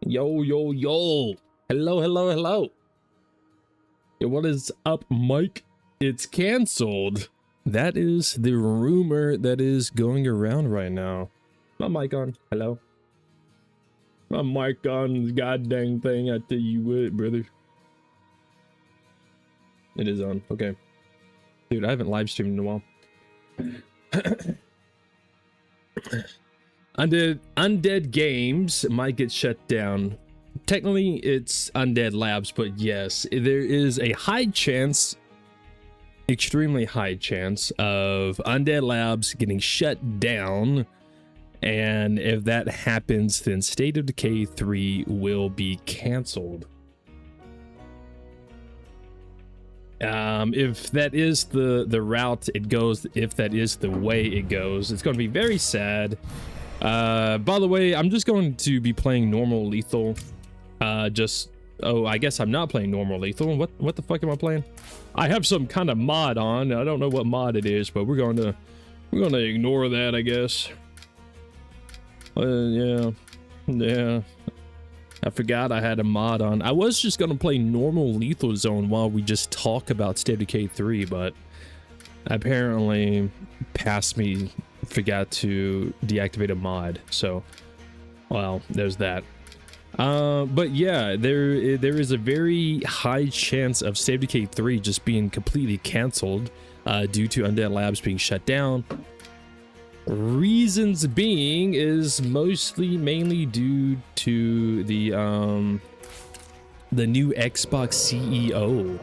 Yo, yo, yo. Hello, hello, hello. Yo, what is up, Mike? It's canceled. That is the rumor that is going around right now. My mic on. Hello. My mic on, the goddamn thing. I tell you what, brother. It is on. Okay. Dude, I haven't live streamed in a while. Undead Games might get shut down. Technically, it's Undead Labs, but yes, there is a high chance, extremely high chance, of Undead Labs getting shut down. And if that happens, then State of Decay 3 will be canceled. If that is the route it goes, if that is the way it goes, it's going to be very sad. By the way, I'm just going to be playing normal lethal. Oh, I guess I'm not playing normal lethal. What the fuck am I playing? I have some kind of mod on. I don't know what mod it is, but we're gonna ignore that, I guess. Yeah. I forgot I had a mod on. I was just gonna play normal lethal zone while we just talk about State of Decay 3, but apparently past me forgot to deactivate a mod. So, well, there's that. But yeah, there is a very high chance of State of Decay 3 just being completely canceled due to Undead Labs being shut down. Reasons being is mainly due to the new Xbox CEO.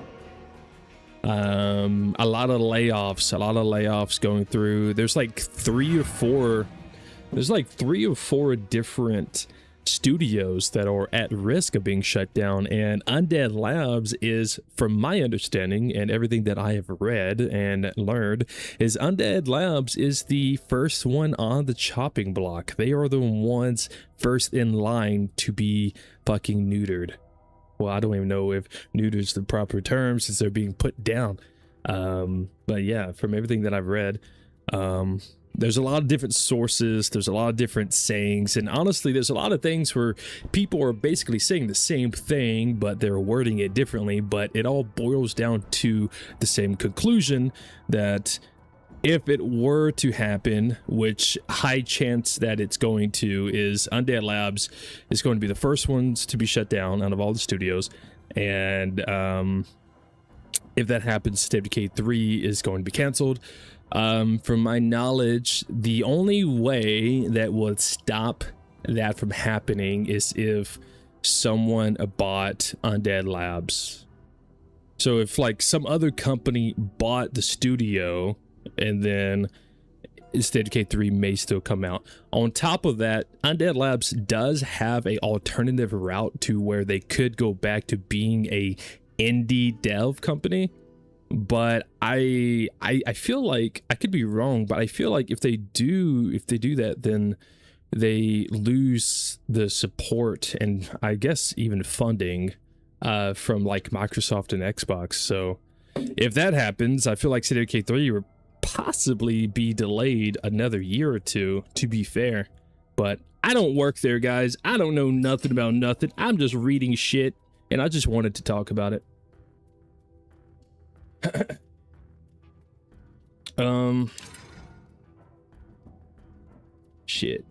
A lot of layoffs going through. There's like three or four different studios that are at risk of being shut down, and Undead Labs is, from my understanding and everything that I have read and learned, is Undead Labs is the first one on the chopping block. They are the ones first in line to be fucking neutered. Well, I don't even know if neutered is the proper term since they're being put down. But yeah, from everything that I've read, there's a lot of different sources, there's a lot of different sayings, and honestly, there's a lot of things where people are basically saying the same thing, but they're wording it differently, but it all boils down to the same conclusion that if it were to happen, which high chance that it's going to, is Undead Labs is going to be the first ones to be shut down out of all the studios, and if that happens, State of Decay 3 is going to be canceled. From my knowledge, the only way that would stop that from happening is if someone bought Undead Labs. So if like some other company bought the studio, and then State of Decay 3 may still come out. On top of that, Undead Labs does have a alternative route to where they could go back to being a indie dev company. But I feel like, I could be wrong, but I feel like if they do that, then they lose the support and I guess even funding from like Microsoft and Xbox. So if that happens, I feel like State of Decay 3 would possibly be delayed another year or two, to be fair. But I don't work there, guys. I don't know nothing about nothing. I'm just reading shit, and I just wanted to talk about it. Shit.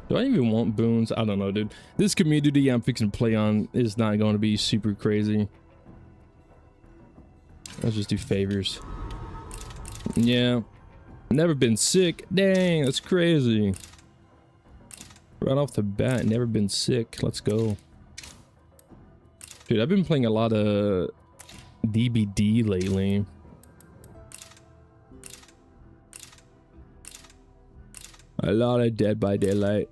Do I even want boons? I don't know, dude. This community I'm fixing to play on is not going to be super crazy. Let's just do favors. Yeah. Never been sick. Dang, that's crazy. Right off the bat, never been sick. Let's go. Dude, I've been playing a lot of DBD lately. A lot of Dead by Daylight.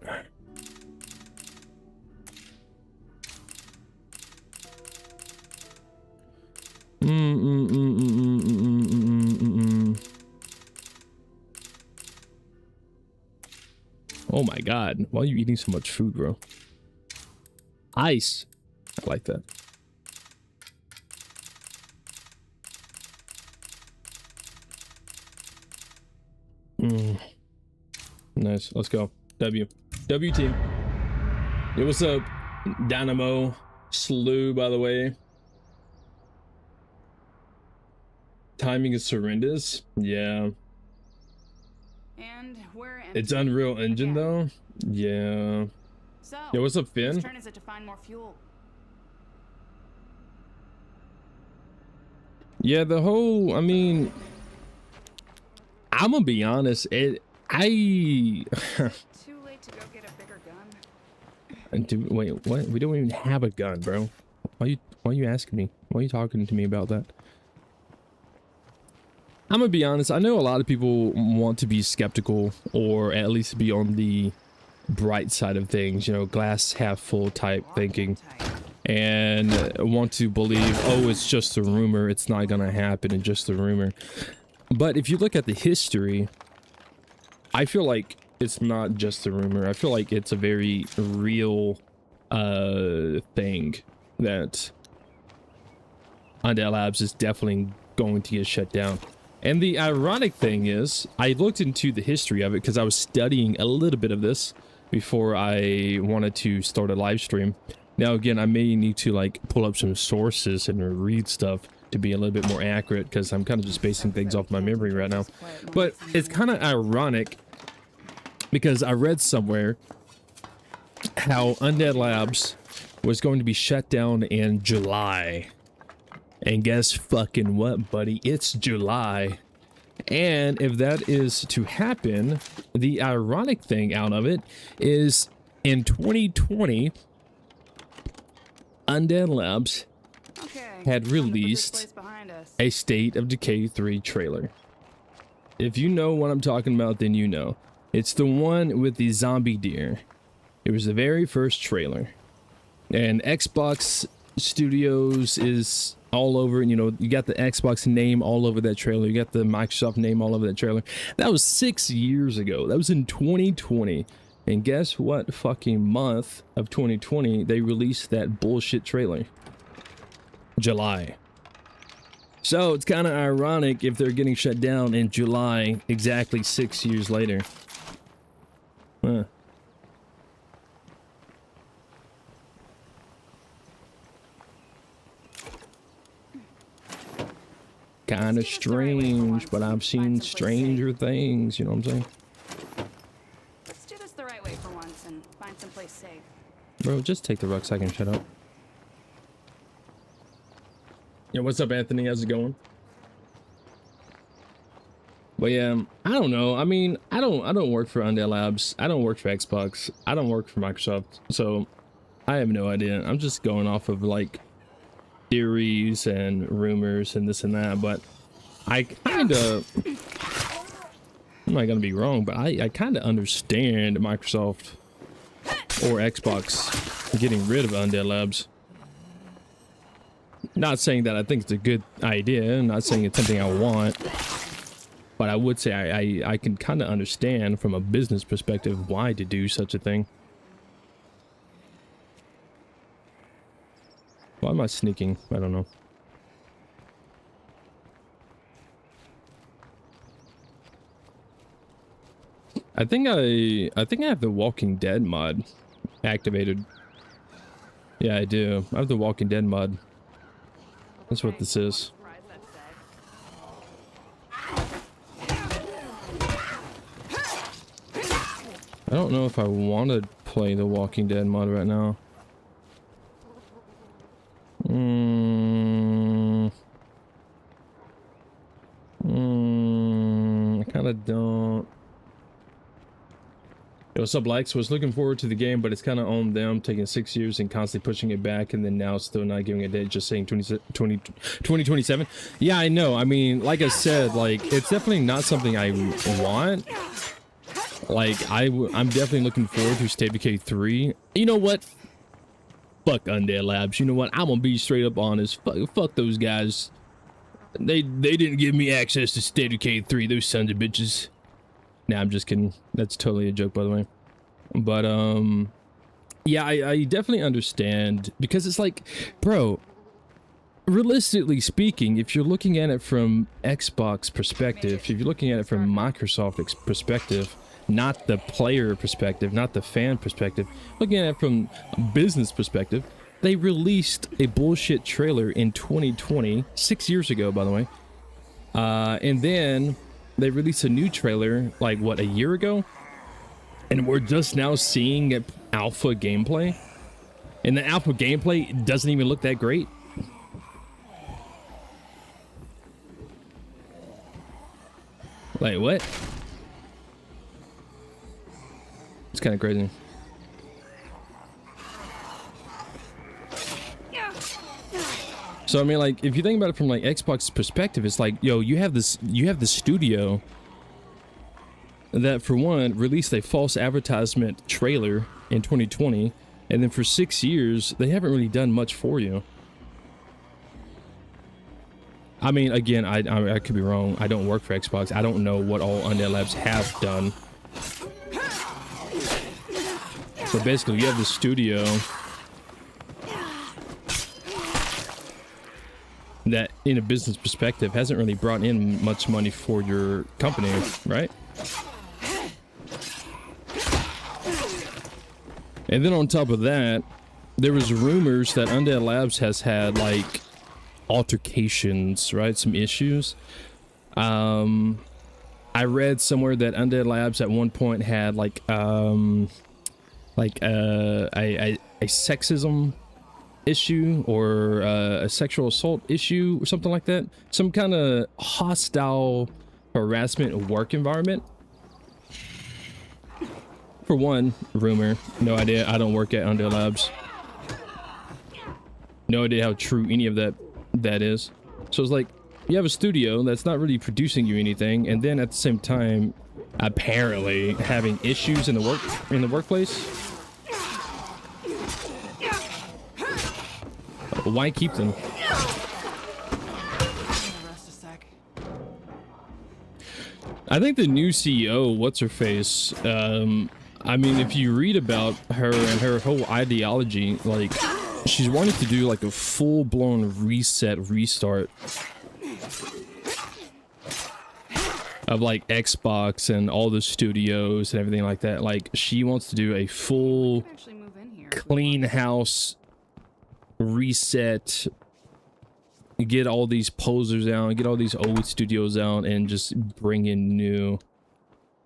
Oh my god, why are you eating so much food, bro? Ice. I like that. Nice. Let's go. W team. Yo, what's up, Dynamo Slew, by the way? Timing is horrendous. Yeah. And we're It's Unreal Engine though. Yeah. So, yo, what's up, Finn? whose turn is it to find more fuel? Yeah, the whole, I mean, I'm gonna be honest, Too late to go get a bigger gun. wait, what? We don't even have a gun, bro. Why you asking me? Why are you talking to me about that? I'm gonna be honest, I know a lot of people want to be skeptical, or at least be on the bright side of things, you know, glass half full type thinking, and want to believe, oh, it's just a rumor, it's not gonna happen, it's just a rumor. But if you look at the history, I feel like it's not just a rumor. I feel like it's a very real thing that Undead Labs is definitely going to get shut down. And the ironic thing is, I looked into the history of it because I was studying a little bit of this before I wanted to start a live stream. Now, again, I may need to like pull up some sources and read stuff to be a little bit more accurate, because I'm kind of just basing things off my memory right now. But it's kind of ironic because I read somewhere how Undead Labs was going to be shut down in July. And guess fucking what, buddy? It's July. And if that is to happen, the ironic thing out of it is in 2020, Undead Labs had released a State of Decay 3 trailer. If you know what I'm talking about, then you know. It's the one with the zombie deer. It was the very first trailer. And Xbox Studios is all over, you know, you got the Xbox name all over that trailer, you got the Microsoft name all over that trailer. That was 6 years ago. That was in 2020. And guess what fucking month of 2020 they released that bullshit trailer? July. So it's kind of ironic if they're getting shut down in July, exactly 6 years later. Huh. Kind of strange, but I've seen stranger things, you know what I'm saying? Let's do this the right way for once and find someplace safe. Bro, just take the rucksack and shut up. Yeah, what's up, Anthony? How's it going? But yeah, I don't know. I mean, I don't work for Undead Labs. I don't work for Xbox. I don't work for Microsoft. So I have no idea. I'm just going off of like theories and rumors and this and that. But I kind of, I'm not gonna be wrong, but I kind of understand Microsoft or Xbox getting rid of Undead Labs. Not saying that I think it's a good idea, not saying it's something I want, but I would say I can kind of understand from a business perspective why to do such a thing. Why am I sneaking? I don't know. I think I have the Walking Dead mod activated. Yeah, I do. I have the Walking Dead mod. That's what this is. I don't know if I want to play the Walking Dead mod right now. I kind of don't. Yo, what's up, Likes? Was looking forward to the game, but it's kind of on them taking 6 years and constantly pushing it back, and then now still not giving a date, just saying 2027. Yeah, I know. I mean, like I said, like, it's definitely not something I want. Like, I'm definitely looking forward to State of Decay 3. You know what? Fuck Undead Labs. You know what? I'm gonna be straight up honest. Fuck those guys. They didn't give me access to State of Decay 3. Those sons of bitches. Nah, I'm just kidding. That's totally a joke, by the way. But yeah, I definitely understand, because it's like, bro, realistically speaking, if you're looking at it from Xbox perspective, if you're looking at it from Microsoft perspective, not the player perspective, not the fan perspective, looking at it from a business perspective, they released a bullshit trailer in 2020, 6 years ago, by the way. And then they released a new trailer, like, what, a year ago? And we're just now seeing alpha gameplay. And the alpha gameplay doesn't even look that great. Like, what? It's kind of crazy. So I mean, like, if you think about it from like Xbox's perspective, it's like, yo, you have this studio that, for one, released a false advertisement trailer in 2020, and then for 6 years they haven't really done much for you. I mean, again, I could be wrong. I don't work for Xbox. I don't know what all Undead Labs have done. But basically, you have the studio that, in a business perspective, hasn't really brought in much money for your company, right? And then on top of that, there was rumors that Undead Labs has had, like, altercations, right? Some issues. I read somewhere that Undead Labs at one point had, like a sexism issue, or a sexual assault issue, or something like that. Some kind of hostile harassment work environment. For one, rumor. No idea. I don't work at Undead Labs. No idea how true any of that is. So it's like, you have a studio that's not really producing you anything, and then at the same time, apparently having issues in the workplace. Why keep them? I think the new CEO, what's her face? I mean, if you read about her and her whole ideology, like, she's wanting to do like a full-blown restart of like Xbox and all the studios and everything like that. Like, she wants to do a full clean house reset, get all these posers out, get all these old studios out, and just bring in new.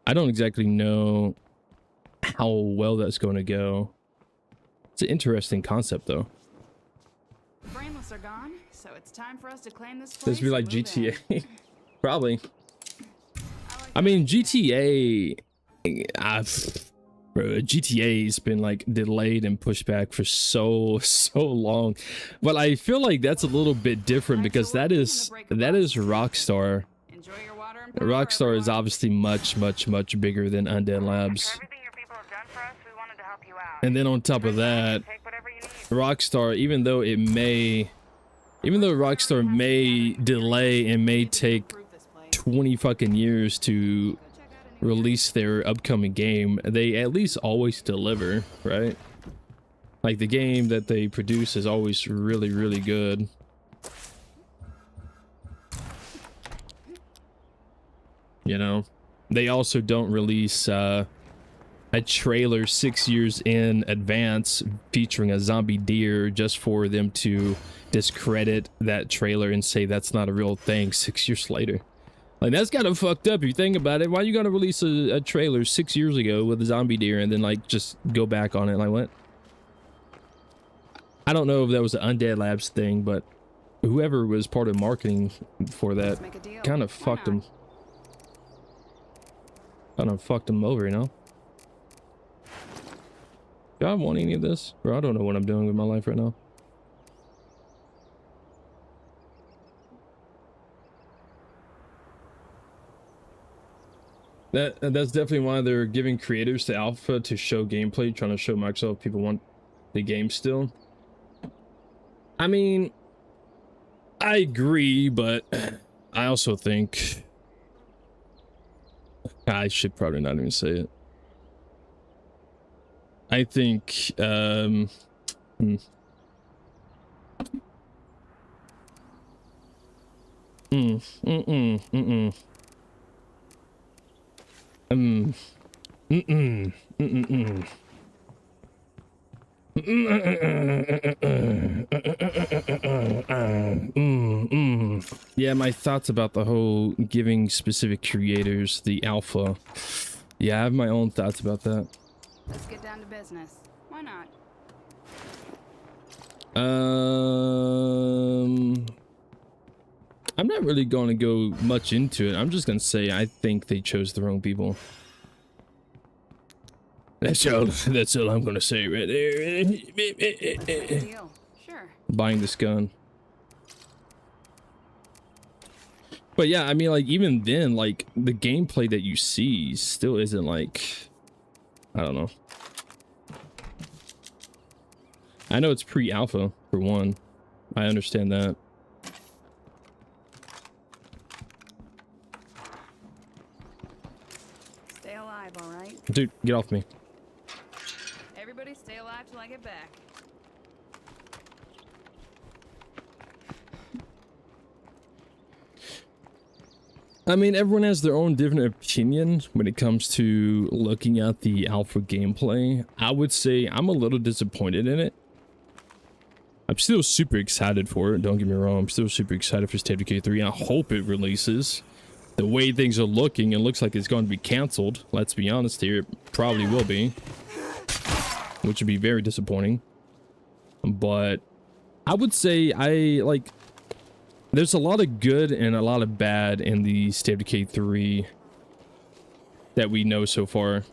I don't exactly know how well that's going to go. It's an interesting concept, though. Brainless are gone, so it's time for us to claim this place. This would be like GTA. Probably. I mean, GTA, bro, GTA's been like delayed and pushed back for so long, but I feel like that's a little bit different because that is Rockstar. Rockstar is obviously much bigger than Undead Labs. And then on top of that, Rockstar, even though Rockstar may delay and may take 20 fucking years to release their upcoming game, they at least always deliver, right? Like, the game that they produce is always really good. You know, they also don't release a trailer 6 years in advance featuring a zombie deer just for them to discredit that trailer and say that's not a real thing 6 years later. Like, that's kind of fucked up if you think about it. Why you gotta release a trailer 6 years ago with a zombie deer and then, like, just go back on it? Like, what? I don't know if that was an Undead Labs thing, but whoever was part of marketing for that kind of fucked them. Kind of fucked them over, you know? Do I want any of this? Bro, I don't know what I'm doing with my life right now. That's definitely why they're giving creators to alpha to show gameplay, trying to show Microsoft people want the game still. I mean, I agree, but I also think I should probably not even say it. I think Mm. Mm-mm. Mm-mm. Mm. Mm-mm. Mm-mm. Yeah, my thoughts about the whole giving specific creators the alpha. Yeah, I have my own thoughts about that. Let's get down to business. Why not? I'm not really going to go much into it. I'm just going to say I think they chose the wrong people. That's all I'm going to say right there. Deal. Sure. Buying this gun. But yeah, I mean, like, even then, like, the gameplay that you see still isn't, like, I don't know. I know it's pre-alpha, for one. I understand that. Stay alive, all right? Dude, get off me. Everybody stay alive till I get back. I mean, everyone has their own different opinion when it comes to looking at the alpha gameplay. I would say I'm a little disappointed in it. I'm still super excited for it, don't get me wrong. I'm still super excited for State of Decay 3. I hope it releases. The way things are looking, it looks like it's going to be canceled. Let's be honest here, it probably will be. Which would be very disappointing. But I would say there's a lot of good and a lot of bad in the State of Decay 3 that we know so far.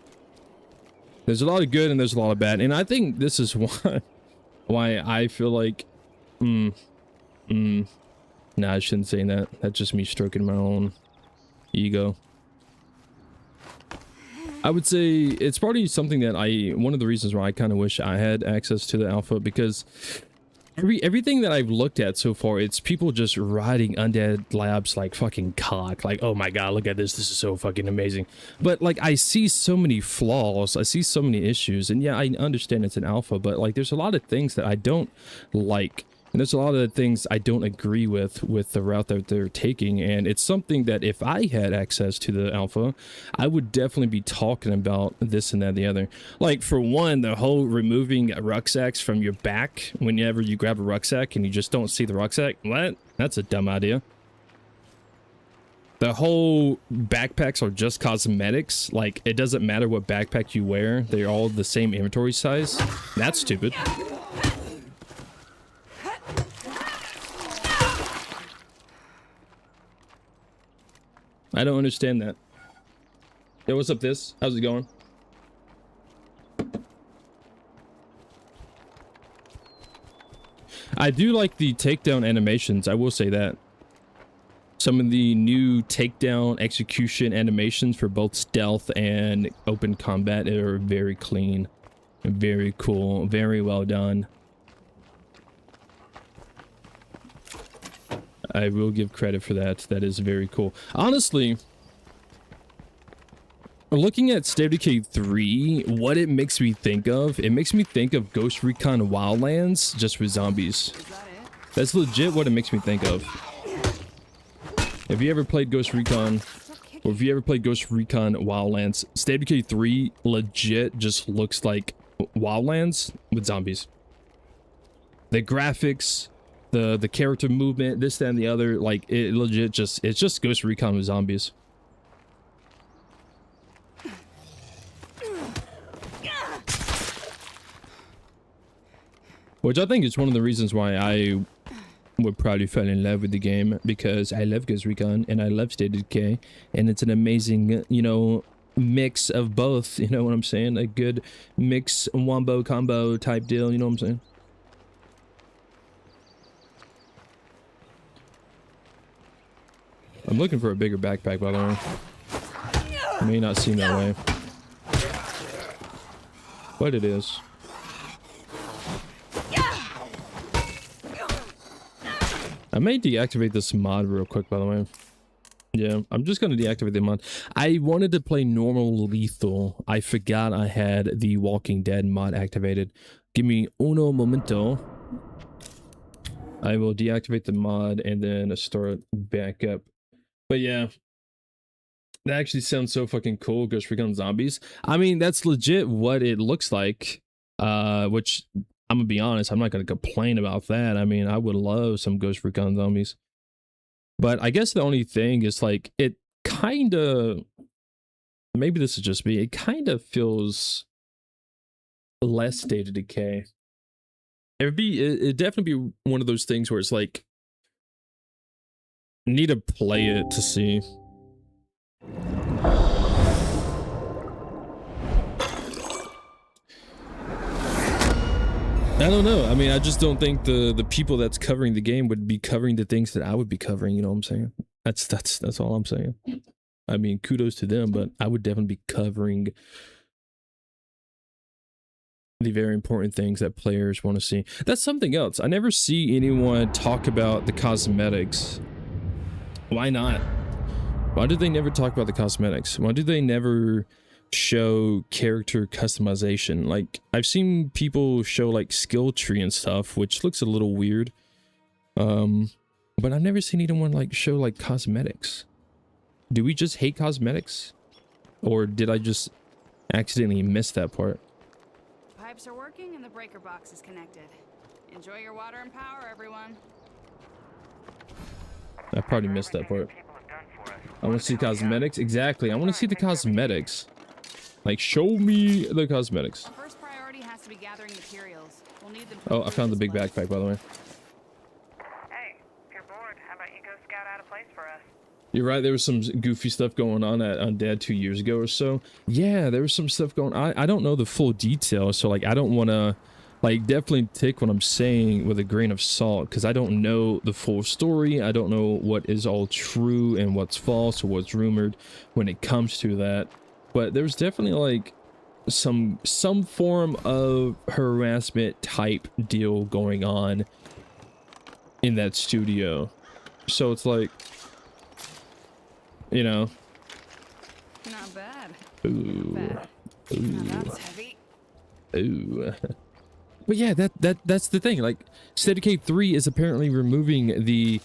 There's a lot of good and there's a lot of bad. And I think this is why I feel like... Nah, I shouldn't say that. That's just me stroking my own ego. I would say it's probably something that one of the reasons why I kind of wish I had access to the alpha, because everything that I've looked at so far, it's people just riding Undead Labs like fucking cock. Like, oh my god, look at this. This is so fucking amazing. But like, I see so many flaws. I see so many issues. And yeah, I understand it's an alpha, but like, there's a lot of things that I don't like. And there's a lot of things I don't agree with the route that they're taking. And it's something that if I had access to the alpha, I would definitely be talking about this and that and the other. Like, for one, the whole removing rucksacks from your back whenever you grab a rucksack and you just don't see the rucksack. What? That's a dumb idea. The whole backpacks are just cosmetics. Like, it doesn't matter what backpack you wear. They're all the same inventory size. That's stupid. I don't understand that. Yo, what's up, this? How's it going? I do like the takedown animations, I will say that. Some of the new takedown execution animations for both stealth and open combat are very clean. Very cool. Very well done. I will give credit for that. That is very cool. Honestly, looking at State of Decay 3, what it makes me think of, it makes me think of Ghost Recon Wildlands, just with zombies. Is that it? That's legit what it makes me think of. If you ever played Ghost Recon, or if you ever played Ghost Recon Wildlands, State of Decay 3 legit just looks like Wildlands with zombies. The graphics, the character movement, this, that, and the other, like, it legit just, it's just Ghost Recon with zombies. Which I think is one of the reasons why I would probably fall in love with the game, because I love Ghost Recon and I love State of Decay, and it's an amazing, you know, mix of both, you know what I'm saying? A good mix, wombo combo type deal, you know what I'm saying? I'm looking for a bigger backpack, by the way. It may not seem that way, but it is. I may deactivate this mod real quick, by the way. Yeah, I'm just going to deactivate the mod. I wanted to play normal lethal. I forgot I had the Walking Dead mod activated. Give me uno momento. I will deactivate the mod and then start back up. But yeah, that actually sounds so fucking cool. Ghost Recon Zombies. I mean, that's legit what it looks like. Which I'm gonna be honest, I'm not gonna complain about that. I mean, I would love some Ghost Recon Zombies. But I guess the only thing is like it kind of, maybe this is just me, it kind of feels less State of Decay. It'd definitely be one of those things where it's like, need to play it to see. I don't know. I mean, I just don't think the people that's covering the game would be covering the things that I would be covering. You know what I'm saying? That's all I'm saying. I mean, kudos to them, but I would definitely be covering the very important things that players want to see. That's something else. I never see anyone talk about the cosmetics. Why not? Why do they never talk about the cosmetics? Why do they never show character customization? Like, I've seen people show like skill tree and stuff, which looks a little weird. But I've never seen anyone like show like cosmetics. Do we just hate cosmetics? Or did I just accidentally miss that part? Pipes are working and the breaker box is connected. Enjoy your water and power, everyone. I probably missed that part. I want to see cosmetics. Exactly. I want to see the cosmetics. Like, show me the cosmetics. Our first priority has to be gathering materials. We'll need them. Oh, I found the big backpack, by the way. Hey, if you're bored, how about you go scout out a place for us? You're right. There was some goofy stuff going on at Undead 2 years ago or so. Yeah, there was some stuff going on. I don't know the full details, so like I don't want to like definitely take what I'm saying with a grain of salt because I don't know the full story. I don't know what is all true and what's false or what's rumored when it comes to that. But there's definitely like some form of harassment type deal going on in that studio. So it's like, you know. Not bad. Ooh. Bad. Ooh. Now that's heavy. Ooh. But yeah, that's the thing. Like, State of Decay 3 is apparently removing the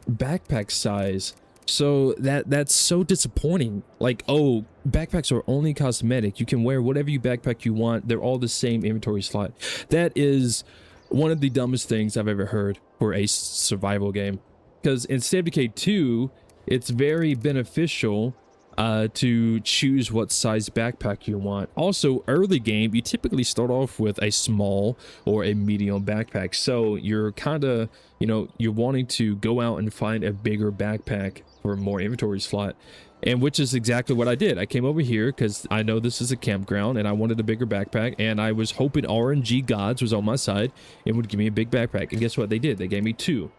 backpack size. So that's so disappointing. Like, oh, backpacks are only cosmetic. You can wear whatever backpack you want. They're all the same inventory slot. That is one of the dumbest things I've ever heard for a survival game. Because in State of Decay 2, it's very beneficial to choose what size backpack you want. Also, early game, you typically start off with a small or a medium backpack. So you're kind of, you know, you're wanting to go out and find a bigger backpack for more inventory slot. And which is exactly what I did. I came over here because I know this is a campground and I wanted a bigger backpack. And I was hoping RNG Gods was on my side and would give me a big backpack. And guess what they did? They gave me 2.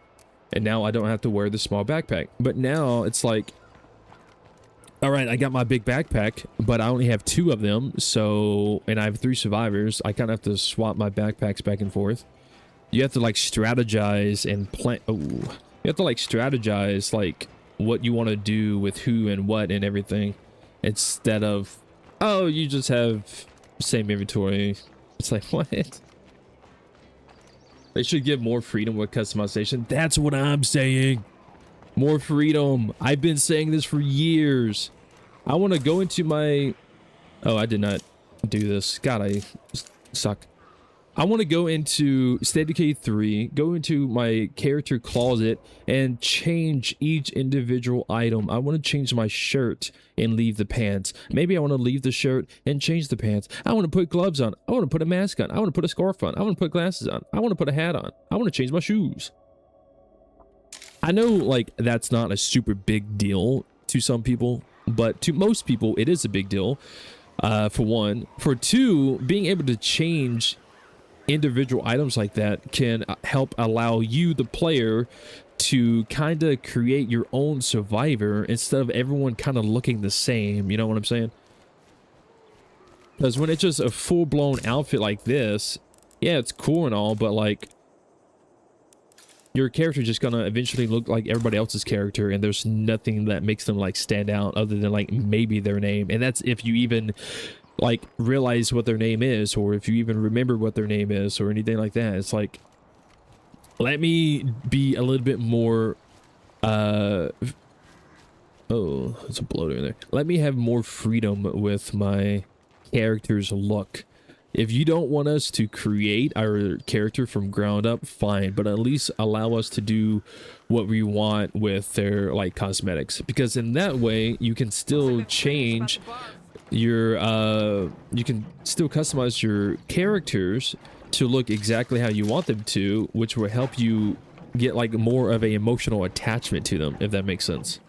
And now I don't have to wear the small backpack. But now it's like, all right, I got my big backpack, but I only have 2 of them. So, and I have 3 survivors. I kind of have to swap my backpacks back and forth. You have to like strategize and plan. Oh, you have to like strategize like what you want to do with who and what and everything. Instead of, oh, you just have same inventory. It's like, what? They should give more freedom with customization. That's what I'm saying. More freedom. I've been saying this for years. I want to go into my... Oh, I did not do this. God, I suck. I want to go into State of Decay 3, go into my character closet, and change each individual item. I want to change my shirt and leave the pants. Maybe I want to leave the shirt and change the pants. I want to put gloves on. I want to put a mask on. I want to put a scarf on. I want to put glasses on. I want to put a hat on. I want to change my shoes. I know, like, that's not a super big deal to some people, but to most people, it is a big deal, for one. For two, being able to change individual items like that can help allow you, the player, to kind of create your own survivor instead of everyone kind of looking the same. You know what I'm saying? Because when it's just a full-blown outfit like this, yeah, it's cool and all, but, like, your character just gonna eventually look like everybody else's character, and there's nothing that makes them like stand out other than like maybe their name, and that's if you even like realize what their name is, or if you even remember what their name is, or anything like that. It's like, let me be a little bit more oh, there's a bloater in there. Let me have more freedom with my character's look. If you don't want us to create our character from ground up, fine, but at least allow us to do what we want with their like cosmetics, because in that way you can still change your you can still customize your characters to look exactly how you want them to, which will help you get like more of a emotional attachment to them, if that makes sense.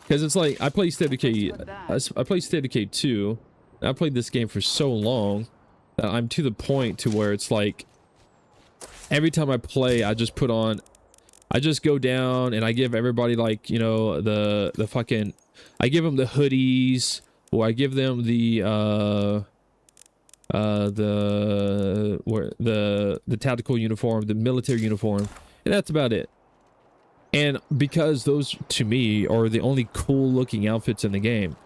Because it's like I play State of Decay, I play State of Decay 2. I played this game for so long that I'm to the point to where it's like every time I play, I just put on, I just go down and I give everybody like, you know, the fucking, I give them the hoodies, or I give them the tactical uniform, the military uniform, and that's about it. And because those to me are the only cool looking outfits in the game.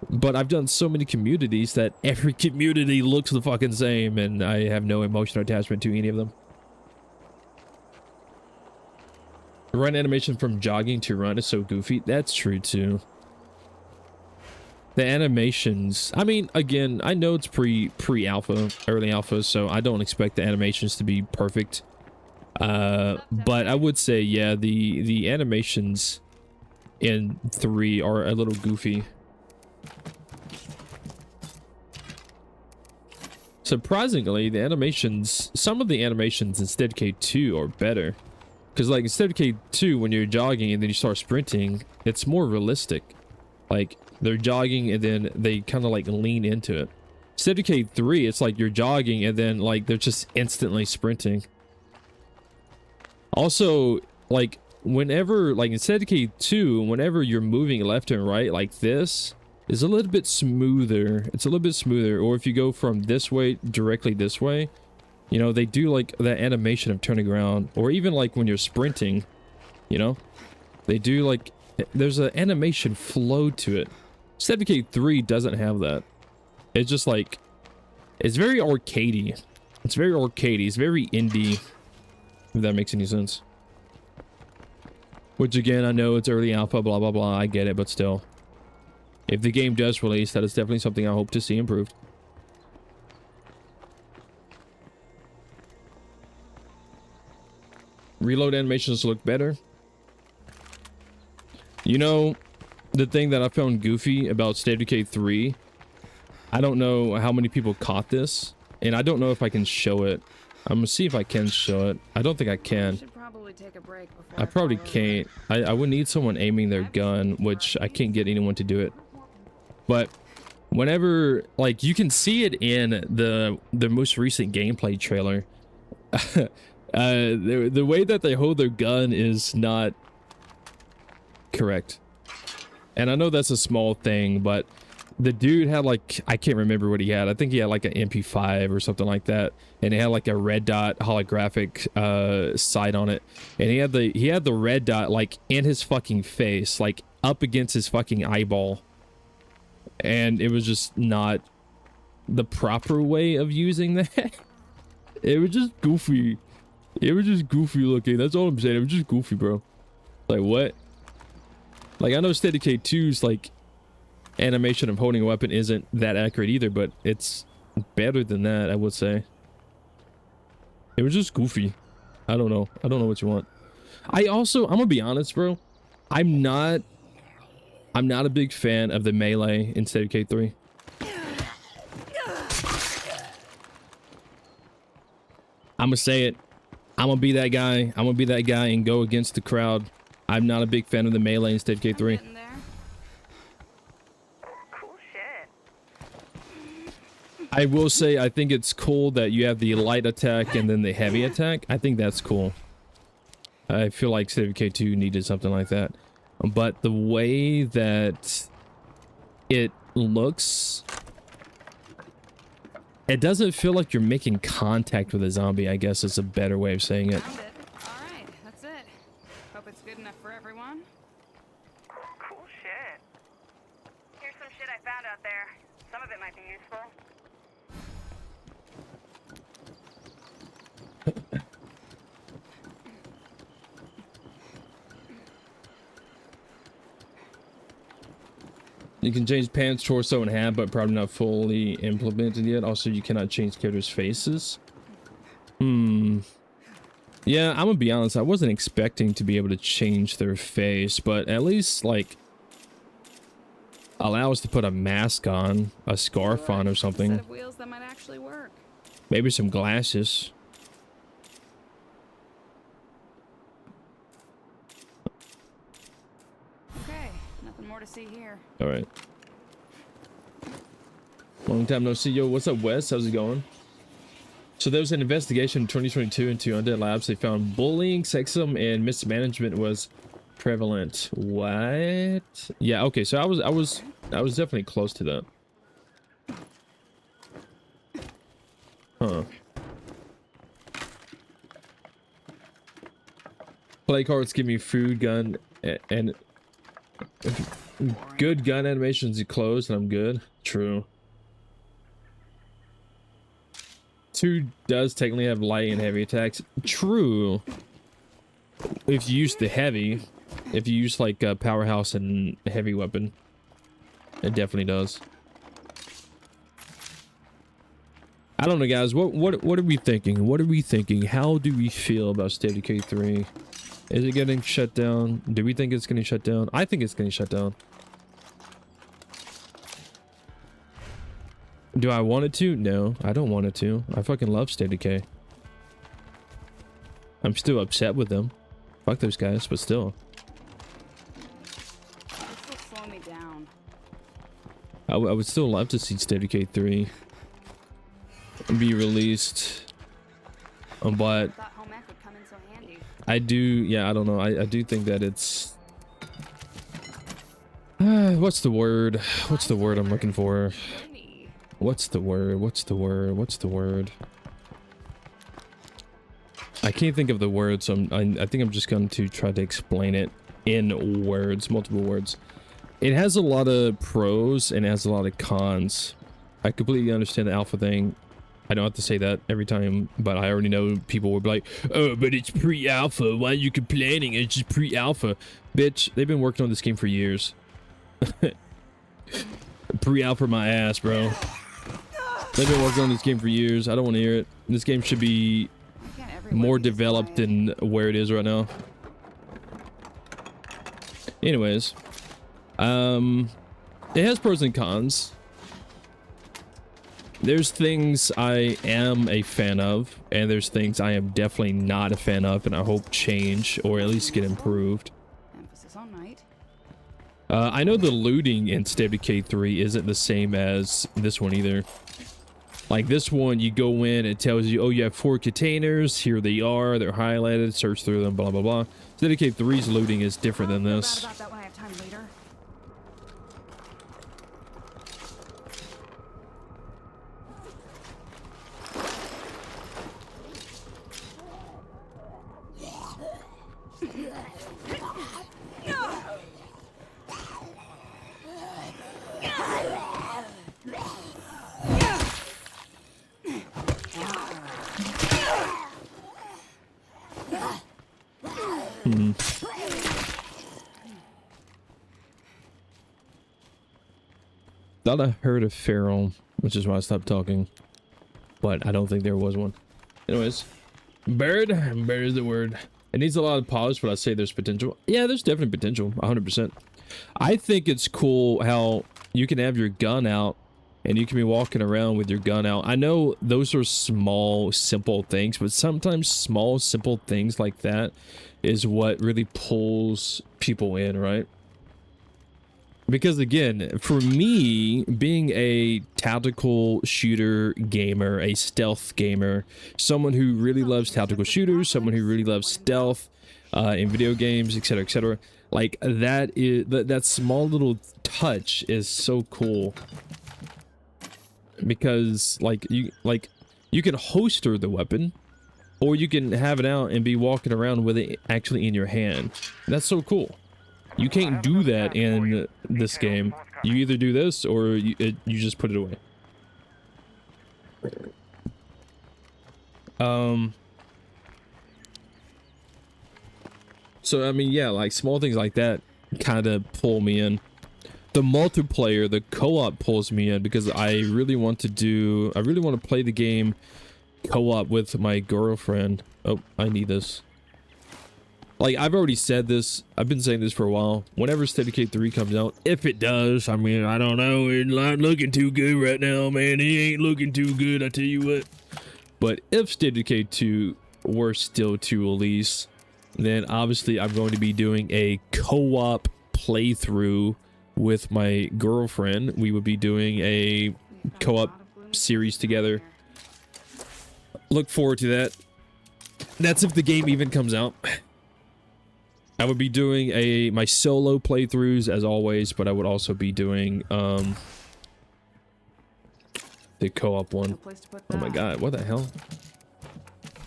But I've done so many communities that every community looks the fucking same, and I have no emotional attachment to any of them. Run animation from jogging to run is so goofy. That's true too. The animations, I mean, again, I know it's pre-alpha, early alpha, so I don't expect the animations to be perfect. But I would say, yeah, the animations in 3 are a little goofy. Surprisingly, the animations, some of the animations in State of Decay 2 are better. Because like in State of Decay 2, when you're jogging and then you start sprinting, it's more realistic. Like, they're jogging and then they kind of like lean into it. State of Decay 3, it's like you're jogging and then like they're just instantly sprinting. Also, like, whenever, like, in State of Decay 2, whenever you're moving left and right like this, is a little bit smoother. It's a little bit smoother. Or if you go from this way, directly this way, you know, they do, like, that animation of turning around. Or even, like, when you're sprinting, you know, they do, like, there's an animation flow to it. State of Decay 3 doesn't have that. It's just, like, it's very arcadey. It's very arcadey. It's very indie. If that makes any sense. Which again, I know it's early alpha, blah blah blah, I get it, but still, if the game does release, that is definitely something I hope to see improved. Reload animations look better. You know, the thing that I found goofy about State of Decay 3, I don't know how many people caught this, and I don't know if I can show it. I'm gonna see if I can show it. I don't think I can. I probably can't. I would need someone aiming their gun, which I can't get anyone to do it. But whenever, like, you can see it in the most recent gameplay trailer. The way that they hold their gun is not correct. And I know that's a small thing, but the dude had, like, I can't remember what he had. I think he had like an MP5 or something like that, and it had like a red dot holographic sight on it, and he had the red dot like in his fucking face, like up against his fucking eyeball, and it was just not the proper way of using that. It was just goofy. It was just goofy looking. That's all I'm saying. It was just goofy, bro. Like, what? Like, I know State of Decay 2's like animation of holding a weapon isn't that accurate either, but it's better than that, I would say. It was just goofy. I don't know what you want. I'm gonna be honest, bro, I'm not a big fan of the melee in State of Decay 3. I'm gonna say it. I'm gonna be that guy. I'm gonna be that guy and go against the crowd. I'm not a big fan of the melee in State of Decay 3. I will say, I think it's cool that you have the light attack and then the heavy attack. I think that's cool. I feel like State of Decay 2 needed something like that. But the way that it looks, it doesn't feel like you're making contact with a zombie, I guess is a better way of saying it. Alright, that's it. Hope it's good enough for everyone. Cool shit. Here's some shit I found out there. Some of it might be useful. You can change pants, torso, and hat, but probably not fully implemented yet. Also, you cannot change characters' faces. Yeah, I'm gonna be honest. I wasn't expecting to be able to change their face, but at least, like, allow us to put a mask on, a scarf on, or A set something. of wheels that might actually work. Maybe some glasses. Okay, nothing more to see here. All right. Long time no see. Yo, what's up, Wes? How's it going? So there was an investigation in 2022 into Undead Labs. They found bullying, sexism, and mismanagement was prevalent. What? Yeah. Okay. So I was definitely close to that. Huh. Play cards give me food, gun, and good gun animations. You close, and I'm good. True. 2 does technically have light and heavy attacks. True. If you use the heavy, if you use like a powerhouse and a heavy weapon, it definitely does. I don't know, guys. What are we thinking? What are we thinking? How do we feel about State of Decay 3? Is it getting shut down? Do we think it's getting shut down? I think it's getting shut down. Do I want it to? No, I don't want it to. I fucking love State of Decay. I'm still upset with them. Fuck those guys, but still. This will slow me down. I would still love to see State of Decay 3 be released. But I thought home ec would come in so handy. I do, yeah, I don't know. I do think that it's... what's the word? What's the word I'm looking for? What's the word? What's the word? What's the word? I can't think of the word, so I think I'm just going to try to explain it in words, multiple words. It has a lot of pros and it has a lot of cons. I completely understand the alpha thing. I don't have to say that every time, but I already know people will be like, oh, but it's pre-alpha. Why are you complaining? It's just pre-alpha. Bitch, they've been working on this game for years. Pre-alpha my ass, bro. They've been working on this game for years. I don't want to hear it. This game should be more developed than where it is right now. Anyways, it has pros and cons. There's things I am a fan of, and there's things I am definitely not a fan of, and I hope change or at least get improved. Emphasis on night. I know the looting in State of Decay 3 isn't the same as this one either. Like this one, you go in, it tells you, oh, you have 4 containers, here they are, they're highlighted, search through them, blah, blah, blah. State of Decay 3's looting is different than this. About that when I have time later. Thought I heard a feral, which is why I stopped talking. But I don't think there was one. Anyways, bird is the word. It needs a lot of polish, but I say there's potential. Yeah, there's definitely potential, 100%. I think it's cool how you can have your gun out and you can be walking around with your gun out. I know those are small, simple things, but sometimes small, simple things like that is what really pulls people in, right? Because again, for me, being a tactical shooter gamer, a stealth gamer, someone who really loves tactical shooters, someone who really loves stealth in video games, etc., like that small little touch is so cool. Because you can holster the weapon, or you can have it out and be walking around with it actually in your hand. That's so cool. You can't do that in this game. You either do this or you just put it away. So I mean, yeah, like small things like that kind of pull me in. The multiplayer, the co-op pulls me in because I really want to play the game co-op with my girlfriend. Oh, I need this. Like, I've already said this. I've been saying this for a while. Whenever State of Decay 3 comes out, if it does, I mean, I don't know. It's not looking too good right now, man. It ain't looking too good, I tell you what. But if State of Decay 2 were still to release, then obviously I'm going to be doing a co-op playthrough with my girlfriend. We would be doing a co-op series together. Look forward to that. That's if the game even comes out. I would be doing my solo playthroughs as always, but I would also be doing the co-op one. Oh my god, what the hell?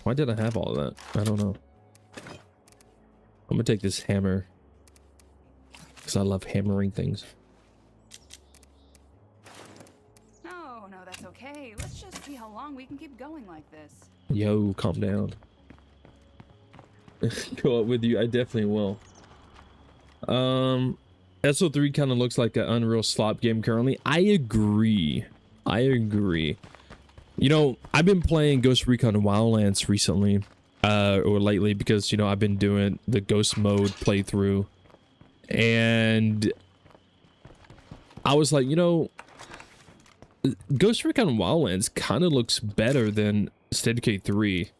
Why did I have all of that? I don't know. I'm gonna take this hammer because I love hammering things. No, that's okay. Let's just see how long we can keep going like this. Yo, calm down. Go up with you, I definitely will. SO3 kind of looks like an Unreal slop game currently. I agree. You know, I've been playing Ghost Recon Wildlands recently, or lately, because, you know, I've been doing the Ghost mode playthrough, and I was like, you know, Ghost Recon Wildlands kind of looks better than State of Decay 3.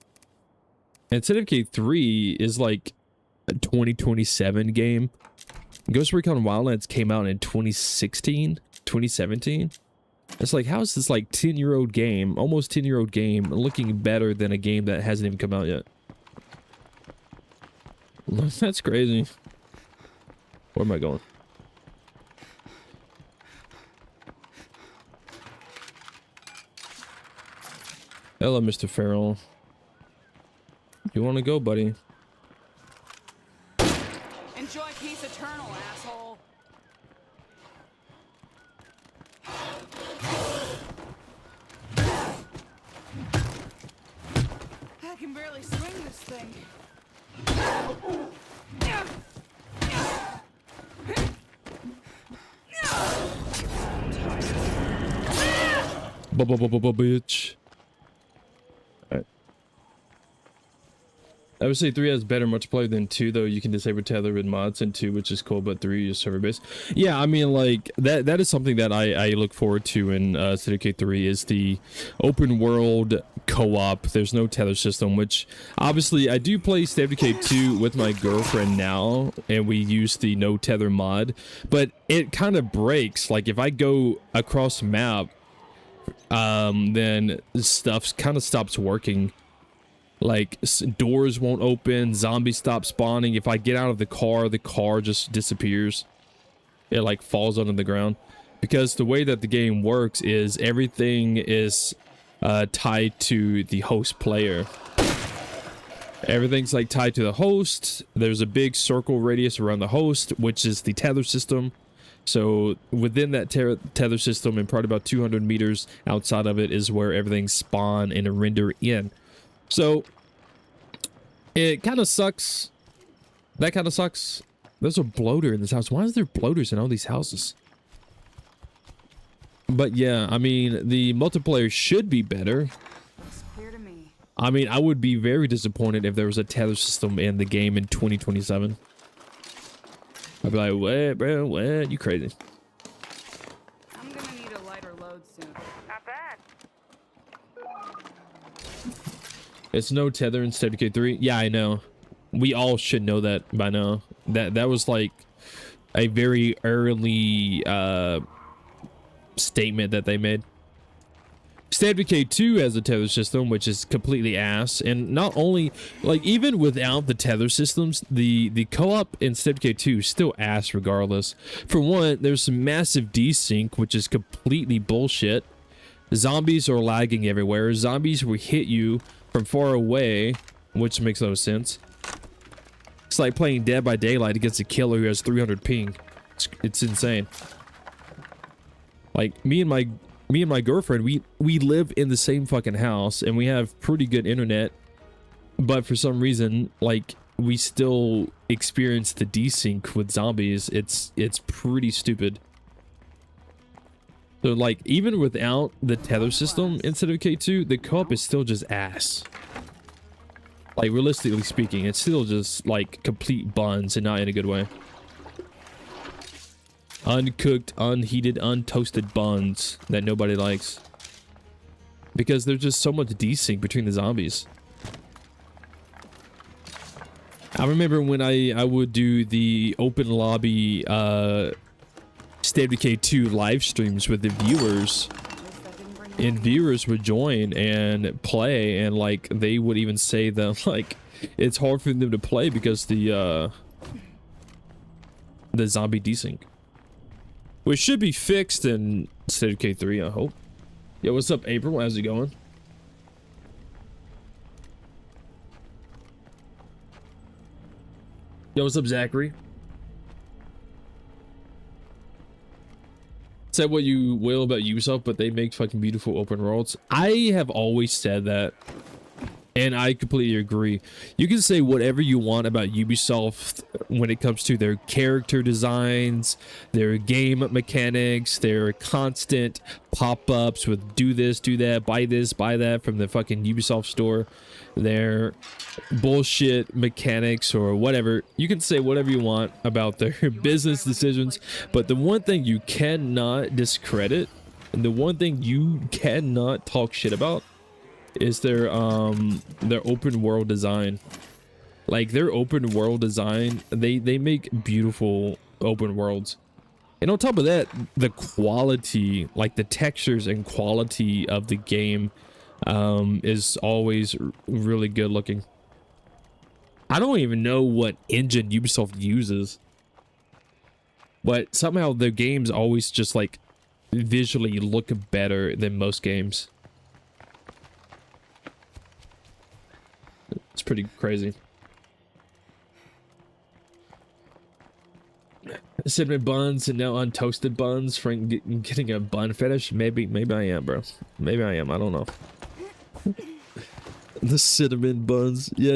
And State of Decay 3 is like a 2027 game. Ghost Recon Wildlands came out in 2016, 2017. It's like, how is this like 10-year-old game, almost 10-year-old game, looking better than a game that hasn't even come out yet? That's crazy. Where am I going? Hello, Mr. Farrell. You want to go, buddy? Enjoy peace eternal, asshole. I can barely swing this thing. Bitch. Alright. I would say 3 has better multiplayer than 2, though. You can disable tether with mods in 2, which is cool, but 3 is server based. Yeah, I mean, like, that is something that I look forward to in State of Decay 3 is the open world co-op. There's no tether system, which obviously I do play State of Decay 2 with my girlfriend now, and we use the no tether mod, but it kind of breaks. Like, if I go across map, then stuff kind of stops working. Like, doors won't open, zombies stop spawning. If I get out of the car just disappears. It like falls onto the ground. Because the way that the game works is everything is tied to the host player. Everything's like tied to the host. There's a big circle radius around the host, which is the tether system. So within that tether system, and probably about 200 meters outside of it, is where everything spawn and render in. So it kind of sucks. That kind of sucks. There's a bloater in this house. Why is there bloaters in all these houses? But yeah, I mean, the multiplayer should be better. Looks clear to me. I mean, I would be very disappointed if there was a tether system in the game in 2027. I'd be like, what, bro? What? You crazy? I'm gonna need a lighter load soon. Not bad. It's no tether in State of Decay 3. Yeah, I know. We all should know that by now. That was like a very early statement that they made. State of Decay 2 has a tether system, which is completely ass. And not only, like, even without the tether systems, the co-op in State of Decay 2 is still ass regardless. For one, there's some massive desync, which is completely bullshit. Zombies are lagging everywhere. Zombies will hit you from far away, which makes no sense. It's like playing Dead by Daylight against a killer who has 300 ping. It's insane. Like, me and my girlfriend, we live in the same fucking house, and we have pretty good internet, but for some reason, like, we still experience the desync with zombies. It's pretty stupid. So like even without the tether system instead of K2, the co-op is still just ass. Like realistically speaking, it's still just like complete buns and not in a good way. Uncooked, unheated, untoasted buns that nobody likes. Because there's just so much desync between the zombies. I remember when I would do the open lobby State of Decay 2 live streams with the viewers, and viewers would join and play, and like they would even say that like it's hard for them to play because the zombie desync, which should be fixed in State of Decay 3, I hope. Yo, what's up, April? How's it going? Yo, what's up, Zachary? Say what you will about Ubisoft, but they make fucking beautiful open worlds. I have always said that, and I completely agree. You can say whatever you want about Ubisoft when it comes to their character designs, their game mechanics, their constant pop-ups with do this, do that, buy this, buy that from the fucking Ubisoft store, their bullshit mechanics or whatever. You can say whatever you want about their business decisions, but the one thing you cannot discredit and the one thing you cannot talk shit about is their open world design. Like their open world design, they make beautiful open worlds. And on top of that, the quality, like the textures and quality of the game is always really good looking. I don't even know what engine Ubisoft uses, but somehow their games always just like visually look better than most games. It's pretty crazy. Cinnamon buns and now untoasted buns. Frank getting a bun fetish. Maybe I am, bro. Maybe I am. I don't know. The cinnamon buns. Yeah,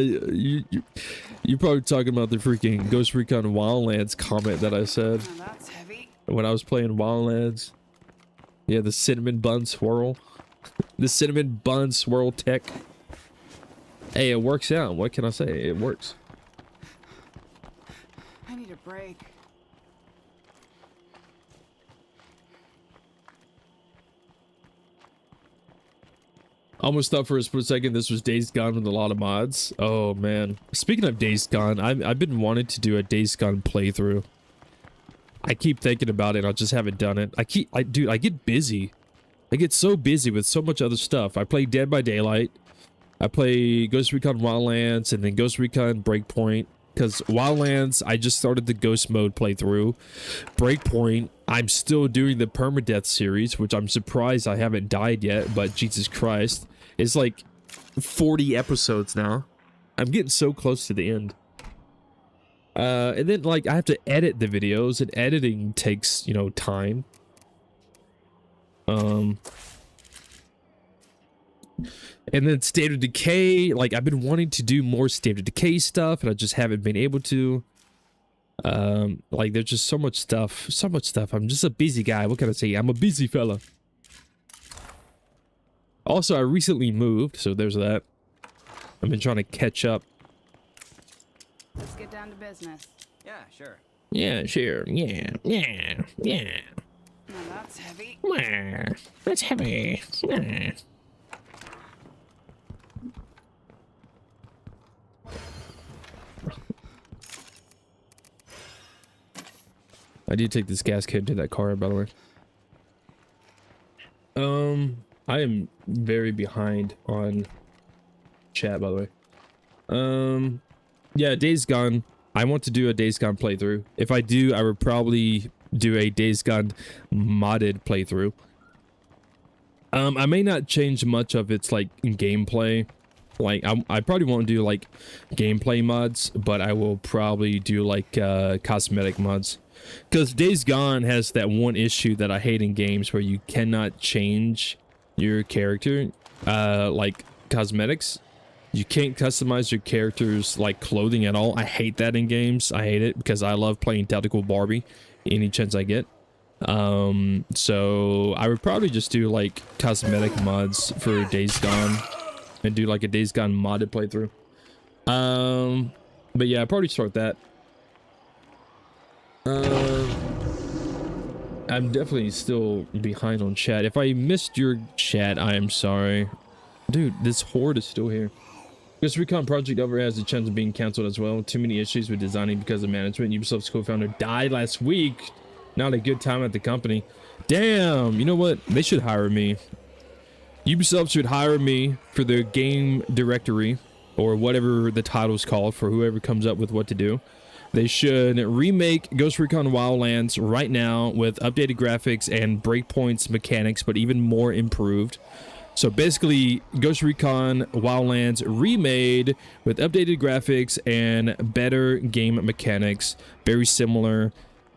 you're probably talking about the freaking Ghost Recon Wildlands comment that I said That's heavy. when I was playing Wildlands. Yeah, the cinnamon bun swirl. The cinnamon bun swirl tech. Hey, it works out. What can I say? It works. I need a break. Almost thought for a split second this was Days Gone with a lot of mods. Oh man. Speaking of Days Gone, I've been wanting to do a Days Gone playthrough. I keep thinking about it. I just haven't done it. Dude, I get busy. I get so busy with so much other stuff. I play Dead by Daylight. I play Ghost Recon Wildlands and then Ghost Recon Breakpoint. Because Wildlands, I just started the Ghost mode playthrough. Breakpoint, I'm still doing the permadeath series, which I'm surprised I haven't died yet, but Jesus Christ. It's like 40 episodes now. I'm getting so close to the end. And then, like, I have to edit the videos, and editing takes, you know, time. And then State of Decay, like, I've been wanting to do more State of Decay stuff, and I just haven't been able to. Like, there's just so much stuff. I'm just a busy guy. What can I say? I'm a busy fella. Also, I recently moved, so there's that. I've been trying to catch up. Let's get down to business. Yeah, sure. Yeah, sure. Yeah. Now that's heavy. That's heavy. I did take this gas can to that car, by the way. I am very behind on chat, by the way. Yeah, Days Gone. I want to do a Days Gone playthrough. If I do, I would probably do a Days Gone modded playthrough. I may not change much of its like gameplay. Like I probably won't do like gameplay mods, but I will probably do like cosmetic mods. Because Days Gone has that one issue that I hate in games where you cannot change your character, like cosmetics. You can't customize your characters like clothing at all. I hate that in games. I hate it because I love playing tactical Barbie any chance I get. So I would probably just do like cosmetic mods for Days Gone and do like a Days Gone modded playthrough. But yeah, I'd probably start that. I'm definitely still behind on chat. If I missed your chat, I am sorry. Dude, this horde is still here. Ghost Recon Project Over has a chance of being canceled as well. Too many issues with designing because of management. Ubisoft's co-founder died last week. Not a good time at the company. Damn, you know what? They should hire me. Ubisoft should hire me for their game directory or whatever the title's called for whoever comes up with what to do. They should remake Ghost Recon Wildlands right now with updated graphics and breakpoints mechanics, but even more improved. So basically, Ghost Recon Wildlands remade with updated graphics and better game mechanics, very similar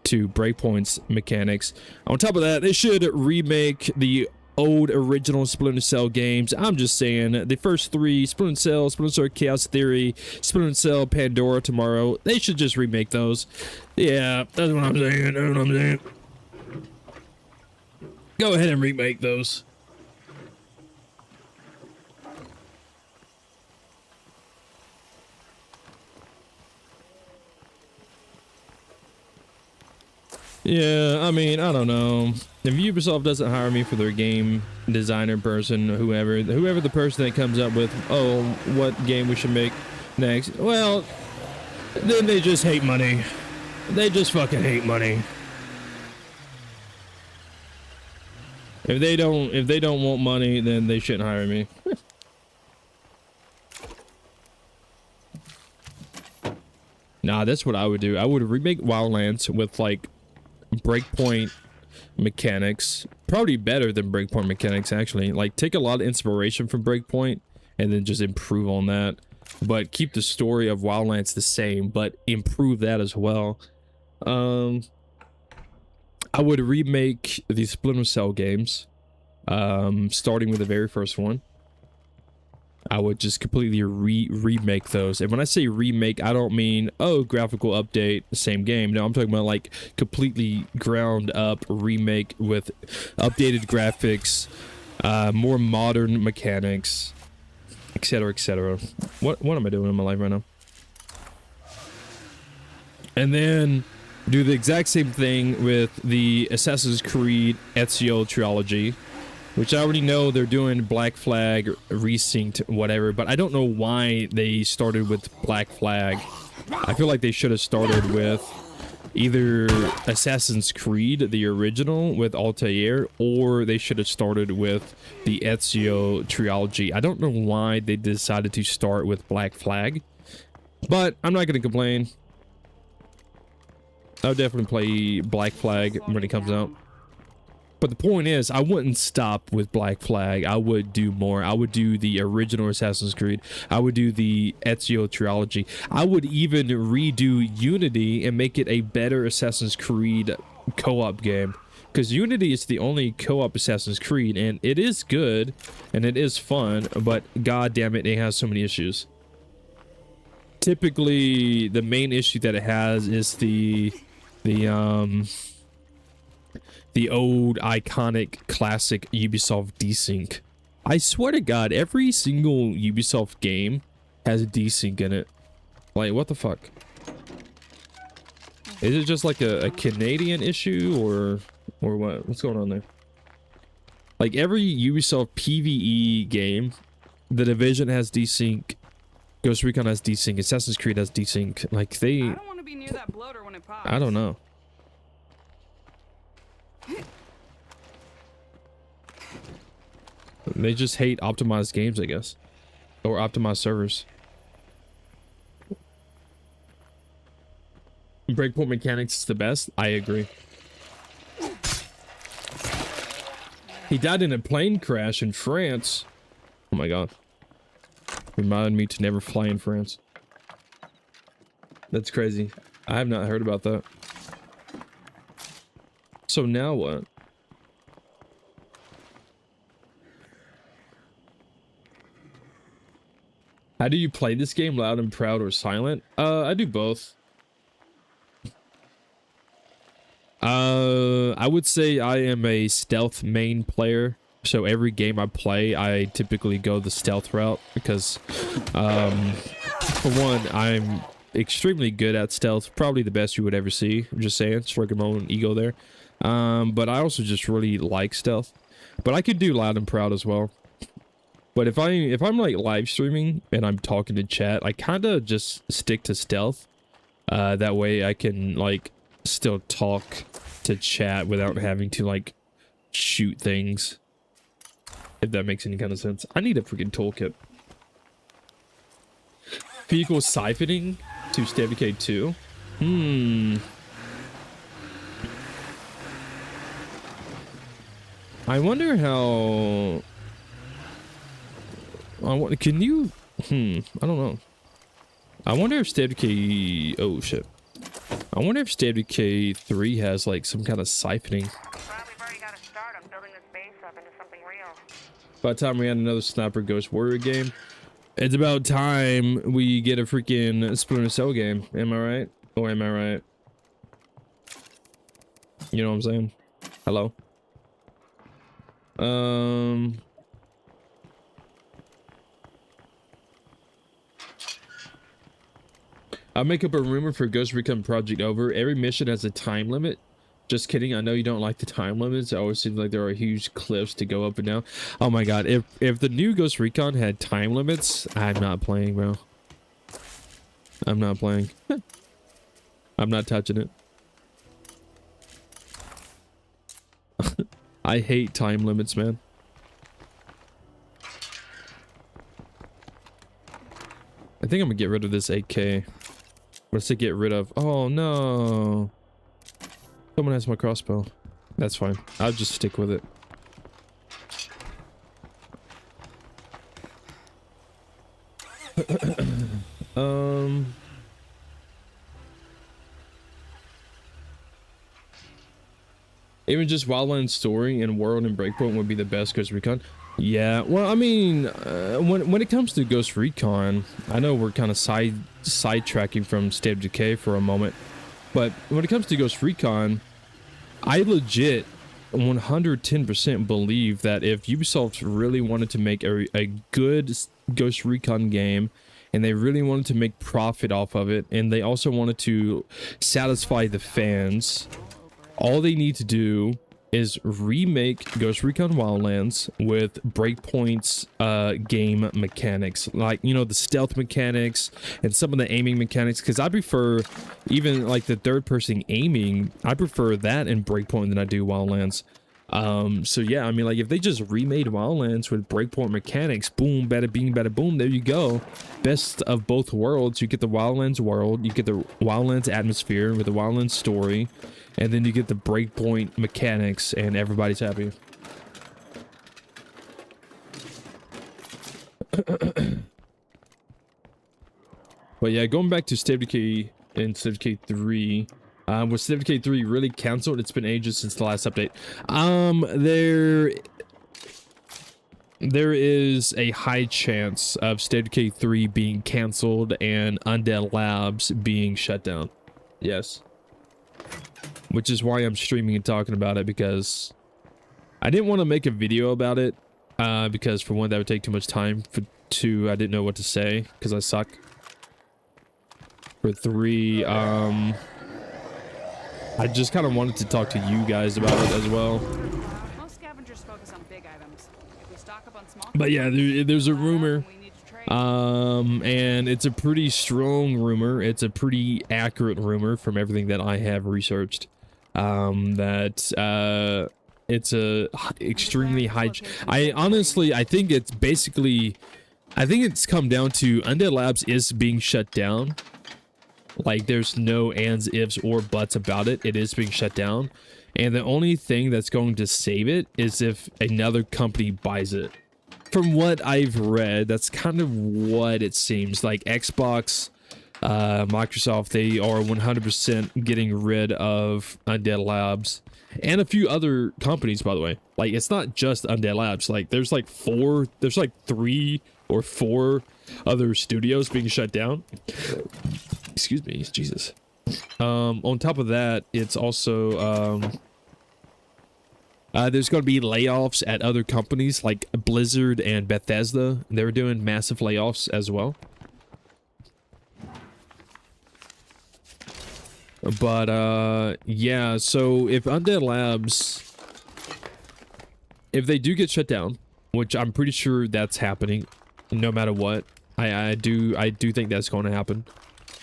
to Breakpoint's mechanics. On top of that, they should remake the old original Splinter Cell games. I'm just saying, the first three, Splinter Cell Chaos Theory, Splinter Cell Pandora Tomorrow, they should just remake those. Yeah, that's what I'm saying. That's what I'm saying. Go ahead and remake those. Yeah, I mean, I don't know. If Ubisoft doesn't hire me for their game designer person, whoever the person that comes up with, oh, what game we should make next, well, then they just hate money. They just fucking hate money. If they don't want money, then they shouldn't hire me. Nah, that's what I would do. I would remake Wildlands with like Breakpoint mechanics, probably better than Breakpoint mechanics actually. Like take a lot of inspiration from Breakpoint and then just improve on that, but keep the story of Wildlands the same, but improve that as well. I would remake the Splinter Cell games, starting with the very first one. I would just completely remake those. And when I say remake, I don't mean, oh, graphical update, same game. No, I'm talking about like completely ground up remake with updated graphics, more modern mechanics, etc., etc. What am I doing in my life right now? And then do the exact same thing with the Assassin's Creed Ezio trilogy, which I already know they're doing Black Flag, Resynced, whatever, but I don't know why they started with Black Flag. I feel like they should have started with either Assassin's Creed, the original, with Altair, or they should have started with the Ezio trilogy. I don't know why they decided to start with Black Flag, but I'm not going to complain. I'll definitely play Black Flag when it comes out. But the point is, I wouldn't stop with Black Flag. I would do more. I would do the original Assassin's Creed. I would do the Ezio trilogy. I would even redo Unity and make it a better Assassin's Creed co-op game. Because Unity is the only co-op Assassin's Creed, and it is good, and it is fun, but god damn it, it has so many issues. Typically, the main issue that it has is the old iconic classic Ubisoft desync. I swear to god, every single Ubisoft game has a desync in it. Like, what the fuck? Is it just like a Canadian issue or what? What's going on there? Like every Ubisoft PvE game, The Division has desync, Ghost Recon has desync, Assassin's Creed has desync. Like they, I don't want to be near that bloater when it pops. I don't know. They just hate optimized games, I guess. Or optimized servers. Breakpoint mechanics is the best. I agree. He died in a plane crash in France. Oh my god. Reminded me to never fly in France. That's crazy. I have not heard about that. So now what? How do you play this game? Loud and proud or silent? I do both. I would say I am a stealth main player. So every game I play, I typically go the stealth route because, for one, I'm extremely good at stealth. Probably the best you would ever see. I'm just saying, stroking my own ego there. But I also just really like stealth. But I could do loud and proud as well. But if I'm like live streaming and I'm talking to chat, I kind of just stick to stealth. That way I can like still talk to chat without having to like shoot things. If that makes any kind of sense. I need a freaking toolkit. P equals siphoning to State of Decay 2. I wonder how... Can you... I don't know. I wonder if State of Decay... Oh, shit. I wonder if State of Decay 3 has, like, some kind of siphoning. Well, we've already got a start on building this base up into something real. By the time we had another Sniper Ghost Warrior game, it's about time we get a freaking Splinter Cell game. Am I right? Or am I right? You know what I'm saying? Hello? I'll make up a rumor for Ghost Recon Project Over. Every mission has a time limit. Just kidding. I know you don't like the time limits. It always seems like there are huge cliffs to go up and down. Oh my god. If the new Ghost Recon had time limits, I'm not playing, bro. I'm not playing. I'm not touching it. I hate time limits, man. I think I'm gonna get rid of this AK. What's to get rid of? Oh no. Someone has my crossbow. That's fine. I'll just stick with it. Even just Wildland story and world and Breakpoint would be the best Ghost Recon. Yeah, well, I mean, when it comes to Ghost Recon, I know we're kind of sidetracking from State of Decay for a moment, but when it comes to Ghost Recon, I legit 110% believe that if Ubisoft really wanted to make a good Ghost Recon game, and they really wanted to make profit off of it, and they also wanted to satisfy the fans, all they need to do is remake Ghost Recon Wildlands with Breakpoint's game mechanics, like, you know, the stealth mechanics and some of the aiming mechanics, because I prefer even like the third-person aiming, I prefer that in Breakpoint than I do Wildlands. So yeah, I mean, like, if they just remade Wildlands with Breakpoint mechanics, boom, bada bing, bada boom, there you go. Best of both worlds. You get the Wildlands world, you get the Wildlands atmosphere with the Wildlands story, and then you get the Breakpoint mechanics, and everybody's happy. But yeah, going back to State of Decay and State of Decay 3, was State of Decay 3 really canceled? It's been ages since the last update. There is a high chance of State of Decay 3 being canceled and Undead Labs being shut down. Yes. Which is why I'm streaming and talking about it, because I didn't want to make a video about it, because for one, that would take too much time. For two, I didn't know what to say because I suck. For three, I just kind of wanted to talk to you guys about it as well. Most scavengers focus on big items. If we stock up on small, But yeah, there's a rumor, we need to trade. and it's a pretty strong rumor. It's a pretty accurate rumor from everything that I have researched. That it's a extremely high. I think it's basically, I think it's come down to Undead Labs is being shut down. Like, there's no ands, ifs, or buts about it. It is being shut down. And the only thing that's going to save it is if another company buys it. From what I've read, that's kind of what it seems. Like, Xbox, Microsoft, they are 100% getting rid of Undead Labs. And a few other companies, by the way. Like, it's not just Undead Labs. Like, there's like three or 4 other studios being shut down. Excuse me, Jesus. On top of that, it's also there's going to be layoffs at other companies like Blizzard and Bethesda. They're doing massive layoffs as well. But yeah, so if Undead Labs, if they do get shut down, which I'm pretty sure that's happening no matter what, I do think that's going to happen.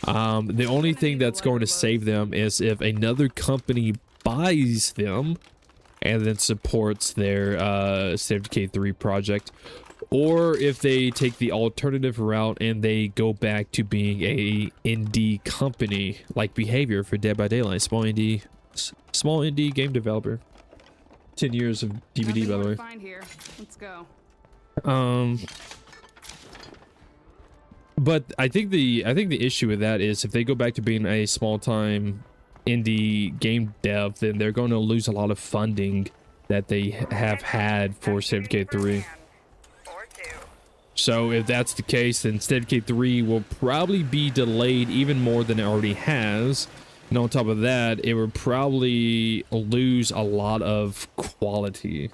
The only thing that's going to save them is if another company buys them and then supports their State of Decay 3 project, or if they take the alternative route and they go back to being a indie company like Behavior for Dead by Daylight, small indie game developer. 10 years of DVD, by the way. Find here. Let's go. But I think the issue with that is if they go back to being a small-time indie game dev, then they're going to lose a lot of funding that they have had for State of Decay 3. So if that's the case, then State of Decay 3 will probably be delayed even more than it already has. And on top of that, it would probably lose a lot of quality.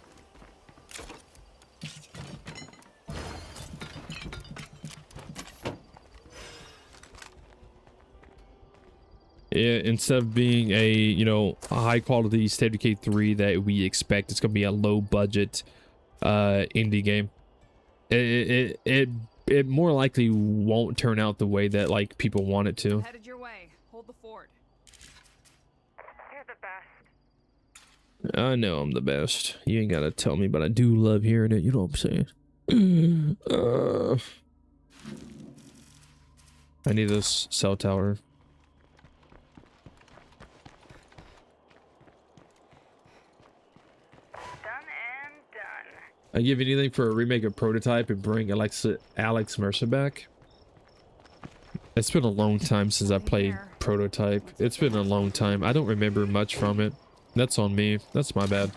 Instead of being a, you know, a high quality State of Decay 3 that we expect, it's going to be a low budget indie game. It more likely won't turn out the way that like people want it to. Headed your way. Hold the fort. You're the best. I know I'm the best. You ain't gotta tell me, but I do love hearing it. You know what I'm saying? I need this cell tower. I give anything for a remake of Prototype and bring Alex Mercer back. It's been a long time since I played Prototype. It's been a long time. I don't remember much from it. That's on me. That's my bad.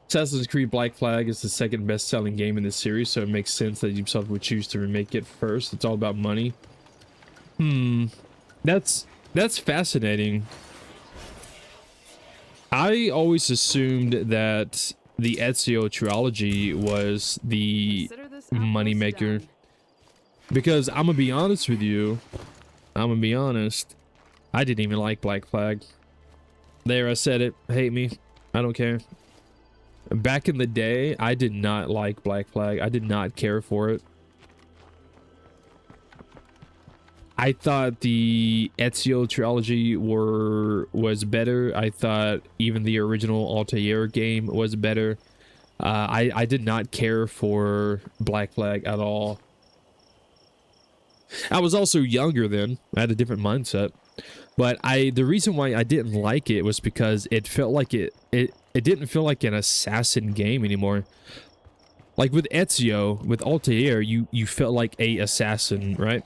Assassin's Creed Black Flag is the second best-selling game in the series, so it makes sense that Ubisoft would choose to remake it first. It's all about money. That's fascinating. I always assumed that the Ezio trilogy was the moneymaker. Because I'm gonna be honest with you. I didn't even like Black Flag. There, I said it. Hate me. I don't care. Back in the day, I did not like Black Flag. I did not care for it. I thought the Ezio trilogy was better. I thought even the original Altair game was better. I did not care for Black Flag at all. I was also younger then. I had a different mindset. But the reason why I didn't like it was because it felt like it didn't feel like an assassin game anymore. Like with Ezio, with Altair, you felt like a assassin, right?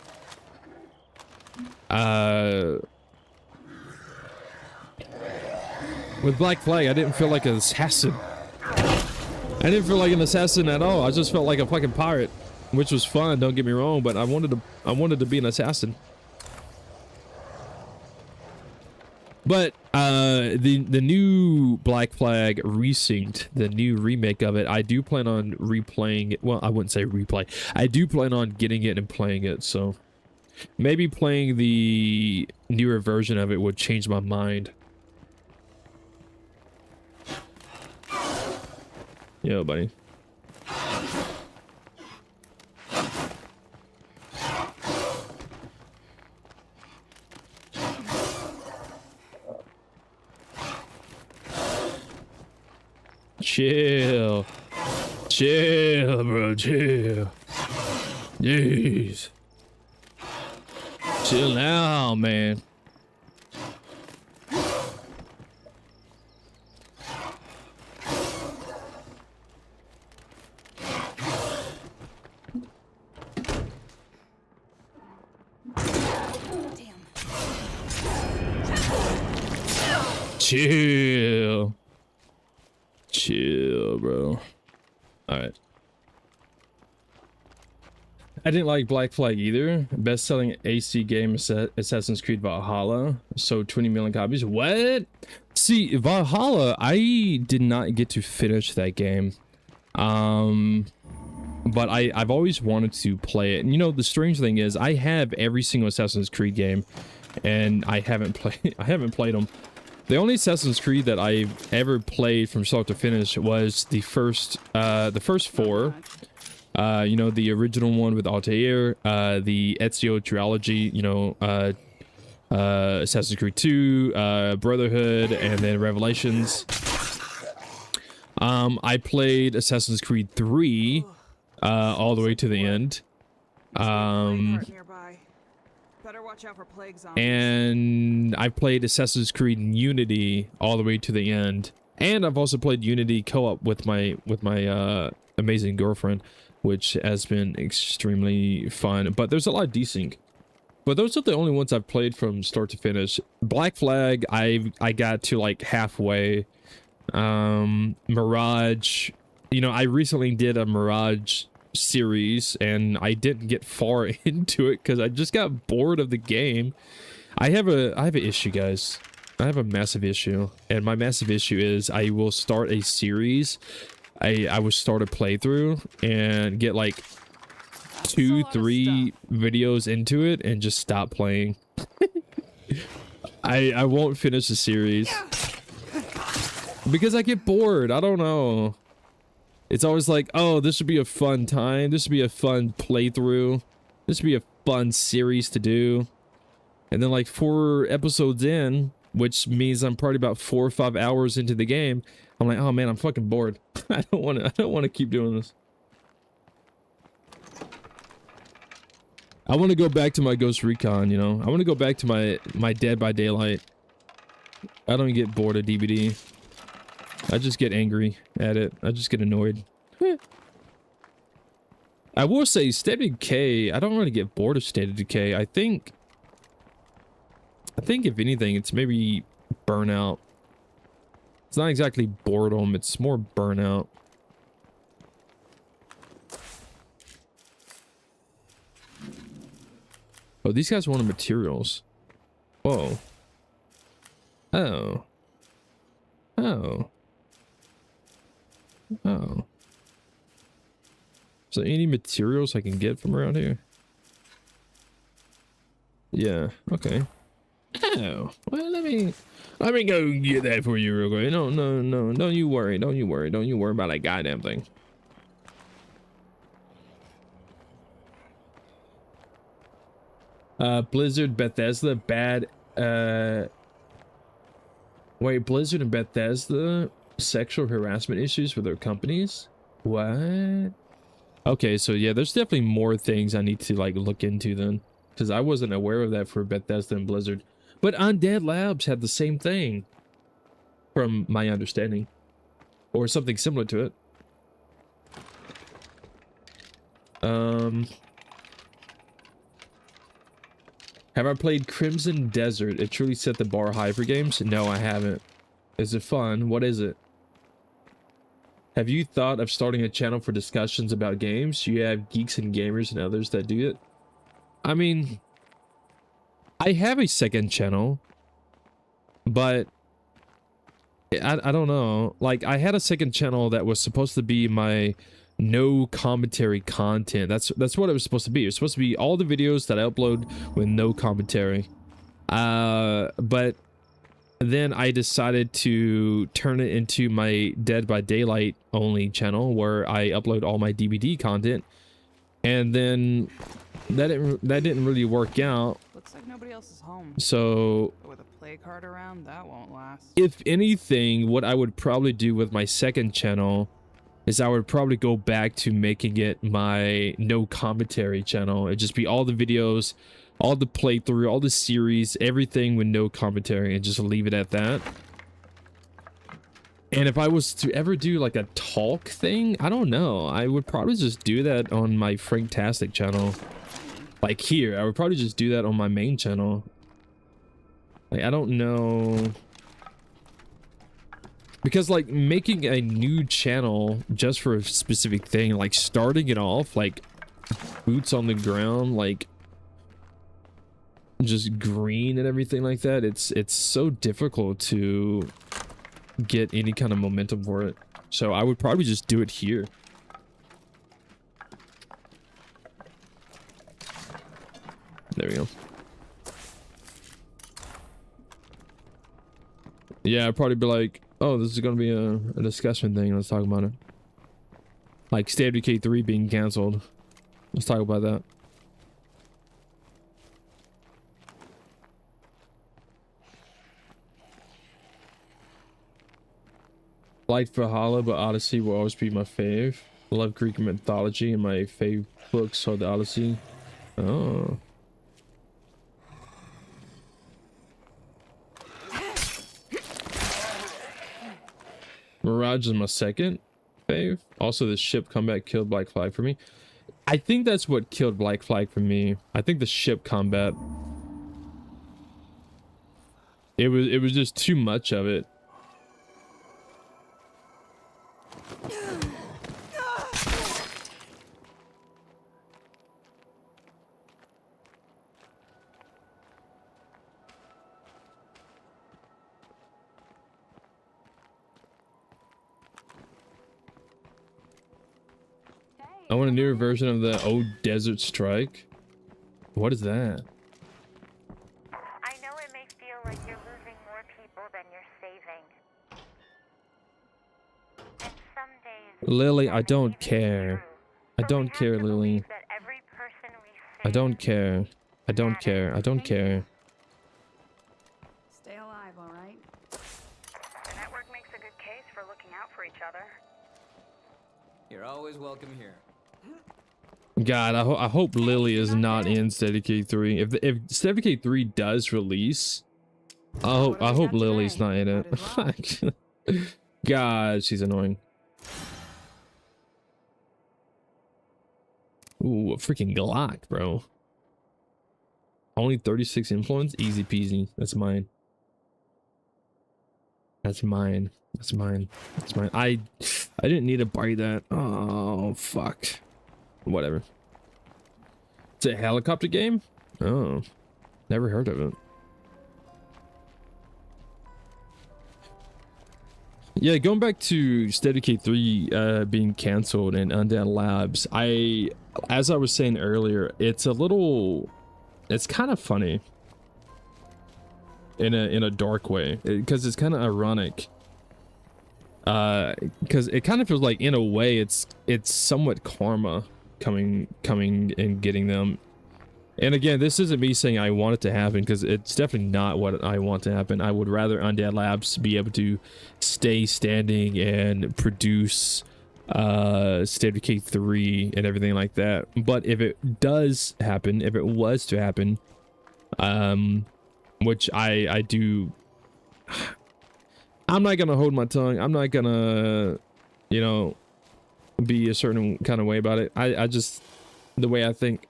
With Black Flag, I didn't feel like an assassin. I didn't feel like an assassin at all. I just felt like a fucking pirate, which was fun. Don't get me wrong, but I wanted to be an assassin. But the new Black Flag Resynced, the new remake of it, I do plan on replaying it. Well, I wouldn't say replay. I do plan on getting it and playing it, so maybe playing the newer version of it would change my mind. Yo, buddy. Chill. Chill, bro. Chill. Jeez. Chill now, man. Chill. Chill, bro. All right. I didn't like Black Flag either. Best-selling AC game Assassin's Creed Valhalla. Sold 20 million copies. What? See, Valhalla, I did not get to finish that game. But I've always wanted to play it. And you know, the strange thing is I have every single Assassin's Creed game and I haven't played them. The only Assassin's Creed that I've ever played from start to finish was the first 4. You know, the original one with Altair, the Ezio trilogy, you know, Assassin's Creed 2, Brotherhood, and then Revelations. I played Assassin's Creed 3 all the way to the end. And I played Assassin's Creed Unity all the way to the end. And I've also played Unity co-op with my amazing girlfriend, which has been extremely fun. But there's a lot of desync. But those are the only ones I've played from start to finish. Black Flag, I got to like halfway. Mirage, you know, I recently did a Mirage series and I didn't get far into it because I just got bored of the game. I have an issue, guys. I have a massive issue, and my massive issue is I will start a series. I will start a playthrough and get like 2-3 videos into it and just stop playing. I won't finish the series because I get bored. I don't know. It's always like, oh, this would be a fun time. This would be a fun playthrough. This would be a fun series to do. And then like 4 episodes in, which means I'm probably about 4 or 5 hours into the game, I'm like, oh man, I'm fucking bored. I don't want to keep doing this. I want to go back to my Ghost Recon, you know. I want to go back to my Dead by Daylight. I don't get bored of DBD. I just get angry at it. I just get annoyed. I will say State of Decay, I don't really get bored of State of Decay. I think if anything, it's maybe burnout. It's not exactly boredom, it's more burnout. Oh, these guys wanted materials. Whoa. Oh. Oh. Oh. Is there any materials I can get from around here? Yeah, okay. Oh, well, let me go get that for you real quick. No, don't you worry, don't you worry about that goddamn thing. Blizzard, Bethesda, bad, wait, Blizzard and Bethesda, sexual harassment issues with their companies? What? Okay, so yeah, there's definitely more things I need to like look into then, because I wasn't aware of that for Bethesda and Blizzard. But Undead Labs had the same thing, from my understanding, or something similar to it. Have I played Crimson Desert? It truly set the bar high for games. No, I haven't. Is it fun? What is it? Have you thought of starting a channel for discussions about games? You have geeks and gamers and others that do it. I mean, I have a second channel, but I don't know. Like, I had a second channel that was supposed to be my no commentary content. That's what it was supposed to be. It was supposed to be all the videos that I upload with no commentary. But then I decided to turn it into my Dead by Daylight only channel where I upload all my DVD content. And then that didn't really work out. Looks like nobody else is home. So With a play card around, that won't last. If anything, what I would probably do with my second channel is I would probably go back to making it my no commentary channel. It'd just be all the videos, all the playthrough, all the series, everything with no commentary, and just leave it at that. And if I was to ever do like a talk thing, I don't know. I would probably just do that on my Franktastic channel. Like here, I would probably just do that on my main channel. Like, I don't know. Because like making a new channel just for a specific thing, like starting it off like boots on the ground, like just green and everything like that, it's so difficult to get any kind of momentum for it. So I would probably just do it here. There we go. Yeah, I'd probably be like, oh, this is gonna be a discussion thing, let's talk about it. Like State of Decay 3 being cancelled. Let's talk about that. Like Valhalla, but Odyssey will always be my fave. I love Greek mythology, and my fave books are the Odyssey. Oh. Mirage is my second fave. Also, the ship combat killed Black Flag for me. I think that's what killed Black Flag for me. I think the ship combat. It was just too much of it. I want a newer version of the old Desert Strike. What is that? I know it may feel like you're losing more people than you're saving. And some days, Lily, I don't care. I don't care, Lily. that every person we I save don't care. I don't care. I don't care. Stay alive, all right? The network makes a good case for looking out for each other. You're always welcome here. God, I hope Lily is not in State of Decay 3. If State of Decay 3 does release, I hope Lily's not in it. God, she's annoying. Ooh, a freaking Glock, bro. Only 36 influence? Easy peasy. That's mine. That's mine. That's mine. That's mine. I didn't need to buy that. Oh, fuck. Whatever. It's a helicopter game? Oh. Never heard of it. Yeah, going back to State of Decay 3 being cancelled and Undead Labs, as I was saying earlier, it's kind of funny in a dark way, because it's kind of ironic. Because it kind of feels like, in a way, it's somewhat karma coming and getting them. And again, this isn't me saying I want it to happen, because it's definitely not what I want to happen. I would rather Undead Labs be able to stay standing and produce State of Decay 3 and everything like that. But if it does happen, if it was to happen, which I do, I'm not gonna hold my tongue. I'm not gonna, you know, be a certain kind of way about it. I just, the way I think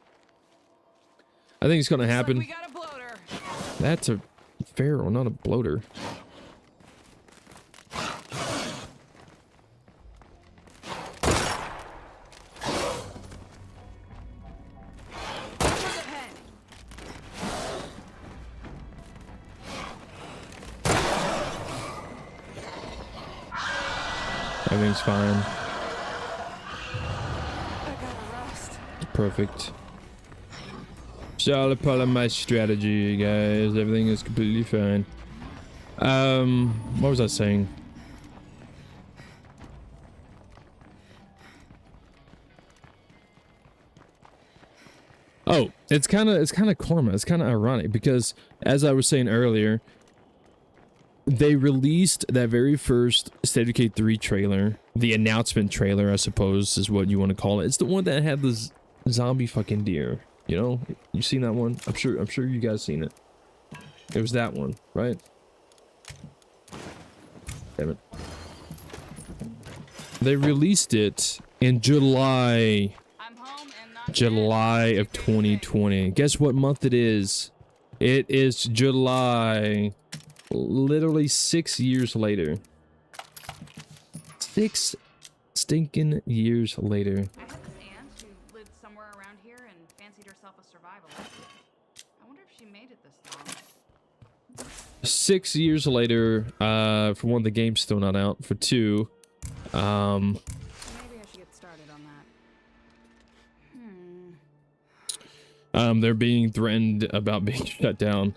it's gonna happen. We got a bloater. That's a feral, not a bloater. Everything's fine. I gotta rest. Perfect. It's all a part of my strategy, guys. Everything is completely fine. What was I saying? Oh, it's kind of karma. It's kind of ironic, because as I was saying earlier, they released that very first State of Decay 3 trailer, the announcement trailer, I suppose is what you want to call it. It's the one that had the zombie fucking deer. You know, you seen that one? I'm sure you guys seen it. It was that one, right? Damn it. They released it in July. I'm home and not July of 2020. Guess what month it is? It is July. Literally 6 years later. 6 stinking years later. I had this aunt who lived somewhere around here and fancied herself a survivalist. I wonder if she made it this long. 6 years later, for one, the game's still not out. For two, Maybe I should get started on that. they're being threatened about being shut down.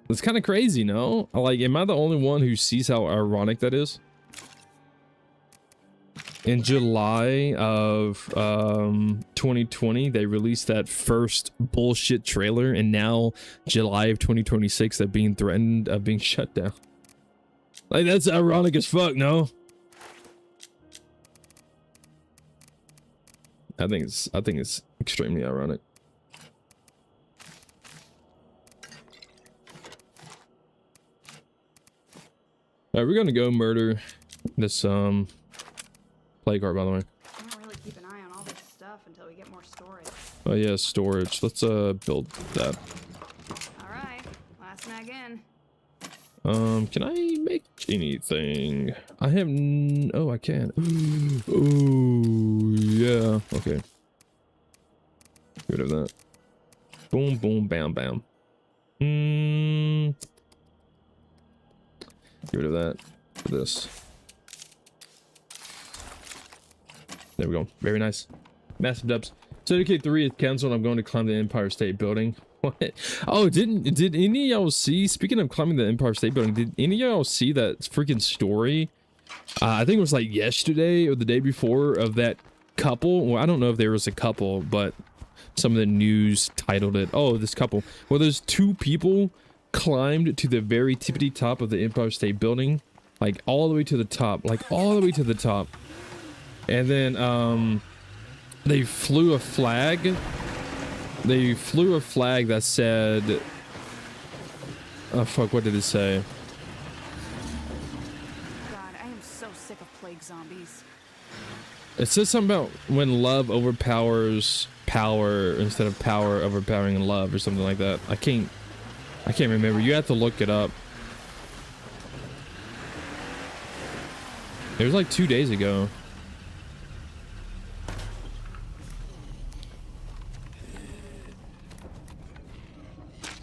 It's kind of crazy, no? Like, am I the only one who sees how ironic that is? In July of 2020, they released that first bullshit trailer, and now July of 2026, they're being threatened of being shut down. Like, that's ironic as fuck, no? I think it's extremely ironic. All right, we're gonna go murder this play card, by the way. I don't really keep an eye on all this stuff until we get more storage. Oh yeah, storage. Let's build that. All right, last mag in. Can I make anything? I have oh, I can. Oh yeah. Okay. Get rid of that. Boom, boom, bam, bam. Get rid of that for this. There we go. Very nice. Massive dubs. So Decay 3 is canceled. I'm going to climb the Empire State Building. What? Oh, did any of y'all see, speaking of climbing the Empire State Building, did any of y'all see that freaking story? I think it was like yesterday or the day before, of that couple. Well, I don't know if there was a couple, but some of the news titled it, oh, this couple. Well, there's two people climbed to the very tippity top of the Empire State Building, like all the way to the top, like all the way to the top. And then they flew a flag. They flew a flag that said, oh fuck, what did it say? God, I am so sick of plague zombies. It says something about when love overpowers power instead of power overpowering love or something like that. I can't remember. You have to look it up. It was like 2 days ago.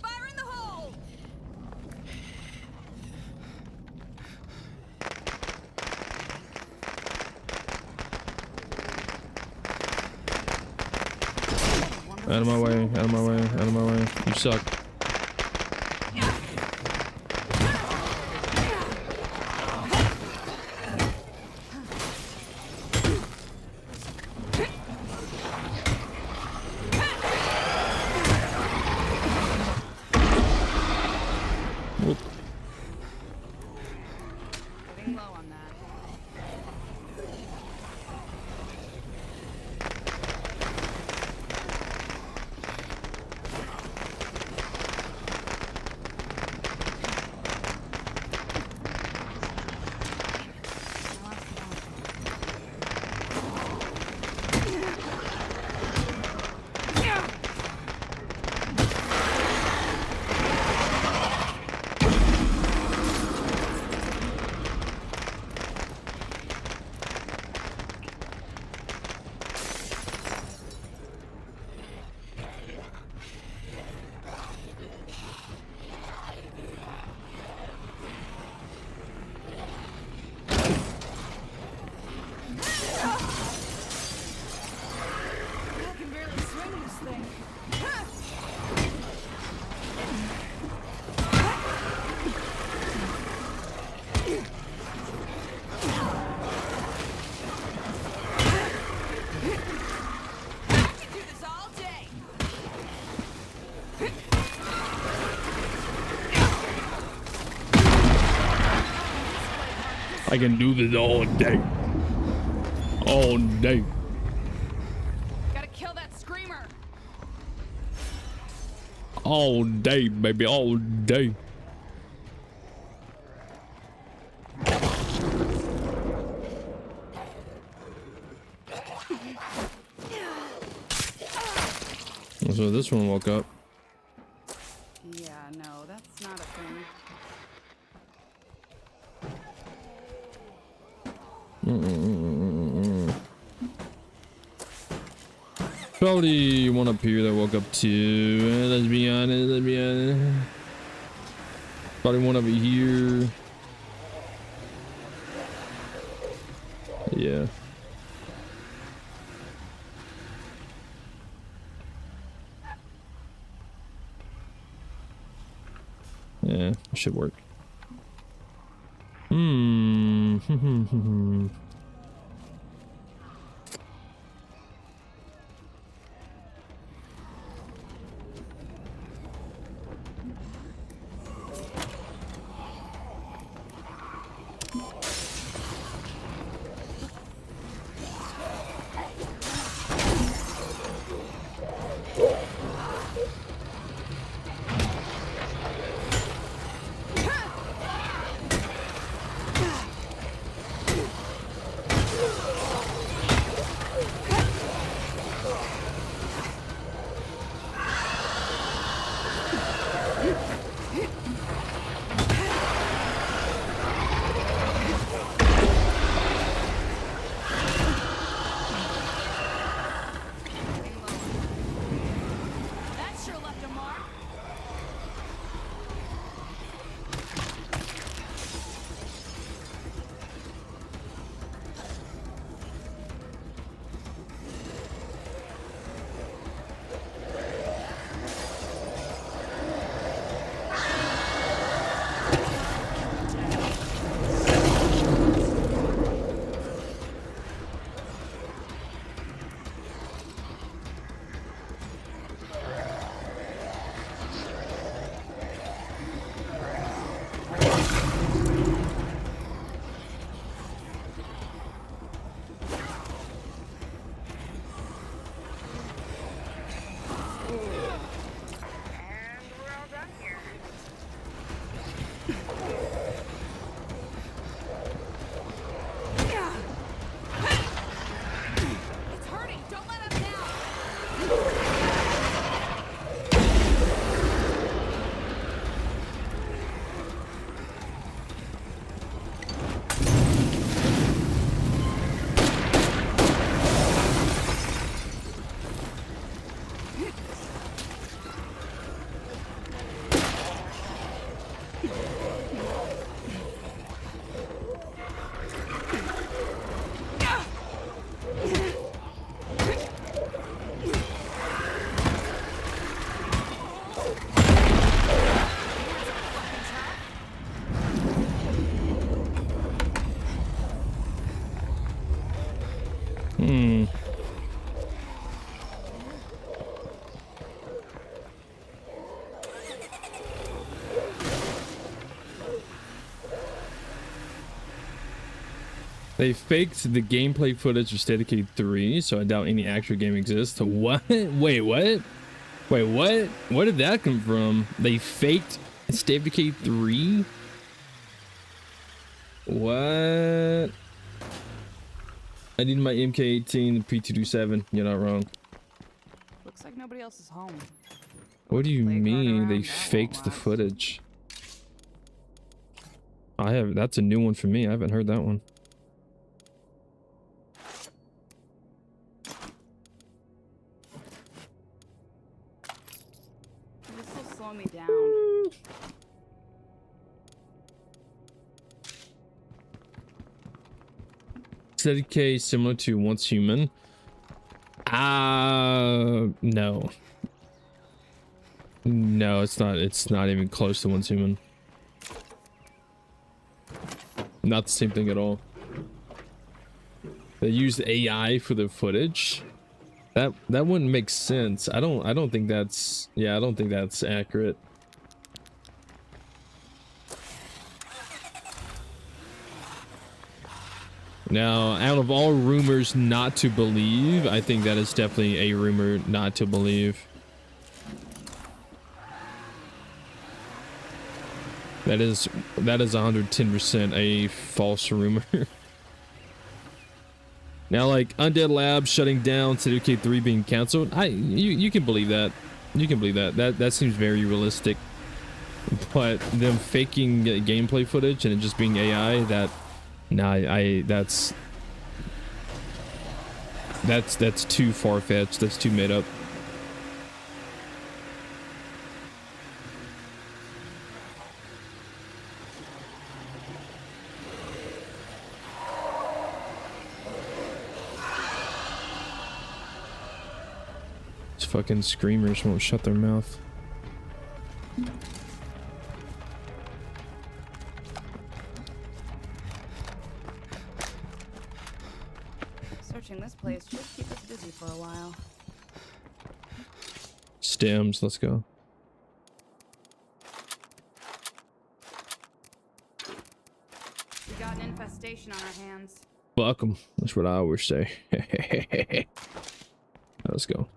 Fire in the hole! Out of my way, out of my way, out of my way. You suck. Whoop. Getting low on that. I can barely swing this thing. I can do this all day. I can do this all day. All day. Gotta kill that screamer. All day, baby, all day. So this one woke up. Yeah, no, that's not a thing. Probably one up here that I woke up to. Let's be honest. Probably one over here. Yeah. Yeah, it should work. They faked the gameplay footage of State of Decay 3, so I doubt any actual game exists. What? Wait, what? Wait, what? Where did that come from? They faked State of Decay 3? What? I need my MK18 P227. You're not wrong. Looks like nobody else is home. What do you Play card mean around, they that faked won't the last. footage? That's a new one for me. I haven't heard that one. This will slow me down. Steady K similar to Once Human? No. No, it's not. It's not even close to Once Human. Not the same thing at all. They used AI for the footage. That wouldn't make sense. I don't think that's, yeah, I don't think that's accurate. Now, out of all rumors not to believe, I think that is definitely a rumor not to believe. That is 110% a false rumor. Now, like Undead Labs shutting down, Decay 3 being canceled, you can believe that. You can believe that. That seems very realistic. But them faking gameplay footage and it just being AI, that's That's too far-fetched. That's too made up. These fucking screamers won't shut their mouth. Searching this place should keep us busy for a while. Stems, let's go. We got an infestation on our hands. Fuck 'em. That's what I always say. Let's go.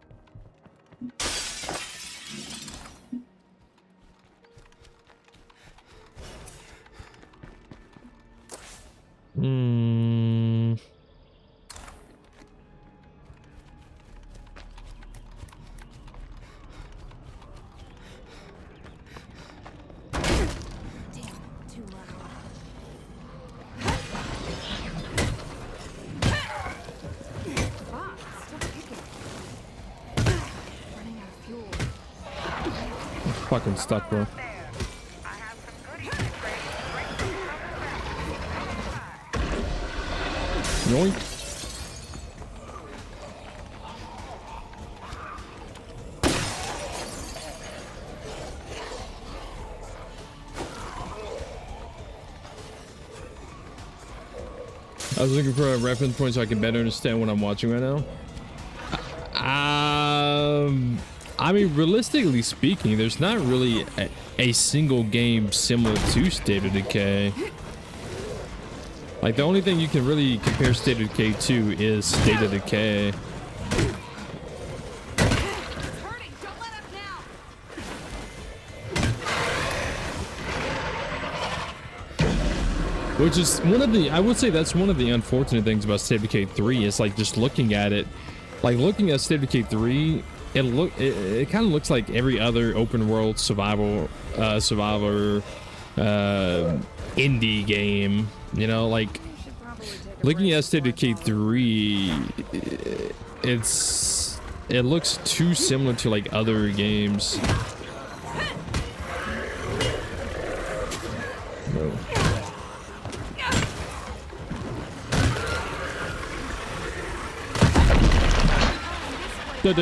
Hmm. Fucking stuck, bro. Yoink. I was looking for a reference point so I can better understand what I'm watching right now. I mean, realistically speaking, there's not really a single game similar to State of Decay. Like, the only thing you can really compare State of Decay to is State of Decay. Which is one of the, I would say that's one of the unfortunate things about State of Decay 3 is like just looking at it, like looking at State of Decay 3, it kind of looks like every other open world survivor indie game, you know, like looking at State of Decay 3, it looks too similar to like other games. No. Yeah,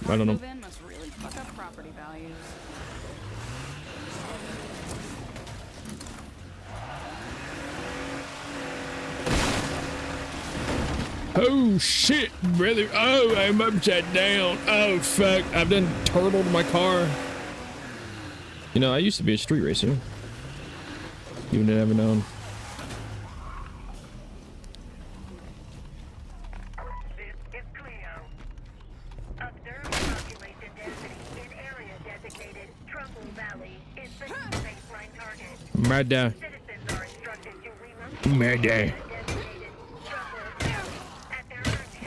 I don't know. Must really fuck up property values. Oh shit, brother. Oh, I'm upside down. Oh fuck, I've done turtled my car. You know, I used to be a street racer. You would have never known. Murder. Murder.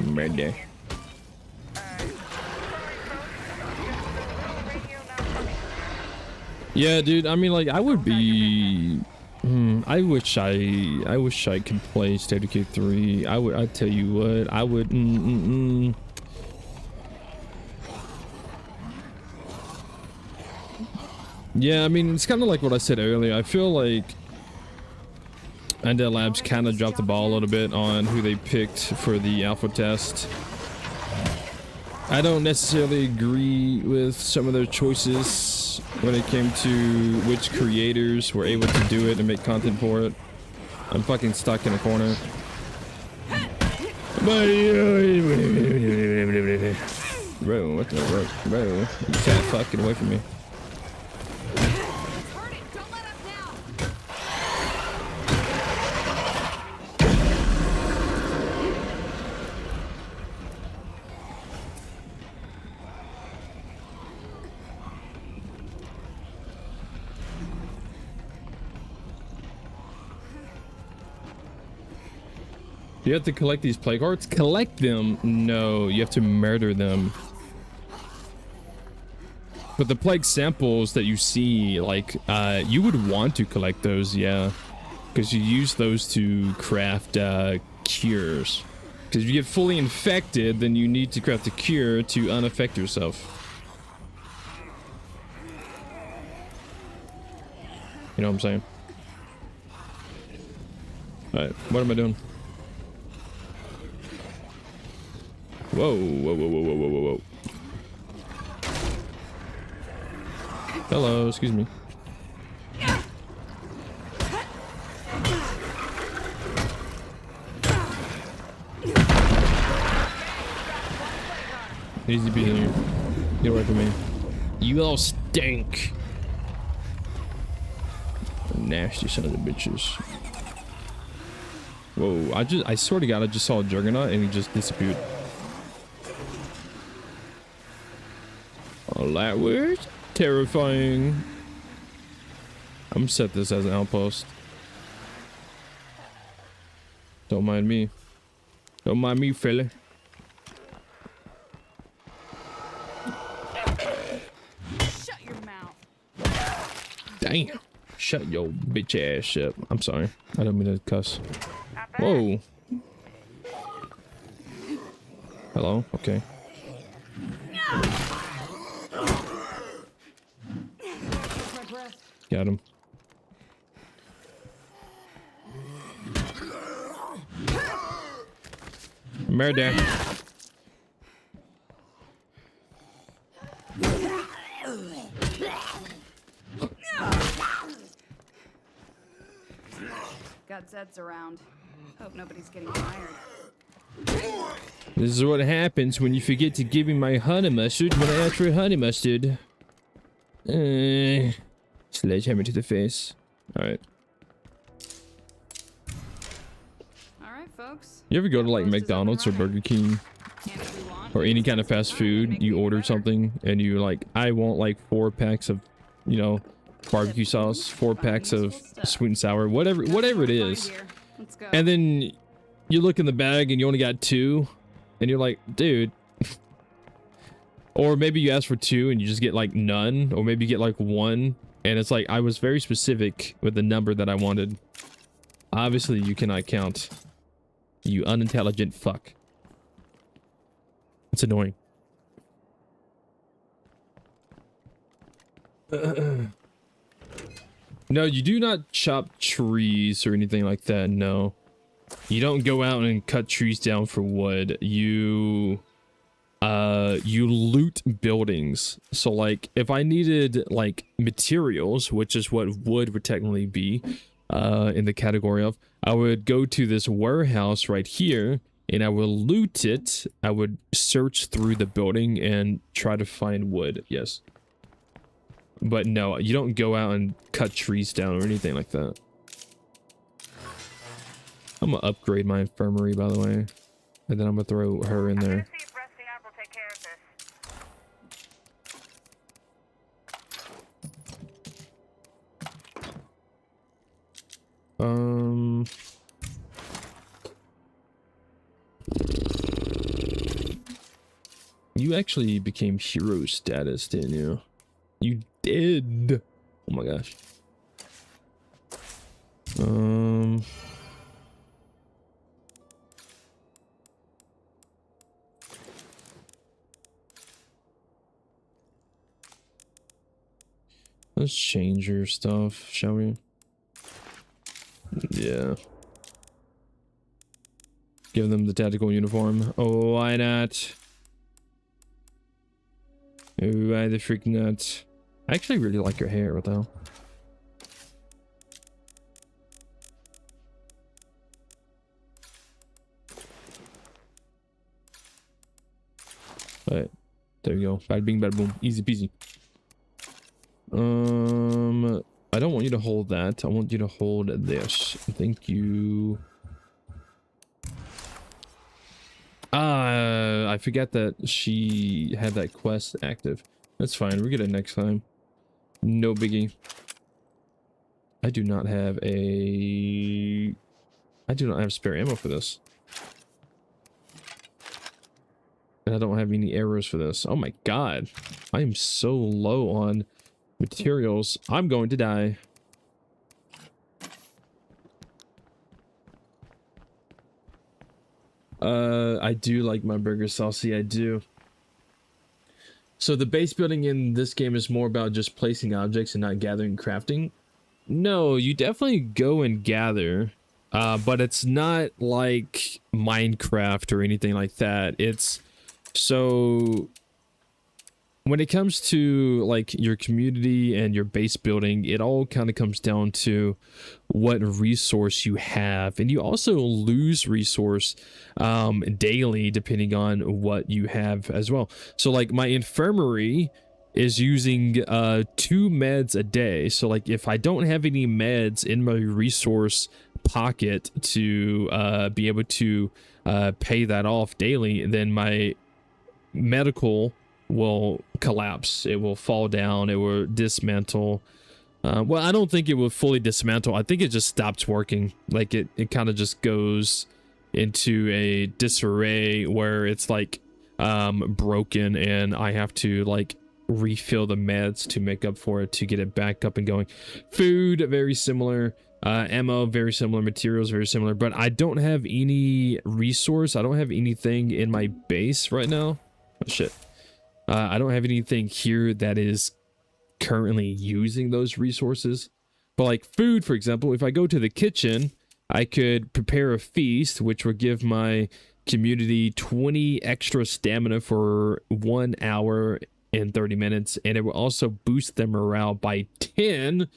Murder. Yeah, dude. I mean, like, I would be. I wish I could play State of Decay 3. I tell you what. I would. Yeah, I mean, it's kind of like what I said earlier. I feel like Undead Labs kind of dropped the ball a little bit on who they picked for the alpha test. I don't necessarily agree with some of their choices when it came to which creators were able to do it and make content for it. I'm fucking stuck in a corner. Bro, what the fuck? Bro, you can't fucking away from me. You have to collect these plague hearts? Collect them? No, you have to murder them. But the plague samples that you see, like, you would want to collect those, yeah. Because you use those to craft cures. Because if you get fully infected, then you need to craft a cure to unaffect yourself. You know what I'm saying? Alright, what am I doing? Whoa, whoa, whoa, whoa, whoa, whoa, whoa, whoa. Hello, excuse me. Easy beat in here. Get away from me. You all stink. Nasty son of the bitches. Whoa, I swear to God, I just saw a Juggernaut and he just disappeared. Oh, that was terrifying. I'm gonna set this as an outpost. Don't mind me. Don't mind me, fella. Shut your mouth. Damn. Shut your bitch ass up. I'm sorry. I don't mean to cuss. Whoa. Hello? Okay. Got him. Murder. Got Zeds around. Hope nobody's getting tired. This is what happens when you forget to give me my honey mustard when I ask for honey mustard. Sledgehammer to the face. Alright. Alright, folks. You ever go to like Outpost is up and McDonald's or running. Burger King And if we want, or we any can kind of send fast someone to food, make you things order better. something and you like, I want like 4 packs of, you know, barbecue sauce, 4 packs of sweet and sour, whatever Nothing it more to is. find here. Let's go. And then you look in the bag and you only got 2 and you're like, dude. Or maybe you ask for 2 and you just get like none, or maybe you get like 1 and it's like, I was very specific with the number that I wanted. Obviously you cannot count, you unintelligent fuck. It's annoying. No, you do not chop trees or anything like that. No, you don't go out and cut trees down for wood. You loot buildings. So like if I needed like materials, which is what wood would technically be in the category of, I would go to this warehouse right here and I will loot it. I would search through the building and try to find wood. Yes. But no, you don't go out and cut trees down or anything like that. I'm gonna upgrade my infirmary, by the way. And then I'm gonna throw her in there. See if resting up will take care of this. You actually became hero status, didn't you? You did. Oh my gosh. Let's change your stuff, shall we? Yeah. Give them the tactical uniform. Oh, why not? Why the freak not? I actually really like your hair, what the hell? Alright. There you go. Bada bing, bada boom. Easy peasy. I don't want you to hold that. I want you to hold this. Thank you. I forget that she had that quest active. That's fine. We'll get it next time. No biggie. I do not have spare ammo for this. And I don't have any arrows for this. Oh my god. I am so low on materials. I'm going to die. I do like my burger saucy. I do. So the base building in this game is more about just placing objects and not gathering and crafting. No, you definitely go and gather, but it's not like Minecraft or anything like that. It's so when it comes to like your community and your base building, it all kind of comes down to what resource you have, and you also lose resource daily depending on what you have as well. So like my infirmary is using 2 meds a day. So like if I don't have any meds in my resource pocket to be able to pay that off daily, then my medical will collapse. It will fall down. It will dismantle. Well, I don't think it will fully dismantle. I think it just stops working. Like it kind of just goes into a disarray where it's like broken, and I have to like refill the meds to make up for it to get it back up and going. Food, very similar. Ammo, very similar. Materials, very similar. But I don't have any resource. I don't have anything in my base right now. Oh, shit. I don't have anything here that is currently using those resources. But like food, for example, if I go to the kitchen, I could prepare a feast, which would give my community 20 extra stamina for 1 hour and 30 minutes. And it will also boost their morale by 10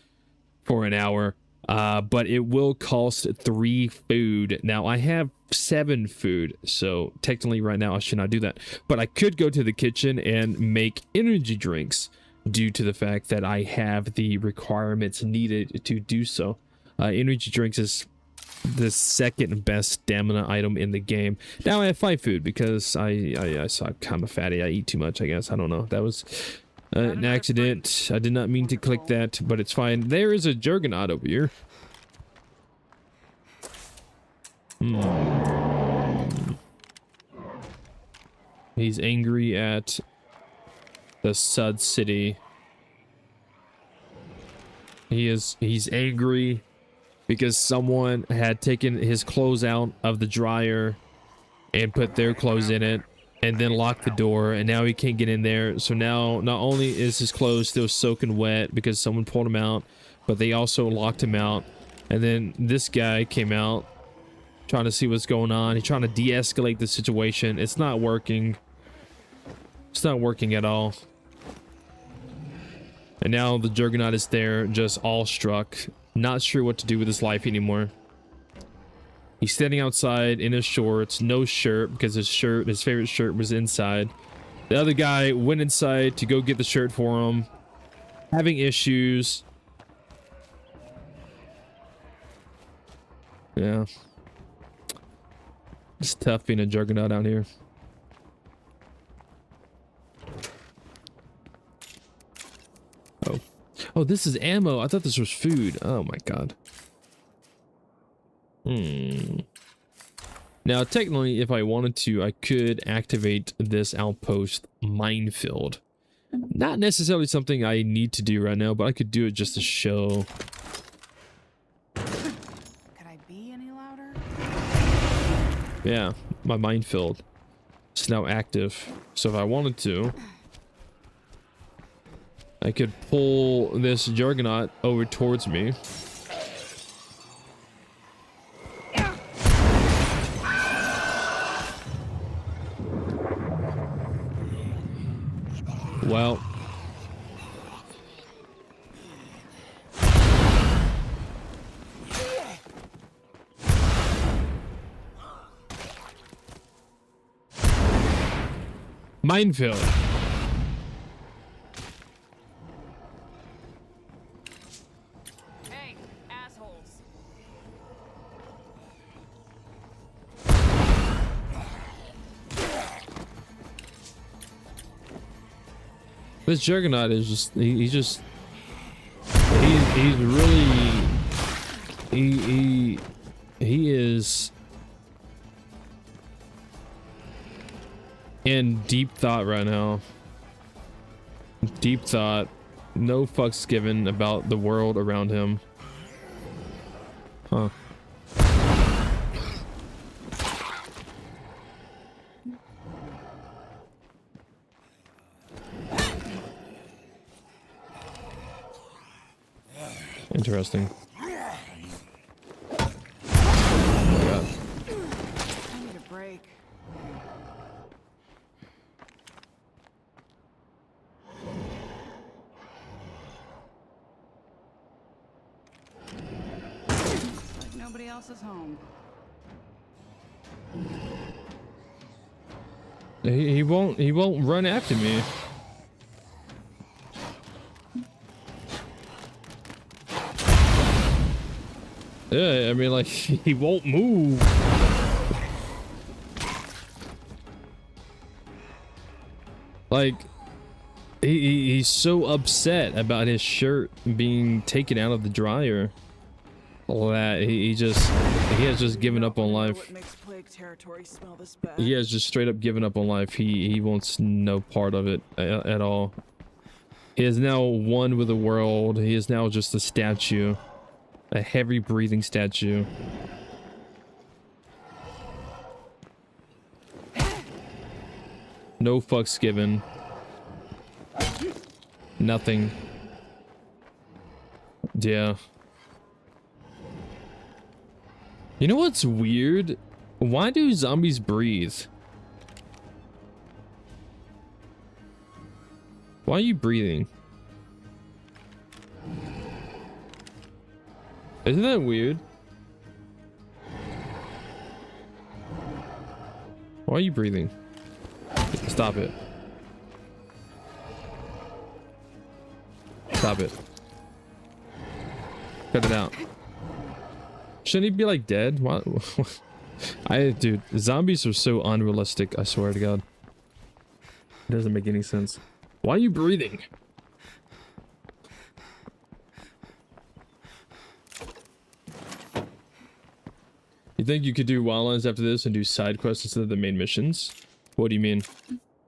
for an hour. But it will cost 3 food. Now I have 7 food, so technically right now I should not do that. But I could go to the kitchen and make energy drinks due to the fact that I have the requirements needed to do so. Energy drinks is the second best stamina item in the game. Now I have 5 food because I saw kind of fatty. I eat too much, I guess. I don't know. That was an accident. I did not mean to click that, but it's fine. There is a Juggernaut over here. He's angry at the Sud City. He's angry because someone had taken his clothes out of the dryer and put their clothes in it and then locked the door, and now he can't get in there. So now not only is his clothes still soaking wet because someone pulled him out, but they also locked him out. And then this guy came out trying to see what's going on. He's trying to de-escalate the situation. It's not working. It's not working at all. And now the Juggernaut is there, just awestruck, not sure what to do with his life anymore. He's standing outside in his shorts, no shirt, because his favorite shirt was inside. The other guy went inside to go get the shirt for him, having issues. Yeah. It's tough being a Juggernaut out here. Oh, this is ammo. I thought this was food. Oh my god. Now, technically, if I wanted to, I could activate this outpost minefield. Not necessarily something I need to do right now, but I could do it just to show. Could I be any louder? Yeah, my minefield is now active. So if I wanted to, I could pull this Juggernaut over towards me. Well, minefield. Hey, assholes. This Juggernaut is just he's really in deep thought right now. Deep thought. No fucks given about the world around him. Huh. Interesting. I need a break. Looks like nobody else is home. He won't run after me. Yeah, I mean, like, he won't move. Like, he's so upset about his shirt being taken out of the dryer that he has just given up on life. What makes plague territory smell this bad? He has just straight up given up on life. He wants no part of it at all. He is now one with the world. He is now just a statue. A heavy breathing statue. No fucks given. Nothing. Yeah. You know what's weird? Why do zombies breathe? Why are you breathing? Isn't that weird? Why are you breathing? Stop it. Stop it. Cut it out. Shouldn't he be like dead? What? Dude, zombies are so unrealistic, I swear to God. It doesn't make any sense. Why are you breathing? You think you could do wildlands after this and do side quests instead of the main missions? What do you mean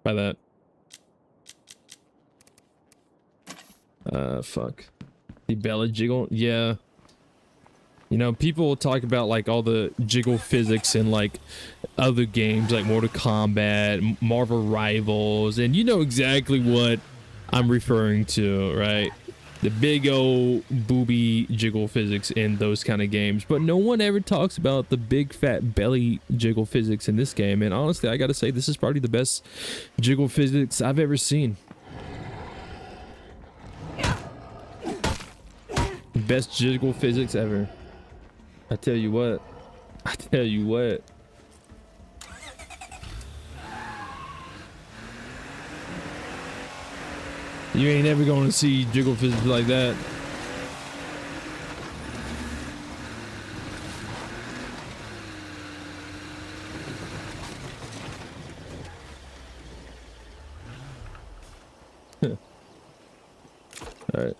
by that? Fuck. The belly jiggle? Yeah. You know, people will talk about like all the jiggle physics in like other games like Mortal Kombat, Marvel Rivals, and you know exactly what I'm referring to, right? The big old booby jiggle physics in those kind of games, but no one ever talks about the big fat belly jiggle physics in this game. And honestly, I gotta say, this is probably the best jiggle physics I've ever seen. Best jiggle physics ever. I tell you what. I tell you what. You ain't ever gonna see jiggle physics like that. All right.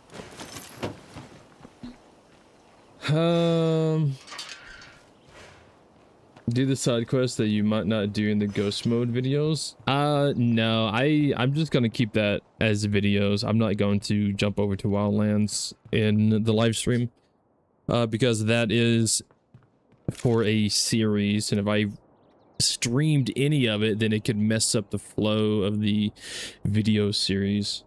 Do the side quests that you might not do in the ghost mode videos. No, I'm just gonna keep that as videos. I'm not going to jump over to Wildlands in the live stream, because that is for a series, and if I streamed any of it, then it could mess up the flow of the video series.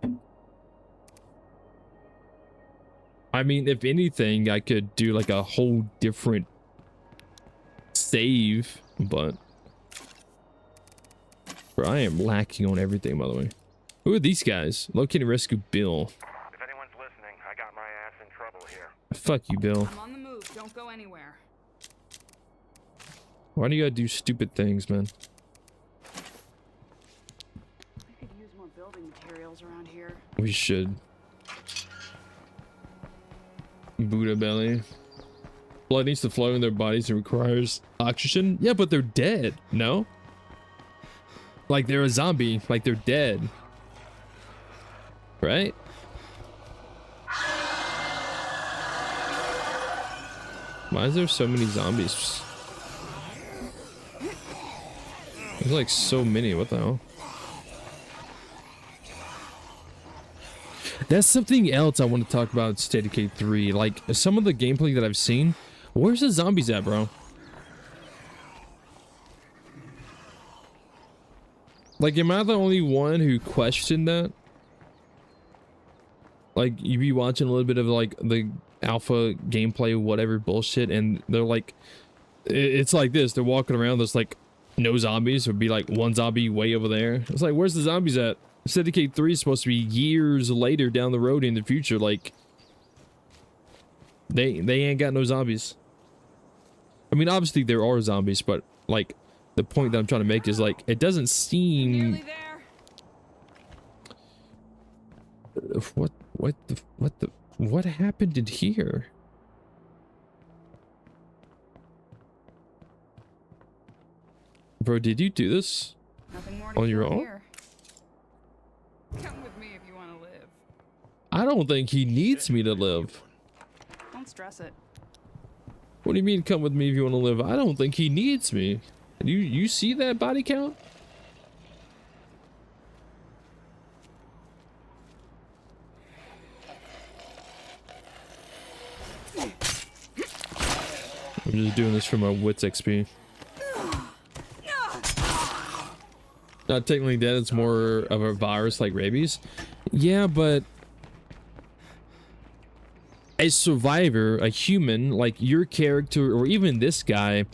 I mean, if anything, I could do like a whole different save, but bro, I am lacking on everything, by the way. Who are these guys? Locate and rescue Bill. If anyone's listening, I got my ass in trouble here. Fuck you, Bill. I'm on the move. Don't go anywhere. Why do you gotta do stupid things, man? I could use more building materials around here. We should. Buddha belly. Blood needs to flow in their bodies and requires oxygen. Yeah, but they're dead. No? Like they're a zombie. Like they're dead. Right? Why is there so many zombies? There's like so many. What the hell? That's something else I want to talk about. State of Decay 3. Like some of the gameplay that I've seen. Where's the zombies at, bro? Like, am I the only one who questioned that? Like, you be watching a little bit of like the alpha gameplay, whatever bullshit, and they're like, it's like this. They're walking around. There's like no zombies. There'd be like one zombie way over there. It's like, where's the zombies at? Decay 3 is supposed to be years later down the road in the future. Like, they ain't got no zombies. I mean, obviously there are zombies, but like the point that I'm trying to make is like it doesn't seem. Nearly there. What happened in here? Bro, did you do this Nothing more to on your kill own? here. Come with me if you want to live. I don't think he needs me to live. Don't stress it. What do you mean come with me if you want to live? I don't think he needs me. You see that body count? I'm just doing this for my wits XP. Not technically dead, it's more of a virus like rabies. Yeah, but a survivor, a human, like your character or even this guy,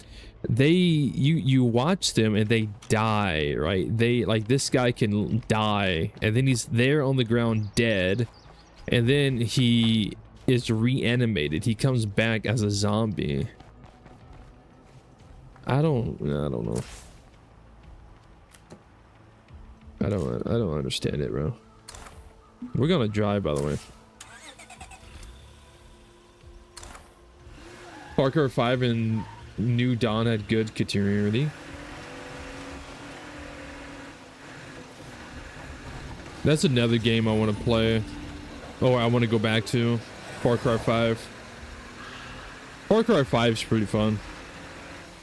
you watch them and they die, right? They like this guy can die and then he's there on the ground dead and then he is reanimated. He comes back as a zombie. I don't know. I don't understand it, bro. We're gonna drive, by the way. Far Cry 5 and New Dawn had good continuity. That's another game I want to play. Oh, I want to go back to Far Cry 5. Far Cry 5 is pretty fun.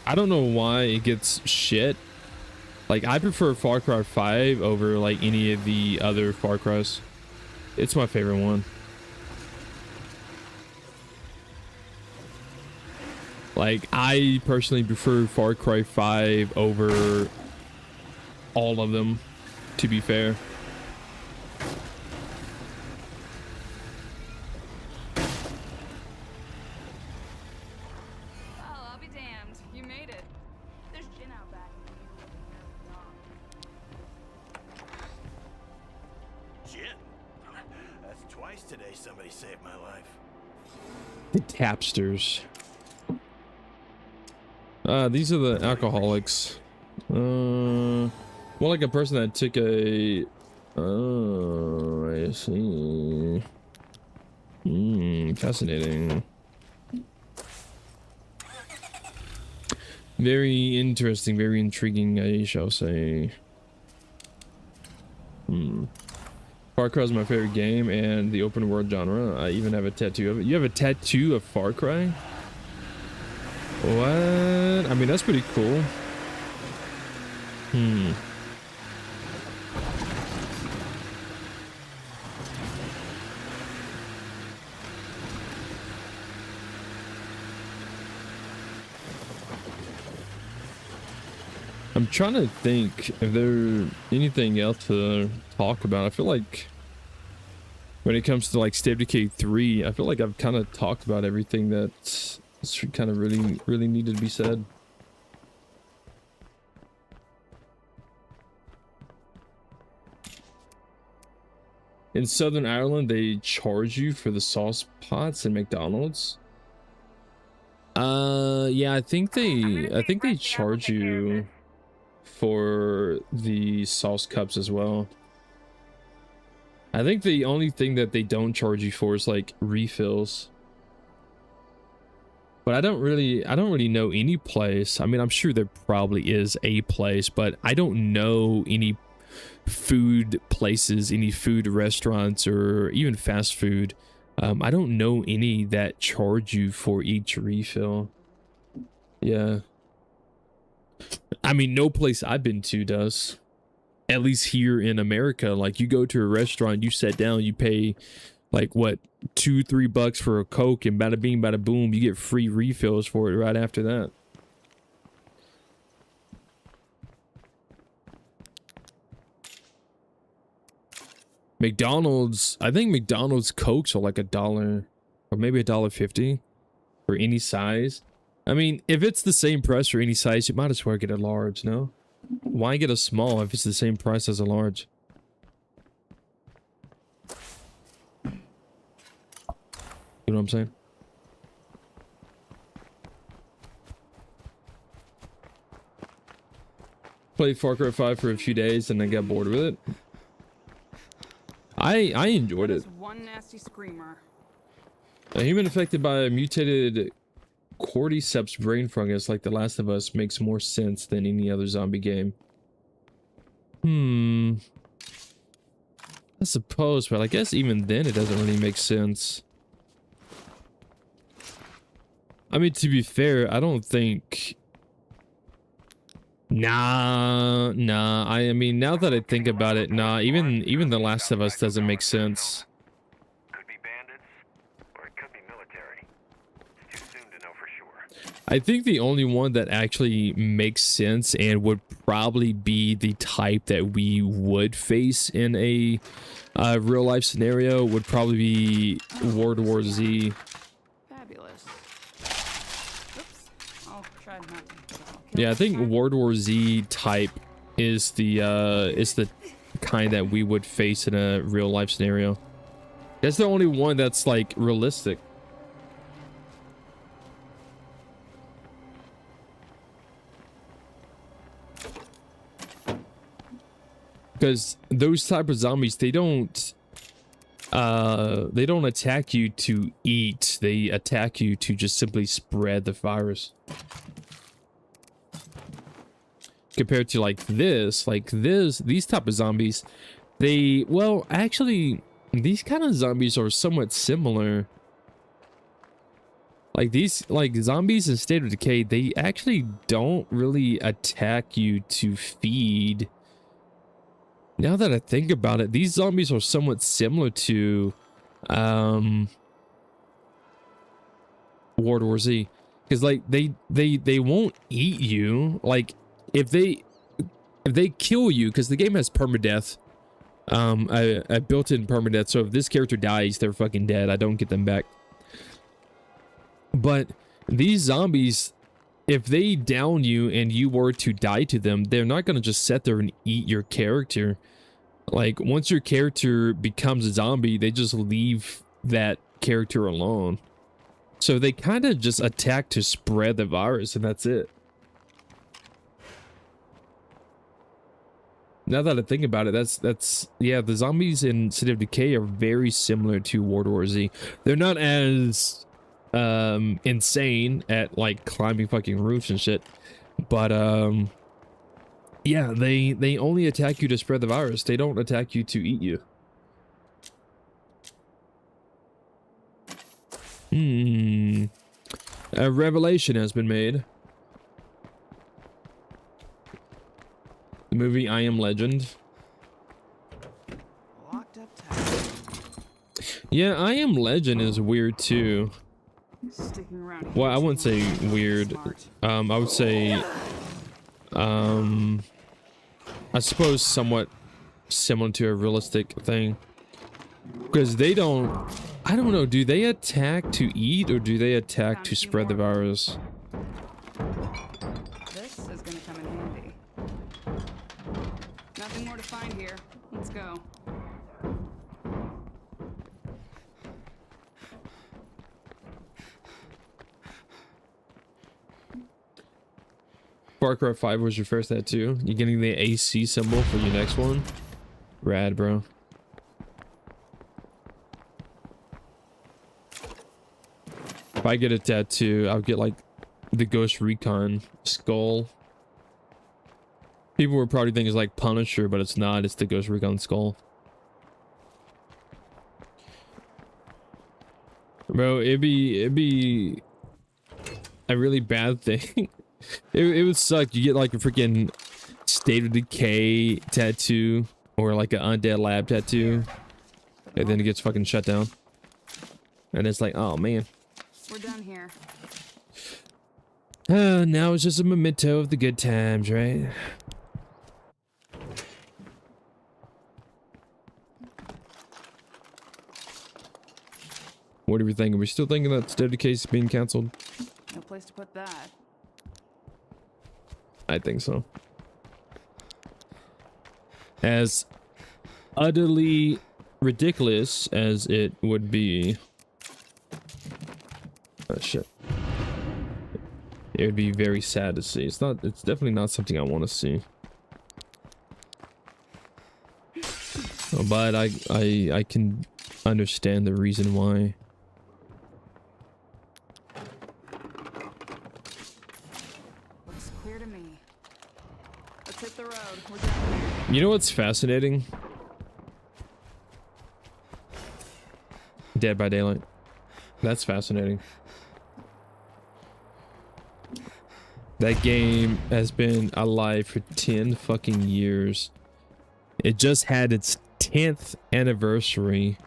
I don't know why it gets shit. Like, I prefer Far Cry 5 over, like, any of the other Far Crys. It's my favorite one. Like, I personally prefer Far Cry 5 over all of them, to be fair. Well, I'll be damned. You made it. There's gin out back. Gin? That's twice today somebody saved my life. The Tapsters. These are the alcoholics. More like a person that took a... Oh, I see. Fascinating. Very interesting, very intriguing, I shall say. Far Cry is my favorite game and the open world genre. I even have a tattoo of it. You have a tattoo of Far Cry? What? I mean, that's pretty cool. I'm trying to think if there's anything else to talk about. I feel like when it comes to like State of Decay 3, I feel like I've kind of talked about everything that's kind of really needed to be said. In Southern Ireland, they charge you for the sauce pots in McDonald's. Yeah, I think they charge you for the sauce cups as well. I think the only thing that they don't charge you for is like refills. But I don't really know any place. I mean, I'm sure there probably is a place, but I don't know any food places, any food restaurants, or even fast food. I don't know any that charge you for each refill. Yeah. I mean, no place I've been to does. At least here in America, like you go to a restaurant, you sit down, you pay like what, $2-3 for a Coke, and bada bing, bada boom, you get free refills for it right after that. McDonald's, I think McDonald's Cokes are like $1 or maybe $1.50 for any size. I mean, if it's the same price for any size, you might as well get a large, no? Why get a small if it's the same price as a large? You know what I'm saying? Played Far Cry 5 for a few days and I got bored with it. I enjoyed it. One nasty screamer. A human affected by a mutated cordyceps brain fungus like The Last of Us makes more sense than any other zombie game. I suppose, but I guess even then it doesn't really make sense. I mean, to be fair, I don't think... Nah. I mean, now that I think about it, nah, even The Last of Us doesn't make sense. Could be bandits, or it could be military. It's too soon to know for sure. I think the only one that actually makes sense and would probably be the type that we would face in a real life scenario would probably be World War Z. Fabulous. Oops. I'll try not to. Yeah, I think World War Z type is the kind that we would face in a real life scenario. That's the only one that's like realistic. Because those type of zombies, they don't attack you to eat. They attack you to just simply spread the virus. Compared to these type of zombies, well, actually, these kind of zombies are somewhat similar. Like zombies in State of Decay, they actually don't really attack you to feed. Now that I think about it, these zombies are somewhat similar to World War Z, because like they won't eat you. Like if they kill you, because the game has permadeath. I built in permadeath, so if this character dies, they're fucking dead. I don't get them back. But these zombies, if they down you and you were to die to them, they're not going to just sit there and eat your character. Like, once your character becomes a zombie, they just leave that character alone. So they kind of just attack to spread the virus, and that's it. Now that I think about it, that's yeah, the zombies in City of Decay are very similar to World War Z. They're not as insane at like climbing fucking roofs and shit, but yeah, they only attack you to spread the virus. They don't attack you to eat you. A revelation has been made. The movie I Am Legend. Locked up tight. Yeah, I Am Legend is weird too. Sticking around. Well, I wouldn't say weird. I would say, I suppose somewhat similar to a realistic thing. Because they don't, I don't know, do they attack to eat or do they attack to spread the virus? This is gonna come in handy. Nothing more to find here. Let's go. Far Cry 5 was your first tattoo. You getting the AC symbol for your next one? Rad, bro. If I get a tattoo, I'll get like the Ghost Recon skull. People would probably think it's like Punisher, but it's not. It's the Ghost Recon skull. Bro, it'd be a really bad thing It would suck. You get like a freaking State of Decay tattoo or like an Undead Lab tattoo, and then it gets fucking shut down. And it's like, oh man. We're done here. Now it's just a memento of the good times, right? What are we thinking? Are we still thinking that State of Decay is being canceled? No place to put that. I think so. As utterly ridiculous as it would be. Oh shit. It would be very sad to see. It's definitely not something I want to see. But I can understand the reason why. Looks clear to me. Let's hit the road. We're done here. You know what's fascinating? Dead by Daylight. That's fascinating. That game has been alive for 10 fucking years. It just had its 10th anniversary.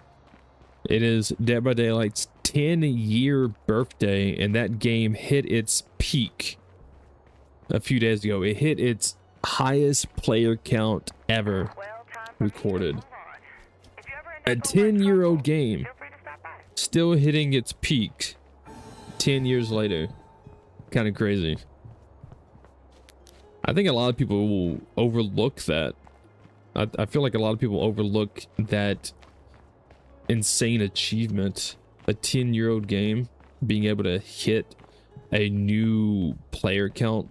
It is Dead by Daylight's 10-year birthday, and that game hit its peak a few days ago. It hit its highest player count ever recorded. A 10-year-old game still hitting its peak 10 years later. Kind of crazy. I think a lot of people will overlook that. I feel like a lot of people overlook that insane achievement. A 10-year-old game being able to hit a new player count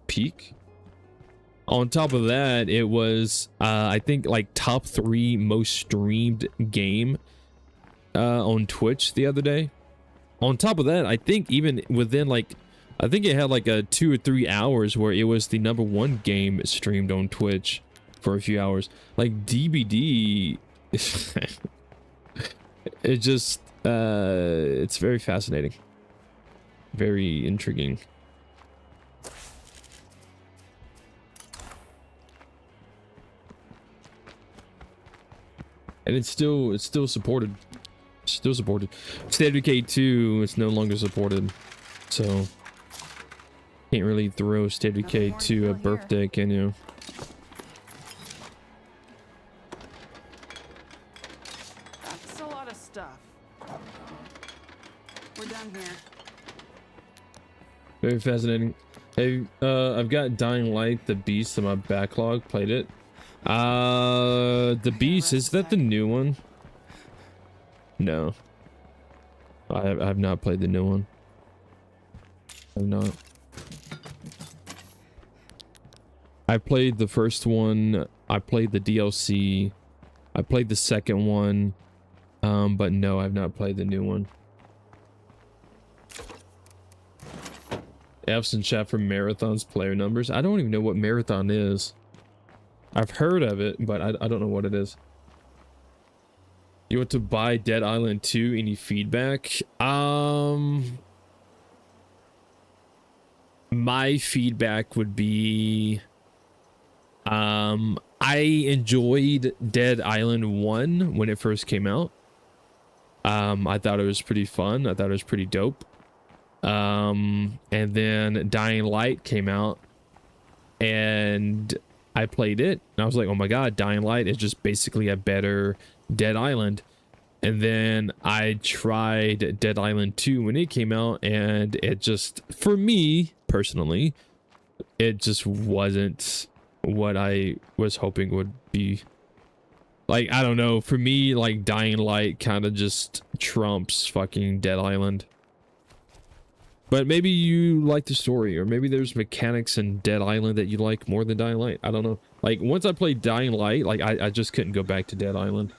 peak. On top of that, it was I think like top 3 most streamed game on Twitch the other day. On top of that, I think even within like, I think it had like a 2 or 3 hours where it was the #1 game streamed on Twitch for a few hours. Like DBD, it just it's very fascinating, very intriguing. And it's still supported. Still supported. State of Decay 2 is no longer supported, so can't really throw State of Decay 2 a birthday, can you? That's a lot of stuff. We're done here. Very fascinating. Hey, I've got Dying Light, The Beast in my backlog. Played it. The Beast, is that the new one? No. I have not played the new one. I've not. I played the first one. I played the DLC. I played the second one. But no, I've not played the new one. F's in chat for Marathon's player numbers. I don't even know what Marathon is. I've heard of it, but I don't know what it is. You want to buy Dead Island 2? Any feedback? My feedback would be, I enjoyed Dead Island 1 when it first came out. I thought it was pretty fun. I thought it was pretty dope. And then Dying Light came out, and I played it, and I was like, oh my god, Dying Light is just basically a better Dead Island. And then I tried Dead Island 2 when it came out, and it just, for me personally, it just wasn't what I was hoping would be. Like, I don't know, for me, like, Dying Light kind of just trumps fucking Dead Island. But maybe you like the story, or maybe there's mechanics in Dead Island that you like more than Dying Light. I don't know. Like, once I played Dying Light, like, I just couldn't go back to Dead Island.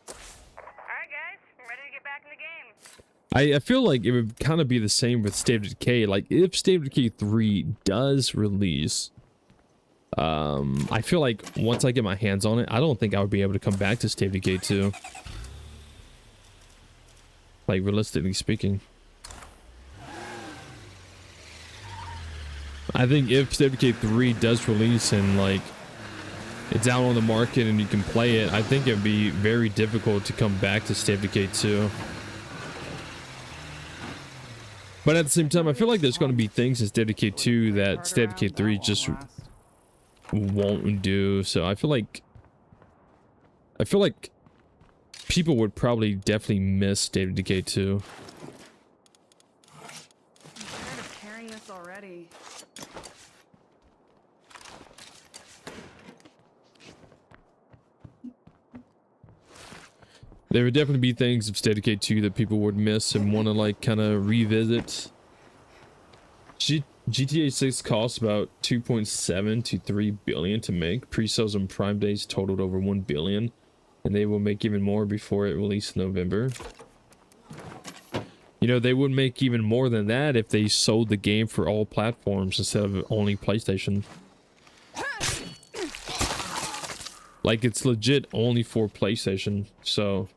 Alright guys, I'm ready to get back in the game. I feel like it would kind of be the same with State of Decay. Like, if State of Decay 3 does release, I feel like once I get my hands on it, I don't think I would be able to come back to State of Decay 2. Like, realistically speaking. I think if State of Decay 3 does release and like it's out on the market and you can play it, I think it'd be very difficult to come back to State of Decay 2. But at the same time, I feel like there's going to be things in State of Decay 2 that State of Decay 3 just won't do. So I feel like people would probably definitely miss State of Decay 2. I'm tired of carrying this already. There would definitely be things of State of Decay 2 that people would miss and want to like kind of revisit. GTA 6 costs about 2.7 to 3 billion to make. Pre-sales on Prime days totaled over 1 billion, and they will make even more before it released in November. You know, they would make even more than that if they sold the game for all platforms instead of only PlayStation. Like, it's legit only for PlayStation, so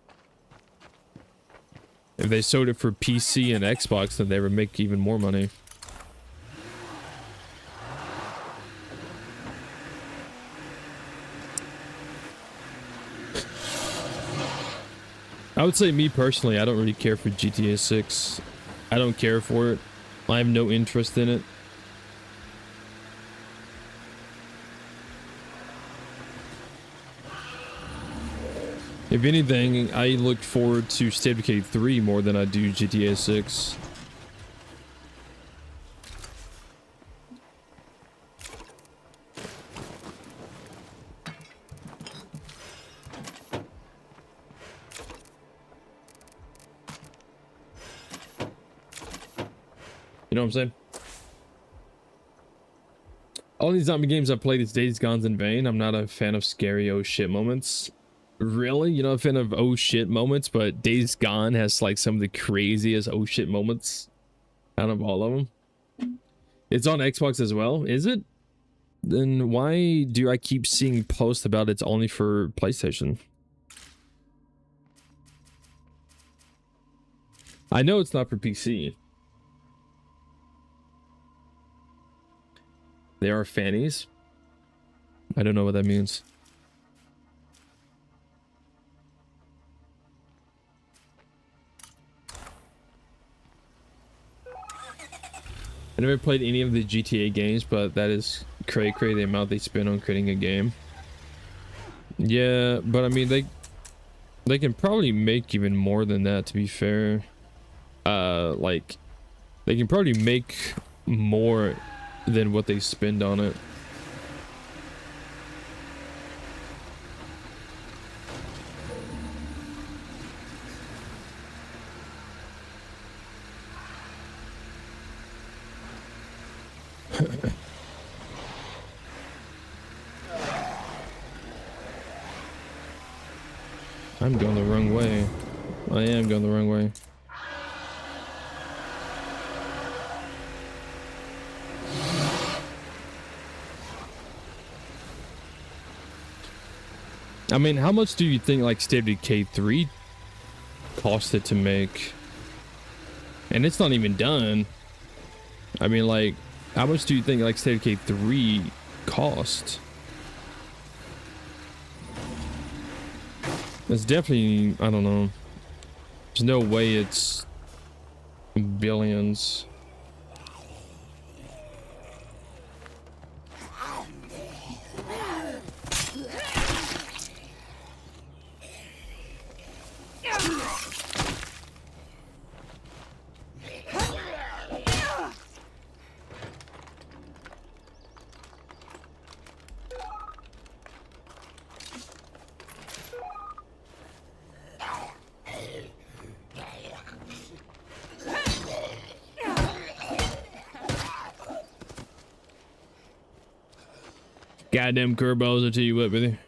if they sold it for PC and Xbox, then they would make even more money. I would say, me personally, I don't really care for GTA 6. I don't care for it. I have no interest in it. If anything, I look forward to State of Decay 3 more than I do GTA 6. You know what I'm saying? All these zombie games I've played is Days Gone's in vain. I'm not a fan of scary oh shit moments. Really? You're not a fan of oh shit moments, but Days Gone has like some of the craziest oh shit moments out of all of them. It's on Xbox as well, is it? Then why do I keep seeing posts about it's only for PlayStation? I know it's not for PC. They are fannies. I don't know what that means. I never played any of the GTA games, but that is cray the amount they spend on creating a game. Yeah, but I mean they can probably make even more than that, to be fair. Like they can probably make more than what they spend on it. I'm going the wrong way. I am going the wrong way. I mean, how much do you think like State of Decay 3 costed to make? And it's not even done. I mean, like, how much do you think like State of Decay 3 cost? It's definitely, I don't know. There's no way it's billions. Goddamn curveballs, I tell you what, brother.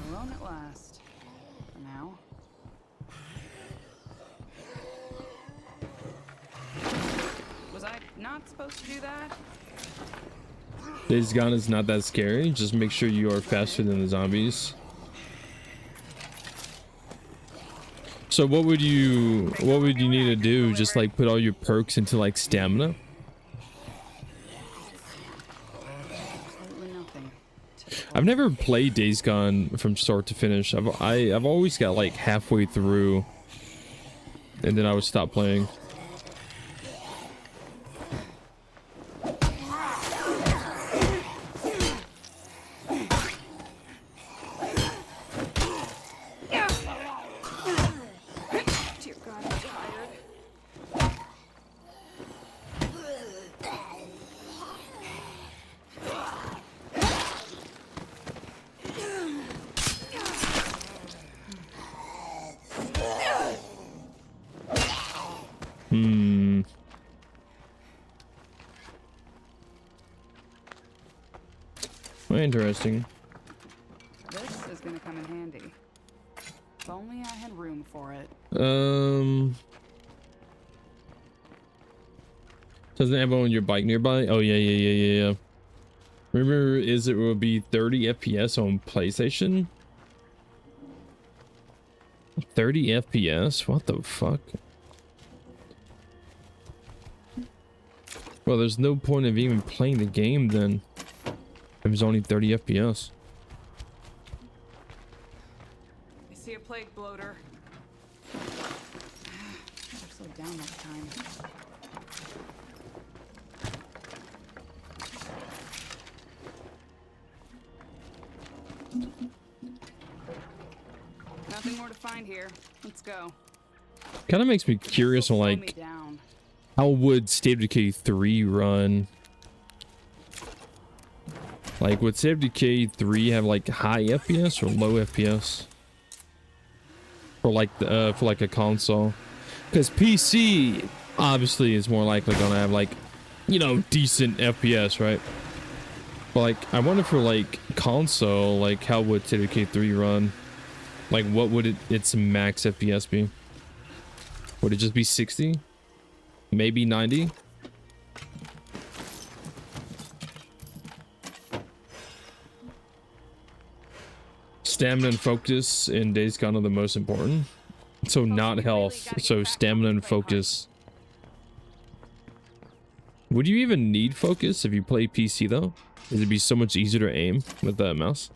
Alone at last. For now. Was I not supposed to do that? Days Gone is not that scary. Just make sure you are faster than the zombies. So what would you need to do? Just like put all your perks into like stamina? Absolutely nothing. I've never played Days Gone from start to finish. I've always got like halfway through, and then I would stop playing. Dear God, I'm tired. Hmm. Well, interesting. This is gonna come in handy. If only I had room for it. Doesn't have on your bike nearby? Oh yeah. Remember, it will be 30 FPS on PlayStation? 30 FPS? What the fuck? Well, there's no point of even playing the game then. If it's only 30 FPS. I see a plague bloater. Better slow down next time. Nothing more to find here. Let's go. Kind of makes me curious on Slow me like down. how would State of Decay 3 run? Like, would State of Decay 3 have like high FPS or low FPS? For like a console? Because PC obviously is more likely gonna have like, you know, decent FPS, right? But like, I wonder for like console, like how would State of Decay 3 run? Like, what would its max FPS be? Would it just be 60? Maybe 90? Stamina and focus in Days Gone are the most important. So not health, so stamina and focus. Would you even need focus if you play PC though? Would it be so much easier to aim with the mouse?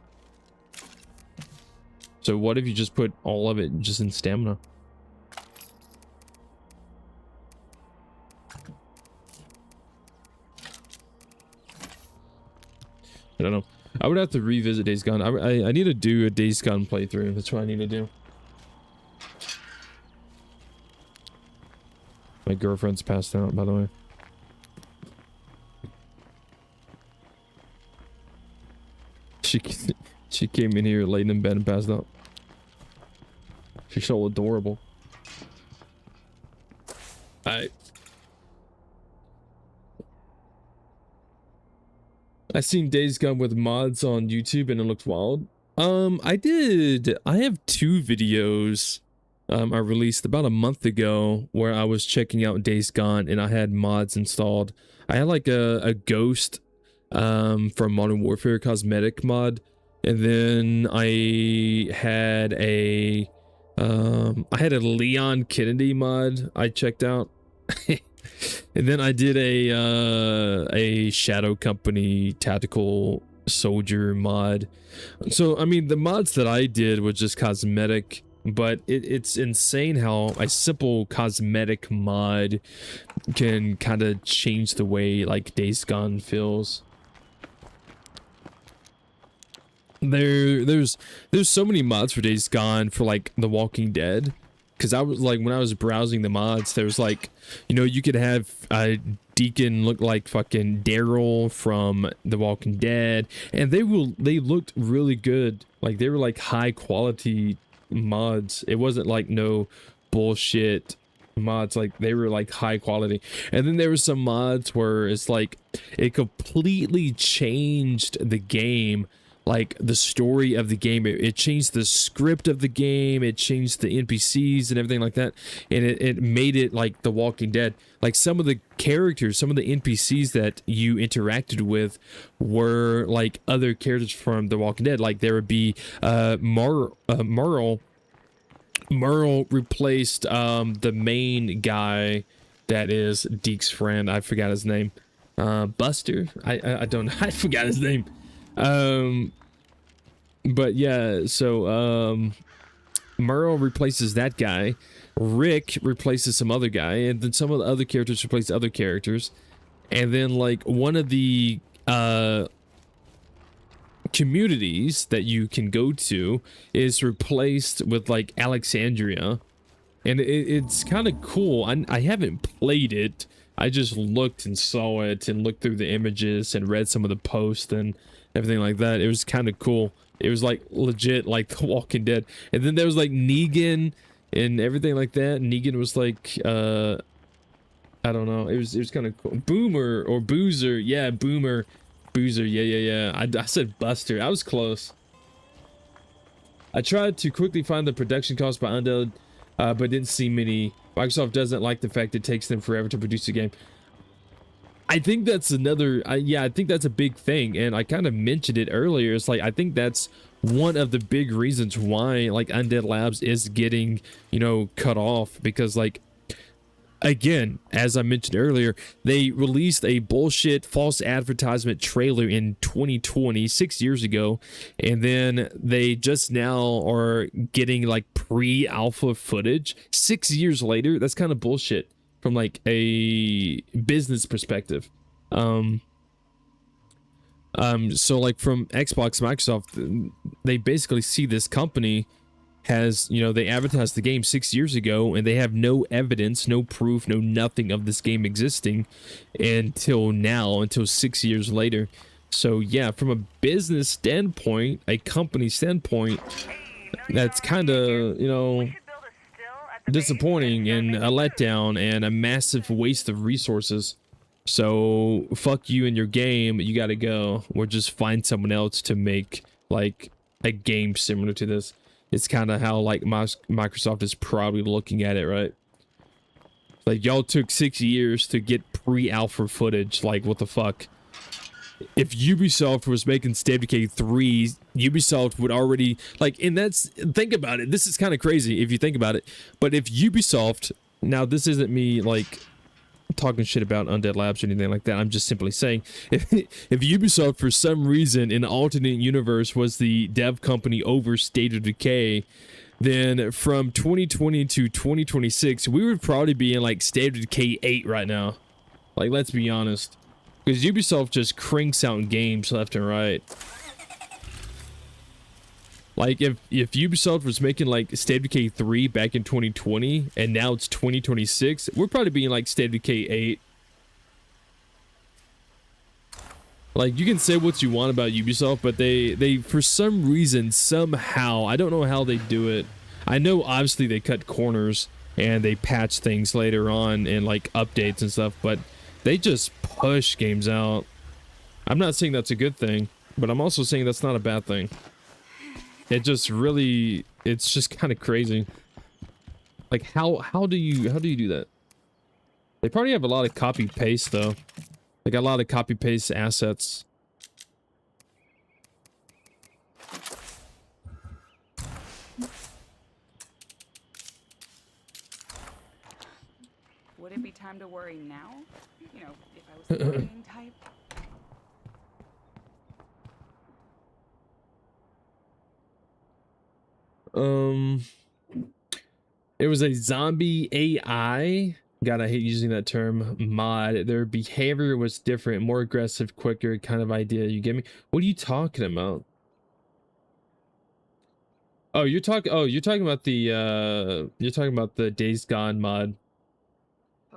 So what if you just put all of it just in stamina? I don't know. I would have to revisit Days Gone. I need to do a Days Gone playthrough. That's what I need to do. My girlfriend's passed out, by the way. She came in here late in bed and passed out. She's so adorable. I seen Days Gone with mods on YouTube and it looked wild. I have 2 videos I released about a month ago where I was checking out Days Gone and I had mods installed. I had like a ghost from Modern Warfare cosmetic mod, and then I had a Leon Kennedy mod I checked out. And then I did a Shadow Company tactical soldier mod. So I mean, the mods that I did was just cosmetic, but it's insane how a simple cosmetic mod can kind of change the way like Days Gone feels. There's so many mods for Days Gone for like The Walking Dead. Because I was like, when I was browsing the mods, there was like, you know, you could have Deacon look like fucking Daryl from The Walking Dead, and they looked really good. Like they were like high quality mods. It wasn't like no bullshit mods. Like they were like high quality. And then there were some mods where it's like it completely changed the game. Like the story of the game, it changed the script of the game, it changed the NPCs and everything like that, and it made it like The Walking Dead. Like some of the characters, some of the NPCs that you interacted with were like other characters from The Walking Dead. Like there would be Marl Merle replaced the main guy that is Deke's friend. I forgot his name. Buster. I don't know. I forgot his name. But yeah, so Merle replaces that guy. Rick replaces some other guy, and then some of the other characters replace other characters. And then like one of the communities that you can go to is replaced with like Alexandria, and it's kind of cool. I haven't played it. I just looked and saw it and looked through the images and read some of the posts and everything like that. It was kind of cool. It was like legit like The Walking Dead. And then there was like Negan and everything like that. Negan was like I don't know. It was kind of cool. Boomer or Boozer. Yeah, Boomer. Boozer. Yeah. I said Buster. I was close. I tried to quickly find the production cost by Undead, but didn't see many. Microsoft doesn't like the fact it takes them forever to produce a game. I think that's another, yeah, I think that's a big thing, and I kind of mentioned it earlier. It's like, I think that's one of the big reasons why, like, Undead Labs is getting, you know, cut off, because, like, again, as I mentioned earlier, they released a bullshit false advertisement trailer in 2020, 6 years ago, and then they just now are getting like pre-alpha footage 6 years later. That's kind of bullshit from like a business perspective. So like from Xbox, Microsoft, they basically see this company has, you know, they advertised the game 6 years ago and they have no evidence, no proof, no nothing of this game existing until now, until 6 years later. So yeah, from a business standpoint, a company standpoint, that's kind of, you know, disappointing and a letdown and a massive waste of resources. So fuck you and your game, you gotta go, or just find someone else to make like a game similar to this. It's kind of how like Microsoft is probably looking at it, right? Like, y'all took 6 years to get pre-alpha footage. Like, what the fuck? If Ubisoft was making State of Decay 3, Ubisoft would already, like, and that's, think about it. This is kind of crazy if you think about it. But if Ubisoft, now this isn't me like talking shit about Undead Labs or anything like that. I'm just simply saying, if Ubisoft for some reason in an alternate universe was the dev company over State of Decay, then from 2020 to 2026, we would probably be in like State of Decay 8 right now. Like, let's be honest, because Ubisoft just cranks out games left and right. Like, if Ubisoft was making, like, State of Decay 3 back in 2020, and now it's 2026, we're probably being, like, State of Decay 8. Like, you can say what you want about Ubisoft, but they for some reason, somehow, I don't know how they do it. I know, obviously, they cut corners, and they patch things later on, and, like, updates and stuff, but they just push games out. I'm not saying that's a good thing, but I'm also saying that's not a bad thing. It just really, it's just kind of crazy. Like, how do you do that? They probably have a lot of copy paste though. They got a lot of copy paste assets. Would it be time to worry now? You know, if I was the worrying type. It was a zombie AI. God, I hate using that term. Mod. Their behavior was different, more aggressive, quicker kind of idea. You get me? What are you talking about? Oh, you're talking about the Days Gone mod.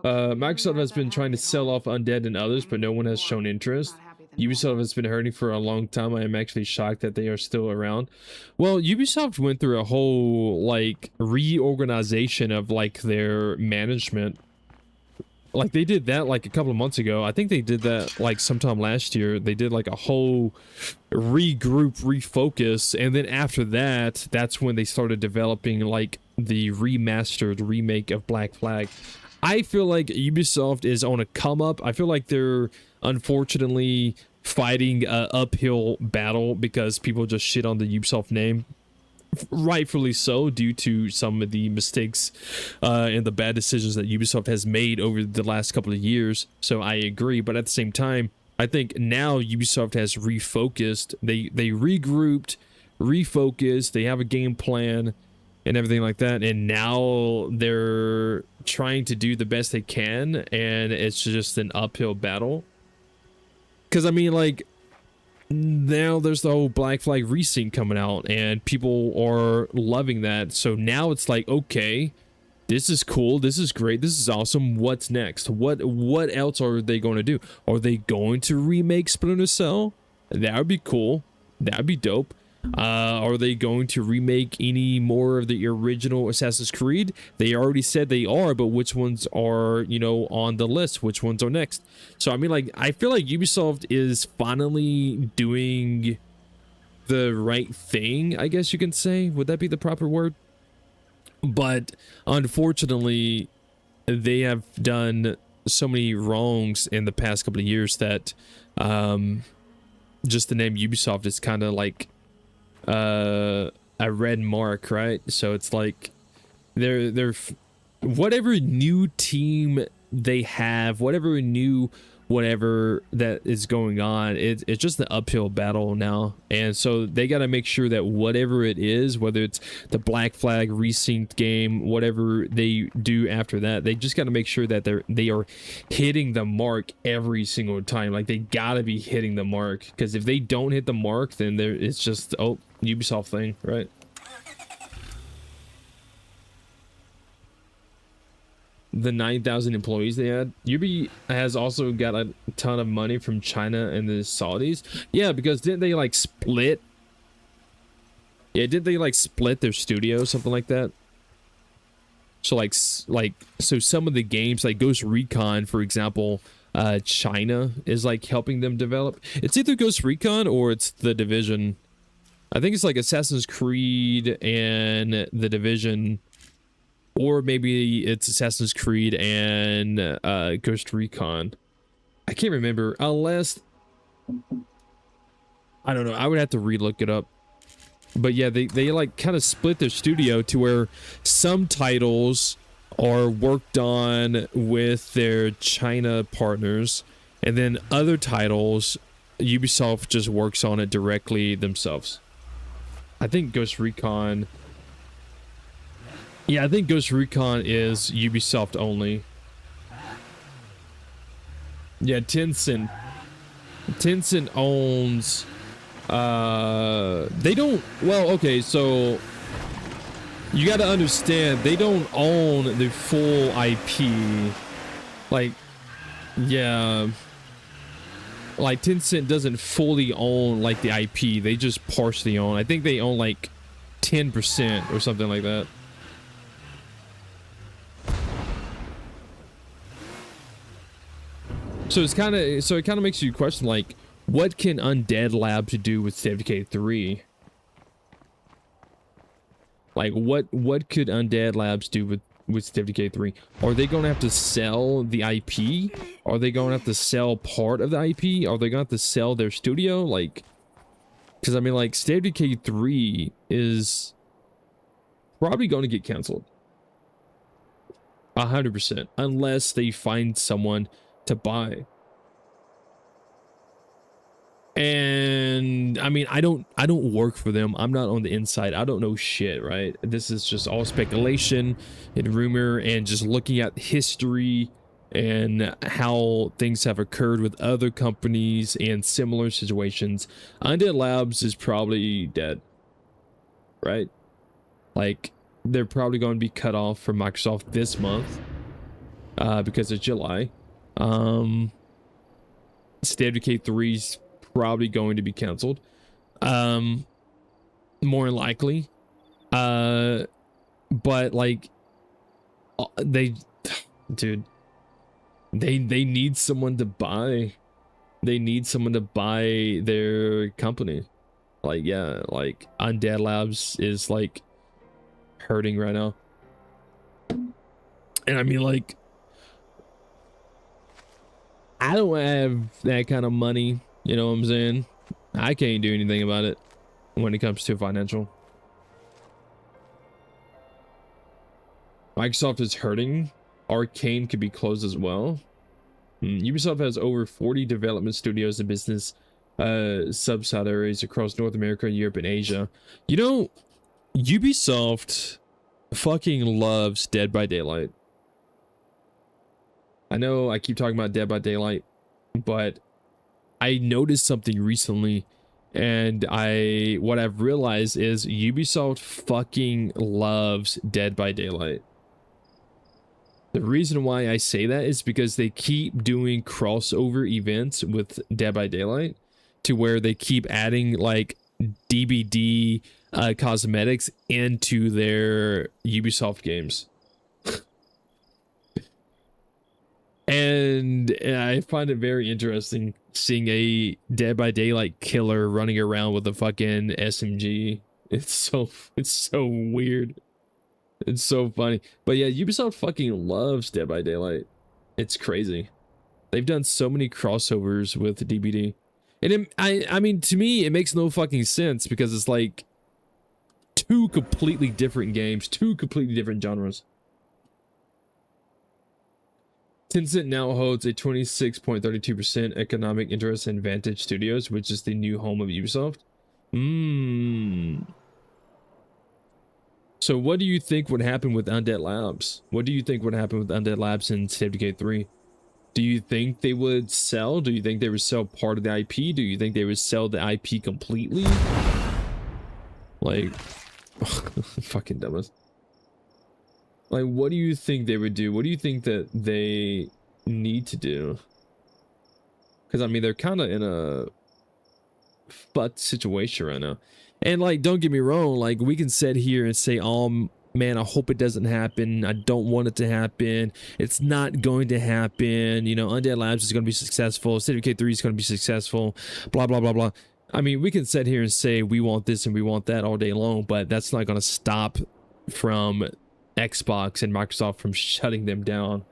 Microsoft has been trying to sell off Undead and others, but no one has shown interest. Ubisoft has been hurting for a long time. I am actually shocked that they are still around. Well, Ubisoft went through a whole, like, reorganization of, like, their management. Like, they did that, like, a couple of months ago. I think they did that, like, sometime last year. They did, like, a whole regroup, refocus, and then after that, that's when they started developing, like, the remastered remake of Black Flag. I feel like Ubisoft is on a come-up. I feel like they're unfortunately fighting an uphill battle because people just shit on the Ubisoft name. rightfully so, due to some of the mistakes and the bad decisions that Ubisoft has made over the last couple of years. So I agree, but at the same time, I think now Ubisoft has refocused. They regrouped, refocused. They have a game plan and everything like that, and now they're trying to do the best they can, and it's just an uphill battle. Because I mean, like, now there's the whole Black Flag Resync coming out, and people are loving that. So now it's like, okay, this is cool, this is great, this is awesome. What's next? What else are they going to do? Are they going to remake Splinter Cell? That would be cool. That would be dope. Are they going to remake any more of the original Assassin's Creed? They already said they are, but which ones are, you know, on the list? Which ones are next? So I mean, like, I feel like Ubisoft is finally doing the right thing, I guess you can say. Would that be the proper word? But unfortunately, they have done so many wrongs in the past couple of years that just the name Ubisoft is kind of like a red mark, right? So it's like they're whatever new team they have, whatever that is going on, it's just an uphill battle now. And so they got to make sure that whatever it is, whether it's the Black Flag Resynced game, whatever they do after that, they just got to make sure that they are hitting the mark every single time. Like, they got to be hitting the mark, because if they don't hit the mark, then it's just, oh, Ubisoft thing, right? The 9,000 employees they had. Ubi has also got a ton of money from China and the Saudis. Yeah, because didn't they like split? Yeah, didn't they like split their studio, something like that? So so some of the games, like Ghost Recon, for example, China is like helping them develop. It's either Ghost Recon or it's The Division. I think it's like Assassin's Creed and The Division. Or maybe it's Assassin's Creed and Ghost Recon. I can't remember, unless, I don't know, I would have to re-look it up. But yeah, they like kind of split their studio to where some titles are worked on with their China partners, and then other titles, Ubisoft just works on it directly themselves. I think Ghost Recon... Yeah, I think Ghost Recon is Ubisoft only. Yeah, Tencent owns... they don't... Well, okay, so... You gotta understand, they don't own the full IP. Like, yeah... Like, Tencent doesn't fully own, like, the IP. They just partially own. I think they own, like, 10% or something like that. So it kind of makes you question, like, what can Undead Labs do with State of Decay 3? Like, what could Undead Labs do with State of Decay 3? Are they going to have to sell the IP? Are they going to have to sell part of the IP? Are they going to have to sell their studio? Like, because I mean, like, State of Decay 3 is probably going to get canceled. 100%, unless they find someone to buy. And I mean, I don't work for them. I'm not on the inside. I don't know shit, right? This is just all speculation and rumor, and just looking at history and how things have occurred with other companies and similar situations. Undead Labs is probably dead, right? Like, they're probably going to be cut off from Microsoft this month because it's July. State of Decay 3's probably going to be canceled, more likely. But like, they need someone to buy. They need someone to buy their company. Like, yeah, like Undead Labs is like hurting right now. And I mean, like, I don't have that kind of money, you know what I'm saying? I can't do anything about it when it comes to financial. Microsoft is hurting. Arcane could be closed as well. Ubisoft has over 40 development studios and business subsidiaries across North America, Europe, and Asia. You know, Ubisoft fucking loves Dead by Daylight. I know I keep talking about Dead by Daylight, but I noticed something recently, and what I've realized is Ubisoft fucking loves Dead by Daylight. The reason why I say that is because they keep doing crossover events with Dead by Daylight, to where they keep adding like DBD cosmetics into their Ubisoft games. And I find it very interesting seeing a Dead by Daylight killer running around with a fucking SMG. It's so weird. It's so funny. But yeah, Ubisoft fucking loves Dead by Daylight. It's crazy. They've done so many crossovers with DBD. And I mean, to me, it makes no fucking sense, because it's like two completely different games, two completely different genres. Tencent now holds a 26.32% economic interest in Vantage Studios, which is the new home of Ubisoft. So what do you think would happen with Undead Labs? What do you think would happen with Undead Labs in State of Decay 3? Do you think they would sell? Do you think they would sell part of the IP? Do you think they would sell the IP completely? Like, fucking dumbest. Like, what do you think they would do? What do you think that they need to do? Because, I mean, they're kind of in a fucked situation right now. And, like, don't get me wrong. Like, we can sit here and say, oh, man, I hope it doesn't happen. I don't want it to happen. It's not going to happen. You know, Undead Labs is going to be successful. State of Decay 3 is going to be successful. Blah, blah, blah, blah. I mean, we can sit here and say we want this and we want that all day long, but that's not going to stop from Xbox and Microsoft from shutting them down.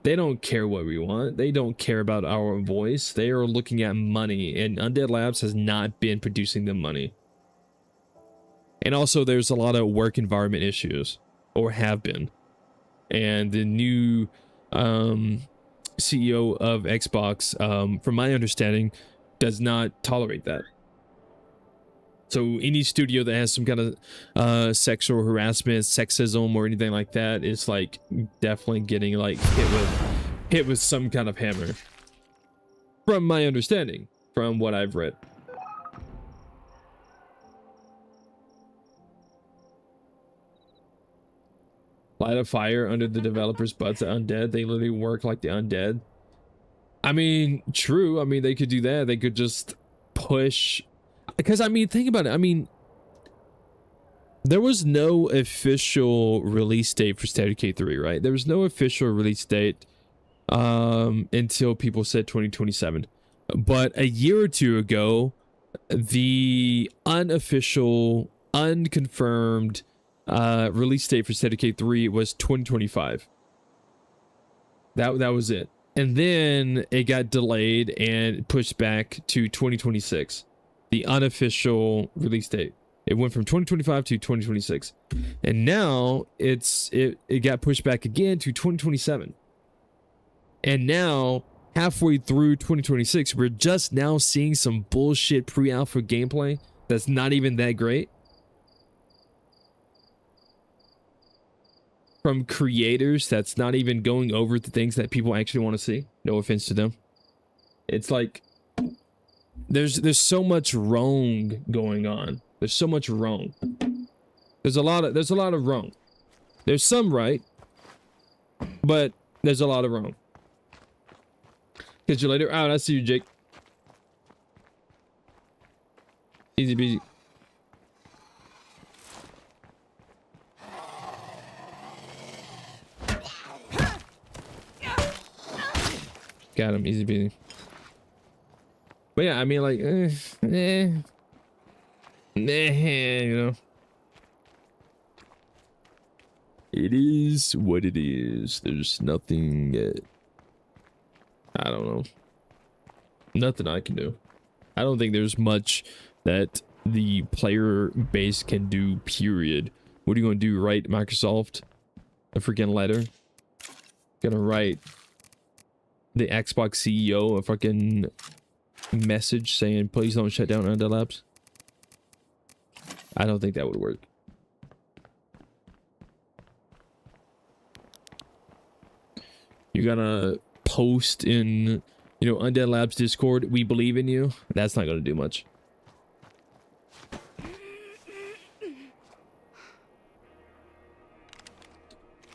They don't care what we want. They don't care about our voice. They are looking at money, and Undead Labs has not been producing them money. And also, there's a lot of work environment issues, or have been. And the new CEO of Xbox, from my understanding, does not tolerate that. So any studio that has some kind of sexual harassment, sexism, or anything like that is like definitely getting like hit with some kind of hammer. From my understanding, from what I've read. Light a fire under the developers' butts at Undead. They literally work like the Undead. I mean, true. I mean, they could do that. They could just push. Because, I mean, think about it. I mean, there was no official release date for State of Decay 3, right? There was no official release date until people said 2027. But a year or two ago, the unofficial, unconfirmed release date for State of Decay 3 was 2025. That was it. And then it got delayed and pushed back to 2026. The unofficial release date. It went from 2025 to 2026. And now it got pushed back again to 2027. And now, halfway through 2026, we're just now seeing some bullshit pre-alpha gameplay that's not even that great. From creators that's not even going over the things that people actually want to see. No offense to them. It's like there's so much wrong going on. There's so much wrong. There's a lot of wrong. There's some right, but there's a lot of wrong. Catch you later. Out. I see you, Jake. Easy peasy. Got him. Easy peasy. But yeah, I mean, like, you know. It is what it is. There's nothing, I don't know. Nothing I can do. I don't think there's much that the player base can do, period. What are you going to do, right, Microsoft? a freaking letter. Gonna write the Xbox CEO a fucking message saying, please don't shut down Undead Labs. I don't think that would work. You're gonna post in, you know, Undead Labs Discord, we believe in you. That's not gonna do much.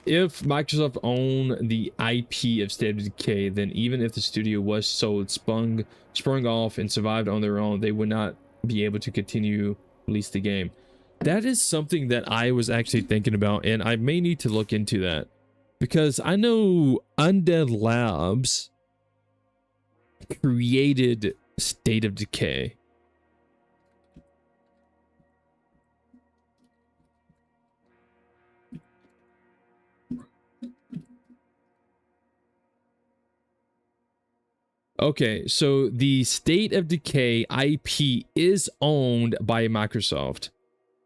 If Microsoft owned the IP of State of Decay, then even if the studio was sold, sprung off, and survived on their own, they would not be able to continue release the game. That is something that I was actually thinking about, and I may need to look into that. Because I know Undead Labs created State of Decay. Okay, so the State of Decay IP is owned by Microsoft,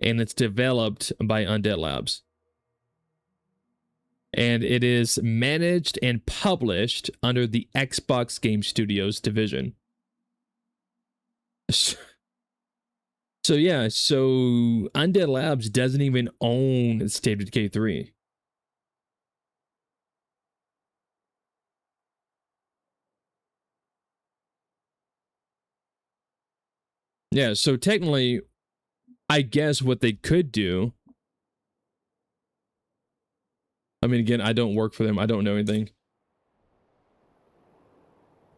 and it's developed by Undead Labs. And it is managed and published under the Xbox Game Studios division. So yeah, so Undead Labs doesn't even own State of Decay 3. Yeah, so technically, I guess what they could do, I mean, again, I don't work for them. I don't know anything.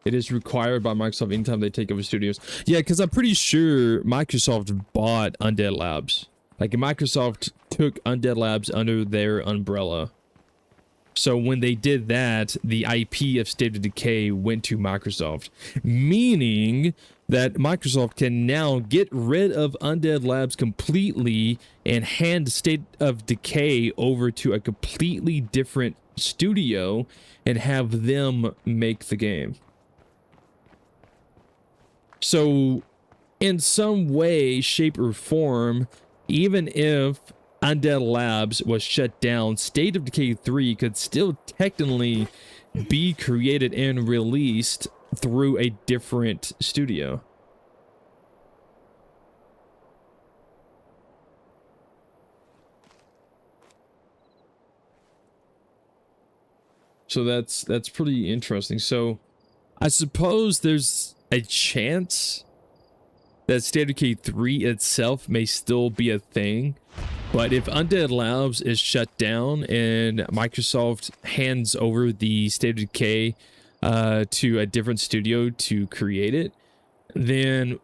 It is required by Microsoft anytime they take over studios. Yeah, because I'm pretty sure Microsoft bought Undead Labs. Like, Microsoft took Undead Labs under their umbrella. So when they did that, the IP of State of Decay went to Microsoft. Meaning that Microsoft can now get rid of Undead Labs completely and hand State of Decay over to a completely different studio and have them make the game. So in some way, shape, or form, even if Undead Labs was shut down, State of Decay 3 could still technically be created and released through a different studio. So that's pretty interesting. So I suppose there's a chance that State of Decay 3 itself may still be a thing. But if Undead Labs is shut down and Microsoft hands over the State of Decay to a different studio to create it, then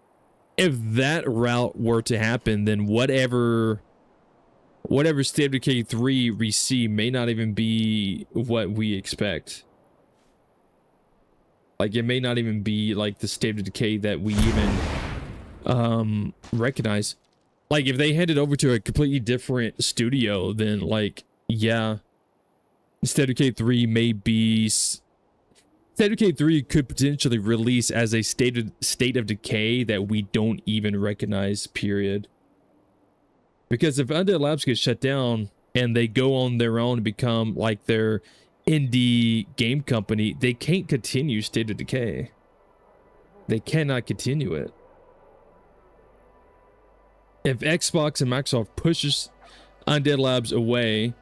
if that route were to happen, then whatever State of Decay 3 receive may not even be what we expect. Like, it may not even be like the State of Decay that we even recognize. Like, if they hand it over to a completely different studio, then, like, yeah, State of Decay 3 may be... State of Decay 3 could potentially release as a State of Decay that we don't even recognize, period. Because if Undead Labs gets shut down and they go on their own and become, like, their indie game company, they can't continue State of Decay. They cannot continue it. If Xbox and Microsoft pushes Undead Labs away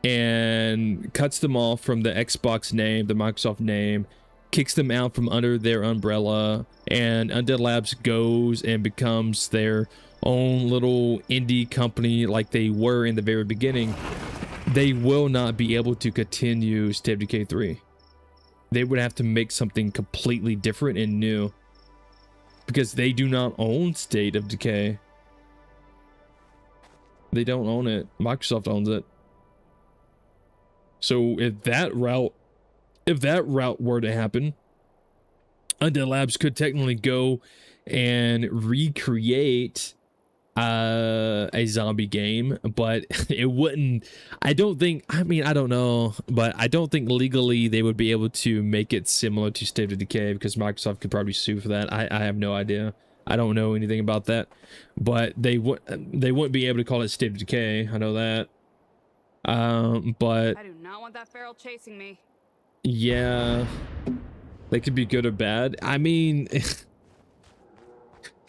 and cuts them off from the Xbox name, the Microsoft name, kicks them out from under their umbrella, and Undead Labs goes and becomes their own little indie company like they were in the very beginning, they will not be able to continue State of Decay 3. They would have to make something completely different and new, because they do not own State of Decay. They don't own it. Microsoft owns it. So if that route were to happen, Undead Labs could technically go and recreate a zombie game, but it wouldn't. I don't know, but I don't think legally they would be able to make it similar to State of Decay, because Microsoft could probably sue for that. I have no idea. I don't know anything about that, but they wouldn't be able to call it State of Decay. I know that. But I do not want that feral chasing me. Yeah, they could be good or bad. I mean,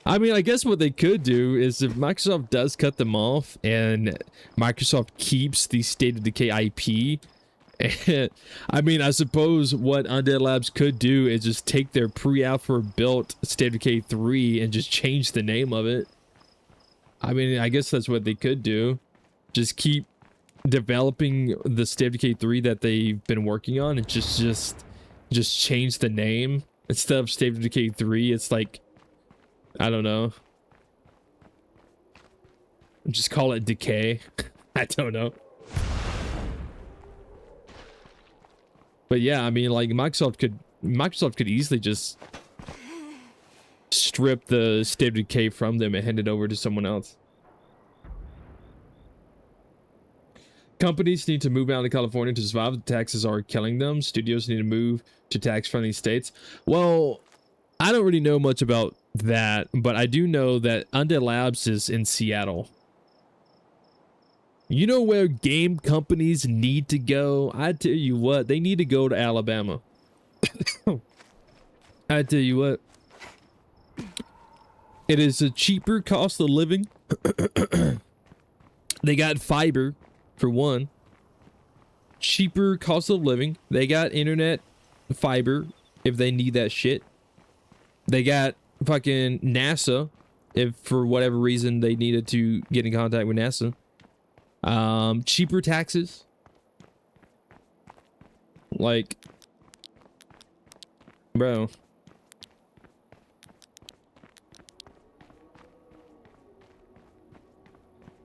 I guess what they could do is if Microsoft does cut them off and Microsoft keeps the State of Decay IP, I mean, I suppose what Undead Labs could do is just take their pre-alpha built State of Decay 3 and just change the name of it. I mean, I guess that's what they could do. Just keep developing the State of Decay 3 that they've been working on and just change the name. Instead of State of Decay 3, it's like, I don't know. Just call it Decay. I don't know. But yeah, I mean, like Microsoft could easily just strip the State of Decay from them and hand it over to someone else. Companies need to move out of California to survive. The taxes are killing them. Studios need to move to tax-friendly states. Well, I don't really know much about that, but I do know that Undead Labs is in Seattle. You know where game companies need to go? I tell you what, they need to go to Alabama. I tell you what. It is a cheaper cost of living. They got fiber, for one. Cheaper cost of living. They got internet fiber if they need that shit. They got fucking NASA if for whatever reason they needed to get in contact with NASA. Cheaper taxes. Like, bro.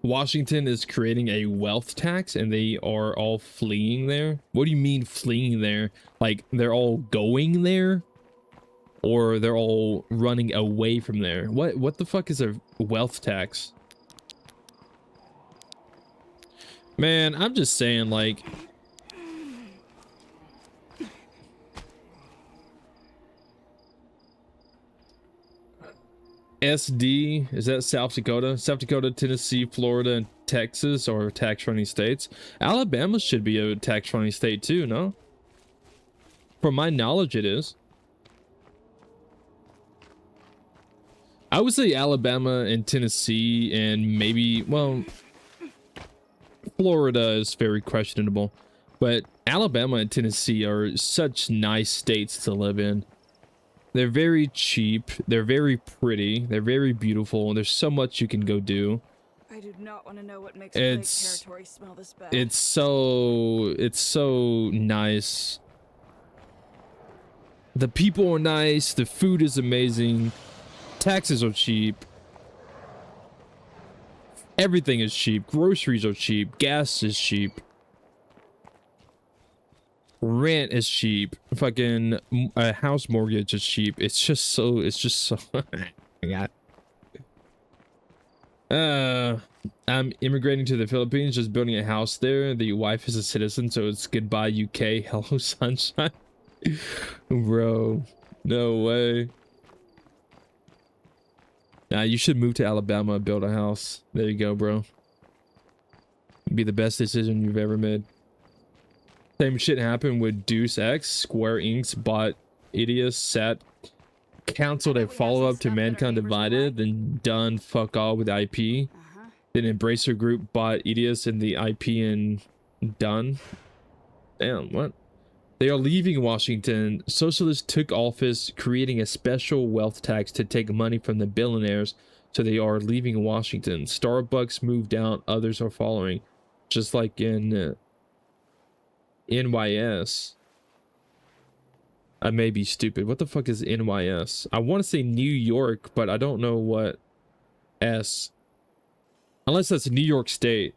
Washington is creating a wealth tax and they are all fleeing there. What do you mean fleeing there? Like they're all going there? Or they're all running away from there? What the fuck is a wealth tax? Man, I'm just saying, like, SD, is that South Dakota? South Dakota, Tennessee, Florida, and Texas are tax-friendly states. Alabama should be a tax-friendly state too, no? From my knowledge, it is. I would say Alabama and Tennessee and maybe, well, Florida is very questionable, but Alabama and Tennessee are such nice states to live in. They're very cheap, they're very pretty, they're very beautiful, and there's so much you can go do. I do not want to know what makes Lake territory smell this bad. It's so nice. The people are nice, the food is amazing, taxes are cheap. Everything is cheap. Groceries are cheap. Gas is cheap. Rent is cheap. Fucking a house mortgage is cheap. It's just so I got I'm immigrating to the Philippines, just building a house there. The wife is a citizen, so it's goodbye UK. Hello sunshine. Bro, no way. Nah, you should move to Alabama and build a house. There you go, bro. It'd be the best decision you've ever made. Same shit happened with Deus Ex. Square Enix bought Idios, sat, canceled a follow-up to Mankind Divided, then done fuck all with IP. Then Embracer Group bought Idios and the IP and done. Damn, what? They are leaving Washington. Socialists took office, creating a special wealth tax to take money from the billionaires, so they are leaving Washington. Starbucks moved out, others are following. Just like in NYS. I may be stupid. What the fuck is NYS? I want to say New York, but I don't know what S. Unless that's New York State.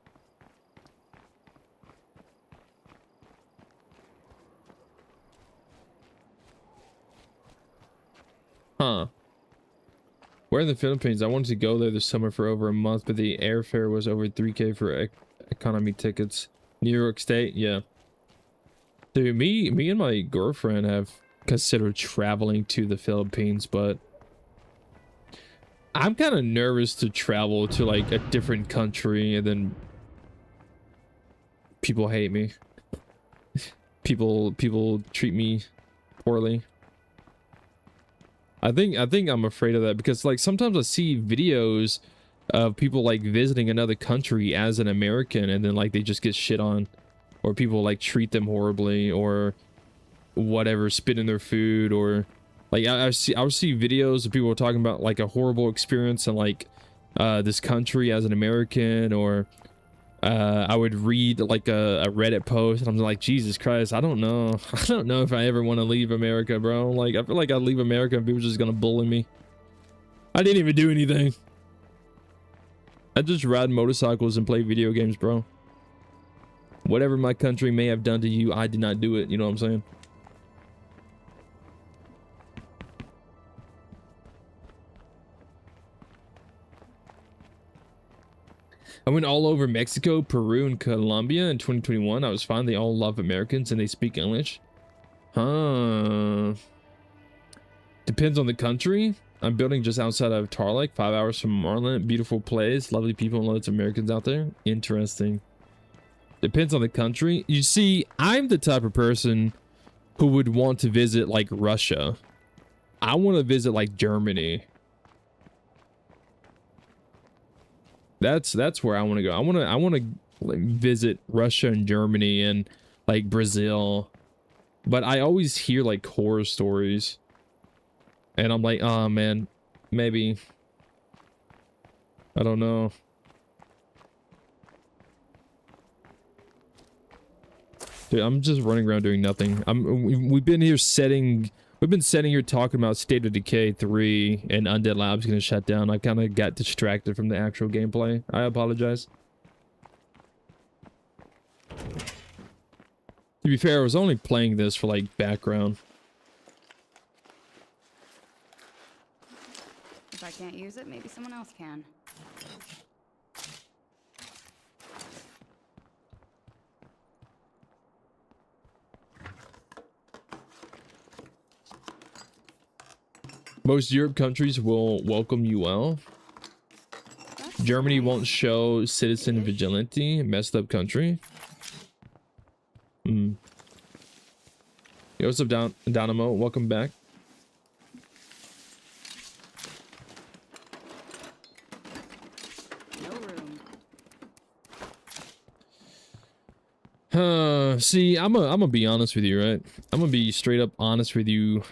Huh. We're in the Philippines. I wanted to go there this summer for over a month, but the airfare was over 3K for economy tickets. New York State, yeah. Dude, me and my girlfriend have considered traveling to the Philippines, but I'm kind of nervous to travel to like a different country and then people hate me. people treat me poorly. I think I'm afraid of that because like sometimes I see videos of people like visiting another country as an American and then like they just get shit on, or people like treat them horribly or whatever, spit in their food, or like I'll see videos of people talking about like a horrible experience in like this country as an American, or I would read like a Reddit post and I'm like, Jesus Christ, I don't know if I ever want to leave America, bro. Like I feel like I'd leave America and people are just gonna bully me. I didn't even do anything. I just ride motorcycles and play video games, bro. Whatever my country may have done to you, I did not do it. You know what I'm saying? I went all over Mexico, Peru, and Colombia in 2021. I was fine. They all love Americans and they speak English. Huh. Depends on the country. I'm building just outside of Tarlac, 5 hours from Marlin. Beautiful place, lovely people, and loads of Americans out there. Interesting. Depends on the country. You see, I'm the type of person who would want to visit like Russia. I want to visit like Germany. That's where I want to go. I want to like visit Russia and Germany and like Brazil. But I always hear like horror stories. And I'm like, oh man, maybe. I don't know. Dude, I'm just running around doing nothing. We've been sitting here talking about State of Decay 3 and Undead Labs gonna shut down. I kind of got distracted from the actual gameplay. I apologize. To be fair, I was only playing this for like background. If I can't use it, maybe someone else can. Most Europe countries will welcome you well. That's Germany nice. won't show citizen vigilante. Messed up country. Yo, what's up, Dynamo? Welcome back. No room. See, I'm gonna be honest with you, right? I'm gonna be straight up honest with you.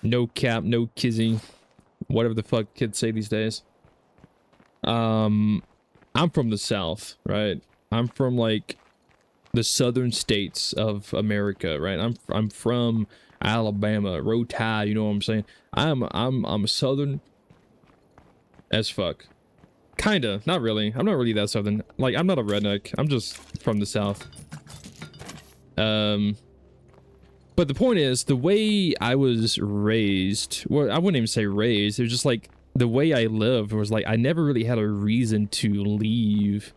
No cap, no kizzy. Whatever the fuck kids say these days. I'm from the South, right? I'm from like the southern states of America, right? I'm from Alabama, Roll Tide, you know what I'm saying? I'm a southern as fuck. Kinda, not really. I'm not really that southern. Like, I'm not a redneck. I'm just from the South. But the point is, the way I was raised, well, I wouldn't even say raised, it was just like the way I lived was like I never really had a reason to leave,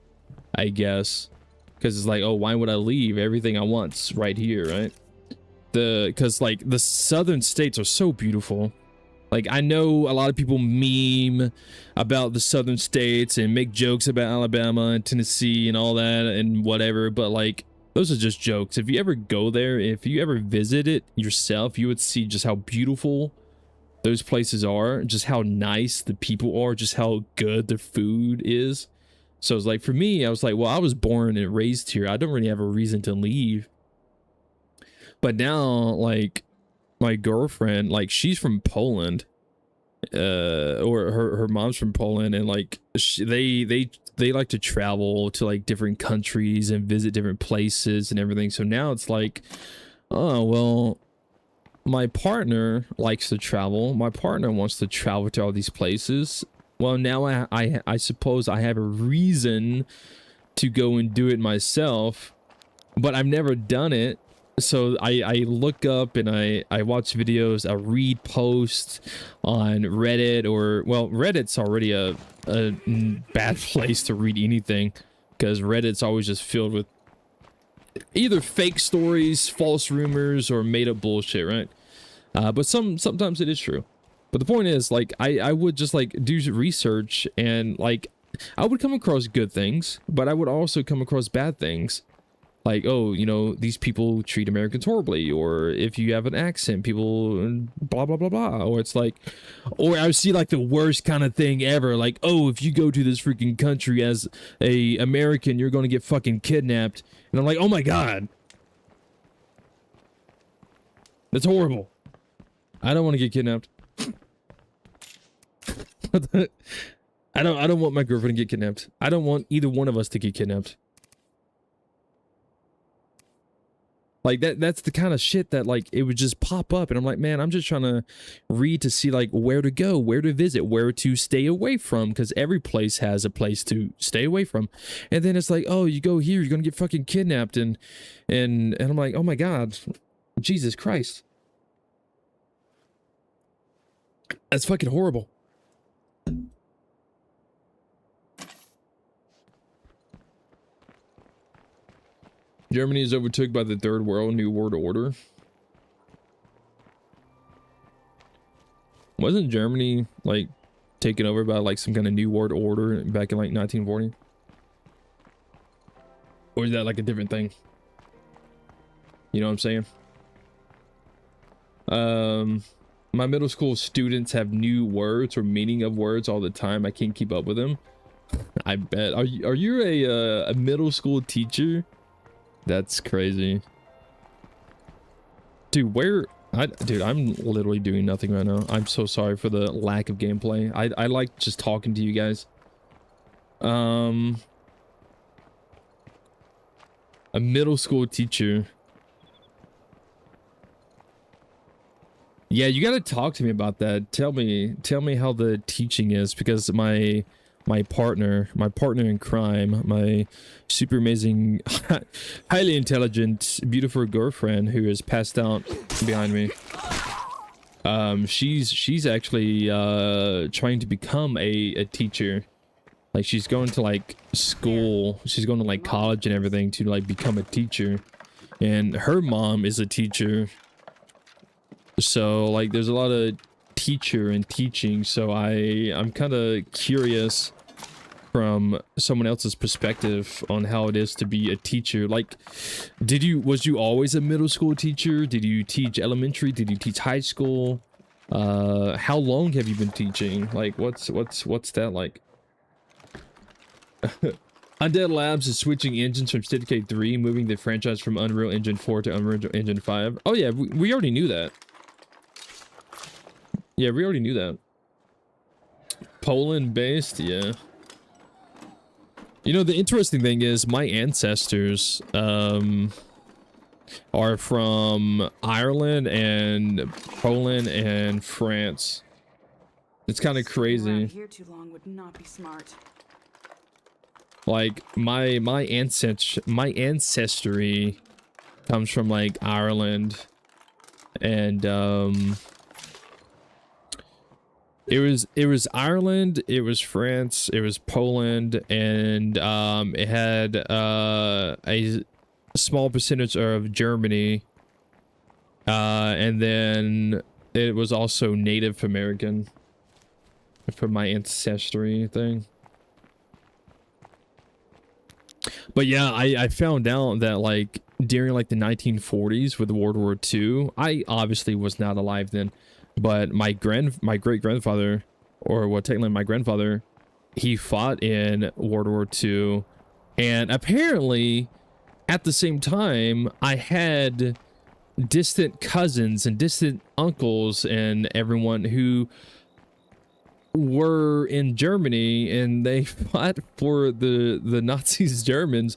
I guess. Because it's like, oh, why would I leave? Everything I want's right here, right? Because like the southern states are so beautiful. Like, I know a lot of people meme about the southern states and make jokes about Alabama and Tennessee and all that and whatever, but like, those are just jokes. If you ever go there, if you ever visit it yourself, you would see just how beautiful those places are, just how nice the people are, just how good the food is. So it's like, for me, I was like, well, I was born and raised here. I don't really have a reason to leave. But now, like, my girlfriend, like, she's from Poland, or her mom's from Poland, and like they like to travel to like different countries and visit different places and everything. So now it's like, oh well, my partner likes to travel. My partner wants to travel to all these places. Well, now I suppose I have a reason to go and do it myself, but I've never done it. So I look up and I watch videos, I read posts on Reddit, or, well, Reddit's already a bad place to read anything, because Reddit's always just filled with either fake stories, false rumors, or made up bullshit, right? But sometimes it is true. But the point is, like, I would just like do research, and like I would come across good things, but I would also come across bad things. Like, oh, you know, these people treat Americans horribly, or if you have an accent, people blah blah blah blah. Or it's like, or I see like the worst kind of thing ever, like, oh, if you go to this freaking country as a American, you're gonna get fucking kidnapped. And I'm like, oh my god, that's horrible. I don't want to get kidnapped. I don't want my girlfriend to get kidnapped. I don't want either one of us to get kidnapped. Like that's the kind of shit that like it would just pop up, and I'm like, man, I'm just trying to read to see like where to go, where to visit, where to stay away from, because every place has a place to stay away from. And then it's like, oh, you go here, you're gonna get fucking kidnapped, and I'm like, oh my god, Jesus Christ, that's fucking horrible. Germany is overtook by the Third World New World Order. Wasn't Germany like taken over by like some kind of New World Order back in like 1940? Or is that like a different thing? You know what I'm saying? My middle school students have new words or meaning of words all the time. I can't keep up with them. I bet. Are you a middle school teacher? That's crazy. Dude, dude, I'm literally doing nothing right now. I'm so sorry for the lack of gameplay. I like just talking to you guys. A middle school teacher. Yeah, you gotta talk to me about that. Tell me how the teaching is, because my partner in crime, my super amazing, highly intelligent, beautiful girlfriend who is passed out behind me. She's actually trying to become a teacher. Like, she's going to like school, she's going to like college and everything to like become a teacher. And her mom is a teacher. So like there's a lot of teacher and teaching, so I'm kind of curious from someone else's perspective on how it is to be a teacher. Like, was you always a middle school teacher? Did you teach elementary? Did you teach high school? How long have you been teaching? Like, what's that like? Undead Labs is switching engines from Decay 3, moving the franchise from Unreal Engine 4 to Unreal Engine 5. Oh yeah, we already knew that. Yeah, we already knew that. Poland based, yeah. You know, the interesting thing is my ancestors are from Ireland and Poland and France. It's kind of crazy. Here too long would not be smart. Like my ancestry comes from like Ireland, and it was Ireland, it was France, it was Poland, and it had a small percentage of Germany, and then it was also Native American for my ancestry thing. But yeah, I found out that like during like the 1940s with World War II, I obviously was not alive then, but my great grandfather, or what technically my grandfather, he fought in World War II, and apparently at the same time I had distant cousins and distant uncles and everyone who were in Germany, and they fought for the Nazis, Germans,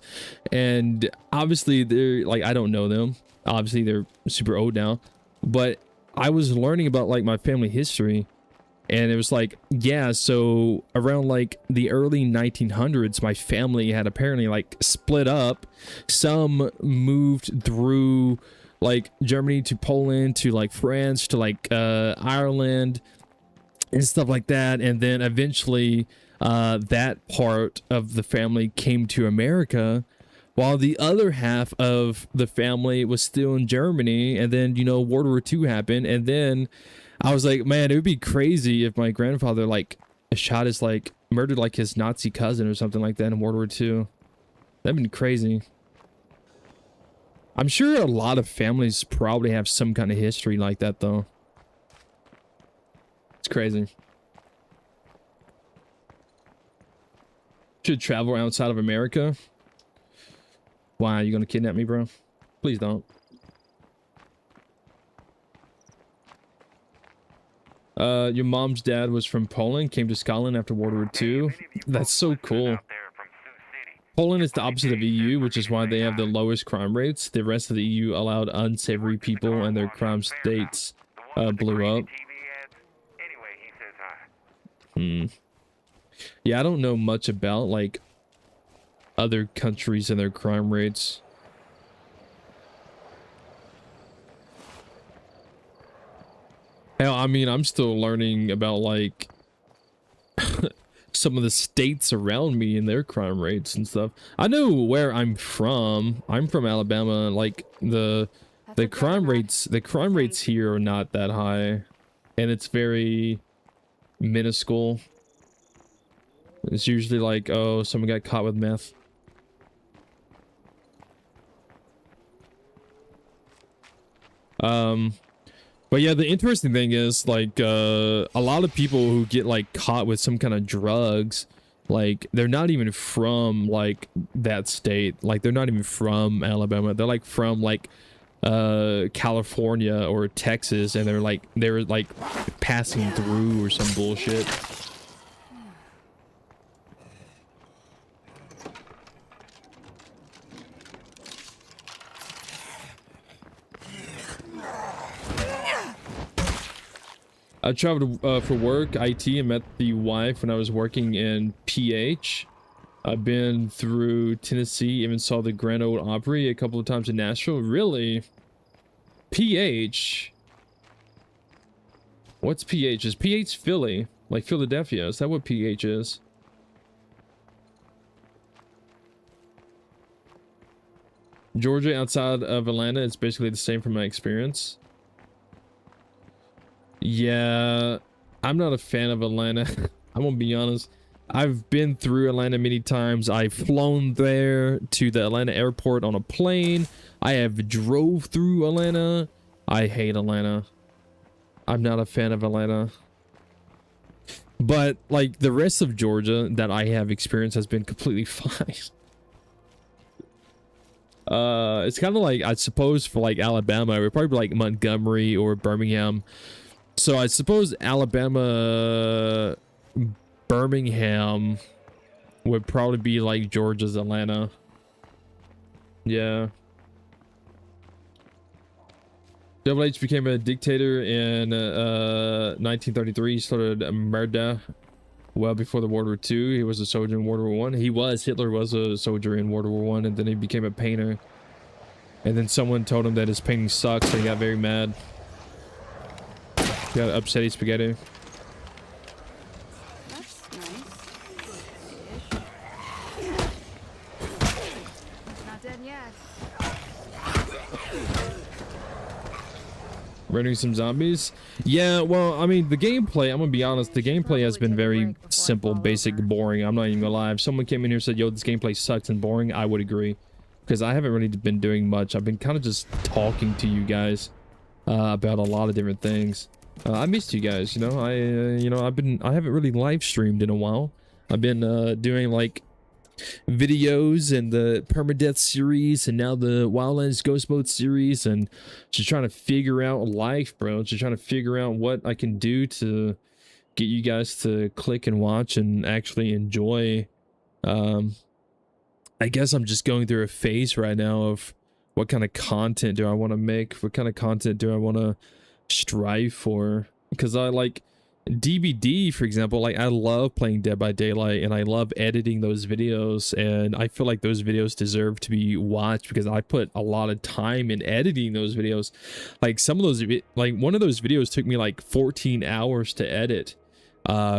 and obviously they're like, I don't know them, obviously they're super old now, but I was learning about like my family history, and it was like, yeah, so around like the early 1900s my family had apparently like split up. Some moved through like Germany to Poland to like France to like Ireland and stuff like that, and then eventually that part of the family came to America, while the other half of the family was still in Germany. And then, you know, World War II happened, and then I was like, man, it would be crazy if my grandfather like murdered like his Nazi cousin or something like that in World War II. That'd been crazy. I'm sure a lot of families probably have some kind of history like that, though. It's crazy. Should travel outside of America. Why, are you gonna kidnap me, bro? Please don't. Your mom's dad was from Poland, came to Scotland after World War II. That's so cool. Poland is the opposite of EU, which is why they have the lowest crime rates. The rest of the EU allowed unsavory people and their crime states blew up. Yeah, I don't know much about like other countries and their crime rates. Hell, I mean, I'm still learning about like some of the states around me and their crime rates and stuff. I know where I'm from. I'm from Alabama. Like the crime rates here are not that high, and it's very minuscule. It's usually like, oh, someone got caught with meth. But yeah, the interesting thing is like a lot of people who get like caught with some kind of drugs, like they're not even from like that state. Like they're not even from Alabama. They're like from like California or Texas, and they're like passing through or some bullshit. I traveled for work, IT, and met the wife when I was working in PH. I've been through Tennessee, even saw the Grand Ole Opry a couple of times in Nashville. Really? PH? What's PH? Is PH Philly? Like Philadelphia? Is that what PH is? Georgia outside of Atlanta, it's basically the same from my experience. Yeah, I'm not a fan of Atlanta. I'm gonna be honest. I've been through Atlanta many times. I've flown there to the Atlanta airport on a plane. I have drove through Atlanta. I hate Atlanta. I'm not a fan of Atlanta. But like the rest of Georgia that I have experienced has been completely fine. It's kind of like, I suppose for like Alabama, it would probably be like Montgomery or Birmingham. So I suppose Alabama, Birmingham would probably be like Georgia's Atlanta. Yeah. Double H became a dictator in 1933. He started a murder well before the World War II. He was a soldier in World War I. Hitler was a soldier in World War I, and then he became a painter. And then someone told him that his painting sucks, so he got very mad. Got upsetty spaghetti. That's nice. Not dead yet. Running some zombies. Yeah, well, I mean, the gameplay, I'm gonna be honest, the gameplay has been very simple, basic, boring. I'm not even gonna lie. If someone came in here and said, yo, this gameplay sucks and boring, I would agree. Because I haven't really been doing much. I've been kind of just talking to you guys about a lot of different things. I missed you guys, you know. I haven't really live streamed in a while. I've been doing like videos and the permadeath series, and now the Wildlands Ghost Mode series, and just trying to figure out life, bro. Just trying to figure out what I can do to get you guys to click and watch and actually enjoy. I guess I'm just going through a phase right now of what kind of content do I want to make? What kind of content do I want to strive for? Because I like DBD, for example. Like I love playing Dead by Daylight, and I love editing those videos, and I feel like those videos deserve to be watched because I put a lot of time in editing those videos. Like some of those, like one of those videos took me like 14 hours to edit,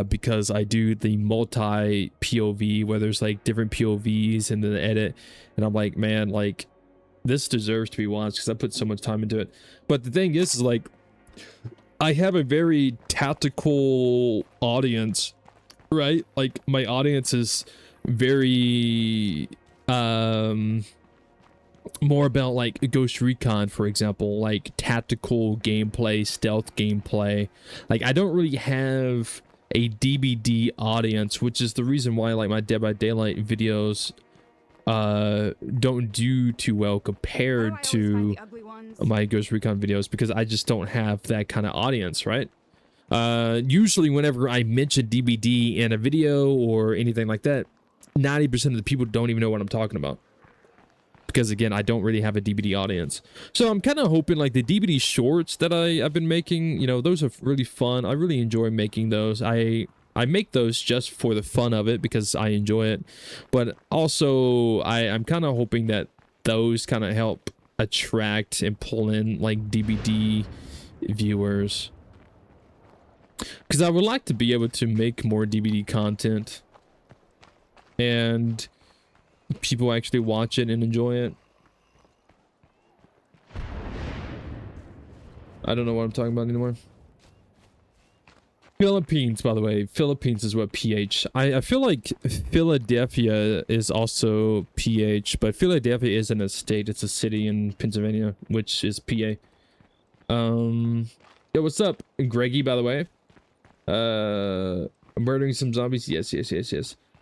because I do the multi POV where there's like different POVs in the edit, and I'm like, man, like this deserves to be watched because I put so much time into it. But the thing is like, I have a very tactical audience, right? Like my audience is very more about like Ghost Recon, for example, like tactical gameplay, stealth gameplay. Like I don't really have a DBD audience, which is the reason why like my Dead by Daylight videos don't do too well compared to my Ghost Recon videos, because I just don't have that kind of audience, right? Usually whenever I mention DBD in a video or anything like that, 90% of the people don't even know what I'm talking about, because again, I don't really have a DBD audience. So I'm kind of hoping like the DBD shorts that I've been making, you know, those are really fun. I really enjoy making those. I make those just for the fun of it because I enjoy it. But also I'm kind of hoping that those kind of help attract and pull in like DBD viewers, because I would like to be able to make more DBD content and people actually watch it and enjoy it. I don't know what I'm talking about anymore. Philippines, by the way. Philippines is what PH. I feel like Philadelphia is also PH, but Philadelphia isn't a state. It's a city in Pennsylvania, which is PA. Yo, what's up, Greggy, by the way? Murdering some zombies. Yes.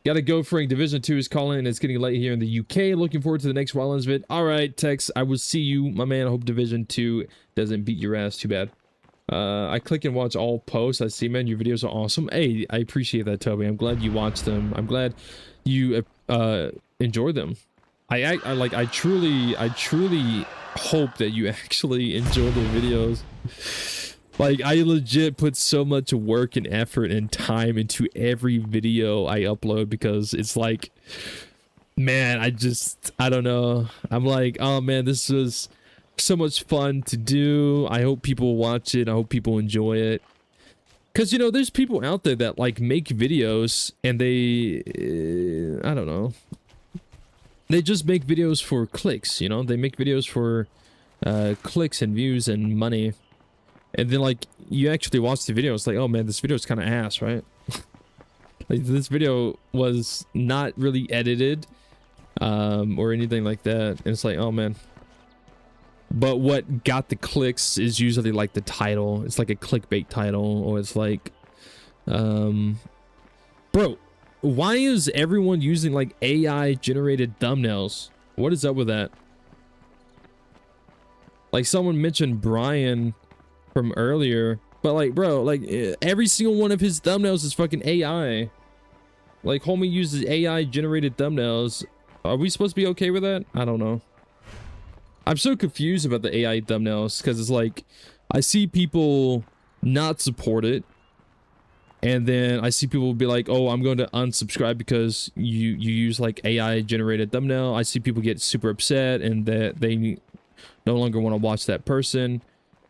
Gotta go, Frank. Division 2 is calling, and it's getting late here in the UK. Looking forward to the next Wildlands vid. All right, Tex. I will see you, my man. I hope Division 2 doesn't beat your ass too bad. I click and watch all posts. I see, man, your videos are awesome. Hey, I appreciate that, Toby. I'm glad you watched them. I'm glad you enjoy them. I truly hope that you actually enjoy the videos. Like, I legit put so much work and effort and time into every video I upload, because it's like, man, I don't know. I'm like, oh man, this was so much fun to do. I hope people watch it. I hope people enjoy it. Because, you know, there's people out there that like make videos and they, I don't know. They just make videos for clicks, you know? They make videos for clicks and views and money. And then like you actually watch the video, it's like, oh man, this video is kind of ass, right? Like this video was not really edited or anything like that. And it's like, oh man. But what got the clicks is usually like the title. It's like a clickbait title, or it's like bro, why is everyone using like AI generated thumbnails? What is up with that? Like someone mentioned Brian from earlier, but like, bro, like every single one of his thumbnails is fucking AI. Like homie uses AI generated thumbnails. Are we supposed to be okay with that? I don't know. I'm so confused about the AI thumbnails, because it's like I see people not support it, and then I see people be like, oh, I'm going to unsubscribe because you use like AI generated thumbnail. I see people get super upset and that they no longer want to watch that person,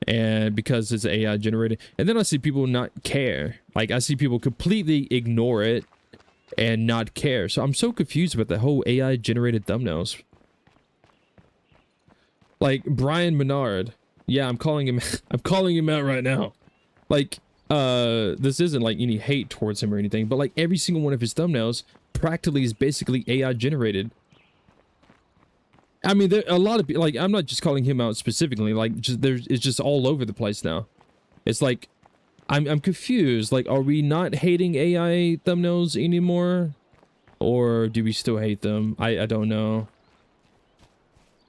and because it's AI generated. And then I see people not care. Like I see people completely ignore it and not care. So I'm so confused about the whole AI generated thumbnails. Like Brian Menard. Yeah, I'm calling him out right now. Like this isn't like any hate towards him or anything, but like every single one of his thumbnails practically is basically AI generated. I mean, there a lot of people, like, I'm not just calling him out specifically, like, just it's just all over the place now. It's like, I'm confused. Like, are we not hating AI thumbnails anymore? Or do we still hate them? I don't know.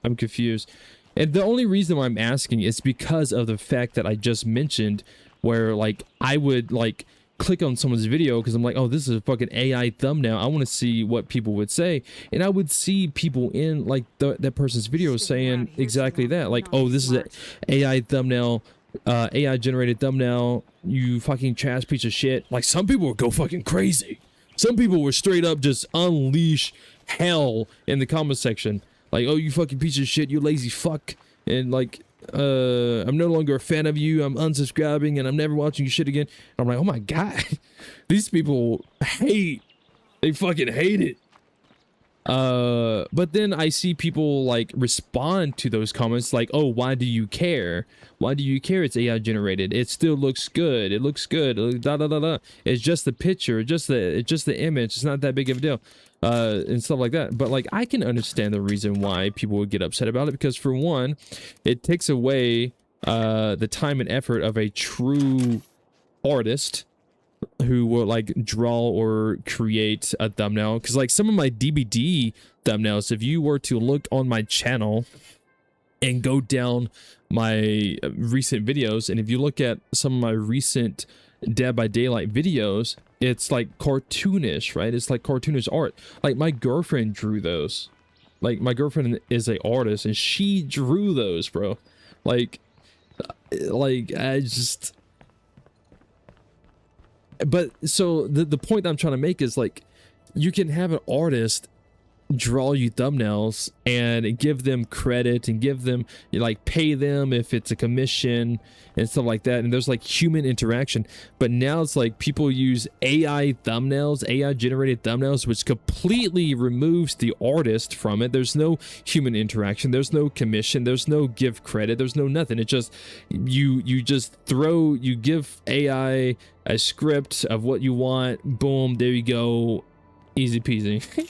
I'm confused. And the only reason why I'm asking is because of the fact that I just mentioned, where, like, I would, like, click on someone's video because I'm like, oh, this is a fucking AI thumbnail. I want to see what people would say. And I would see people in like that person's video saying exactly that. Like, oh, this is an AI thumbnail, AI generated thumbnail. You fucking trash piece of shit. Like some people would go fucking crazy. Some people were straight up just unleash hell in the comment section. Like, oh, you fucking piece of shit. You lazy fuck. And like, I'm no longer a fan of you. I'm unsubscribing and I'm never watching your shit again. I'm like, oh my god, these people hate. They fucking hate it. But then I see people like respond to those comments like, oh, why do you care? Why do you care? It's AI generated. It still looks good. It looks good. Da da da da. It's just the picture, it's just the image. It's not that big of a deal. And stuff like that. But like, I can understand the reason why people would get upset about it, because for one, it takes away the time and effort of a true artist who will like draw or create a thumbnail. Because like some of my DBD thumbnails, if you were to look on my channel and go down my recent videos, and if you look at some of my recent Dead by Daylight videos, it's like cartoonish, right? It's like cartoonish art. Like my girlfriend drew those. Like my girlfriend is a artist and she drew those, bro. Like I just... But so the point I'm trying to make is like, you can have an artist draw you thumbnails and give them credit and give them, you like, pay them if it's a commission and stuff like that, and there's like human interaction. But now it's like people use AI thumbnails, AI generated thumbnails, which completely removes the artist from it. There's no human interaction, there's no commission, there's no give credit, there's no nothing. It just, you give AI a script of what you want, boom, there you go, easy peasy.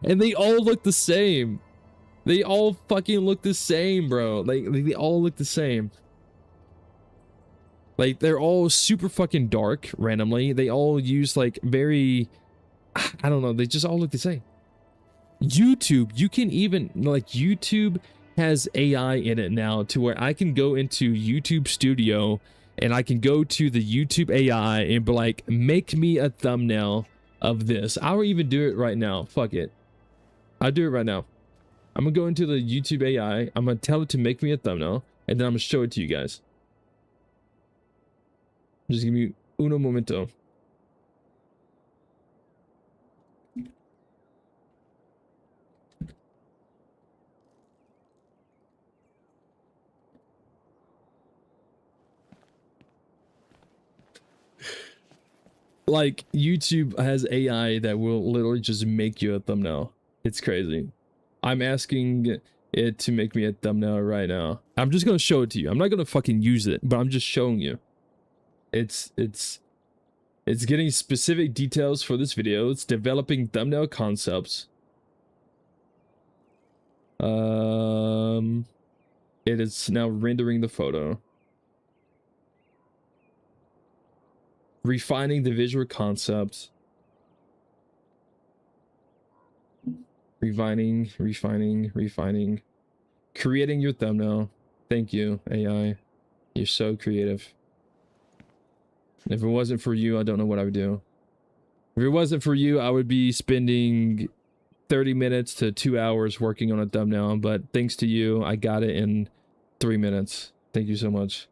And they all look the same. They all fucking look the same, bro. Like, they all look the same. Like, they're all super fucking dark randomly. They all use like very, I don't know, they just all look the same. YouTube, you can even, like, YouTube has AI in it now to where I can go into YouTube Studio and I can go to the YouTube AI and be like, make me a thumbnail of this. I'll even do it right now. Fuck it. I'll do it right now. I'm gonna go into the YouTube AI. I'm gonna tell it to make me a thumbnail, and then I'm gonna show it to you guys. Just give me uno momento. Like, YouTube has AI that will literally just make you a thumbnail. It's crazy. I'm asking it to make me a thumbnail right now. I'm just gonna show it to you. I'm not gonna fucking use it, but I'm just showing you. It's getting specific details for this video. It's developing thumbnail concepts. It is now rendering the photo. Refining the visual concepts. Refining. Creating your thumbnail. Thank you, AI. You're so creative. If it wasn't for you, I don't know what I would do. If it wasn't for you, I would be spending 30 minutes to 2 hours working on a thumbnail, but thanks to you, I got it in 3 minutes. Thank you so much.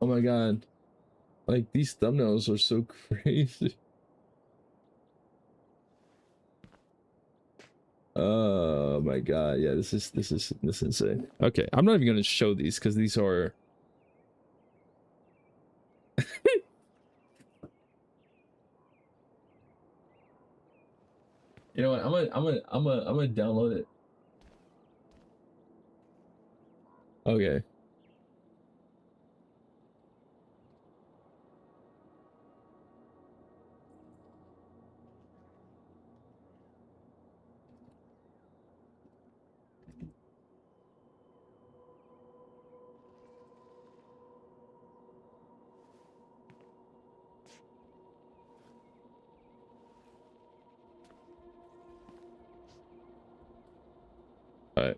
Oh my god. Like, these thumbnails are so crazy. Oh my god. Yeah, this is insane. Okay, I'm not even gonna show these because these are you know what, I'm gonna download it. Okay. Alright.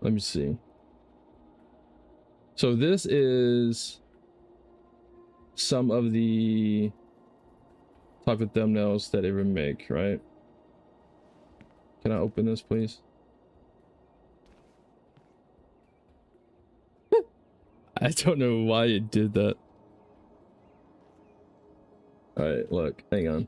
Let me see. So this is some of the type of thumbnails that it would make, right? Can I open this, please? I don't know why it did that. Alright, look, hang on.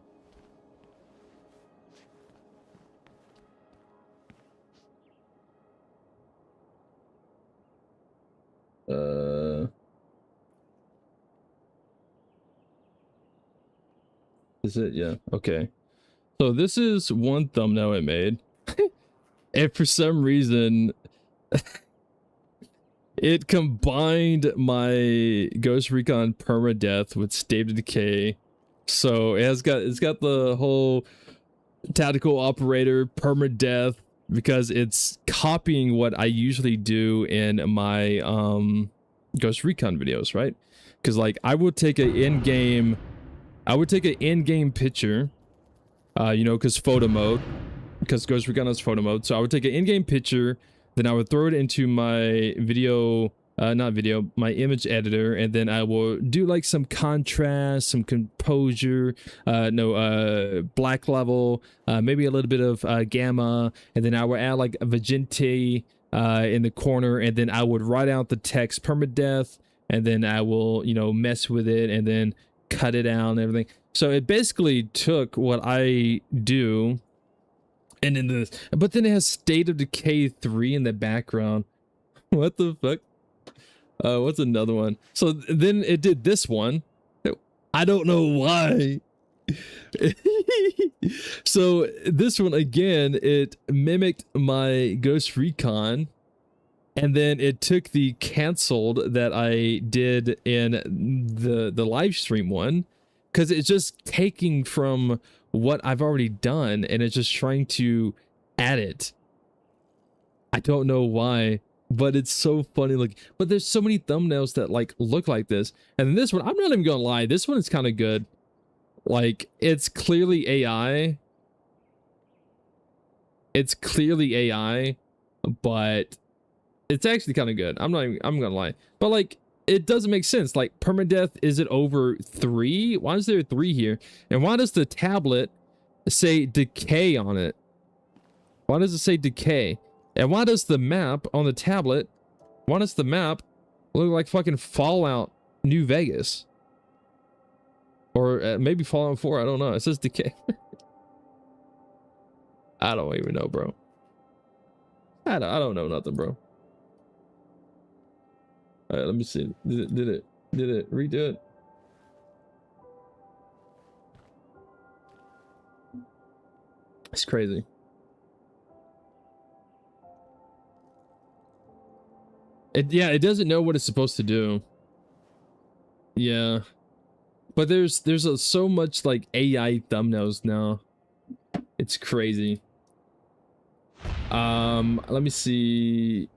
Is it? Yeah. Okay. So this is one thumbnail I made. And for some reason, it combined my Ghost Recon permadeath with State of Decay. So it's got the whole tactical operator permadeath because it's copying what I usually do in my Ghost Recon videos, right? Because like I would take an in-game picture, you know, because photo mode, because Ghost Recon has photo mode. So I would take an in-game picture, then I would throw it into my video, my image editor, and then I will do like some contrast, some composure, black level, maybe a little bit of gamma, and then I will add like a magenta in the corner, and then I would write out the text permadeath, and then I will, you know, mess with it and then cut it out and everything. So it basically took what I do. And then but then it has State of Decay 3 in the background. What the fuck? What's another one? So then it did this one. I don't know why. So this one again, it mimicked my Ghost Recon, and then it took the canceled that I did in the live stream one, because it's just taking from what I've already done and it's just trying to add it. I don't know why, but it's so funny. Like, but there's so many thumbnails that like look like this, and then this one, I'm not even gonna lie, this one is kind of good. Like, it's clearly AI. It's clearly AI, but it's actually kind of good. I'm gonna lie, but like, it doesn't make sense. Like, permadeath, is it over 3? Why is there 3 here? And why does the tablet say Decay on it? Why does it say Decay? And why does the map on the tablet, why does the map look like fucking Fallout New Vegas? Or maybe Fallout 4, I don't know. It says Decay. I don't even know, bro. I don't know nothing, bro. All right, let me see. Did it redo it? It's crazy. It doesn't know what it's supposed to do. Yeah, but there's so much like AI thumbnails now. It's crazy. Let me see.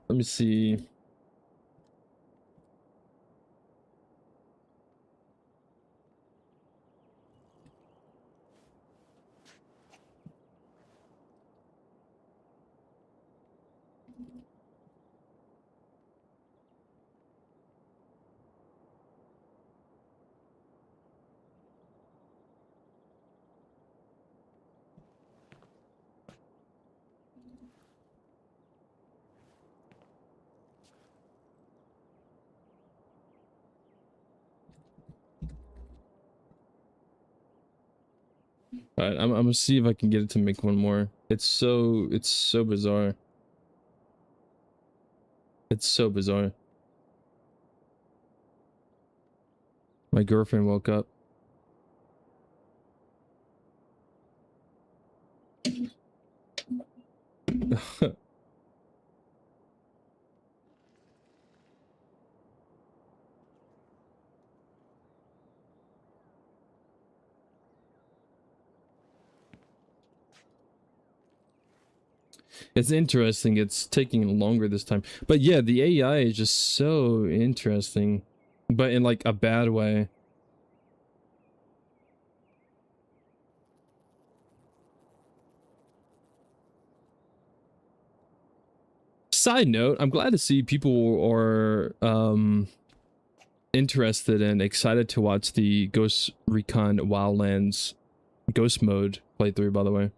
All right, I'm gonna see if I can get it to make one more. It's so bizarre. It's so bizarre. My girlfriend woke up. It's interesting. It's taking longer this time. But yeah, the AI is just so interesting. But in like a bad way. Side note, I'm glad to see people are interested and excited to watch the Ghost Recon Wildlands Ghost Mode playthrough, by the way.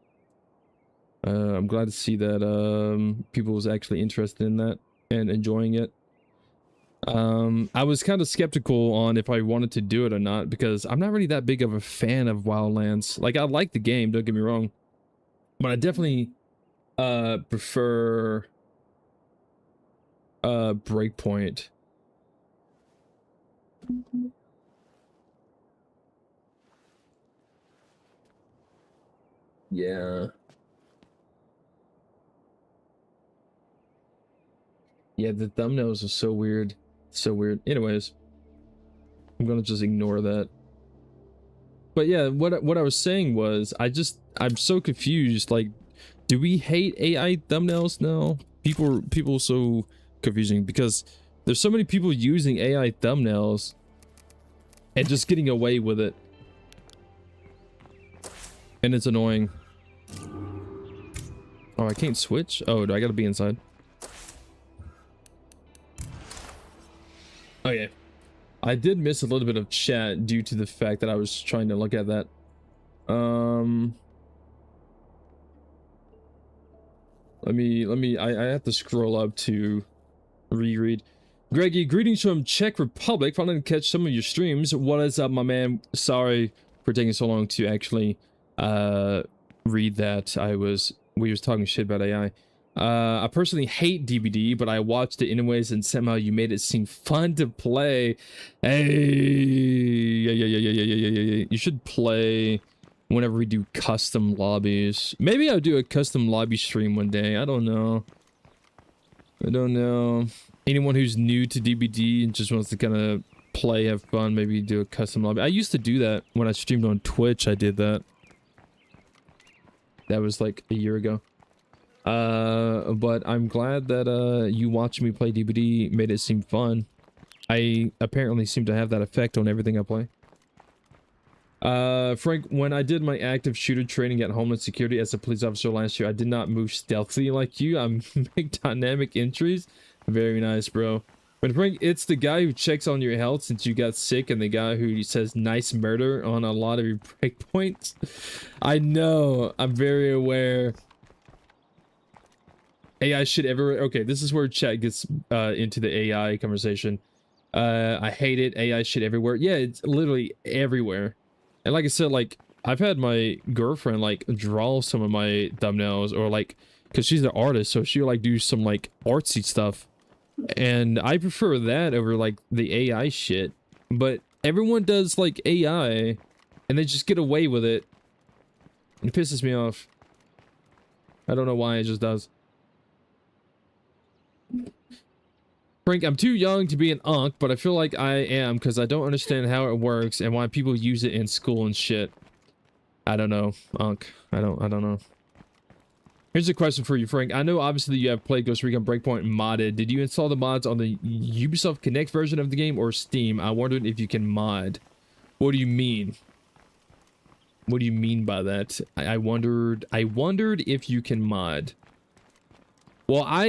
I'm glad to see that people was actually interested in that and enjoying it. I was kind of skeptical on if I wanted to do it or not, because I'm not really that big of a fan of Wildlands. Like, I like the game, don't get me wrong, but I definitely prefer Breakpoint. Yeah. Yeah, the thumbnails are so weird. So weird. Anyways, I'm gonna just ignore that. But yeah, what I was saying was, I'm so confused. Like, do we hate AI thumbnails now? People so confusing because there's so many people using AI thumbnails and just getting away with it. And it's annoying. Oh, I can't switch? Oh, do I gotta be inside? Oh yeah. I did miss a little bit of chat due to the fact that I was trying to look at that. I have to scroll up to reread. Greggy, greetings from Czech Republic. Finally catch some of your streams. What is up, my man? Sorry for taking so long to actually read that. We was talking shit about AI. I personally hate DBD, but I watched it anyways, and somehow you made it seem fun to play. Hey, yeah. You should play whenever we do custom lobbies. Maybe I'll do a custom lobby stream one day. I don't know. Anyone who's new to DBD and just wants to kind of play, have fun, maybe do a custom lobby. I used to do that when I streamed on Twitch. I did that. That was like a year ago. But I'm glad that you watching me play DBD made it seem fun. I apparently seem to have that effect on everything I play. Frank, when I did my active shooter training at Homeland Security as a police officer last year, I did not move stealthily like you. I make dynamic entries. Very nice, bro. But Frank, it's the guy who checks on your health since you got sick, and the guy who says nice murder on a lot of your breakpoints. I know. I'm very aware. AI shit everywhere. Okay, this is where chat gets into the AI conversation. I hate it. AI shit everywhere. Yeah, it's literally everywhere. And like I said, like, I've had my girlfriend, like, draw some of my thumbnails, or, like, because she's an artist, so she'll, like, do some, like, artsy stuff. And I prefer that over, like, the AI shit. But everyone does, like, AI, and they just get away with it. It pisses me off. I don't know why, it just does. Frank, I'm too young to be an unk, but I feel like I am because I don't understand how it works and why people use it in school and shit. I don't know, unk. I don't know. Here's a question for you, Frank. I know obviously you have played Ghost Recon Breakpoint modded. Did you install the mods on the Ubisoft Connect version of the game or Steam? I wondered if you can mod. What do you mean? What do you mean by that? I wondered if you can mod. Well, I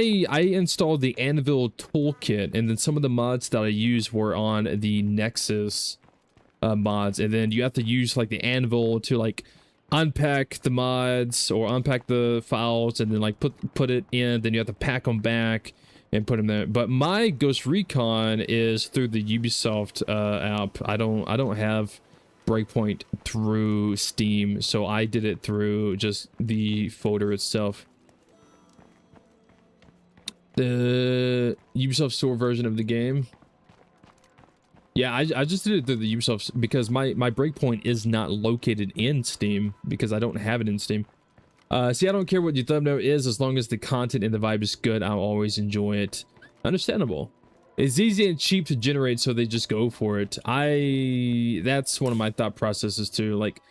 installed the Anvil toolkit, and then some of the mods that I used were on the Nexus mods, and then you have to use like the Anvil to like unpack the mods or unpack the files, and then like put it in. Then you have to pack them back and put them there. But my Ghost Recon is through the Ubisoft app. I don't have Breakpoint through Steam, so I did it through just the folder itself. The Ubisoft Store version of the game. Yeah, I just did it through the Ubisoft because my Breakpoint is not located in Steam because I don't have it in Steam. See, I don't care what your thumbnail is as long as the content and the vibe is good. I'll always enjoy it. Understandable. It's easy and cheap to generate, so they just go for it. That's one of my thought processes too. Like,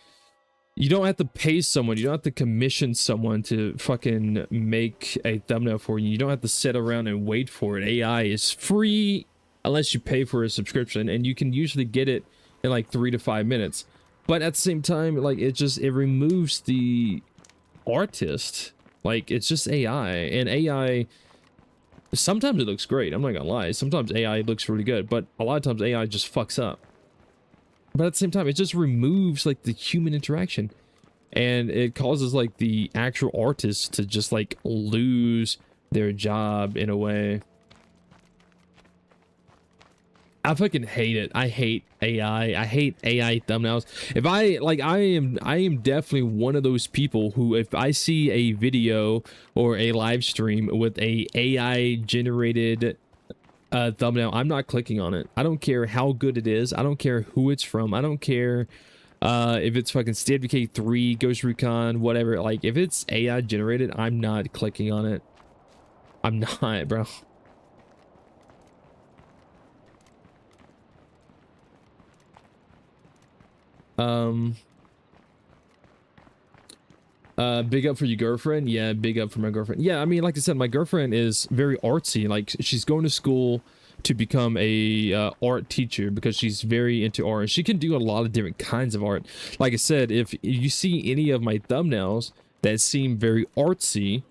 you don't have to pay someone. You don't have to commission someone to fucking make a thumbnail for you. You don't have to sit around and wait for it. AI is free unless you pay for a subscription, and you can usually get it in like 3 to 5 minutes. But at the same time, like, it removes the artist. Like, it's just AI, and AI, sometimes it looks great. I'm not gonna lie. Sometimes AI looks really good, but a lot of times AI just fucks up. But at the same time, it just removes like the human interaction, and it causes like the actual artists to just like lose their job in a way. I fucking hate it. I hate AI. I hate AI thumbnails. If I am definitely one of those people who, if I see a video or a live stream with a AI generated thumbnail, I'm not clicking on it. I don't care how good it is. I don't care who it's from. I don't care If it's fucking State of Decay 3, Ghost Recon, whatever, like if it's AI generated, I'm not clicking on it. I'm not, bro. Big up for your girlfriend. Yeah, big up for my girlfriend. Yeah, I mean, like I said, my girlfriend is very artsy. Like, she's going to school to become a art teacher because she's very into art. And she can do a lot of different kinds of art. Like I said, if you see any of my thumbnails that seem very artsy,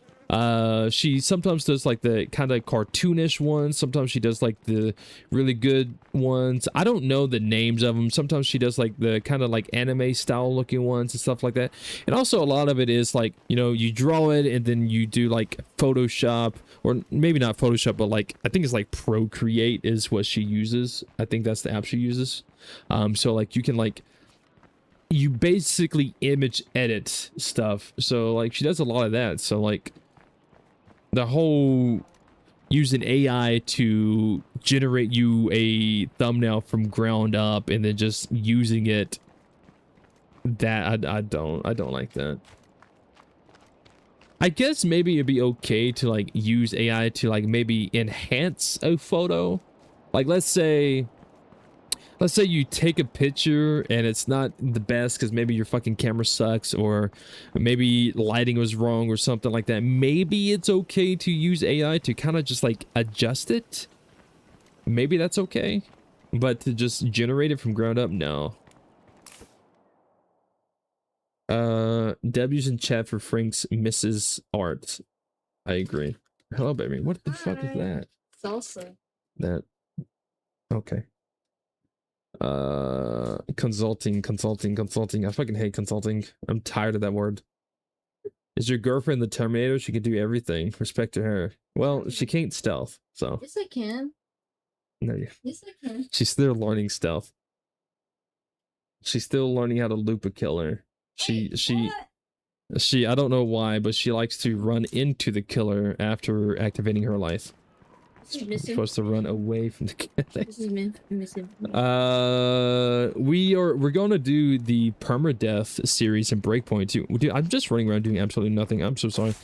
she sometimes does like the kind of cartoonish ones. Sometimes she does like the really good ones. I don't know the names of them. Sometimes she does like the kind of like anime style looking ones and stuff like that. And also a lot of it is like, you know, you draw it and then you do like Photoshop, or maybe not Photoshop, but like I think it's like Procreate is what she uses. I think that's the app she uses. So like you can like, you basically image edit stuff. So like she does a lot of that. So like the whole using AI to generate you a thumbnail from ground up and then just using it, that I don't like that. I guess maybe it'd be okay to like use AI to like maybe enhance a photo. Like let's say you take a picture and it's not the best because maybe your fucking camera sucks, or maybe lighting was wrong or something like that. Maybe it's okay to use AI to kind of just like adjust it. Maybe that's okay. But to just generate it from ground up, no. W's in chat for Frank's Mrs. Art. I agree. Hello, baby. What the fuck is that? Salsa. That. Okay. Consulting. I fucking hate consulting. I'm tired of that word. Is your girlfriend the Terminator? She can do everything. Respect to her. Well, she can't stealth, so. Yes, I can. No, Yes, I can. she's still learning stealth. She's still learning how to loop a killer. She I don't know why, but she likes to run into the killer after activating her life. She's supposed to run away from the killer. This is missing. We're going to do the permadeath series in Breakpoint too. Dude, I'm just running around doing absolutely nothing. I'm so sorry.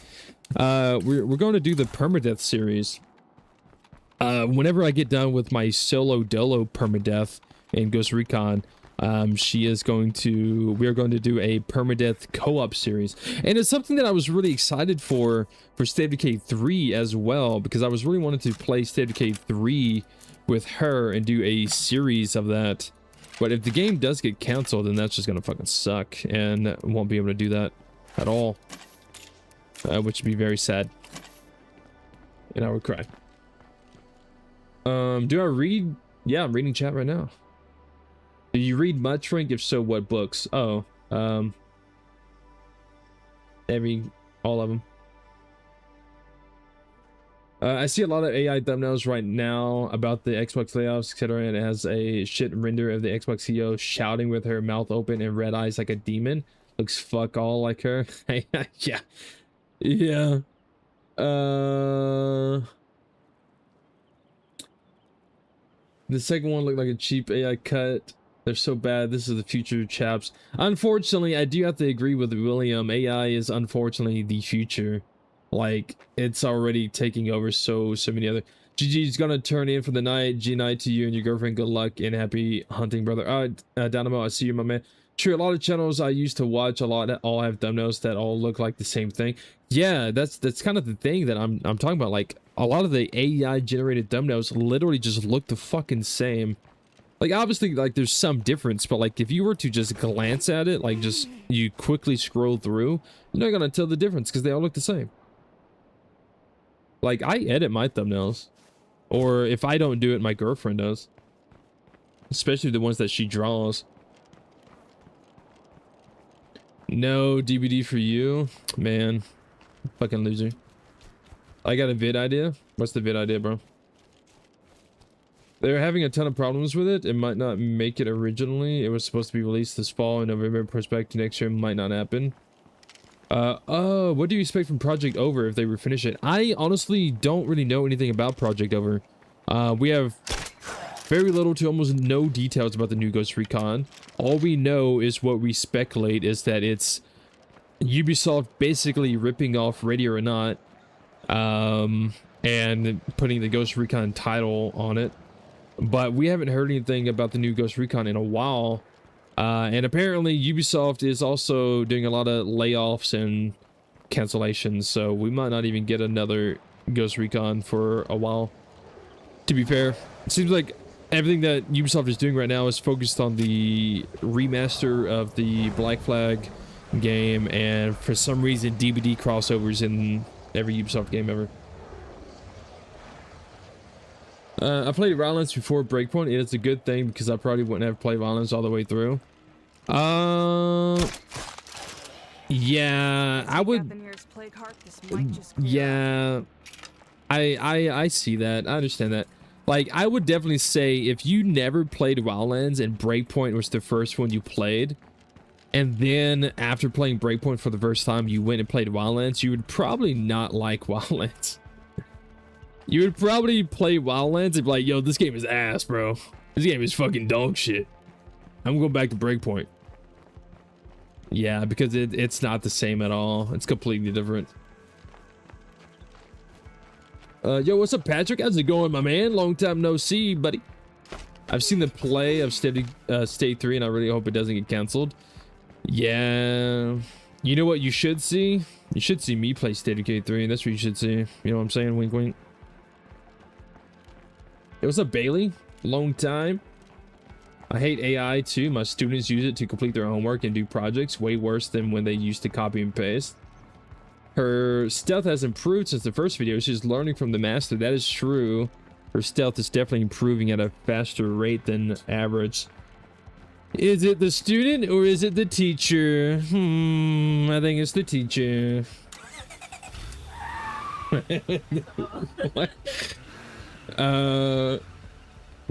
We're going to do the permadeath series. Whenever I get done with my solo dolo permadeath in Ghost Recon, we are going to do a permadeath co-op series, and it's something that I was really excited for State of Decay 3 as well, because I was really wanting to play State of Decay 3 with her and do a series of that. But if the game does get canceled, then that's just gonna fucking suck, and won't be able to do that at all, which would be very sad, and I would cry. Do I read? Yeah, I'm reading chat right now. Do you read much, Frank? If so, what books? Oh, all of them. I see a lot of AI thumbnails right now about the Xbox layoffs, etc., and it has a shit render of the Xbox CEO shouting with her mouth open and red eyes like a demon. Looks fuck all like her. Yeah. The second one looked like a cheap AI cut. They're so bad. This is the future, chaps. Unfortunately, I do have to agree with William. AI is unfortunately the future. Like, it's already taking over so many other. GG's gonna turn in for the night. G night to you and your girlfriend. Good luck and happy hunting, brother. Dynamo, I see you, my man. True, a lot of channels I used to watch a lot all have thumbnails that all look like the same thing. Yeah, that's kind of the thing that I'm talking about. Like, a lot of the AI generated thumbnails literally just look the fucking same. Like, obviously, like, there's some difference, but like, if you were to just glance at it, like, just you quickly scroll through, you're not gonna tell the difference because they all look the same. Like, I edit my thumbnails, or if I don't do it, my girlfriend does, especially the ones that she draws. No DVD for you, man. Fucking loser. I got a vid idea. What's the vid idea, bro? They're having a ton of problems with it. It might not make it originally. It was supposed to be released this fall in November. Perspective next year might not happen. Oh, what do you expect from Project Over if they refinish it? I honestly don't really know anything about Project Over. We have very little to almost no details about the new Ghost Recon. All we know is what we speculate is that it's Ubisoft basically ripping off Ready or Not, and putting the Ghost Recon title on it. But we haven't heard anything about the new Ghost Recon in a while. And apparently Ubisoft is also doing a lot of layoffs and cancellations, so we might not even get another Ghost Recon for a while. To be fair, it seems like everything that Ubisoft is doing right now is focused on the remaster of the Black Flag game, and for some reason DVD crossovers in every Ubisoft game ever. I played Violence before Breakpoint. It is a good thing because I probably wouldn't have played Violence all the way through. Yeah, I would. Yeah, I see that. I understand that. Like, I would definitely say if you never played Wildlands and Breakpoint was the first one you played, and then after playing Breakpoint for the first time you went and played Wildlands, you would probably not like Wildlands. You would probably play Wildlands and be like, yo, this game is ass, bro. This game is fucking dog shit. I'm going back to Breakpoint. Yeah, because it's not the same at all. It's completely different. Yo, what's up, Patrick? How's it going, my man? Long time no see, buddy. I've seen the play of State 3, and I really hope it doesn't get canceled. Yeah. You know what you should see? You should see me play State of Decay 3. That's what you should see. You know what I'm saying? Wink, wink. Hey, what's up, Bailey? Long time. I hate AI too. My students use it to complete their homework and do projects. Way worse than when they used to copy and paste. Her stealth has improved since the first video. She's learning from the master. That is true. Her stealth is definitely improving at a faster rate than average. Is it the student or is it the teacher? I think it's the teacher. What?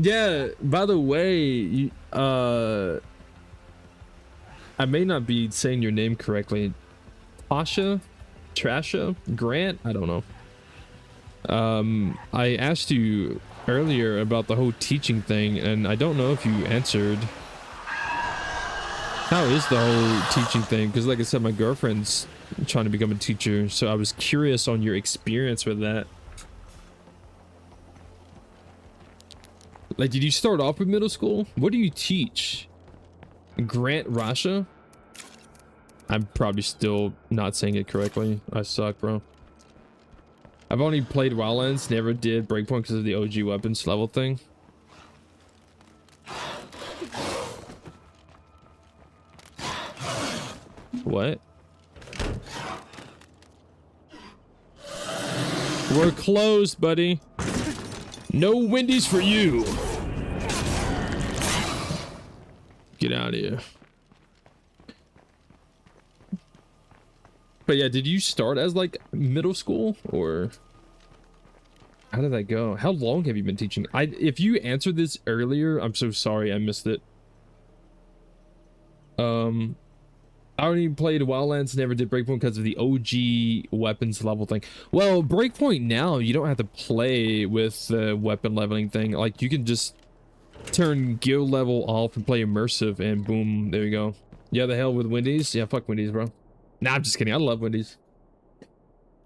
Yeah, by the way, I may not be saying your name correctly. Tasha? Trasha? Grant? I don't know. I asked you earlier about the whole teaching thing, and I don't know if you answered. How is the whole teaching thing? Because like I said, my girlfriend's trying to become a teacher, so I was curious on your experience with that. Like, did you start off with middle school? What do you teach? Grant Rasha? I'm probably still not saying it correctly. I suck, bro. I've only played Wildlands, never did Breakpoint because of the OG weapons level thing. What? We're closed, buddy. No Wendy's for you. Get out of here. But yeah, did you start as like middle school or how did that go? How long have you been teaching? If you answered this earlier, I'm so sorry I missed it. I only played Wildlands, never did Breakpoint because of the OG weapons level thing. Well, Breakpoint now, you don't have to play with the weapon leveling thing. Like, you can just turn gear level off and play immersive, and boom, there you go. Yeah, the hell with Wendy's? Yeah, fuck Wendy's, bro. Nah, I'm just kidding. I love Wendy's.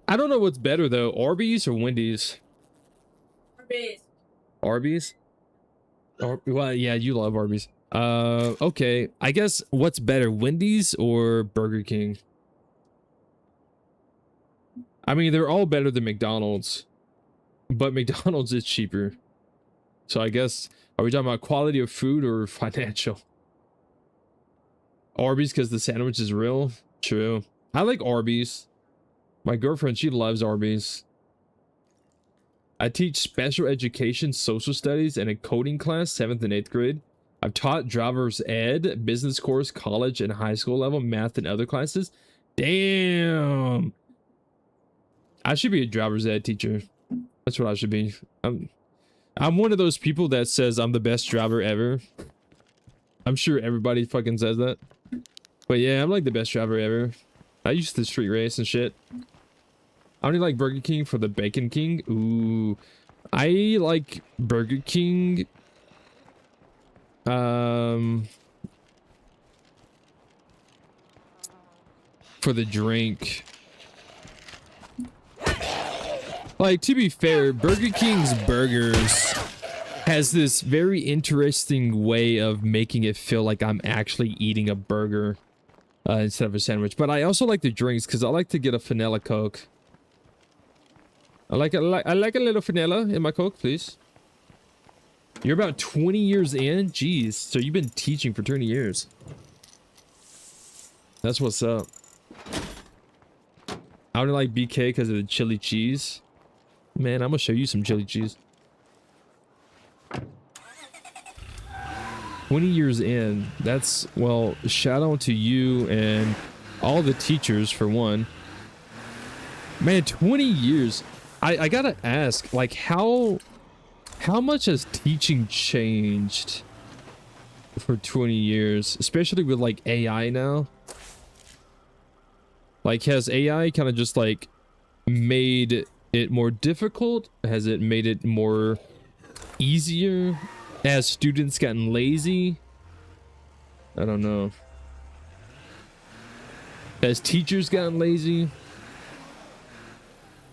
I don't know what's better, though. Arby's or Wendy's? Arby's. Arby's? Well, yeah, you love Arby's. Okay, I guess what's better, Wendy's or Burger King? I mean, they're all better than McDonald's, but McDonald's is cheaper. So I guess, are we talking about quality of food or financial? Arby's because the sandwich is real? True. I like Arby's. My girlfriend, she loves Arby's. I teach special education, social studies, and a coding class, 7th and 8th grade. I've taught driver's ed, business course, college, and high school level, math, and other classes. Damn. I should be a driver's ed teacher. That's what I should be. I'm one of those people that says I'm the best driver ever. I'm sure everybody fucking says that. But yeah, I'm like the best driver ever. I used to street race and shit. I only like Burger King for the Bacon King. Ooh. I like Burger King For the drink. Like, to be fair, Burger King's burgers has this very interesting way of making it feel like I'm actually eating a burger instead of a sandwich. But I also like the drinks because I like to get a vanilla Coke. I like a little vanilla in my Coke, please. You're about 20 years in? Jeez, so you've been teaching for 20 years. That's what's up. I don't like BK because of the chili cheese. Man, I'm gonna show you some chili cheese. 20 years in. That's, well, shout out to you and all the teachers for one. Man, 20 years. I gotta ask, like, how much has teaching changed for 20 years, especially with like AI now? Like, has AI kind of just like made it more difficult? Has it made it more easier? Has students gotten lazy? I don't know. Has teachers gotten lazy?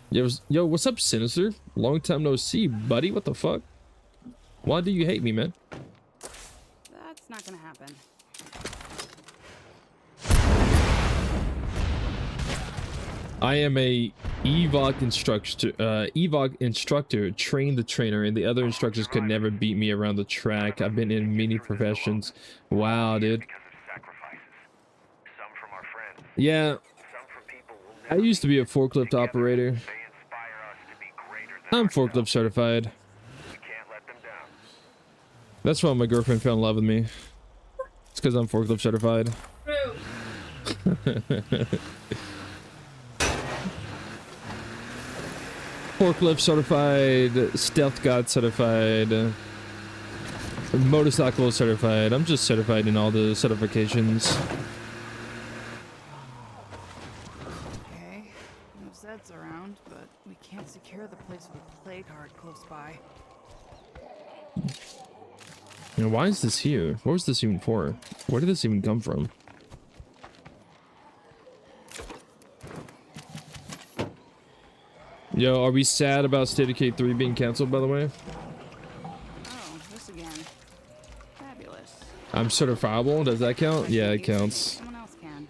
Yo, what's up, Sinister? Long time no see, buddy. What the fuck? Why do you hate me, man? That's not gonna happen. I am a EVOC instructor, trained the trainer, and the other instructors could never beat me around the track. I've been in many professions. Wow, dude. Because of sacrifices. Some from our friends. Yeah, Some from people we'll I never used to be a forklift operator. They inspire us to be greater than I'm ourselves. forklift certified. We can't let them down. That's why my girlfriend fell in love with me. It's because I'm forklift certified. True. Forklift certified, stealth god certified, motorcycle certified. I'm just certified in all the certifications. Okay, no Zeds around, but we can't secure the place with a plague heart close by. And why is this here? What was this even for? Where did this even come from? Yo, are we sad about State of Decay 3 being canceled, by the way? Oh, this again. Fabulous. I'm certifiable. Does that count? Yeah, it counts. Someone else can.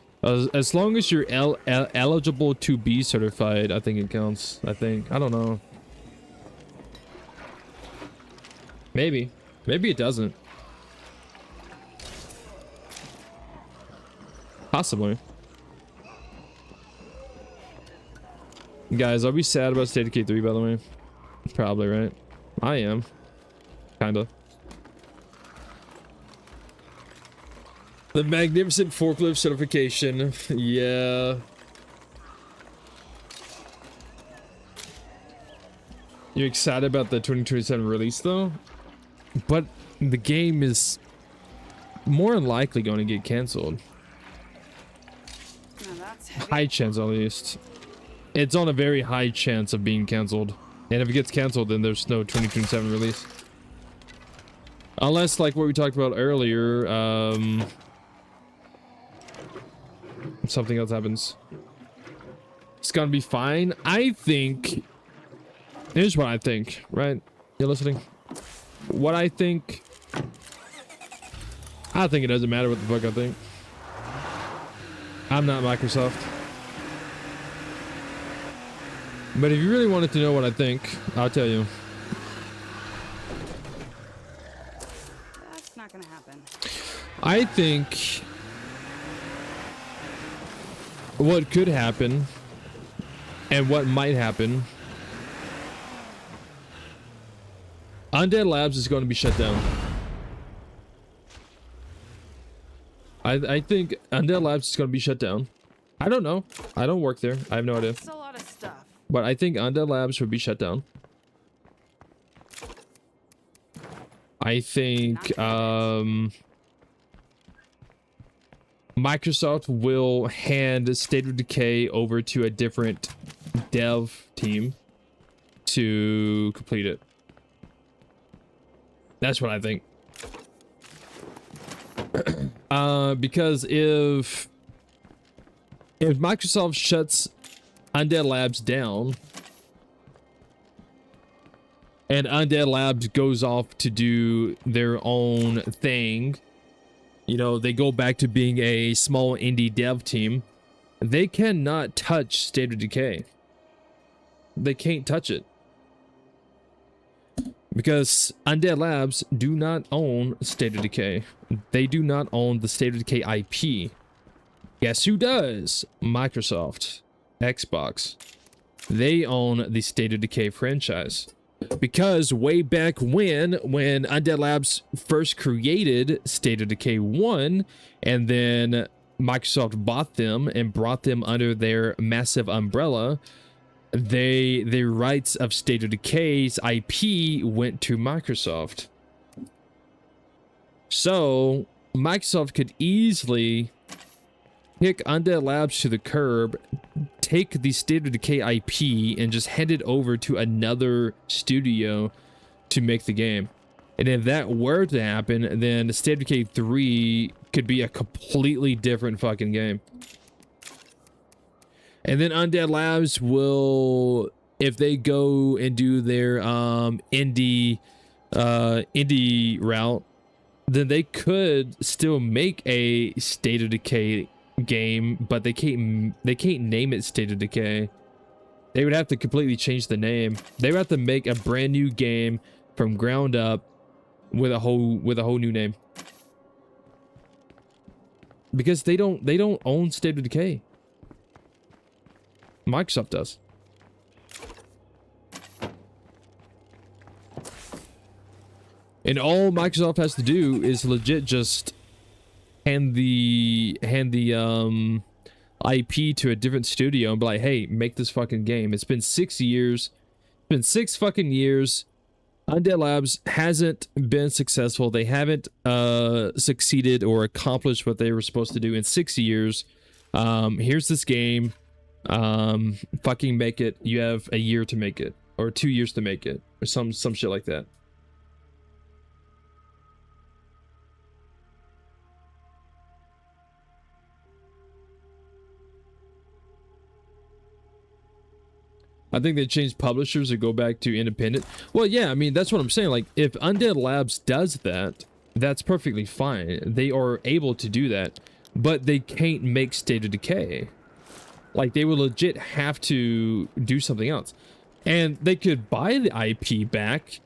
As long as you're eligible to be certified, I think it counts. I think. I don't know. Maybe. Maybe it doesn't. Possibly. Guys, are we sad about State of Decay 3, by the way? Probably, right? I am. Kinda. The magnificent forklift certification. Yeah. You excited about the 2027 release, though? But the game is more than likely going to get canceled. Now that's heavy. High chance, at least. It's on a very high chance of being canceled. And if it gets canceled, then there's no 2027 release. Unless, like what we talked about earlier, something else happens. It's gonna be fine. I think... Here's what I think, right? You're listening? What I think... I think it doesn't matter what the fuck I think. I'm not Microsoft. But if you really wanted to know what I think, I'll tell you. That's not gonna happen. I think what could happen and what might happen, Undead Labs is going to be shut down. I think Undead Labs is going to be shut down. I don't know. I don't work there. I have no idea. That's a lot of stuff. But I think Undead Labs would be shut down. I think Microsoft will hand State of Decay over to a different dev team to complete it. That's what I think. Because if Microsoft shuts Undead Labs down and Undead Labs goes off to do their own thing, you know, they go back to being a small indie dev team, they cannot touch State of Decay. They can't touch it. Because Undead Labs do not own State of Decay. They do not own the State of Decay IP. Guess who does? Microsoft. Xbox. They own the State of Decay franchise. Because way back when Undead Labs first created State of Decay 1, and then Microsoft bought them and brought them under their massive umbrella, the rights of State of Decay's IP went to Microsoft. So Microsoft could easily kick Undead Labs to the curb, take the State of Decay IP, and just hand it over to another studio to make the game. And if that were to happen, then State of Decay 3 could be a completely different fucking game. And then Undead Labs will, if they go and do their indie route, then they could still make a State of Decay game, but they can't name it State of Decay. They would have to completely change the name. They would have to make a brand new game from ground up with a whole new name. Because they don't own State of Decay. Microsoft does. And all Microsoft has to do is legit just hand the IP to a different studio and be like, hey, make this fucking game. It's been 6 years. It's been 6 fucking years. Undead Labs hasn't been successful. They haven't succeeded or accomplished what they were supposed to do in 6 years. Here's this game. Fucking make it. You have a year to make it, or 2 years to make it, or some shit like that. I think they changed publishers or go back to independent. Well, yeah, I mean, that's what I'm saying. Like, if Undead Labs does that, that's perfectly fine. They are able to do that, but they can't make State of Decay. Like, they would legit have to do something else. And they could buy the IP back.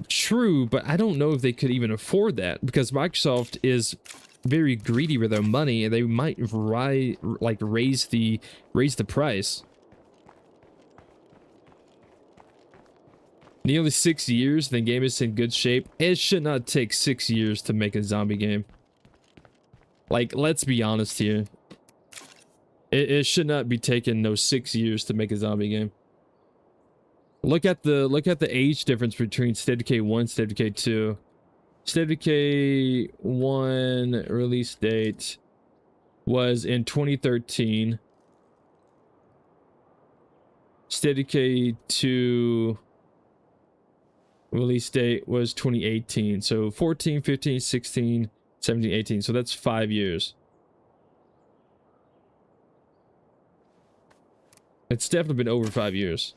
True, but I don't know if they could even afford that, because Microsoft is very greedy with their money, and they might raise the price. Nearly 6 years, the game is in good shape. It should not take 6 years to make a zombie game. Like, let's be honest here. It should not be taking no 6 years to make a zombie game. Look at the age difference between State of Decay 1 and State of Decay 2. State of Decay 1 release date was in 2013. State of Decay 2 release date was 2018. So 14, 15, 16, 17, 18. So that's 5 years. It's definitely been over 5 years.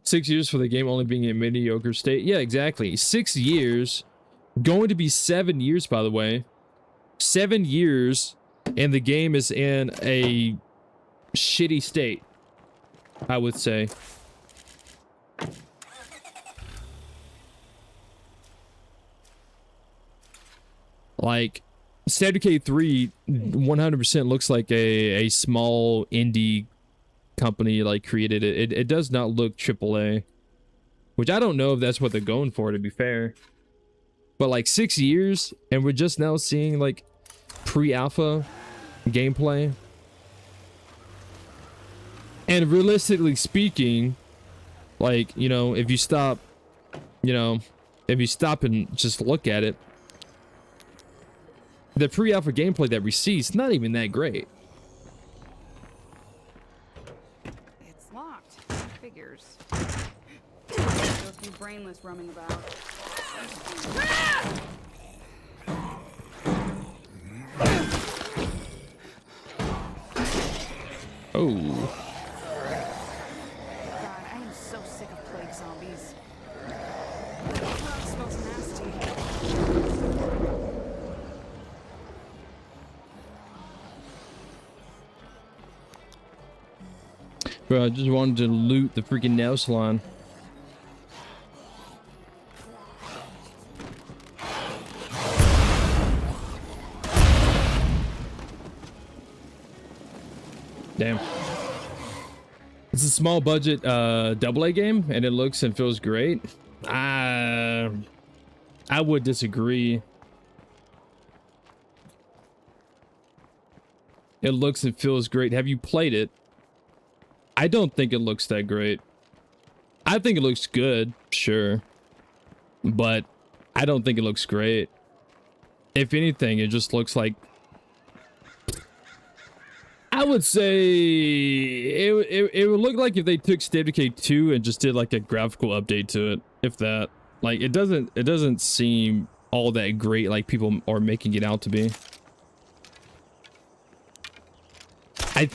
6 years for the game only being in a mediocre state. Yeah, exactly. 6 years. Going to be 7 years, by the way. 7 years, and the game is in a shitty state, I would say. Like, State of Decay 3 100% looks like a small indie company like created it. It does not look AAA, which I don't know if that's what they're going for, to be fair. But like 6 years, and we're just now seeing like pre-alpha gameplay. And realistically speaking, like, you know, if you stop and just look at it, the pre-alpha gameplay that we see is not even that great. It's locked. Figures. Still a few brainless roaming about. Oh. God, I am so sick of plague zombies. Oh, it smells nasty. Bro, I just wanted to loot the freaking nail salon. Damn. It's a small budget AA game and it looks and feels great. I would disagree. It looks and feels great. Have you played it? I don't think it looks that great. I think it looks good, sure. But I don't think it looks great. If anything, it just looks like, I would say it would look like if they took State of Decay 2 and just did like a graphical update to it, if that. Like it doesn't seem all that great like people are making it out to be. I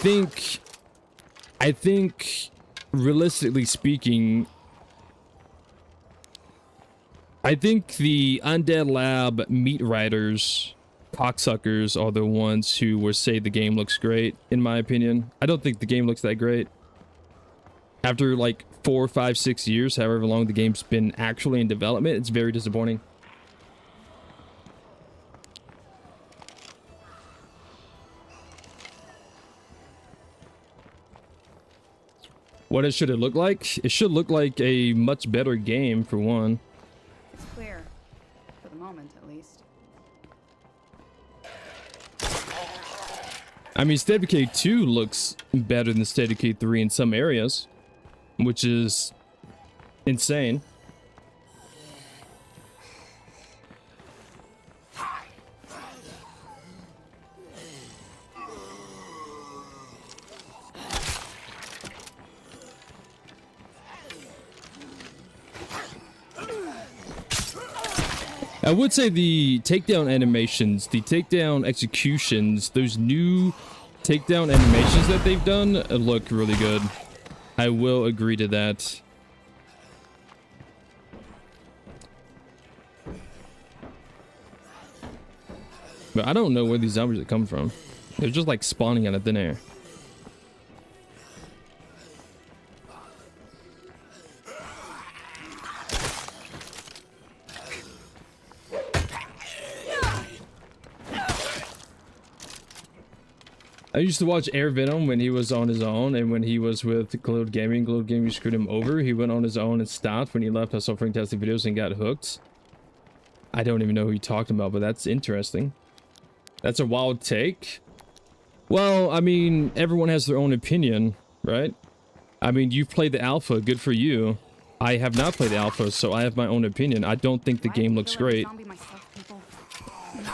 think realistically speaking, I think the Undead Lab meat writers, cocksuckers, are the ones who will say the game looks great, in my opinion. I don't think the game looks that great. After like 4, 5, 6 years, however long the game's been actually in development, it's very disappointing. What should it look like? It should look like a much better game, for one. It's clear. For the moment, at least. I mean, State of Decay 2 looks better than State of Decay 3 in some areas, which is insane. I would say the takedown animations, the takedown executions, those new takedown animations that they've done look really good. I will agree to that. But I don't know where these zombies are coming from. They're just like spawning out of thin air. I used to watch Air Venom when he was on his own, and when he was with Globe Gaming screwed him over. He went on his own and stopped. When he left, I saw fantastic videos and got hooked. I don't even know who you're talking about, but that's interesting. That's a wild take. Well, I mean, everyone has their own opinion, right? I mean, you've played the alpha, good for you. I have not played the alpha, so I have my own opinion. I don't think the game looks great.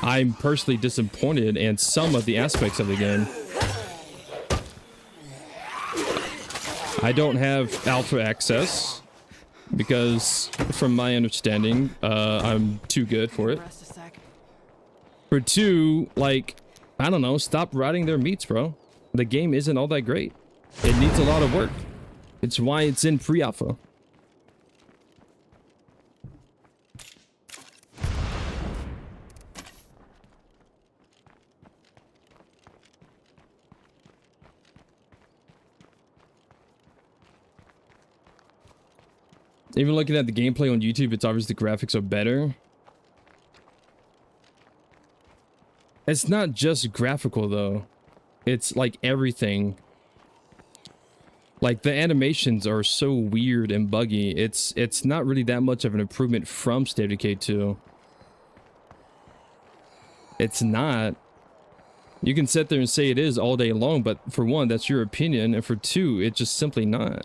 I'm personally disappointed in some of the aspects of the game. I don't have alpha access because, from my understanding, I'm too good for it. For 2, like, I don't know, stop riding their meats, bro. The game isn't all that great. It needs a lot of work. It's why it's in pre-alpha. Even looking at the gameplay on YouTube, it's obvious the graphics are better. It's not just graphical though. It's like everything. Like the animations are so weird and buggy. It's not really that much of an improvement from State of Decay 2. It's not. You can sit there and say it is all day long, but for one, that's your opinion, and for 2, it's just simply not.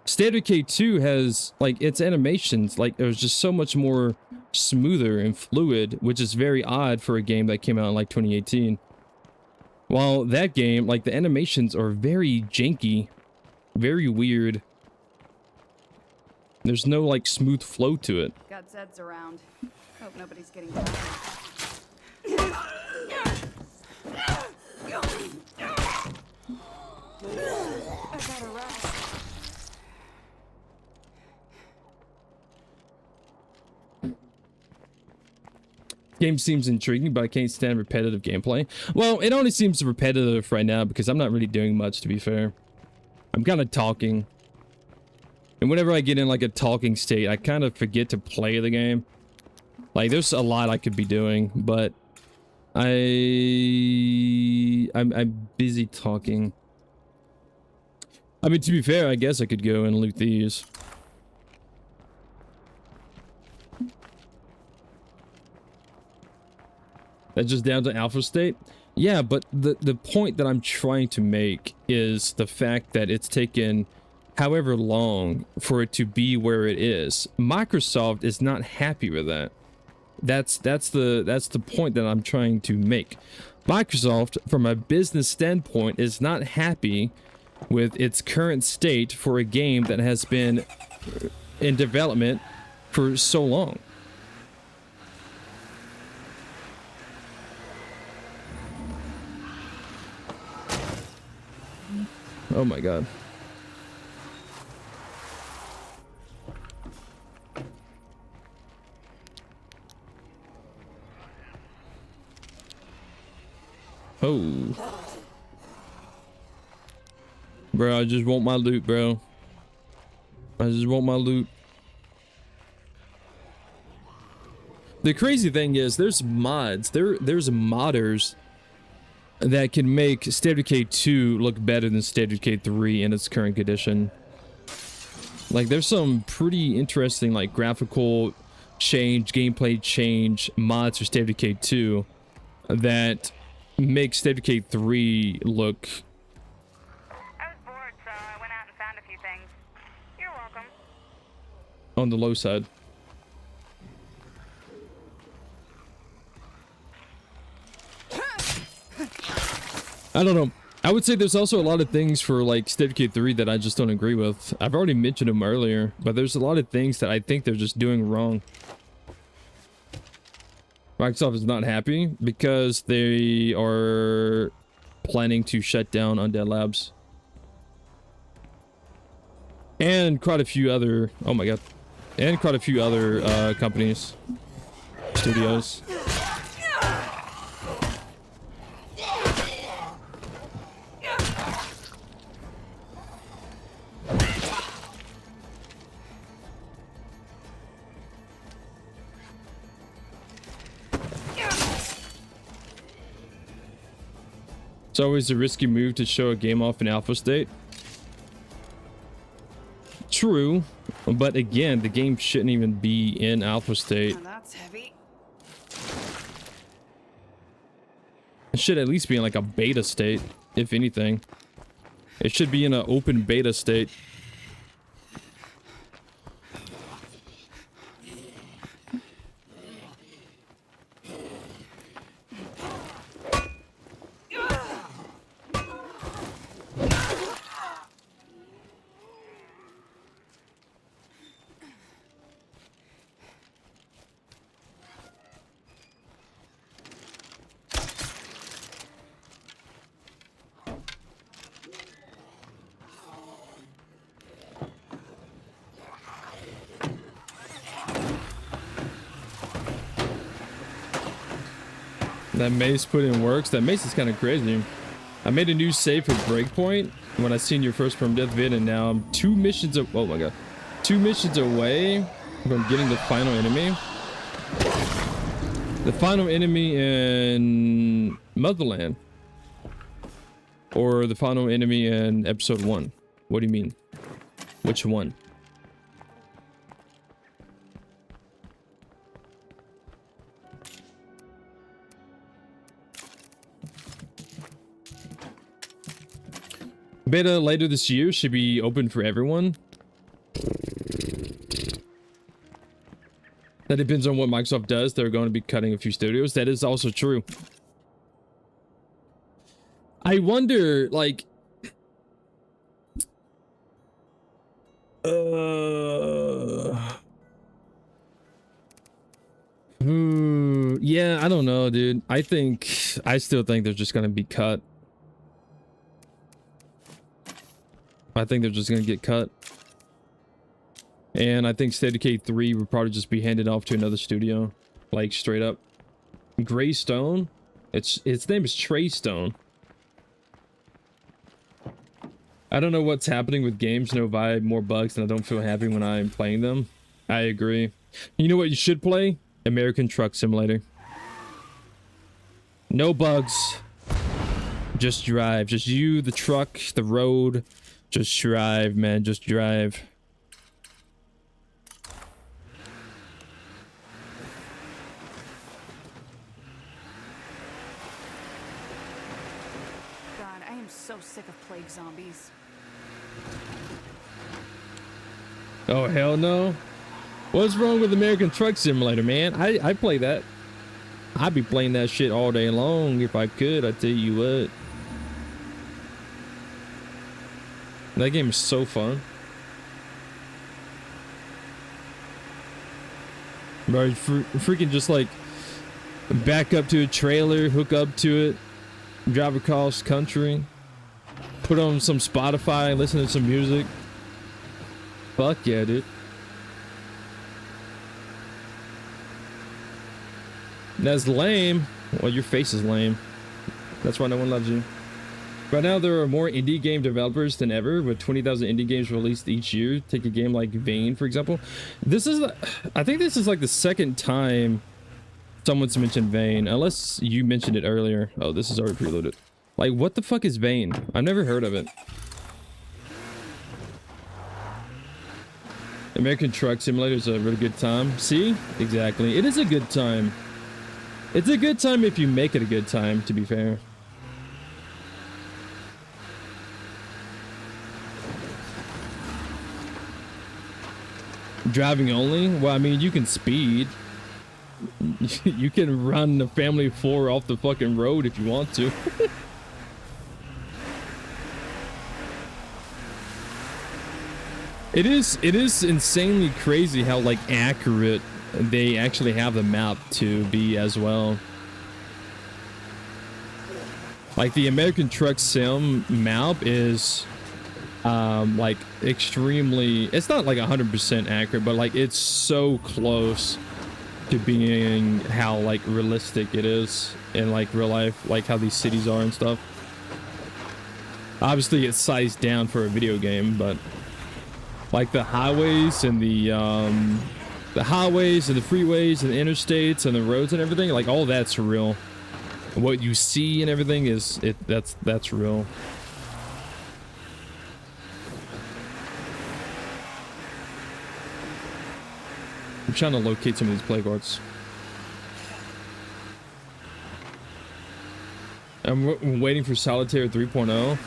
State of Decay 2 has, like, its animations, like, it was just so much more smoother and fluid, which is very odd for a game that came out in, like, 2018. While that game, like, the animations are very janky, very weird. There's no, like, smooth flow to it. Got Zeds around. Hope nobody's getting tired. I gotta rest. Game seems intriguing, but I can't stand repetitive gameplay. Well, it only seems repetitive right now because I'm not really doing much, to be fair. I'm kind of talking. And whenever I get in like a talking state, I kind of forget to play the game. Like, there's a lot I could be doing, but I'm busy talking. I mean, to be fair, I guess I could go and loot these. That's just down to alpha state? Yeah, but the point that I'm trying to make is the fact that it's taken however long for it to be where it is. Microsoft is not happy with that. That's the point that I'm trying to make. Microsoft, from a business standpoint, is not happy with its current state for a game that has been in development for so long. Oh my god. Oh. Bro, I just want my loot, bro. I just want my loot. The crazy thing is, there's mods. There's modders that can make State of Decay 2 look better than State of Decay 3 in its current condition. Like, there's some pretty interesting, like, graphical change, gameplay change mods for State of Decay 2 that make State of Decay 3 look... I was bored, so I went out and found a few things. You're welcome. on the low side. I don't know. I would say there's also a lot of things for like State of Decay 3 that I just don't agree with. I've already mentioned them earlier, but there's a lot of things that I think they're just doing wrong. Microsoft is not happy because they are planning to shut down Undead Labs. And quite a few other, oh my god, and quite a few other companies, studios. It's always a risky move to show a game off in alpha state. True, but again, the game shouldn't even be in alpha state. Oh, that's heavy. It should at least be in like a beta state, if anything. It should be in an open beta state. That mace put in works. That mace is kind of crazy. I made a new save for Breakpoint when I seen your first perm death vid, and now I'm 2 missions oh my god, 2 missions away from getting the final enemy. The final enemy in Motherland, or the final enemy in episode 1. What do you mean? Which one? Beta later this year should be open for everyone. That depends on what Microsoft does. They're going to be cutting a few studios. That is also true. I wonder, like... yeah, I don't know, dude. I still think they're just going to be cut. I think they're just gonna get cut. And I think State of Decay 3 would probably just be handed off to another studio. Like, straight up. Greystone? Its name is Treystone. I don't know what's happening with games, no vibe, more bugs, and I don't feel happy when I'm playing them. I agree. You know what you should play? American Truck Simulator. No bugs. Just drive. Just you, the truck, the road. Just drive, man. Just drive. God, I am so sick of plague zombies. Oh, hell no. What's wrong with American Truck Simulator, man? I play that. I'd be playing that shit all day long if I could, I tell you what. That game is so fun. Bro, freaking just like back up to a trailer, hook up to it, drive across country, put on some Spotify, listen to some music. Fuck yeah, dude. That's lame. Well, your face is lame. That's why no one loves you. Right now, there are more indie game developers than ever, with 20,000 indie games released each year. Take a game like Vane, for example. I think this is like the second time someone's mentioned Vane, unless you mentioned it earlier. Oh, this is already preloaded. Like, what the fuck is Vane? I've never heard of it. American Truck Simulator is a really good time. See? Exactly. It is a good time. It's a good time if you make it a good time, to be fair. Driving only? Well, I mean, you can speed. You can run the family of 4 off the fucking road if you want to. It is insanely crazy how like accurate they actually have the map to be as well. Like the American Truck Sim map is like extremely, it's not like 100% accurate, but like it's so close to being how like realistic it is in like real life, like how these cities are and stuff. Obviously it's sized down for a video game, but like the highways and the highways and the freeways and the interstates and the roads and everything, like all that's real. What you see and everything is that's real. I'm trying to locate some of these plague arts. I'm waiting for Solitaire 3.0.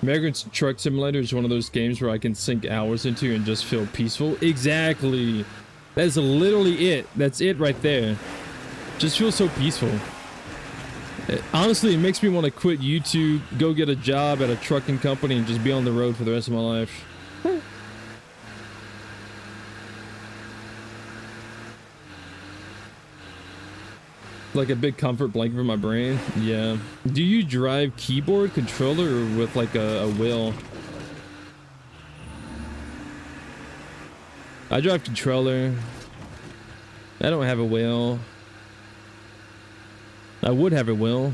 American Truck Simulator is one of those games where I can sink hours into and just feel peaceful. Exactly. That's literally it. That's it right there. Just feel so peaceful. Honestly, it makes me want to quit YouTube, go get a job at a trucking company, and just be on the road for the rest of my life. Like a big comfort blanket for my brain. Yeah. Do you drive keyboard, controller, or with like a wheel? I drive controller. I don't have a wheel. I would have a wheel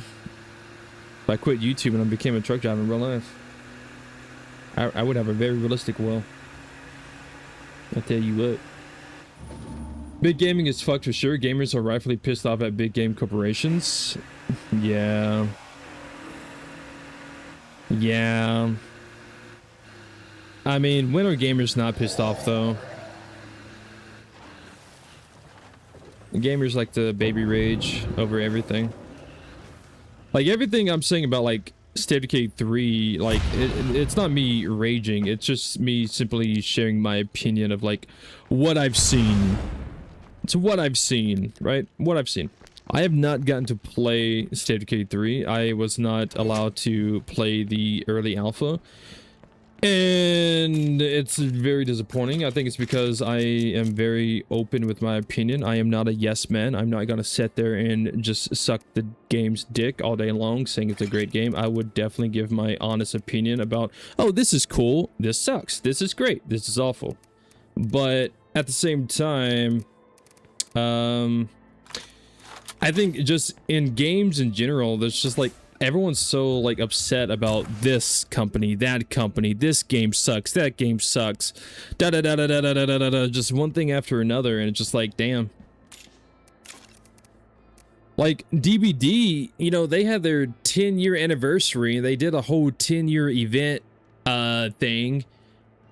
if I quit YouTube and I became a truck driver in real life. I would have a very realistic wheel. I tell you what. Big gaming is fucked for sure. Gamers are rightfully pissed off at big game corporations. Yeah. Yeah. I mean, when are gamers not pissed off though? Gamers like to baby rage over everything. Like everything I'm saying about like State of Decay 3, like it's not me raging, it's just me simply sharing my opinion of like what I've seen. It's what I've seen, right? What I've seen. I have not gotten to play State of Decay 3. I was not allowed to play the early alpha. And it's very disappointing. I think it's because I am very open with my opinion. I am not a yes man. I'm not gonna sit there and just suck the game's dick all day long saying it's a great game. I would definitely give my honest opinion about, oh, this is cool, this sucks, this is great, this is awful. But at the same time, I think just in games in general, there's just like, everyone's so like upset about this company, that company, this game sucks, that game sucks, da da da da da da da da da, just one thing after another, and it's just like, damn. Like DBD, you know, they had their 10-year anniversary, they did a whole 10-year event thing,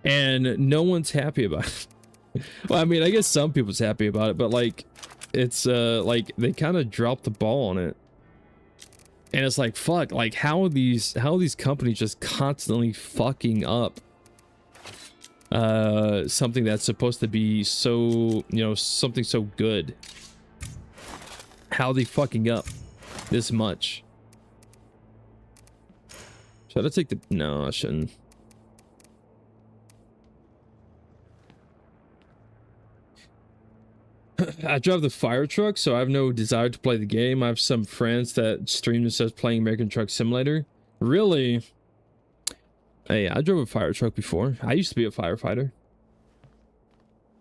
and no one's happy about it. Well, I mean, I guess some people's happy about it, but like, it's like they kind of dropped the ball on it. And it's like, fuck, like how are these companies just constantly fucking up something that's supposed to be so, you know, something so good? How are they fucking up this much? Should I take the, no, I shouldn't. I drive the fire truck, so I have no desire to play the game. I have some friends that stream themselves playing American Truck Simulator. Really? Hey, I drove a fire truck before. I used to be a firefighter.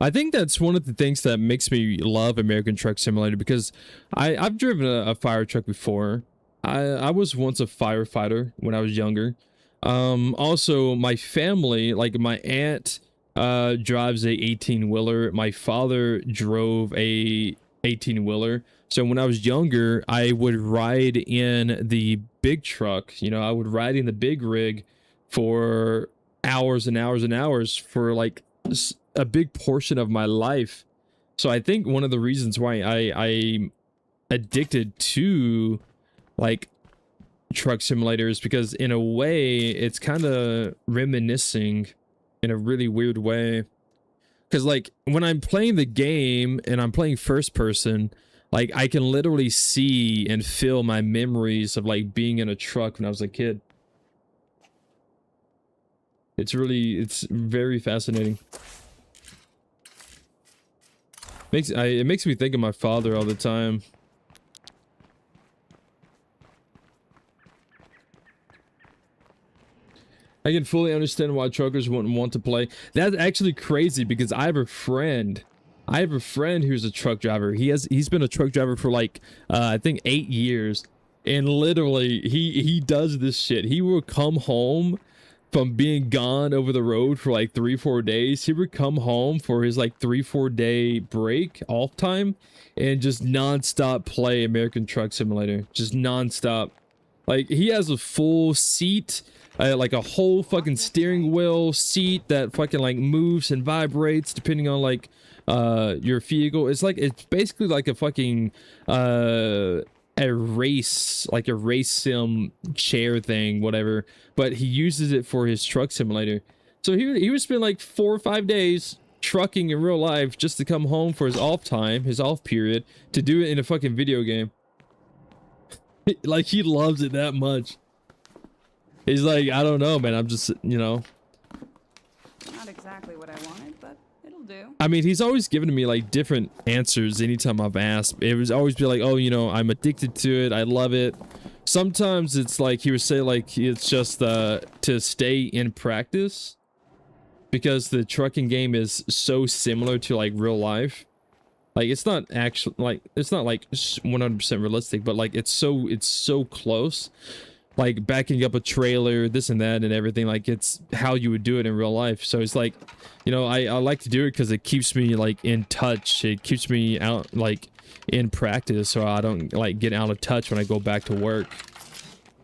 I think that's one of the things that makes me love American Truck Simulator, because I've driven a fire truck before. I was once a firefighter when I was younger. Also, my family, like my aunt, drives a 18-wheeler. My father drove a 18-wheeler. So when I was younger, I would ride in the big truck. You know, I would ride in the big rig for hours and hours and hours for like a big portion of my life. So I think one of the reasons why I'm addicted to like truck simulators, because in a way it's kind of reminiscing in a really weird way, because like when I'm playing the game and I'm playing first person, like I can literally see and feel my memories of like being in a truck when I was a kid. It's very fascinating. It makes me think of my father all the time. I can fully understand why truckers wouldn't want to play. That's actually crazy, because I have a friend who's a truck driver. He's been a truck driver for like I think 8 years, and literally he does this shit. He will come home from being gone over the road for like 3-4 days. He would come home for his like 3-4 day break off time and just non-stop play American Truck Simulator, just non-stop. Like he has a full seat, like a whole fucking steering wheel seat that fucking like moves and vibrates depending on like your vehicle. It's basically like a fucking a race sim chair thing, whatever, but he uses it for his truck simulator. So he would spend like 4 or 5 days trucking in real life just to come home for his off time, his off period, to do it in a fucking video game. Like he loves it that much. He's like, I don't know, man, I'm just, you know. Not exactly what I wanted, but it'll do. I mean, he's always given me like different answers anytime I've asked. It was always be like, oh, you know, I'm addicted to it, I love it. Sometimes it's like he would say like it's just to stay in practice, because the trucking game is so similar to like real life. Like it's not actually like, it's not like 100% realistic, but like it's so close. Like backing up a trailer, this and that and everything, like it's how you would do it in real life. So it's like, you know, I like to do it because it keeps me like in touch. It keeps me out like in practice, so I don't like get out of touch when I go back to work.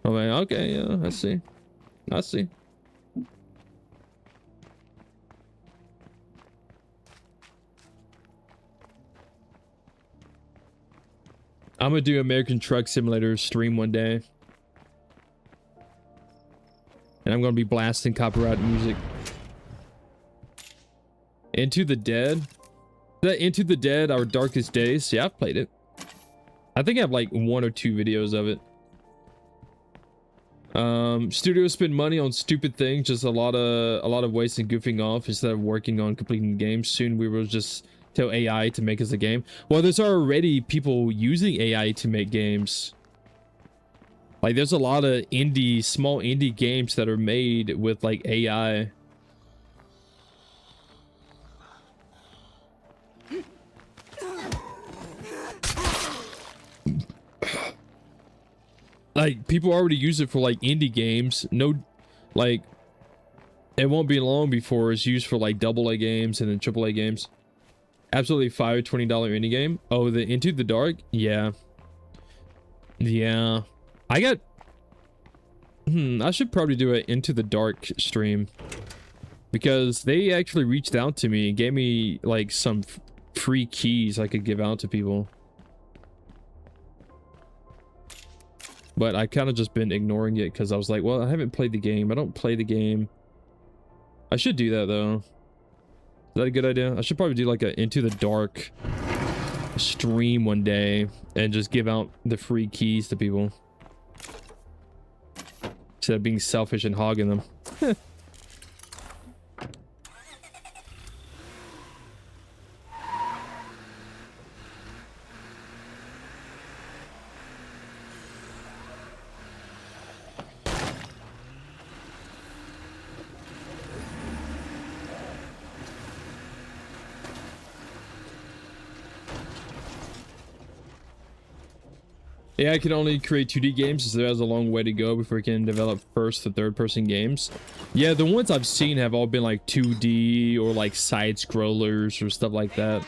I'm like, okay, yeah, I see. I'm gonna do American Truck Simulator stream one day. And I'm gonna be blasting copyright music. Into the Dead? That Into the Dead, Our Darkest Days? Yeah, I've played it. I think I have like 1 or 2 videos of it. Studios spend money on stupid things, just a lot of waste and goofing off instead of working on completing games. Soon we will just tell AI to make us a game. Well, there's already people using AI to make games. Like, there's a lot of small indie games that are made with like AI. Like, people already use it for like indie games. No, like, it won't be long before it's used for like AA games and then AAA games. Absolutely fire $20 indie game. Oh, the Into the Dark? Yeah. Yeah. I got... I should probably do an Into the Dark stream. Because they actually reached out to me and gave me like some free keys I could give out to people. But I kind of just been ignoring it because I was like, well, I haven't played the game. I don't play the game. I should do that though. Is that a good idea? I should probably do like a Into the Dark stream one day and just give out the free keys to people. Instead of being selfish and hogging them. Yeah, I can only create 2D games, so there's a long way to go before you can develop first to third person games. Yeah, the ones I've seen have all been like 2D or like side scrollers or stuff like that.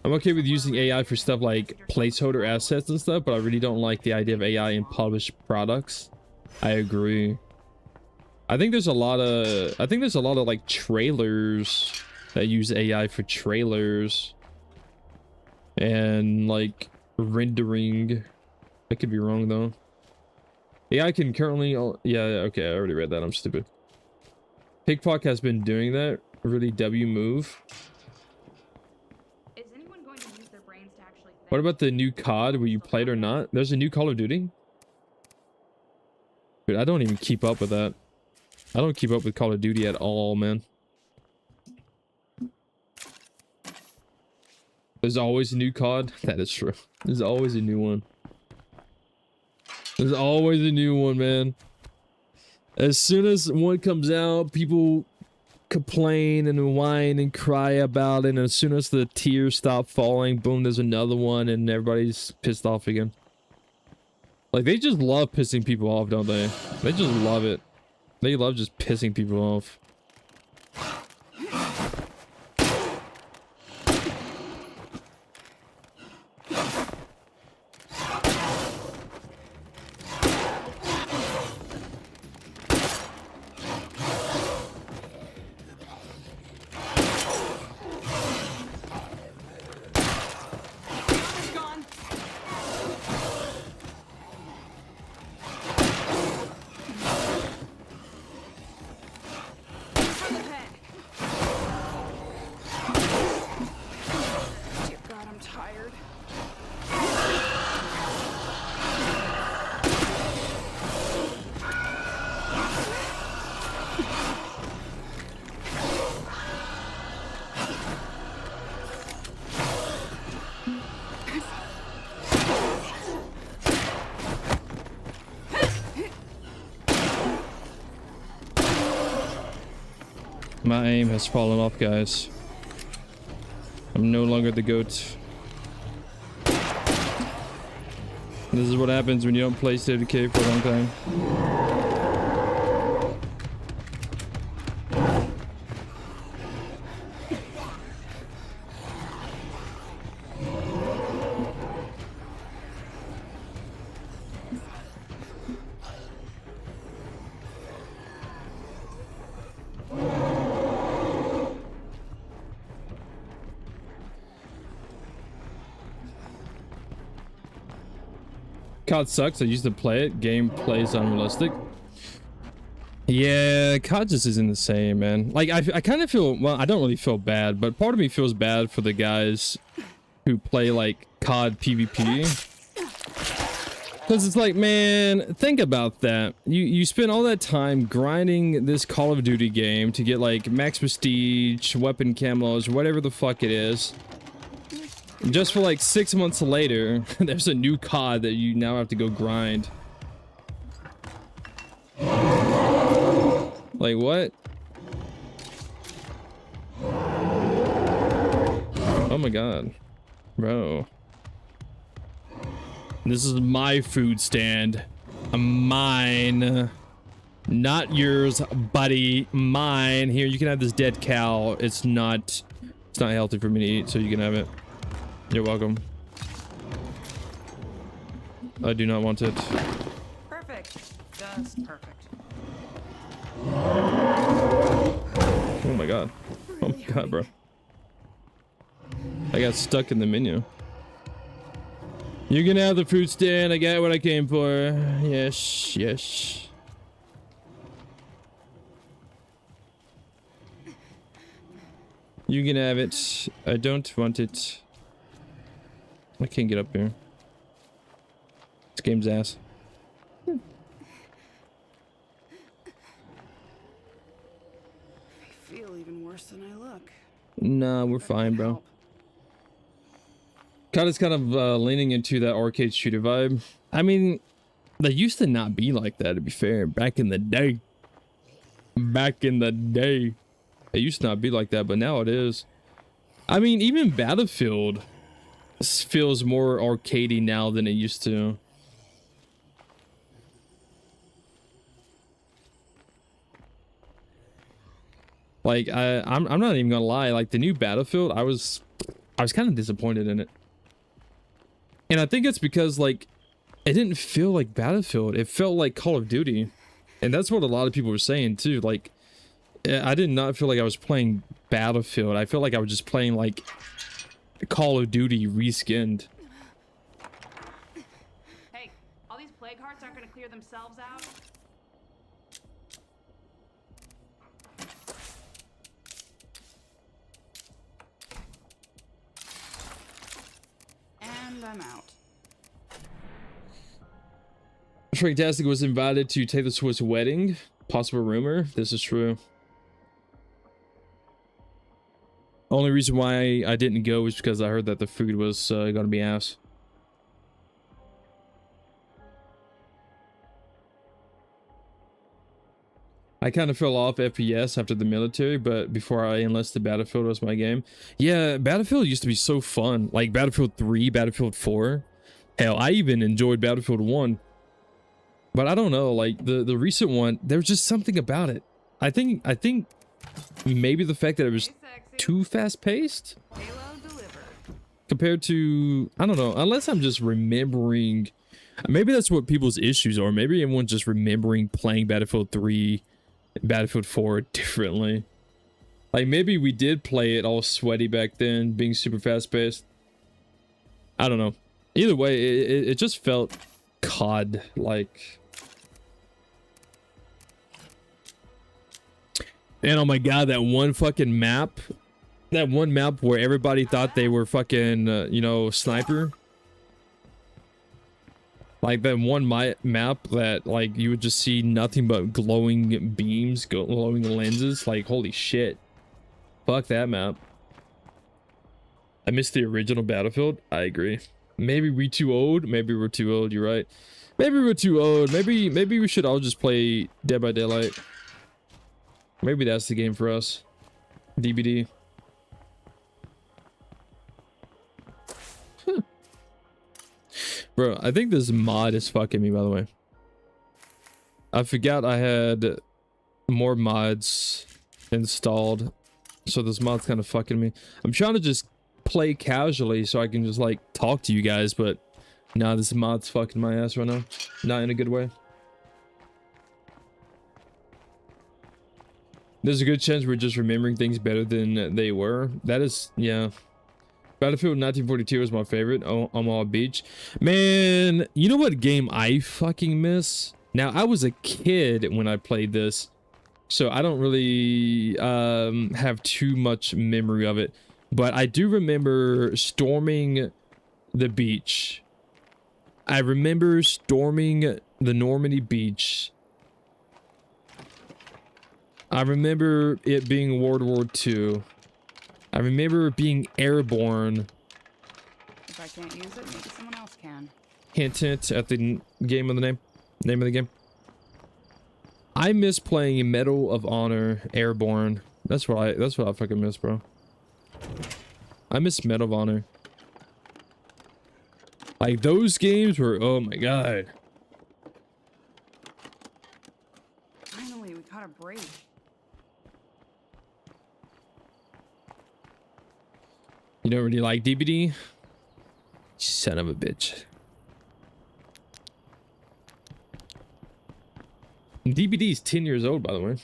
I'm okay with using AI for stuff like placeholder assets and stuff, but I really don't like the idea of AI in published products. I agree. I think there's a lot of like trailers that use AI for trailers and like rendering. I could be wrong though. AI can currently okay, I already read that. I'm stupid. Pickpock has been doing that. Really W move. Is anyone going to use their brains to actually think? What about the new COD? Were you played or not? There's a new Call of Duty? Dude, I don't even keep up with that. I don't keep up with Call of Duty at all, man. There's always a new COD. That is true. There's always a new one. There's always a new one, man. As soon as one comes out, people complain and whine and cry about it. And as soon as the tears stop falling, boom, there's another one and everybody's pissed off again. Like, they just love pissing people off, don't they? They just love it. They love just pissing people off. My aim has fallen off, guys. I'm no longer the GOAT. This is what happens when you don't play State of Decay for a long time. COD sucks. I used to play it. Gameplay is unrealistic. Yeah, COD just isn't the same, man. Like, I kind of feel, well, I don't really feel bad, but part of me feels bad for the guys who play like COD PvP. Because it's like, man, think about that. You spend all that time grinding this Call of Duty game to get like max prestige, weapon camos, whatever the fuck it is. Just for like 6 months later, there's a new COD that you now have to go grind. Like what? Oh my god. Bro. This is my food stand. Mine. Not yours, buddy. Mine. Here, you can have this dead cow. It's not healthy for me to eat, so you can have it. You're welcome. I do not want it. Perfect. Just perfect. Oh my god. Oh my god, bro. I got stuck in the menu. You can have the fruit stand. I got what I came for. Yes, yes. You can have it. I don't want it. I can't get up here. This game's ass. I feel even worse than I look. Nah, we're fine, bro. COD kind of leaning into that arcade shooter vibe. I mean, they used to not be like that, to be fair. Back in the day. Back in the day. It used to not be like that, but now it is. I mean, even Battlefield feels more arcadey now than it used to. Like, I'm not even gonna lie. Like, the new Battlefield, I was kind of disappointed in it. And I think it's because, like, it didn't feel like Battlefield. It felt like Call of Duty. And that's what a lot of people were saying, too. Like, I did not feel like I was playing Battlefield. I felt like I was just playing, like, Call of Duty reskinned. Hey, all these plague hearts aren't going to clear themselves out. And I'm out. Fantastic was invited to Taylor Swift's wedding. Possible rumor. This is true. Only reason why I didn't go was because I heard that the food was gonna be ass. I kind of fell off FPS after the military, but before I enlisted, Battlefield was my game. Yeah, Battlefield used to be so fun. Like Battlefield 3, Battlefield 4. Hell, I even enjoyed Battlefield 1. But I don't know, like the recent one, there's just something about it. I think maybe the fact that it was too fast-paced compared to, I don't know, unless I'm just remembering, maybe that's what people's issues are. Maybe everyone's just remembering playing Battlefield 3, Battlefield 4 differently. Like maybe we did play it all sweaty back then, being super fast-paced. I don't know. Either way, it just felt COD like. And oh my god, that one fucking map. That one map where everybody thought they were fucking, you know, sniper. Like that one map that, like, you would just see nothing but glowing beams, glowing lenses. Like, holy shit. Fuck that map. I missed the original Battlefield. I agree. Maybe we too old. Maybe we're too old. You're right. Maybe we're too old. Maybe we should all just play Dead by Daylight. Maybe that's the game for us. DBD. Huh. Bro, I think this mod is fucking me, by the way. I forgot I had more mods installed. So this mod's kind of fucking me. I'm trying to just play casually so I can just like talk to you guys, but nah, this mod's fucking my ass right now. Not in a good way. There's a good chance we're just remembering things better than they were. That is, yeah. Battlefield 1942 is my favorite. Omaha Beach. Man, you know what game I fucking miss? Now, I was a kid when I played this, so I don't really have too much memory of it. But I do remember storming the beach. I remember storming the Normandy beach. I remember it being World War II. I remember it being airborne. If I can't use it, maybe someone else can. Hint, hint at the name of the game. I miss playing Medal of Honor Airborne. That's what I fucking miss, bro. I miss Medal of Honor. Like those games were, oh my god. Finally, we caught a break. You don't really like DBD? Son of a bitch. DBD is 10 years old, by the way.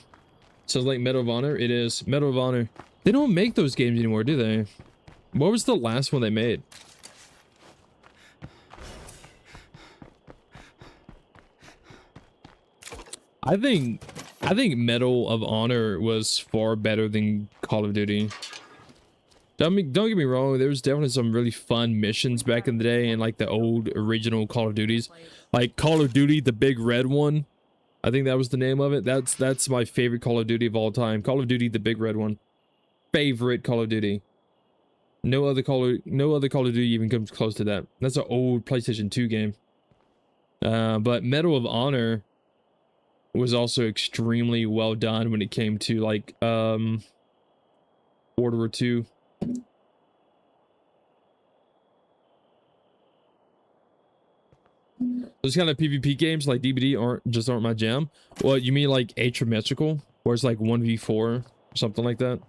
Sounds like Medal of Honor. It is. Medal of Honor. They don't make those games anymore, do they? What was the last one they made? I think Medal of Honor was far better than Call of Duty. Don't get me wrong, there was definitely some really fun missions back in the day in like the old original Call of Duties. Like Call of Duty, the big red one. I think that was the name of it. That's my favorite Call of Duty of all time. Call of Duty, the big red one. Favorite Call of Duty. No other Call of Duty even comes close to that. That's an old PlayStation 2 game. But Medal of Honor was also extremely well done when it came to like World War II. Those kind of PvP games like DBD aren't my jam. Well, you mean like asymmetrical, where it's like 1v4 or something like that?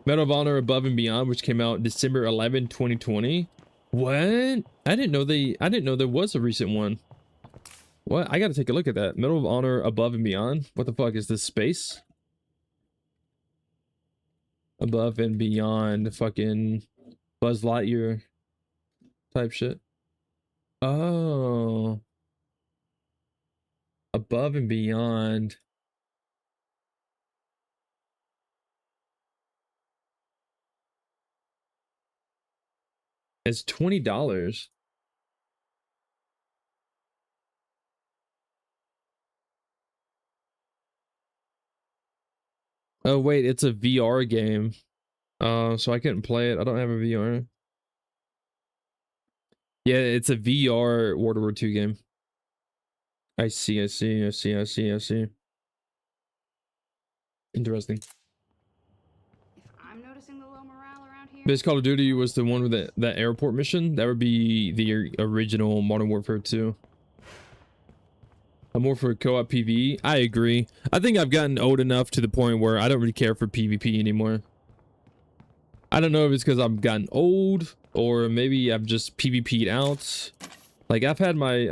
Medal of Honor Above and Beyond, which came out December 11, 2020. What? I didn't know there was a recent one. What? I gotta take a look at that. Medal of Honor Above and Beyond. What the fuck is this space? Above and Beyond, fucking Buzz Lightyear type shit. Oh. Above and Beyond. It's $20. Oh wait, it's a VR game. So I couldn't play it. I don't have a VR. Yeah, it's a VR World War II game. I see. Interesting. If I'm noticing the low morale around here, This Call of Duty was the one with that airport mission. That would be the original Modern Warfare 2. I'm more for co-op PvE. I agree. I think I've gotten old enough to the point where I don't really care for PvP anymore. I don't know if it's because I've gotten old or maybe I've just PvP'd out. Like I've had my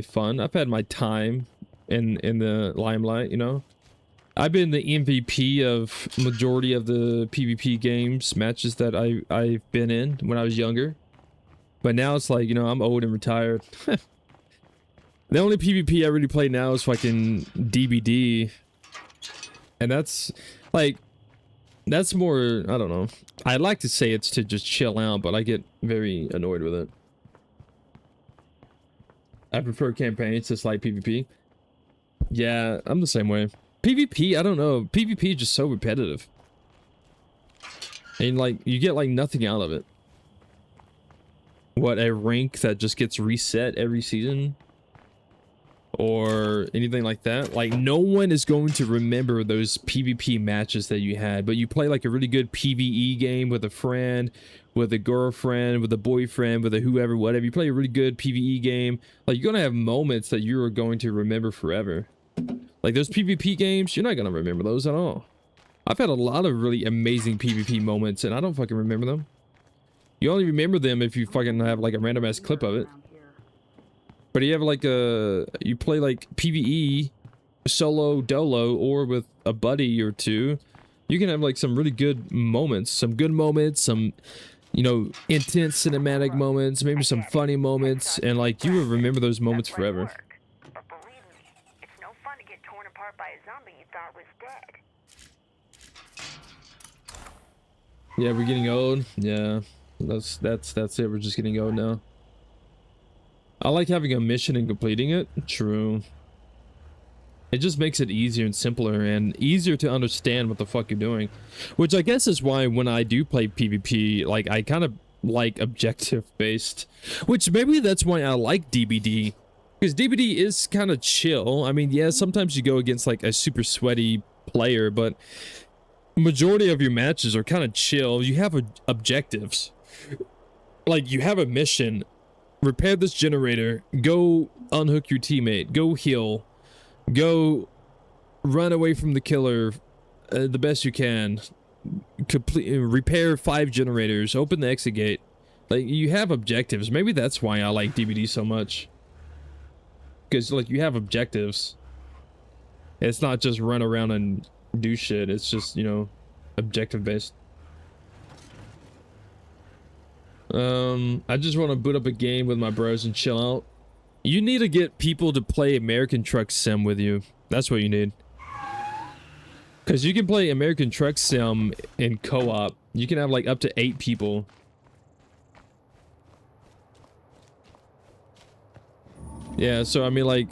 fun. I've had my time in the limelight, you know. I've been the MVP of majority of the PvP games matches that I've been in when I was younger. But now it's like, you know, I'm old and retired. The only PvP I really play now is fucking DBD. And that's like, that's more, I don't know. I'd like to say it's to just chill out, but I get very annoyed with it. I prefer campaigns to like PvP. Yeah, I'm the same way. PvP, I don't know. PvP is just so repetitive. And like, you get like nothing out of it. What, a rank that just gets reset every season? Or anything like that. Like, no one is going to remember those PvP matches that you had, but you play like a really good PvE game with a friend, with a girlfriend, with a boyfriend, with a whoever, whatever. You play a really good PvE game. Like, you're gonna have moments that you are going to remember forever. Like, those PvP games, you're not gonna remember those at all. I've had a lot of really amazing PvP moments, and I don't fucking remember them. You only remember them if you fucking have like a random ass clip of it. But you have like you play like PvE, solo, dolo, or with a buddy or two, you can have like some really good moments, some, you know, intense cinematic moments, maybe some funny moments, and like you will remember those moments forever. But believe me, it's no fun to get torn apart by a zombie you thought was dead. Yeah, we're getting old. Yeah, That's it. We're just gonna go now. I like having a mission and completing it. True. It just makes it easier and simpler and easier to understand what the fuck you're doing. Which I guess is why when I do play PvP, like I kind of like objective based. Which maybe that's why I like DBD. Because DBD is kind of chill. I mean, yeah, sometimes you go against like a super sweaty player, but majority of your matches are kind of chill. You have objectives. Like you have a mission. Repair this generator. Go unhook your teammate. Go heal. Go run away from the killer the best you can. Repair 5 generators. Open the exit gate. Like you have objectives. Maybe that's why I like DBD so much. Because like you have objectives. It's not just run around and do shit. It's just, you know, objective based. I just want to boot up a game with my bros and chill out. You need to get people to play American Truck Sim with you. That's what you need. Because you can play American Truck Sim in co-op. You can have like up to 8 people. Yeah, so I mean like,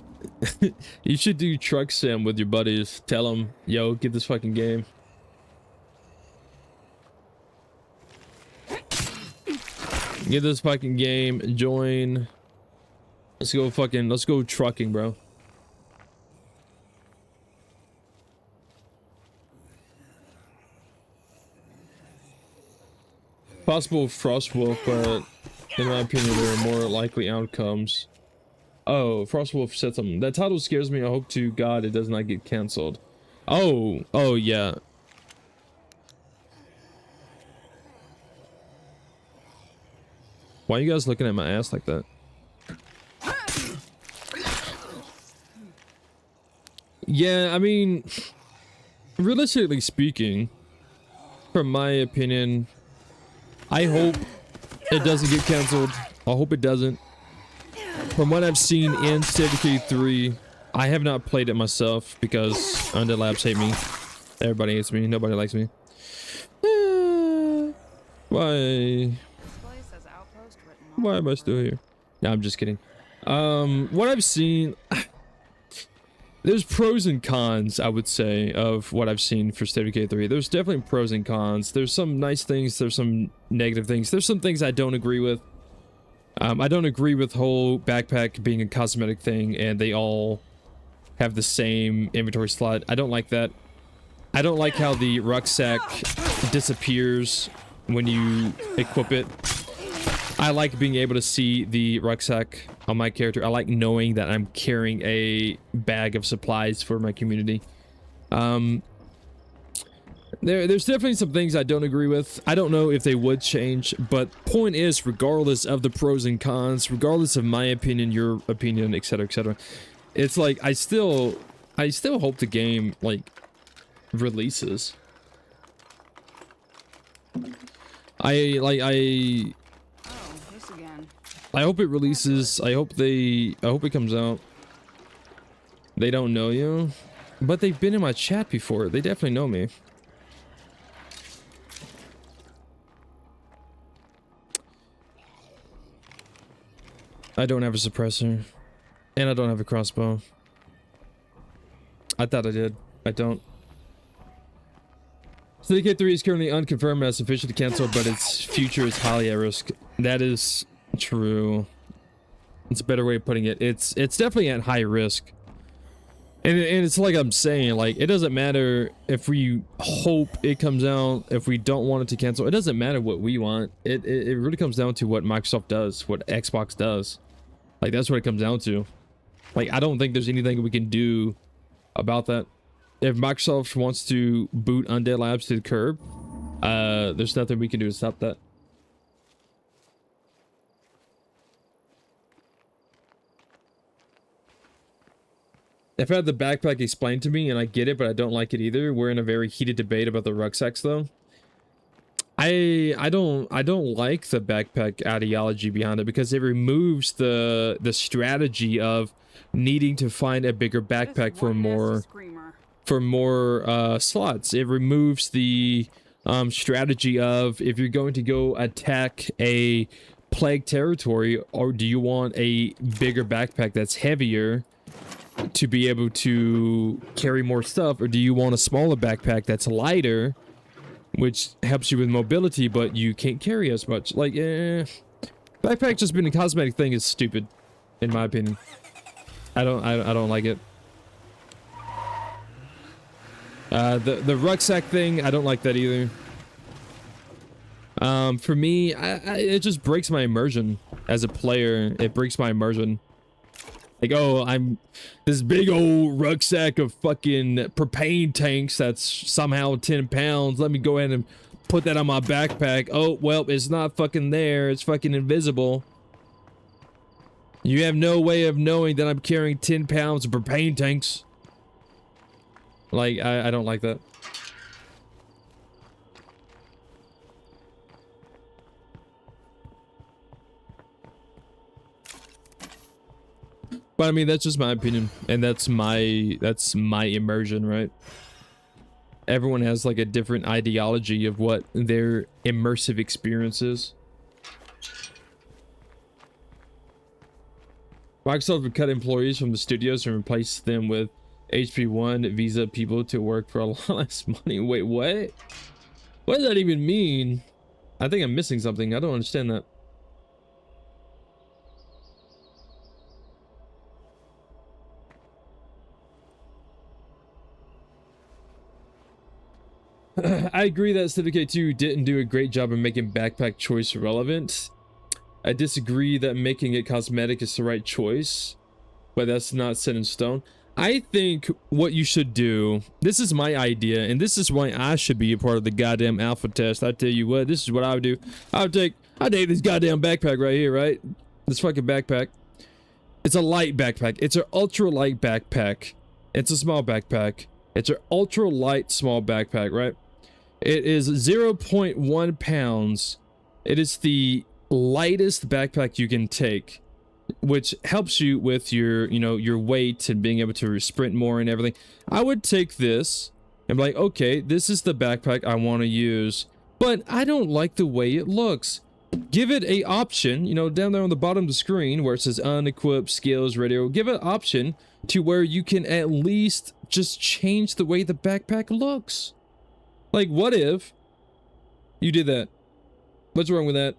you should do Truck Sim with your buddies. Tell them, yo, get this fucking game. Get this fucking game, join. Let's go trucking, bro. Possible Frostwolf, but in my opinion, there are more likely outcomes. Oh, Frostwolf said something. That title scares me. I hope to God it does not get canceled. Oh, yeah. Why are you guys looking at my ass like that? Yeah, I mean, realistically speaking, from my opinion, I hope it doesn't get canceled. I hope it doesn't. From what I've seen in State of Decay 3, I have not played it myself because Undead Labs hate me. Everybody hates me. Nobody likes me. Why? Why am I still here? No, I'm just kidding. What I've seen, there's pros and cons, I would say, of what I've seen for State of Decay 3. There's definitely pros and cons. There's some nice things. There's some negative things. There's some things I don't agree with. I don't agree with whole backpack being a cosmetic thing and they all have the same inventory slot. I don't like that. I don't like how the rucksack disappears when you equip it. I like being able to see the rucksack on my character. I like knowing that I'm carrying a bag of supplies for my community. There's definitely some things I don't agree with. I don't know if they would change, but point is, regardless of the pros and cons, regardless of my opinion, your opinion, etc., etc., it's like I still hope the game like releases. I hope it releases. I hope it comes out. They don't know you, but they've been in my chat before. They definitely know me. I don't have a suppressor, and I don't have a crossbow. I thought I did. I don't. So the K3 is currently unconfirmed as officially canceled, but its future is highly at risk. That is true. It's a better way of putting it. It's definitely at high risk. And it's like I'm saying, like, it doesn't matter if we hope it comes out, if we don't want it to cancel. It doesn't matter what we want. It really comes down to what Microsoft does, what Xbox does. Like, that's what it comes down to. Like, I don't think there's anything we can do about that. If Microsoft wants to boot Undead Labs to the curb, there's nothing we can do to stop that. I've had the backpack explained to me and I get it, but I don't like it either. We're in a very heated debate about the rucksacks though. I don't like the backpack ideology behind it because it removes the strategy of needing to find a bigger backpack for more slots. It removes the strategy of if you're going to go attack a plague territory, or do you want a bigger backpack that's heavier to be able to carry more stuff, or do you want a smaller backpack that's lighter, which helps you with mobility, but you can't carry as much? Like, backpack just being a cosmetic thing is stupid, in my opinion. I don't like it. The rucksack thing, I don't like that either. For me, it just breaks my immersion as a player. It breaks my immersion. Like, oh, I'm this big old rucksack of fucking propane tanks that's somehow 10 pounds. Let me go ahead and put that on my backpack. Oh, well, it's not fucking there. It's fucking invisible. You have no way of knowing that I'm carrying 10 pounds of propane tanks. Like, I don't like that. But I mean, that's just my opinion, and that's my immersion, right? Everyone has like a different ideology of what their immersive experience is. Microsoft would cut employees from the studios and replace them with HP1 visa people to work for a lot less money. Wait, what? What does that even mean? I think I'm missing something. I don't understand that. I agree that Decay 2 didn't do a great job of making backpack choice relevant. I disagree that making it cosmetic is the right choice, but that's not set in stone. I think what you should do, this is my idea, and this is why I should be a part of the goddamn alpha test. I tell you what, this is what I would do. I'd take this goddamn backpack right here, right? This fucking backpack. It's a light backpack. It's an ultra light backpack. It's a small backpack. It's an ultra light small backpack, right? It is 0.1 pounds. It is the lightest backpack you can take, which helps you with your, you know, your weight and being able to sprint more and everything. I would take this and be like, okay, this is the backpack I want to use, but I don't like the way it looks. Give it a option, you know, down there on the bottom of the screen where it says unequipped skills radio. Give it an option to where you can at least just change the way the backpack looks. Like, what if you did that? What's wrong with that?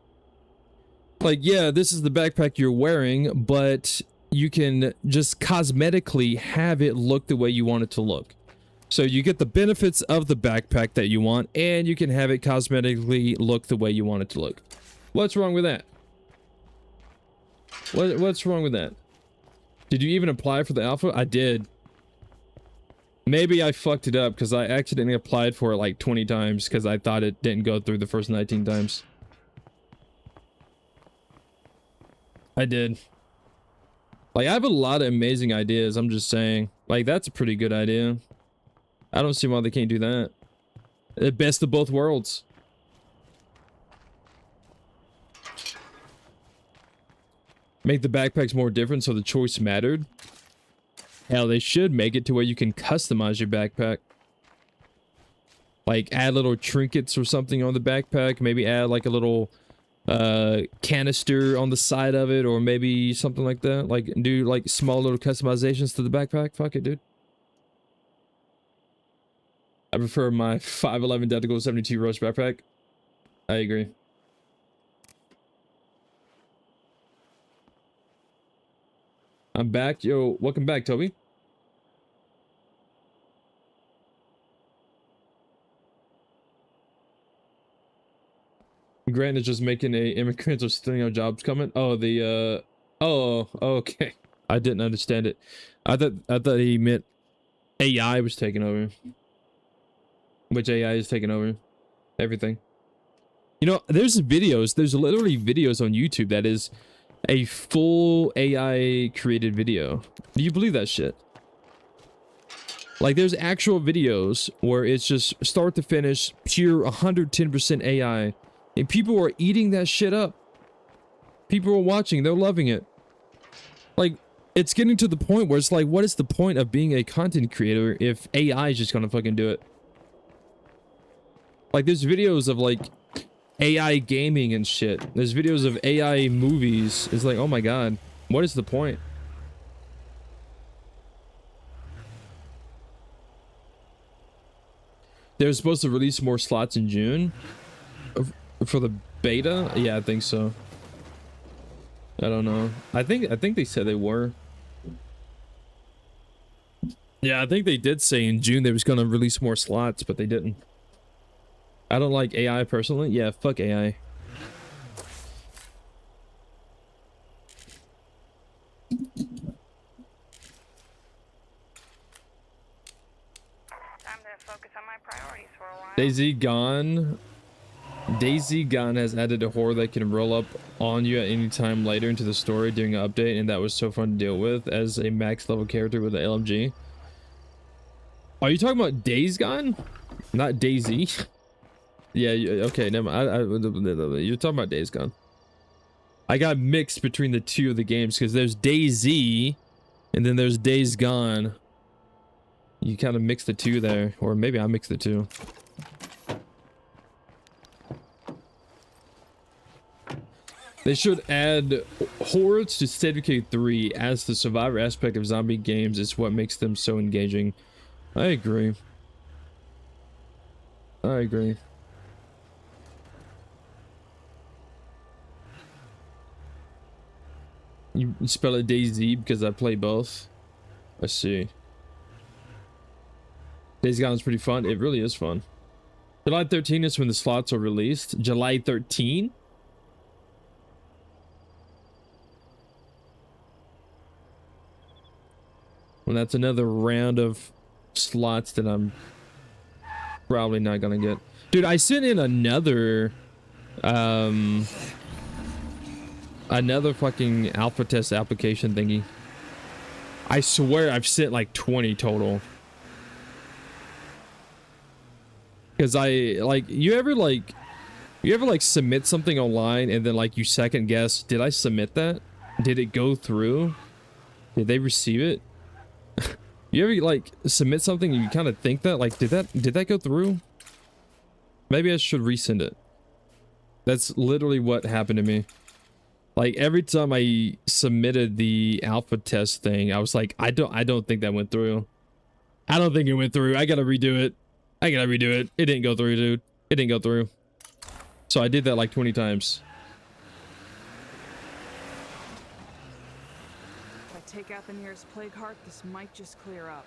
Like, yeah, this is the backpack you're wearing, but you can just cosmetically have it look the way you want it to look. So you get the benefits of the backpack that you want, and you can have it cosmetically look the way you want it to look. What's wrong with that? What's wrong with that? Did you even apply for the alpha? I did. Maybe I fucked it up because I accidentally applied for it like 20 times because I thought it didn't go through the first 19 times. I did. Like, I have a lot of amazing ideas, I'm just saying. Like, that's a pretty good idea. I don't see why they can't do that. The best of both worlds. Make the backpacks more different so the choice mattered. Hell, they should make it to where you can customize your backpack. Like, add little trinkets or something on the backpack. Maybe add like a little canister on the side of it, or maybe something like that. Like, do like small little customizations to the backpack. Fuck it, dude. I prefer my 511 Delta 72 Roach backpack. I agree. I'm back. Yo, welcome back, Toby. Grant is just making a immigrants or stealing our jobs comment. Oh, the oh, okay. I didn't understand it. I thought he meant AI was taking over. Which AI is taking over everything. You know, there's literally videos on YouTube that is a full AI created video. Do you believe that shit? Like, there's actual videos where it's just start to finish pure 110% AI, and people are eating that shit up. People are watching, they're loving it. Like, it's getting to the point where it's like, what is the point of being a content creator if AI is just gonna fucking do it? Like there's videos of like AI gaming and shit. There's videos of AI movies. It's like, oh my god, what is the point? They're supposed to release more slots in June for the beta. Yeah, I think so. I don't know. I think they said they were. Yeah, I think they did say in June they was gonna release more slots, but they didn't. I don't like AI personally. Yeah, fuck AI. Time to focus on my priorities for a while. Daisy Gone has added a horror that can roll up on you at any time later into the story during an update, and that was so fun to deal with as a max level character with the LMG. Are you talking about Days Gone? Not Daisy. Yeah, okay, never mind. You're talking about Days Gone. I got mixed between the two of the games because there's DayZ and then there's Days Gone. You kind of mix the two there, or maybe I mixed the two. They should add hordes to State of Decay 3 as the survivor aspect of zombie games is what makes them so engaging. I agree. I agree. You spell it DayZ because I play both. I see. Days Gone is pretty fun. It really is fun. July 13th is when the slots are released. July 13th? Well, that's another round of slots that I'm probably not gonna get. Dude, I sent in another fucking alpha test application thingy. I swear I've sent like 20 total. Because you ever submit something online and then like you second guess, did I submit that? Did it go through? Did they receive it? You ever like submit something and you kind of think that like, did that go through? Maybe I should resend it. That's literally what happened to me. Like every time I submitted the alpha test thing, I was like, I don't think that went through. I don't think it went through. I gotta redo it. It didn't go through, dude. It didn't go through. So I did that like 20 times. If I take out the nearest plague heart, this might just clear up.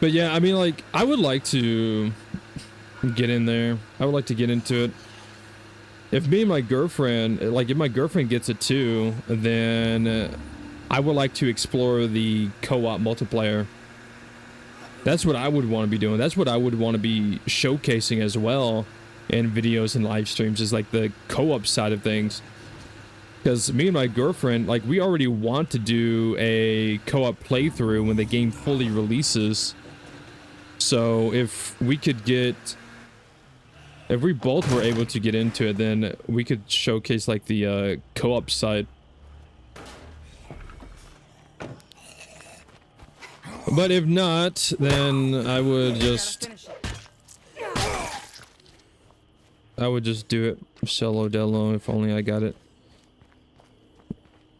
But yeah, I mean, like, I would like to get in there. I would like to get into it. If me and my girlfriend, like, if my girlfriend gets it too, then I would like to explore the co-op multiplayer. That's what I would want to be doing. That's what I would want to be showcasing as well in videos and live streams, is like the co-op side of things. Because me and my girlfriend, like, we already want to do a co-op playthrough when the game fully releases. So if we both were able to get into it, then we could showcase like the co-op side. But if not, then I would just do it solo delo if only I got it.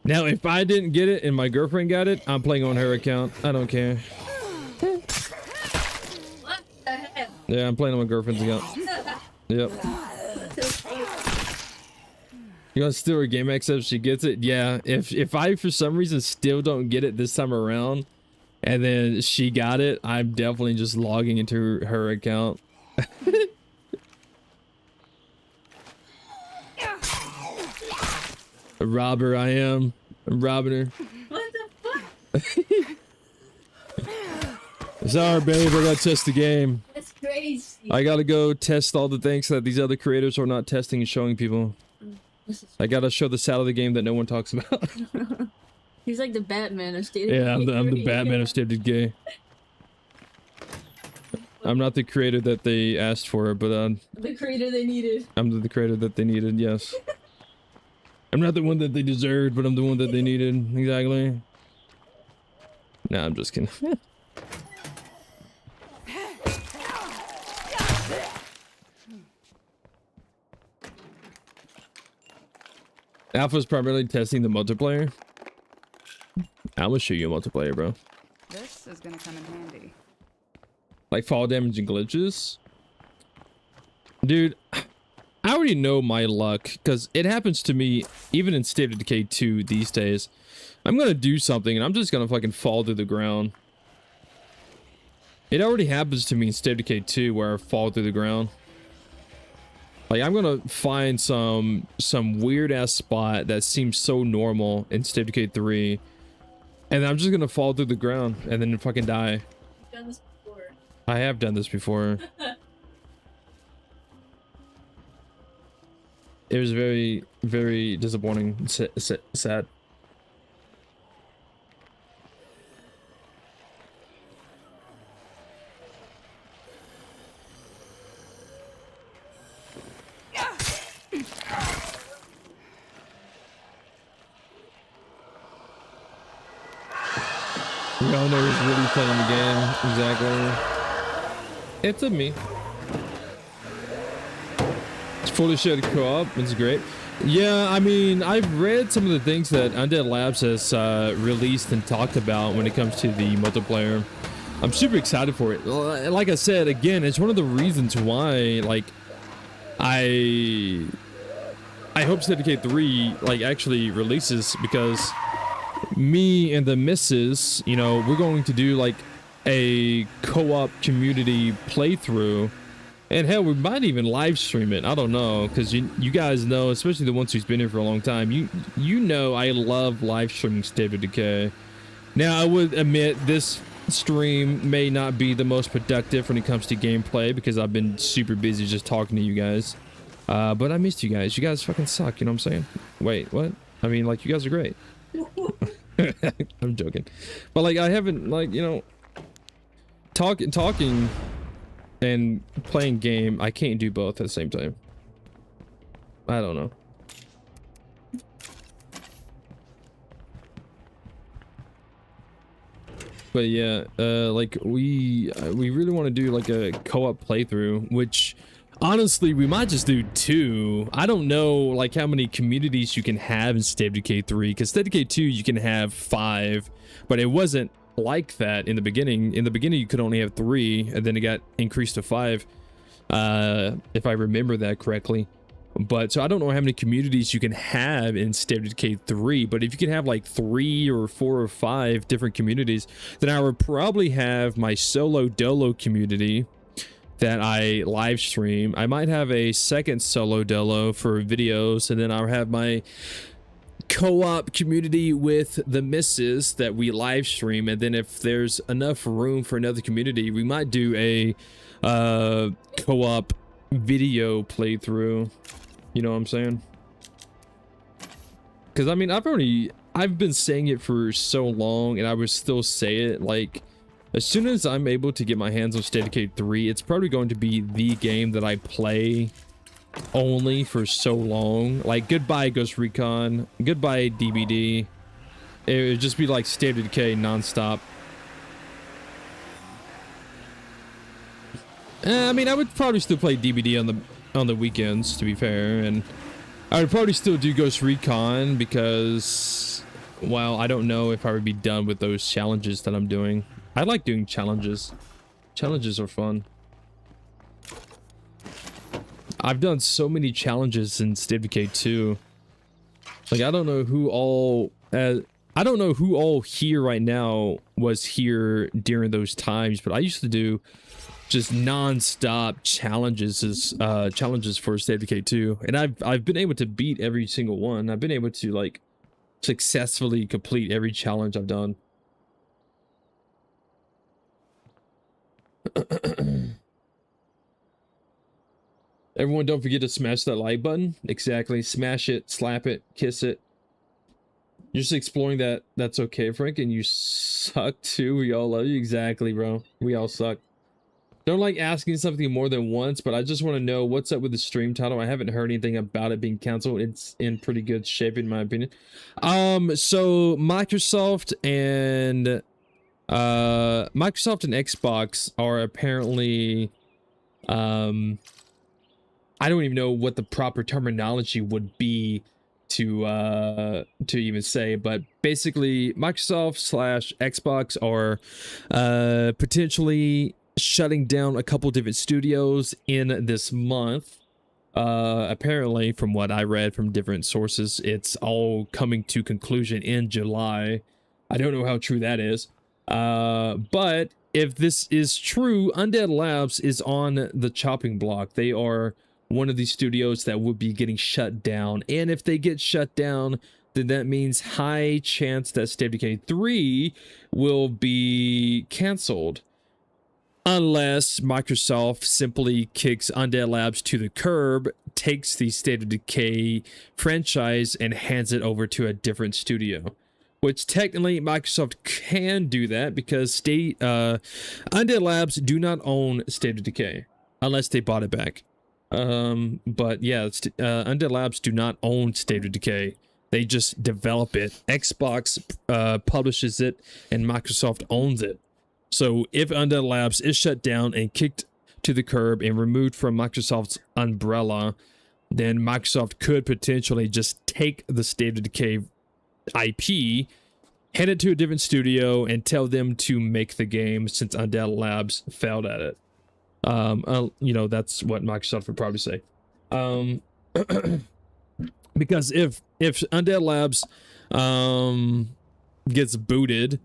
Now, if I didn't get it and my girlfriend got it, I'm playing on her account. I don't care. What the hell? Yeah, I'm playing on my girlfriend's account. Yep. You gonna steal her game access if she gets it? Yeah. If I for some reason still don't get it this time around, and then she got it, I'm definitely just logging into her account. A robber I am. I'm robbing her. What the fuck? Sorry, babe. I gotta test the game. That's crazy. I gotta go test all the things that these other creators are not testing and showing people. I gotta show the side of the game that no one talks about. He's like the Batman of State of Yeah, I'm the Batman of State of Decay. I'm not the creator that they asked for, but the creator they needed. I'm the creator that they needed, yes. I'm not the one that they deserved, but I'm the one that they needed. Exactly. Nah, I'm just kidding. Alpha's primarily testing the multiplayer. I'm gonna show you a multiplayer, bro. This is gonna come in handy. Like fall damage and glitches. Dude, I already know my luck because it happens to me even in State of Decay 2 these days. I'm gonna do something and I'm just gonna fucking fall through the ground. It already happens to me in State of Decay 2 where I fall through the ground. Like I'm gonna find some weird ass spot that seems so normal in State of Decay 3, and I'm just gonna fall through the ground and then fucking die. I've done this before. I have done this before. It was very, very disappointing. Sad. The owner is really playing the game. Exactly. It's a me. It's fully shared co-op. It's great. Yeah, I mean, I've read some of the things that Undead Labs has released and talked about when it comes to the multiplayer. I'm super excited for it. Like I said, again, it's one of the reasons why, like, I hope State of Decay 3 like actually releases, because me and the missus, you know, we're going to do like a co-op community playthrough, and hell, we might even live stream it. I don't know, because you guys know, especially the ones who's been here for a long time, you know I love live streaming State of Decay. Now I would admit this stream may not be the most productive when it comes to gameplay because I've been super busy just talking to you guys, but I missed you guys. You guys fucking suck, you know what I'm saying? Wait, what? I mean, like, you guys are great. I'm joking, but like I haven't, like, you know, talking and playing game. I can't do both at the same time. I don't know. But yeah, like we really want to do like a co-op playthrough, which honestly we might just do 2. I don't know like how many communities you can have in State of Decay 3, because State of Decay 2 you can have 5, but it wasn't like that in the beginning. In the beginning you could only have 3, and then it got increased to 5, if I remember that correctly. But so I don't know how many communities you can have in State of Decay 3, but if you can have like 3 or 4 or 5 different communities, then I would probably have my solo dolo community that I live stream. I might have a second solo dolo for videos, and then I'll have my co-op community with the missus that we live stream. And then if there's enough room for another community, we might do a co-op video playthrough. You know what I'm saying? Because I mean, I've been saying it for so long, and I would still say it. Like, as soon as I'm able to get my hands on State of Decay 3, it's probably going to be the game that I play only for so long. Like, goodbye Ghost Recon, goodbye DBD. It would just be like State of Decay nonstop. I mean, I would probably still play DBD on the weekends, to be fair, and I would probably still do Ghost Recon because, well, I don't know if I would be done with those challenges that I'm doing. I like doing challenges. Challenges are fun. I've done so many challenges in State of Decay 2. Like, I don't know who all here right now was here during those times, but I used to do just non-stop challenges for State of Decay 2, and I've been able to beat every single one. I've been able to like successfully complete every challenge I've done. Everyone, don't forget to smash that like button. Exactly. Smash it, slap it, kiss it. You're just exploring that. That's okay, Frank, and you suck too. We all love you. Exactly, bro. We all suck. Don't like asking something more than once, but I just want to know what's up with the stream title. I haven't heard anything about it being canceled. It's in pretty good shape, in my opinion. So Microsoft and Xbox are apparently, I don't even know what the proper terminology would be to even say, but basically Microsoft slash Xbox are potentially shutting down a couple different studios in this month. Apparently, from what I read from different sources, it's all coming to conclusion in July. I don't know how true that is. But if this is true, Undead Labs is on the chopping block. They are one of these studios that would be getting shut down. And if they get shut down, then that means high chance that State of Decay 3 will be canceled. Unless Microsoft simply kicks Undead Labs to the curb, takes the State of Decay franchise and hands it over to a different studio. Which technically Microsoft can do that because Undead Labs do not own State of Decay unless they bought it back. But yeah, Undead Labs do not own State of Decay. They just develop it. Xbox publishes it and Microsoft owns it. So if Undead Labs is shut down and kicked to the curb and removed from Microsoft's umbrella, then Microsoft could potentially just take the State of Decay IP, hand it to a different studio, and tell them to make the game since Undead Labs failed at it. You know, that's what Microsoft would probably say. Because if Undead Labs gets booted,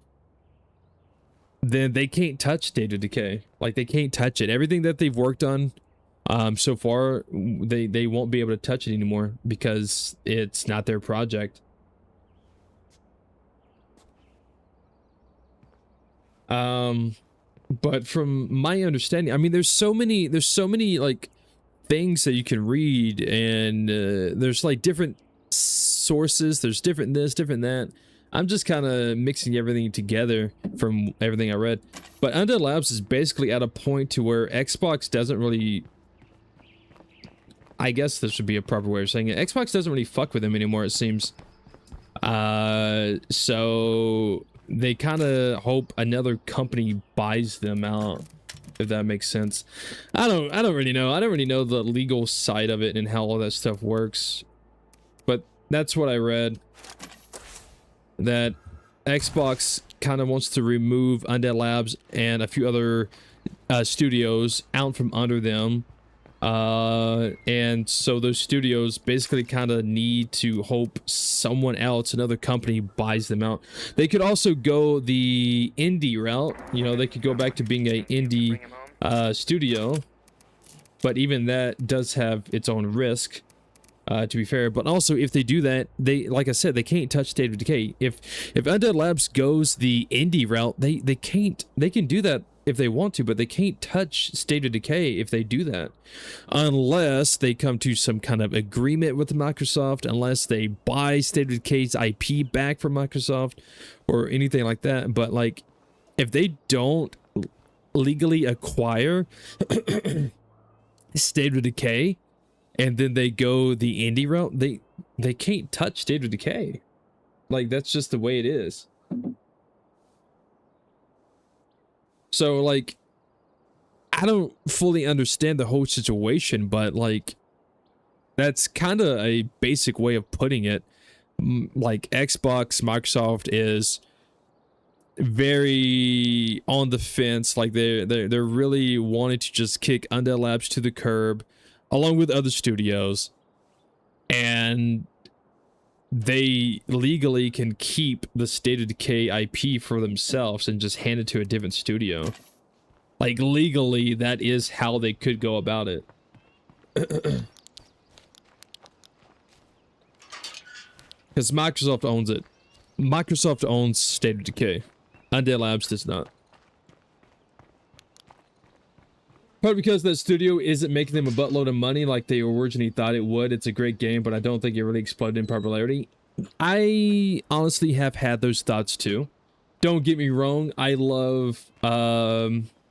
then they can't touch State of Decay. Like, they can't touch it. Everything that they've worked on so far, they won't be able to touch it anymore because it's not their project. But from my understanding, I mean, there's so many like things that you can read, and there's like different sources. There's different this, different that. I'm just kind of mixing everything together from everything I read. But Undead Labs is basically at a point to where Xbox doesn't really... I guess this would be a proper way of saying it. Xbox doesn't really fuck with them anymore, it seems. So they kind of hope another company buys them out, if that makes sense. I don't really know. I don't really know the legal side of it and how all that stuff works. But that's what I read. That Xbox kind of wants to remove Undead Labs and a few other studios out from under them. And so those studios basically kind of need to hope someone else, another company, buys them out. They could also go the indie route. You know, they could go back to being a indie studio. But even that does have its own risk. To be fair, but also if they do that, like I said, they can't touch State of Decay. If Undead Labs goes the indie route, they can't. They can do that if they want to, but they can't touch State of Decay if they do that, unless they come to some kind of agreement with Microsoft, unless they buy State of Decay's IP back from Microsoft or anything like that. But like, if they don't legally acquire State of Decay, and then they go the indie route, they can't touch State of Decay. Like, that's just the way it is. So, like, I don't fully understand the whole situation, but, like, that's kind of a basic way of putting it. Like, Xbox, Microsoft is very on the fence. Like, they're really wanting to just kick Undead Labs to the curb, along with other studios, and they legally can keep the State of Decay IP for themselves and just hand it to a different studio. Like, legally, that is how they could go about it. Because Microsoft owns it. Microsoft owns State of Decay. Undead Labs does not. Probably because that studio isn't making them a buttload of money like they originally thought it would. It's a great game, but I don't think it really exploded in popularity. I honestly have had those thoughts too. Don't get me wrong. I love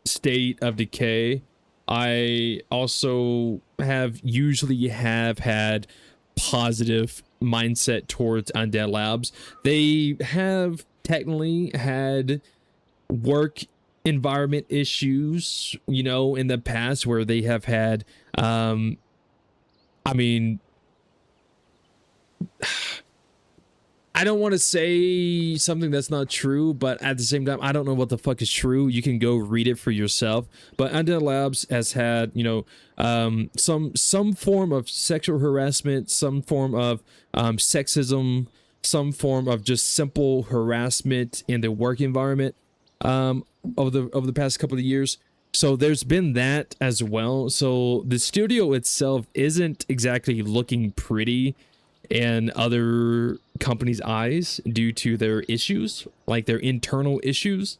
State of Decay. I also usually have had positive mindset towards Undead Labs. They have technically had work environment issues, you know, in the past, where they have had I mean, I don't want to say something that's not true, but at the same time, I don't know what the fuck is true. You can go read it for yourself. But Undead Labs has had, you know, some form of sexual harassment, some form of sexism, some form of just simple harassment in the work environment over the past couple of years. So there's been that as well. So the studio itself isn't exactly looking pretty in other companies' eyes due to their issues, like their internal issues.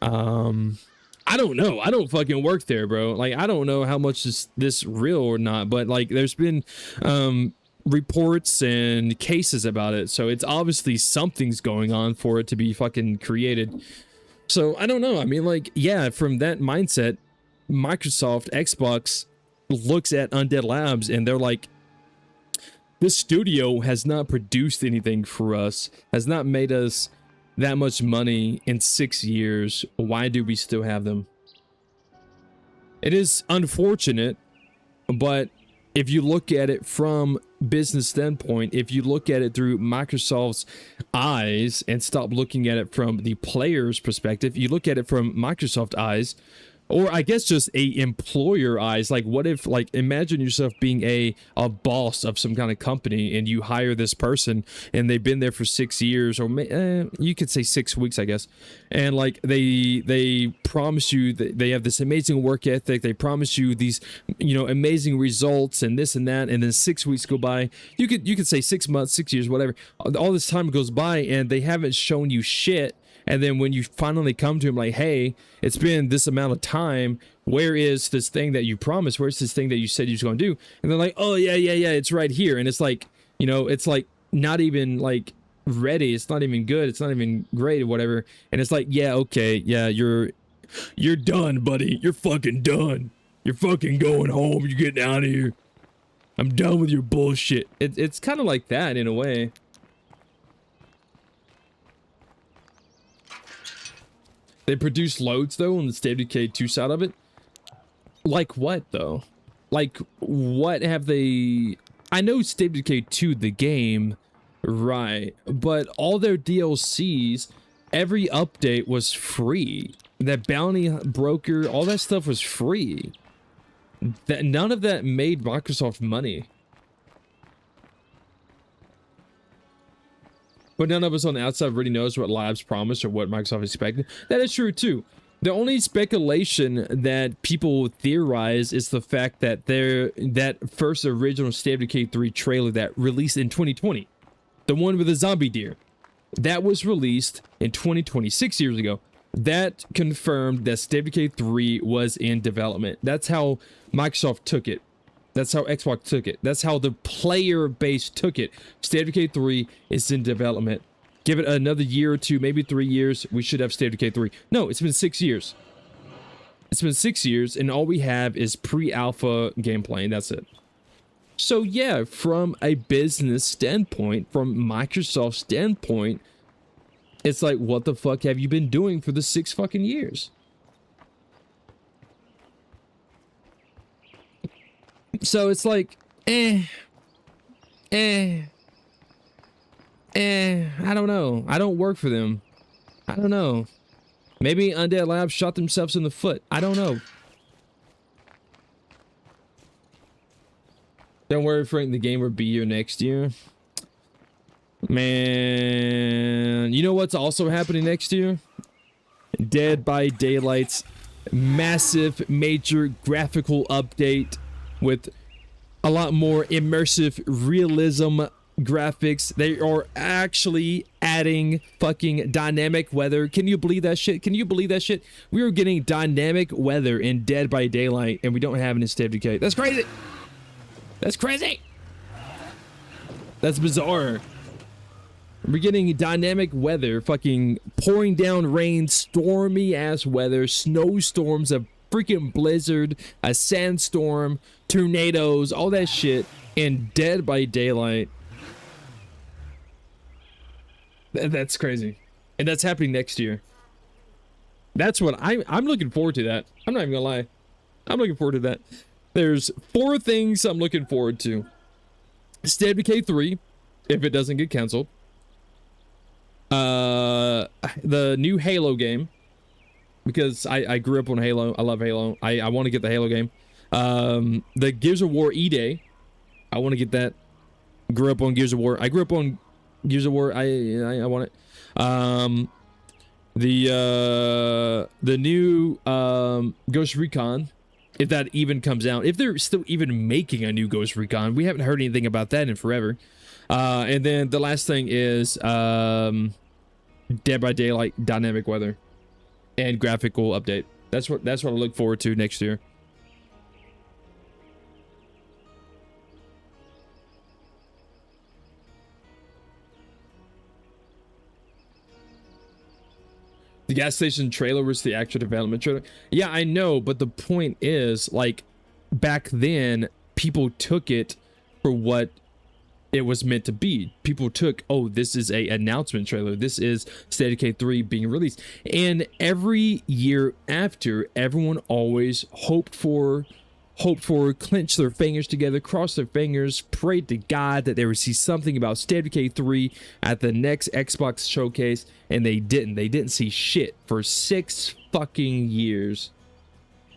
I don't know. I don't fucking work there, bro. Like, I don't know how much is this real or not, but like there's been reports and cases about it. So it's obviously something's going on for it to be fucking created. So I don't know. I mean, like, yeah, from that mindset, Microsoft, Xbox looks at Undead Labs and they're like, this studio has not produced anything for us, has not made us that much money in 6 years. Why do we still have them? It is unfortunate, but if you look at it from business standpoint, if you look at it through Microsoft's eyes and stop looking at it from the player's perspective, you look at it from Microsoft eyes, or I guess just a employer eyes. Like, what if, like, imagine yourself being a boss of some kind of company and you hire this person and they've been there for 6 years, or you could say 6 weeks, I guess. And like they promise you that they have this amazing work ethic. They promise you these, you know, amazing results and this and that. And then 6 weeks go by. You could say 6 months, 6 years, whatever. All this time goes by and they haven't shown you shit. And then when you finally come to him like, hey, it's been this amount of time. Where is this thing that you promised? Where's this thing that you said you was going to do? And they're like, oh, yeah, it's right here. And it's like, you know, it's like not even like ready. It's not even good. It's not even great or whatever. And it's like, yeah, okay, yeah, you're done, buddy. You're fucking done. You're fucking going home. You're getting out of here. I'm done with your bullshit. It's kind of like that in a way. They produce loads, though, on the State of Decay 2 side of it. Like what, though? Like, what have they... I know State of Decay 2, the game, right, but all their DLCs, every update was free. That bounty broker, all that stuff was free. None of that made Microsoft money. But none of us on the outside really knows what Labs promised or what Microsoft expected. That is true too. The only speculation that people theorize is the fact that that first original State of Decay 3 trailer that released in 2020, the one with the zombie deer, that was released in 2020, 6 years ago. That confirmed that State of Decay 3 was in development. That's how Microsoft took it. That's how Xbox took it. That's how the player base took it. State of Decay 3 is in development. Give it another year or two, maybe 3 years, we should have State of Decay 3. No, it's been 6 years. It's been 6 years, and all we have is pre-alpha gameplay, and that's it. So yeah, from a business standpoint, from Microsoft's standpoint, it's like, what the fuck have you been doing for the 6 fucking years? So it's like, I don't know. I don't work for them. I don't know. Maybe Undead Labs shot themselves in the foot. I don't know. Don't worry, Frank, the game will be here next year. Man, you know what's also happening next year? Dead by Daylight's massive, major graphical update with a lot more immersive realism graphics. They are actually adding fucking dynamic weather. Can you believe that shit? Can you believe that shit? We are getting dynamic weather in Dead by Daylight, and we don't have it in State of Decay. That's crazy. That's crazy. That's bizarre. We're getting dynamic weather, fucking pouring down rain, stormy ass weather, snowstorms, a freaking blizzard, a sandstorm, tornadoes, all that shit in Dead by Daylight. That's crazy. And that's happening next year. That's what I'm looking forward to that. I'm not even gonna lie. I'm looking forward to that. There's 4 things I'm looking forward to. State of Decay 3, if it doesn't get canceled. The new Halo game, because I grew up on Halo. I love Halo. I want to get the Halo game. The Gears of War E-Day, I want to get that. Grew up on Gears of War. I grew up on Gears of War. I want it. The new Ghost Recon, if that even comes out, if they're still even making a new Ghost Recon. We haven't heard anything about that in forever. And then the last thing is Dead by Daylight dynamic weather and graphical update. That's what I look forward to next year. The gas station trailer was the actual development trailer. Yeah, I know, but the point is, like, back then, people took it for what it was meant to be. People took, oh, this is a announcement trailer. This is State of Decay 3 being released. And every year after, everyone always hoped for, clench their fingers together, cross their fingers, prayed to God that they would see something about State of Decay 3 at the next Xbox showcase, and they didn't. They didn't see shit for 6 fucking years.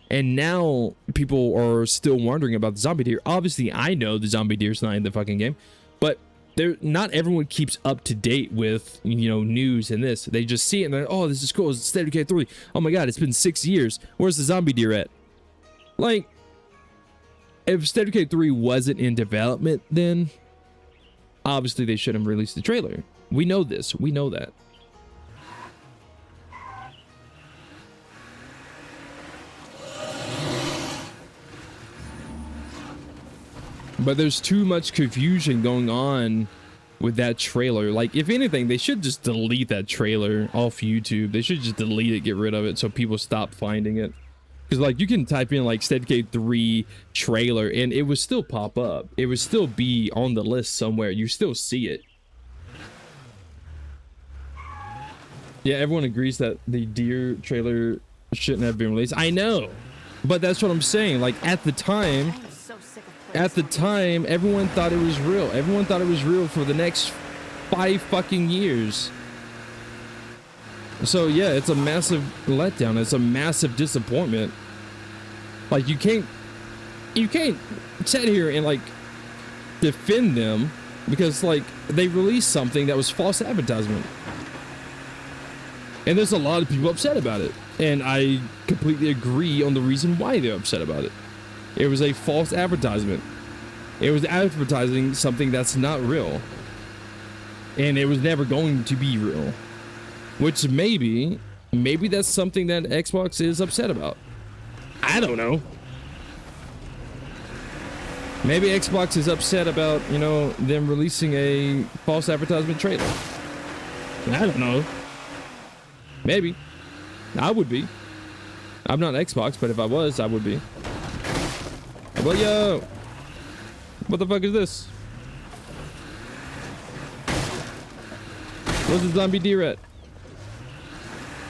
And now people are still wondering about the zombie deer. Obviously, I know the zombie deer's not in the fucking game, but not everyone keeps up to date with, you know, news and this. They just see it and they're, oh, this is cool. It's State of Decay 3. Oh my God, it's been 6 years. Where's the zombie deer at? Like, if State of Decay 3 wasn't in development, then obviously they shouldn't have released the trailer. We know this. We know that. But there's too much confusion going on with that trailer. Like, if anything, they should just delete that trailer off YouTube. They should just delete it, get rid of it, so people stop finding it. Because, like, you can type in, like, State of Decay 3 trailer, and it would still pop up. It would still be on the list somewhere. You still see it. Yeah, everyone agrees that the deer trailer shouldn't have been released. I know. But that's what I'm saying. Like, at the time, everyone thought it was real. Everyone thought it was real for the next 5 fucking years. So yeah, it's a massive letdown. It's a massive disappointment. Like, you can't sit here and, like, defend them because, like, they released something that was false advertisement. And there's a lot of people upset about it. And I completely agree on the reason why they're upset about it. It was a false advertisement. It was advertising something that's not real. And it was never going to be real. Which maybe that's something that Xbox is upset about. I don't know. Maybe Xbox is upset about, you know, them releasing a false advertisement trailer. I don't know. Maybe. I would be. I'm not Xbox, but if I was, I would be. But yo, what the fuck is this? Where's the zombie deer at?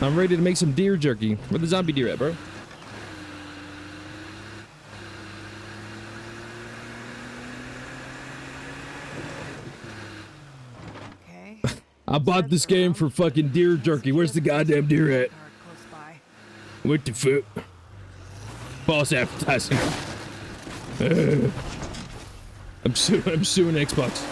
I'm ready to make some deer jerky. Where's the zombie deer at, bro? Okay. I bought this game for fucking deer jerky. Where's the goddamn deer at? What the fuck? False advertising. I'm suing Xbox.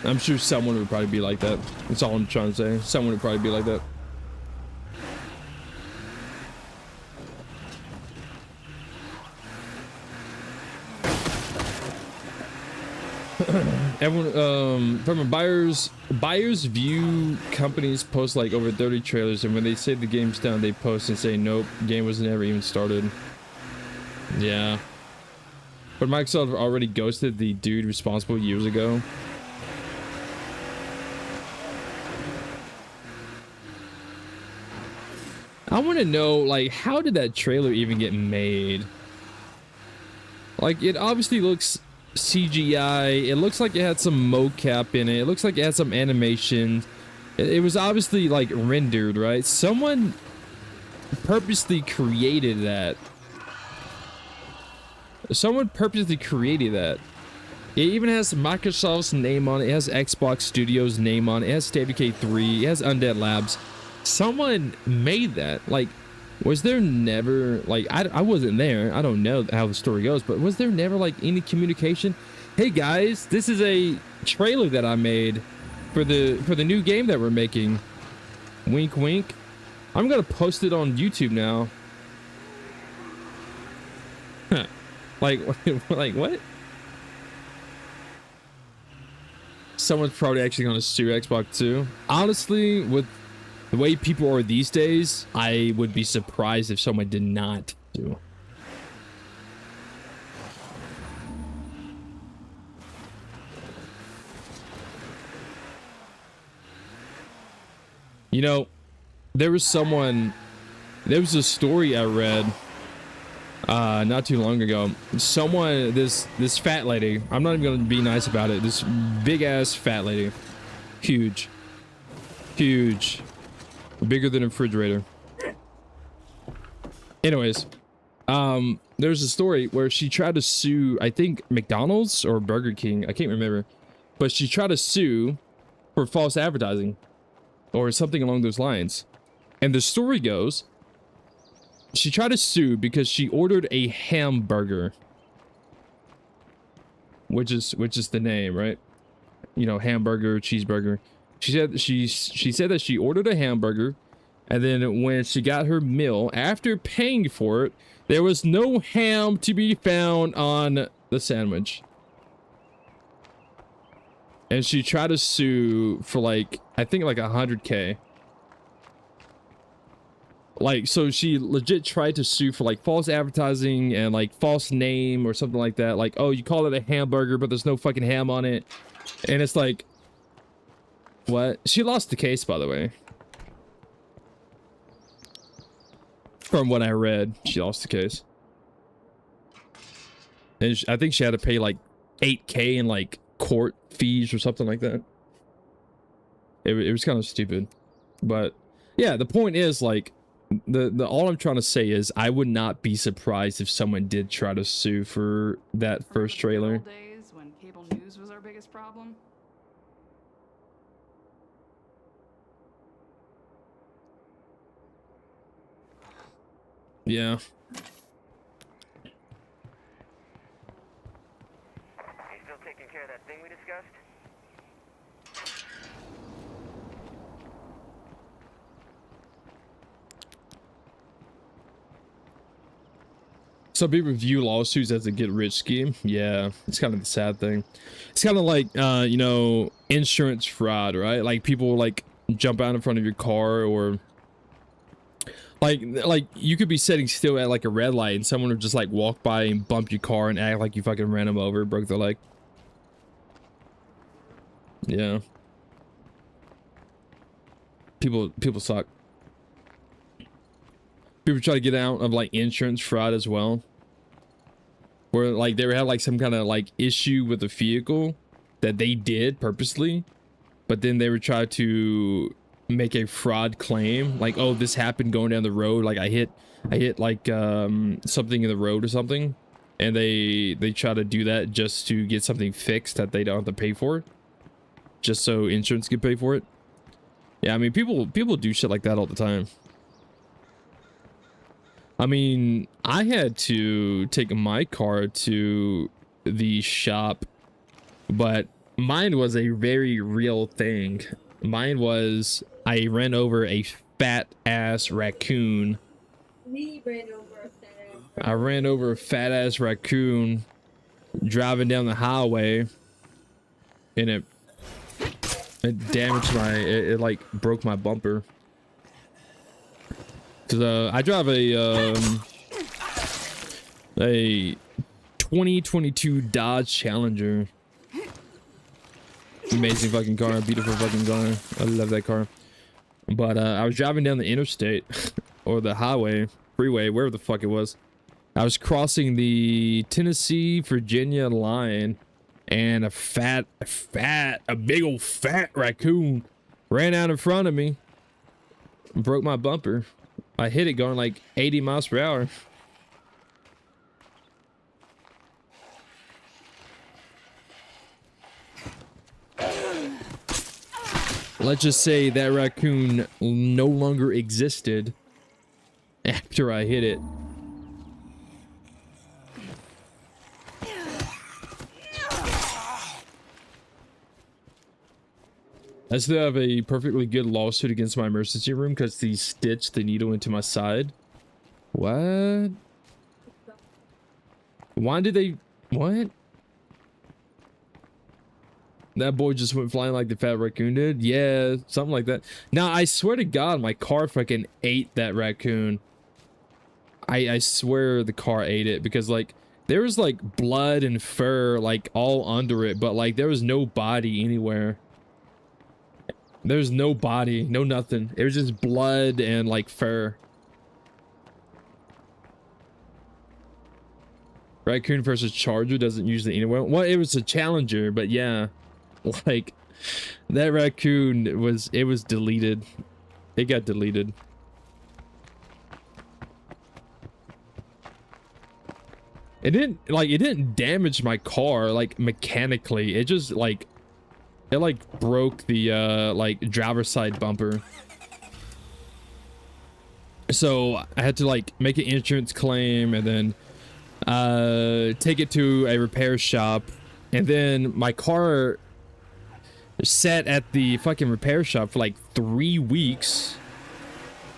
I'm sure someone would probably be like that. That's all I'm trying to say. Someone would probably be like that. Everyone, from a buyer's view, companies post like over 30 trailers, and when they say the game's done, they post and say, nope, game was never even started. Yeah. But Microsoft already ghosted the dude responsible years ago. I want to know, like, how did that trailer even get made? Like, it obviously looks CGI. It looks like it had some mocap in it. It looks like it had some animation. It was obviously like rendered, right? Someone purposely created that. Someone purposely created that. It even has Microsoft's name on it. It has Xbox Studios' name on it. It has State of Decay 3. It has Undead Labs. Someone made that. Like, was there never, like, I wasn't there. I don't know how the story goes, but was there never like any communication? Hey guys, this is a trailer that I made for the new game that we're making. Wink, wink. I'm gonna post it on YouTube now. Huh. Like what? Someone's probably actually gonna sue Xbox too. Honestly, with the way people are these days, I would be surprised if someone did not sue. You know, there was a story I read not too long ago. Someone, this fat lady, I'm not even gonna be nice about it, this big ass fat lady, huge, bigger than a refrigerator. Anyways, there's a story where she tried to sue, I think McDonald's or Burger King, I can't remember, but she tried to sue for false advertising or something along those lines. And the story goes, she tried to sue because she ordered a hamburger, which is the name, right? You know, hamburger, cheeseburger. She said that she ordered a hamburger, and then when she got her meal, after paying for it, there was no ham to be found on the sandwich. And she tried to sue for like, I think like $100K. Like, so she legit tried to sue for like false advertising and like false name or something like that. Like, oh, you call it a hamburger, but there's no fucking ham on it. And it's like, what? She lost the case, by the way. From what I read, she lost the case. And I think she had to pay like $8K in like court fees or something like that. It was kind of stupid. But yeah, the point is like, the all I'm trying to say is I would not be surprised if someone did try to sue for that first trailer. Old days when cable news was our biggest problem. Yeah. You still taking care of that thing we discussed? Some people view lawsuits as a get-rich scheme. Yeah, it's kind of the sad thing. It's kind of like, you know, insurance fraud, right? Like people like jump out in front of your car, or like you could be sitting still at like a red light and someone would just like walk by and bump your car and act like you fucking ran them over, broke their leg. Yeah. People suck. People try to get out of like insurance fraud as well, where like they had like some kind of like issue with the vehicle that they did purposely, but then they would try to make a fraud claim, like, oh, this happened going down the road, like I hit like something in the road or something, and they try to do that just to get something fixed that they don't have to pay for, just so insurance can pay for it. Yeah, I mean, people do shit like that all the time. I mean, I had to take my car to the shop, but mine was a very real thing. Mine was, I ran over a fat ass raccoon. I ran over a fat ass raccoon driving down the highway, and it damaged it like broke my bumper. Cause I drive a 2022 Dodge Challenger. Amazing fucking car, beautiful fucking car. I love that car. But I was driving down the interstate or the highway, freeway, wherever the fuck it was. I was crossing the Tennessee-Virginia line, and a big old fat raccoon ran out in front of me, broke my bumper. I hit it going like 80 miles per hour. Let's just say that raccoon no longer existed after I hit it. I still have a perfectly good lawsuit against my emergency room because they stitched the needle into my side. What? Why did they... What? That boy just went flying like the fat raccoon did? Yeah, something like that. Now, I swear to God, my car fucking ate that raccoon. I swear the car ate it because, like, there was, like, blood and fur, like, all under it, but, like, there was no body anywhere. There's no body, no nothing. It was just blood and like fur. Raccoon versus Charger doesn't usually anywhere. Well, it was a Challenger, but yeah, like that raccoon it was deleted. It got deleted. It didn't damage my car like mechanically. It just like it like broke the like driver's side bumper. So I had to like make an insurance claim and then take it to a repair shop, and then my car sat at the fucking repair shop for like 3 weeks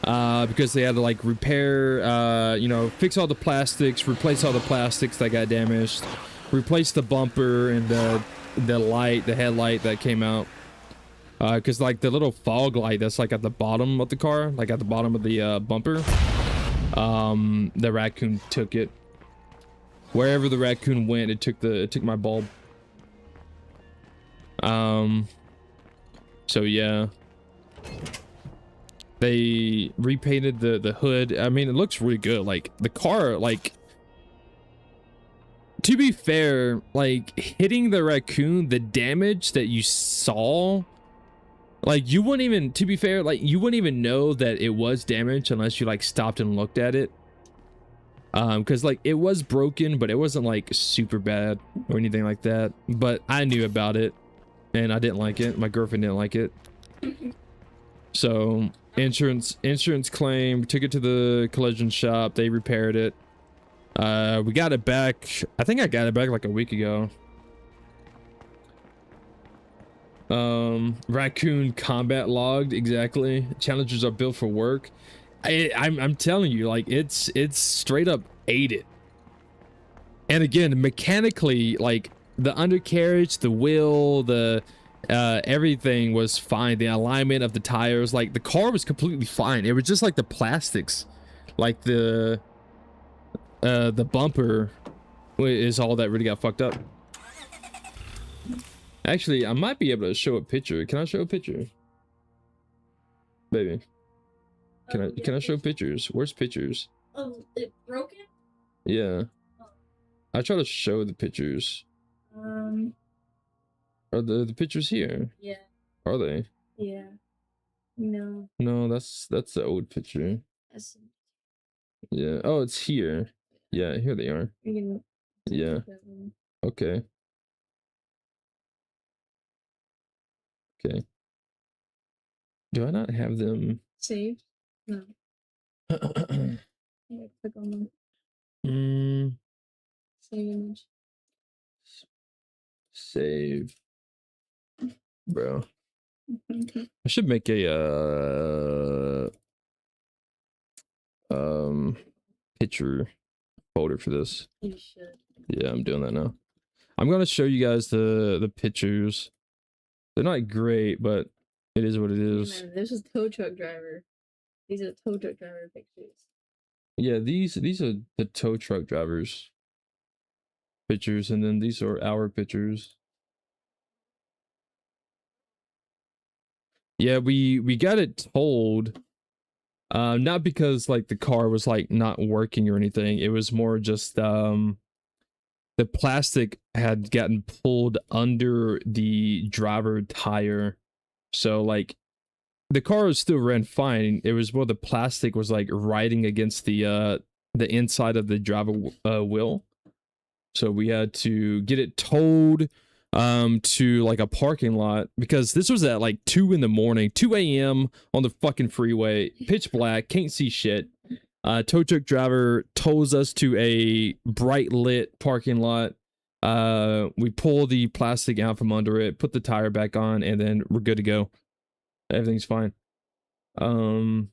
because they had to like repair you know, fix all the plastics, replace all the plastics that got damaged, replace the bumper and the light, the headlight that came out, because like the little fog light that's like at the bottom of the car, like at the bottom of the bumper, the raccoon took it. Wherever the raccoon went, it took my bulb. So yeah, they repainted the hood. I mean, it looks really good. Like the car, like, to be fair, like hitting the raccoon, the damage that you saw, like you wouldn't even, to be fair, like you wouldn't even know that it was damaged unless you like stopped and looked at it. Because like it was broken, but it wasn't like super bad or anything like that. But I knew about it and I didn't like it. My girlfriend didn't like it. So insurance claim, took it to the collision shop. They repaired it. We got it back. I think I got it back like a week ago. Raccoon combat logged, exactly. Challengers are built for work. I'm telling you, like it's straight up ate it. And again, mechanically, like the undercarriage, the wheel, the everything was fine. The alignment of the tires, like the car was completely fine. It was just like the plastics, like the bumper is all that really got fucked up. Actually, I might be able to show a picture. Can I show a picture? Baby. Can I show pictures? Where's pictures? Oh, it broken? Yeah. I try to show the pictures. Are the pictures here? Yeah. Are they? Yeah. No. No, that's the old picture. That's, Yeah. Oh, it's here. Yeah, here they are. you can Yeah. Okay. Okay. Do I not have them? saved? No. Yeah, click on them. Save image. Save. Bro. I should make a picture folder for this. You should. Yeah, I'm doing that now. I'm gonna show you guys the pictures. They're not great, but it is what it is. Man, this is tow truck driver. These are tow truck driver pictures. Yeah, these are the tow truck drivers pictures, and then these are our pictures. Yeah, we got it towed. Not because like the car was like not working or anything. It was more just the plastic had gotten pulled under the driver tire. So like the car still ran fine. It was more the plastic was like riding against the inside of the driver wheel. So we had to get it towed to like a parking lot because this was at like 2 in the morning, 2 a.m. on the fucking freeway, pitch black, can't see shit. Tow truck driver tows us to a bright lit parking lot. We pull the plastic out from under it, put the tire back on, and then we're good to go. Everything's fine. And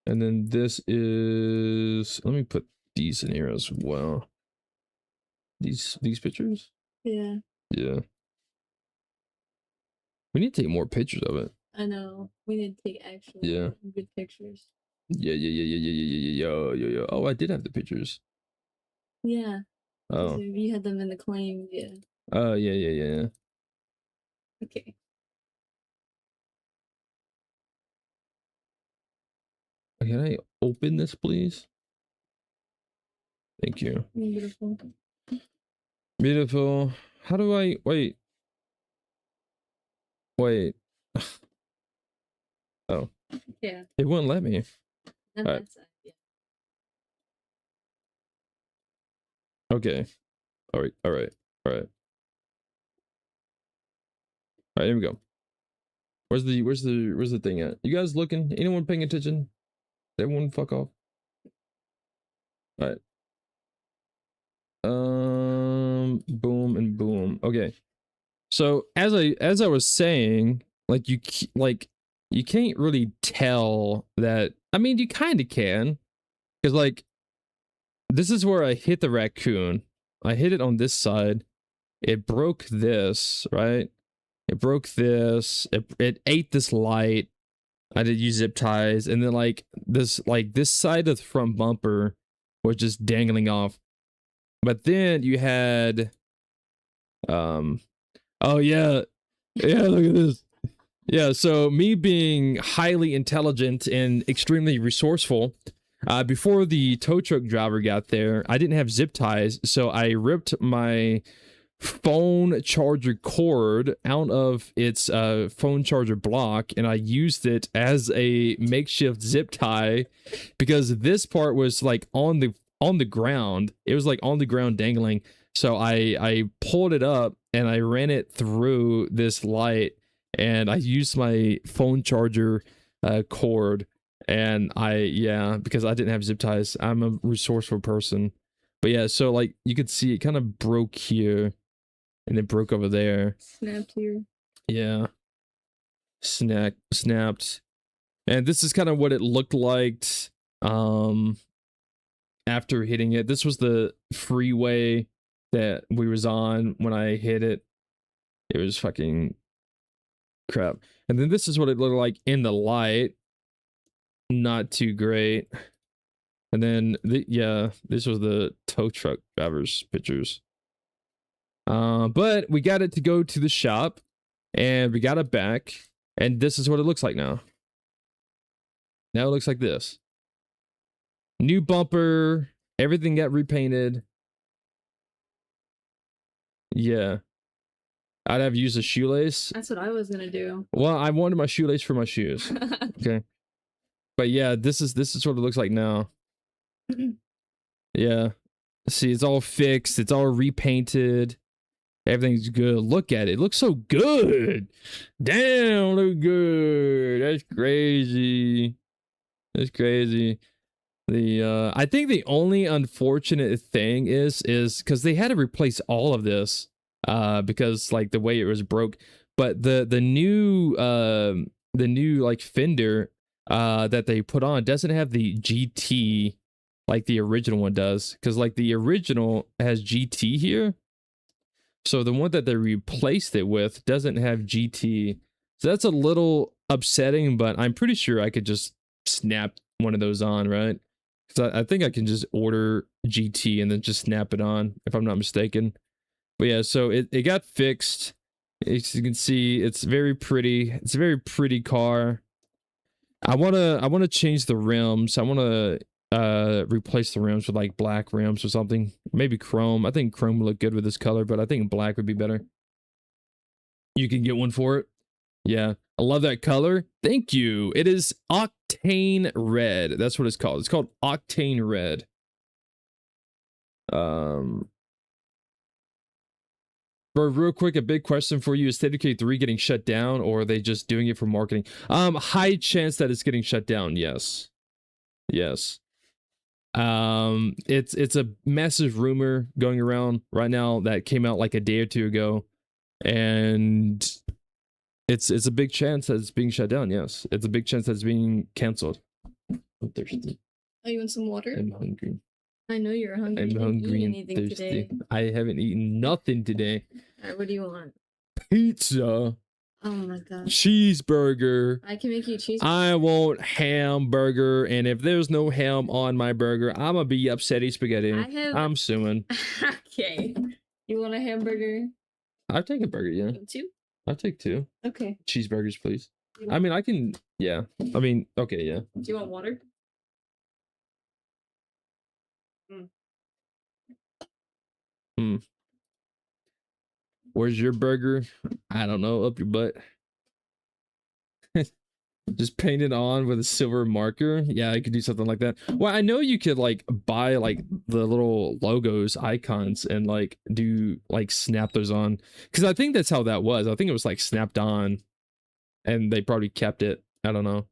then this is, let me put these in here as well. These pictures? Yeah. Yeah. We need to take more pictures of it. I know. We need to take actual good pictures. Yeah. Oh, I did have the pictures. Yeah. Oh. So you had them in the claim, yeah. Oh, yeah. Okay. Can I open this, please? Thank you. Beautiful. Beautiful. How do I... Wait. Oh. Yeah. It wouldn't let me. And Alright. that's it. Yeah. Okay. Alright. Alright, here we go. Where's the thing at? You guys looking? Anyone paying attention? Everyone fuck off. Alright. Boom and boom. Okay. So as I was saying, like you can't really tell that. I mean, you kind of can, because like this is where I hit the raccoon. I hit it on this side. It broke this, right? It broke this. It ate this light. I did use zip ties, and then like this side of the front bumper was just dangling off. But then you had, oh yeah, look at this. Yeah, so me being highly intelligent and extremely resourceful, before the tow truck driver got there, I didn't have zip ties, so I ripped my phone charger cord out of its phone charger block, and I used it as a makeshift zip tie because this part was like on the ground. It was like on the ground dangling. So I pulled it up and I ran it through this light, and I used my phone charger cord, and because I didn't have zip ties. I'm a resourceful person. But yeah, so like you could see it kind of broke here. And it broke over there. Snapped here. Yeah. Snapped. And this is kind of what it looked like after hitting it. This was the freeway that we was on when I hit it. It was fucking crap. And then this is what it looked like in the light. Not too great. And then this was the tow truck driver's pictures. But we got it to go to the shop, and we got it back, and this is what it looks like now. Now it looks like this. New bumper, everything got repainted. Yeah. I'd have used a shoelace. That's what I was gonna do. Well, I wanted my shoelace for my shoes. Okay. But yeah, this is what it looks like now. Yeah. See, it's all fixed, it's all repainted. Everything's good. Look at it. It looks so good. Damn, look good. That's crazy. That's crazy. I think the only unfortunate thing is because they had to replace all of this because like the way it was broke. But the new like fender that they put on doesn't have the GT like the original one does, because like the original has GT here. So the one that they replaced it with doesn't have GT. So that's a little upsetting, but I'm pretty sure I could just snap one of those on, right? Because I think I can just order GT and then just snap it on, if I'm not mistaken. But yeah, so it got fixed. As you can see, it's very pretty. It's a very pretty car. I wanna change the rims. I wanna replace the rims with like black rims or something, maybe chrome. I think chrome would look good with this color, but I think black would be better. You can get one for it. Yeah, I love that color. Thank you. It is Octane Red. That's what it's called. It's called Octane Red. Bro, real quick, a big question for you. Is State of Decay 3 getting shut down, or are they just doing it for marketing? High chance that it's getting shut down, yes. Yes. It's a massive rumor going around right now that came out like a day or two ago. And it's a big chance that it's being shut down, yes. It's a big chance that it's being canceled. I'm thirsty. Oh, you want some water? I'm hungry. I know you're hungry. I'm You didn't hungry eat and anything thirsty. today. I haven't eaten nothing today. Alright, what do you want? Pizza. Oh my god. Cheeseburger. I can make you cheese. I want hamburger, and if there's no ham on my burger, I'm gonna be upsetty spaghetti. I'm suing. Okay. You want a hamburger? I'll take a burger, yeah. Two? I'll take 2 Okay. cheeseburgers, please. I mean, I can, yeah. I mean, okay, yeah. Do you want water? Where's your burger? I don't know, up your butt. Just paint it on with a silver marker. Yeah, I could do something like that. Well, I know you could like buy like the little logos, icons, and like do like snap those on. Because I think that's how that was. I think it was like snapped on, and they probably kept it. I don't know.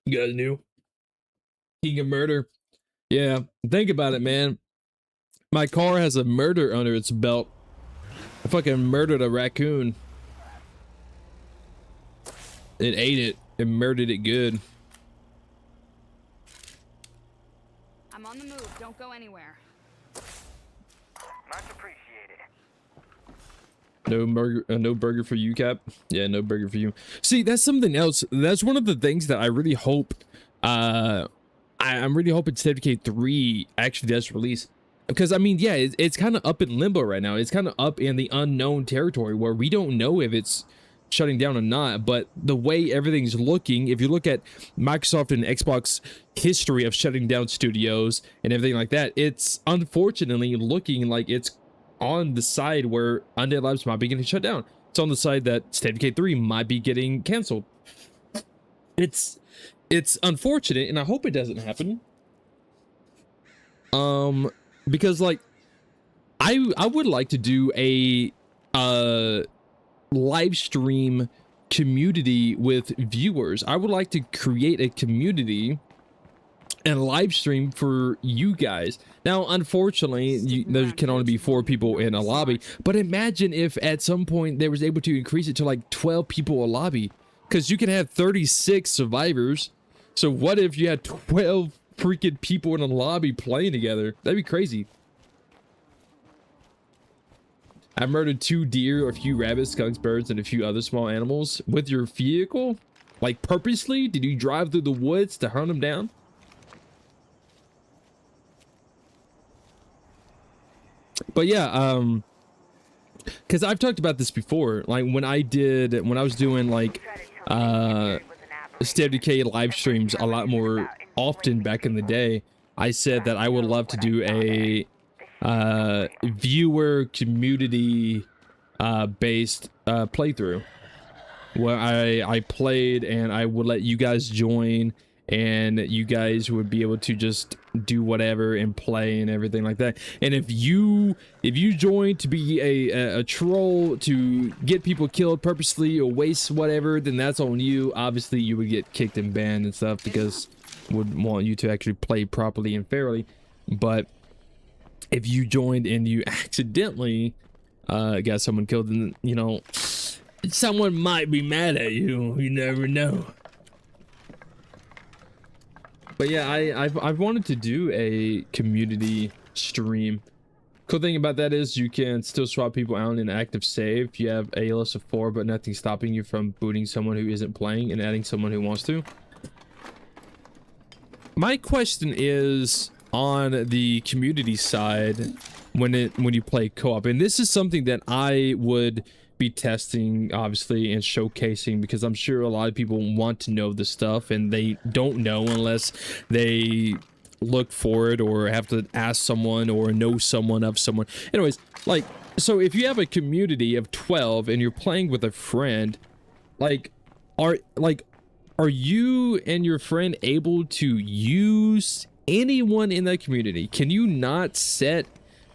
You guys knew? King of Murder. Yeah, think about it, man. My car has a murder under its belt. I fucking murdered a raccoon. It ate it and murdered it good. I'm on the move. Don't go anywhere. Much appreciated. No burger for you, Cap. Yeah, no burger for you. See, that's something else. That's one of the things that I really hope. I'm really hoping State of Decay 3 actually does release. Because, I mean, yeah, it's kind of up in limbo right now. It's kind of up in the unknown territory where we don't know if it's shutting down or not. But the way everything's looking, if you look at Microsoft and Xbox history of shutting down studios and everything like that, it's unfortunately looking like it's on the side where Undead Labs might be getting shut down. It's on the side that State of Decay 3 might be getting canceled. It's unfortunate, and I hope it doesn't happen. Because like I would like to do a live stream community with viewers. I would like to create a community and live stream for you guys. Now, unfortunately, there can only be 4 people in a lobby, but imagine if at some point they was able to increase it to like 12 people a lobby, because you can have 36 survivors. So what if you had 12 freaking people in a lobby playing together? That'd be crazy. I murdered 2 deer, a few rabbits, skunks, birds, and a few other small animals with your vehicle. Like purposely? Did you drive through the woods to hunt them down? But yeah, because I've talked about this before. Like when I was doing like State of Decay live streams a lot more often back in the day, I said that I would love to do a viewer community based playthrough where I played and I would let you guys join, and you guys would be able to just do whatever and play and everything like that. And if you join to be a troll to get people killed purposely or waste whatever, then that's on you. Obviously you would get kicked and banned and stuff, because would want you to actually play properly and fairly. But if you joined and you accidentally got someone killed, then you know someone might be mad at you. You never know. But yeah, I've wanted to do a community stream. Cool thing about that is you can still swap people out in active save. You have a list of 4, but nothing stopping you from booting someone who isn't playing and adding someone who wants to. My question is on the community side when you play co-op, and this is something that I would be testing obviously and showcasing, because I'm sure a lot of people want to know this stuff and they don't know unless they look for it or have to ask someone or know someone of someone. Anyways, like, so if you have a community of 12 and you're playing with a friend, are you and your friend able to use anyone in that community? Can you not set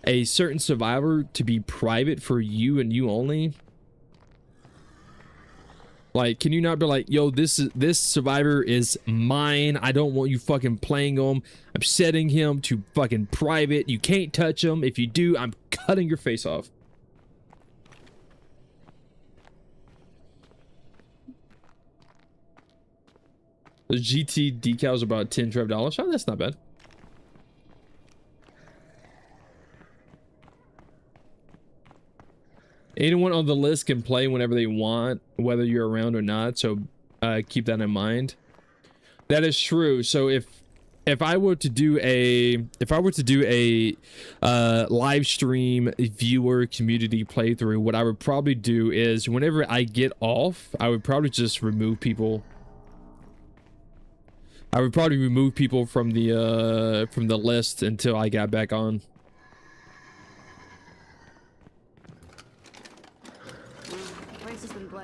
a certain survivor to be private for you and you only? Like, can you not be like, yo, this survivor is mine. I don't want you fucking playing him. I'm setting him to fucking private. You can't touch him. If you do, I'm cutting your face off. The GT decals are about $10-12. Oh, that's not bad. Anyone on the list can play whenever they want, whether you're around or not. So keep that in mind. That is true. So if I were to do a live stream viewer community playthrough, what I would probably do is whenever I get off, I would probably just remove people. I would probably remove people from the list until I got back on.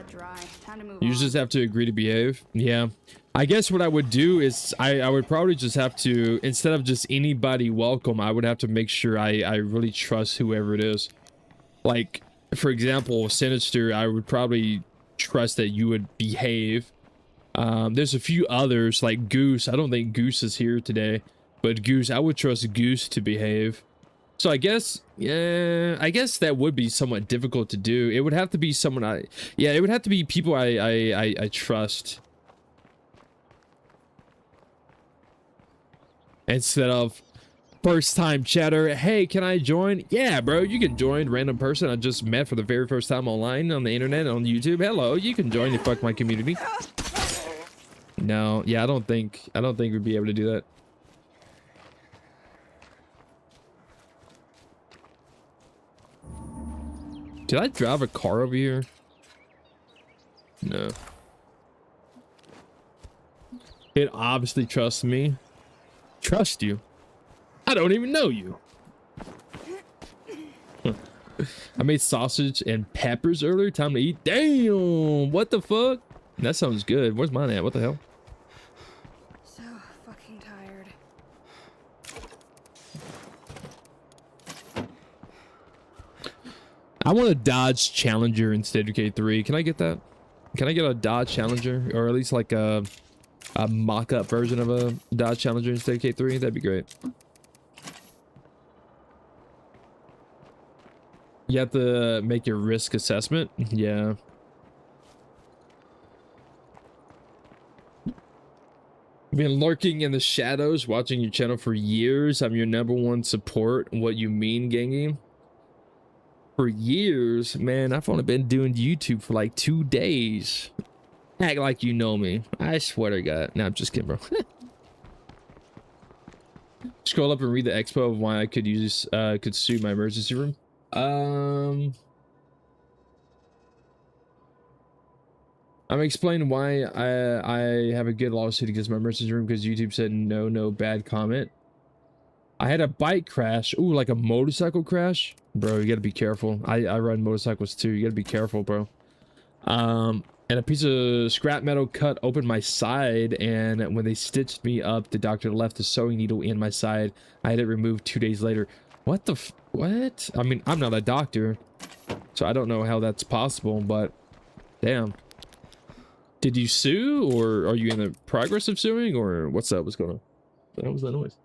Dry. Time to move You on. just have to agree to behave. Yeah. I guess what I would do is I would probably just have to, instead of just anybody welcome, I would have to make sure I really trust whoever it is. Like, for example, Sinister, I would probably trust that you would behave. There's a few others like Goose. I don't think Goose is here today, but Goose, I would trust Goose to behave. So I guess, yeah, I guess that would be somewhat difficult to do. It would have to be someone it would have to be people I trust. Instead of first time chatter, hey, can I join? Yeah, bro, you can join. Random person I just met for the very first time online on the internet, on YouTube. Hello, you can join and fuck my community. No, yeah, I don't think we'd be able to do that. Did I drive a car over here? No. It obviously trusts me. Trust you? I don't even know you. I made sausage and peppers earlier. Time to eat. Damn! What the fuck? That sounds good. Where's mine at? What the hell? So fucking tired. I want a Dodge Challenger instead of K3. Can I get that? Can I get a Dodge Challenger, or at least like a mock-up version of a Dodge Challenger instead of K3? That'd be great. You have to make your risk assessment. Yeah. I've been lurking in the shadows, watching your channel for years. I'm your #1 support. What you mean, Gangy? For years, man. I've only been doing YouTube for like 2 days. Act like you know me. I swear to God. No, I'm just kidding, bro. Scroll up and read the expo of why I could use could sue my emergency room. I'm explaining why I have a good lawsuit against my emergency room because YouTube said no bad comment. I had a bike crash. Ooh, like a motorcycle crash. Bro, you gotta be careful. I ride motorcycles too. You gotta be careful, bro. And a piece of scrap metal cut open my side, and when they stitched me up, the doctor left a sewing needle in my side. I had it removed 2 days later. What the what? I mean, I'm not a doctor, so I don't know how that's possible, but damn. Did you sue, or are you in the progress of suing, or what's up? What's going on? What was that noise?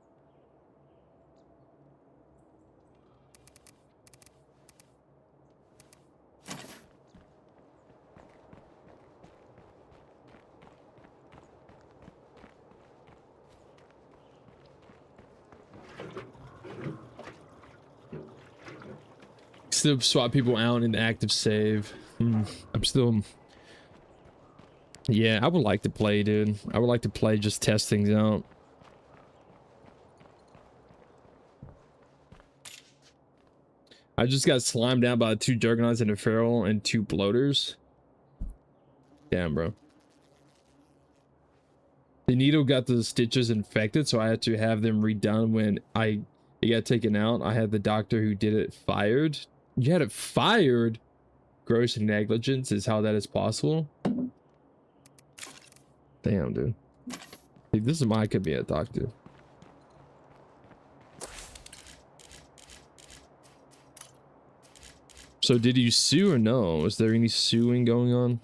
Still swap people out in the active save. I'm still... Yeah, I would like to play, dude. I would like to play, just test things out. I just got slimed down by 2 Juggernauts and a Feral and 2 Bloaters. Damn, bro. The needle got the stitches infected, so I had to have them redone when it got taken out. I had the doctor who did it fired. You had it fired? Gross negligence is how that is possible. Damn, dude. Like, this is my could be a doctor. So did you sue or no? Is there any suing going on?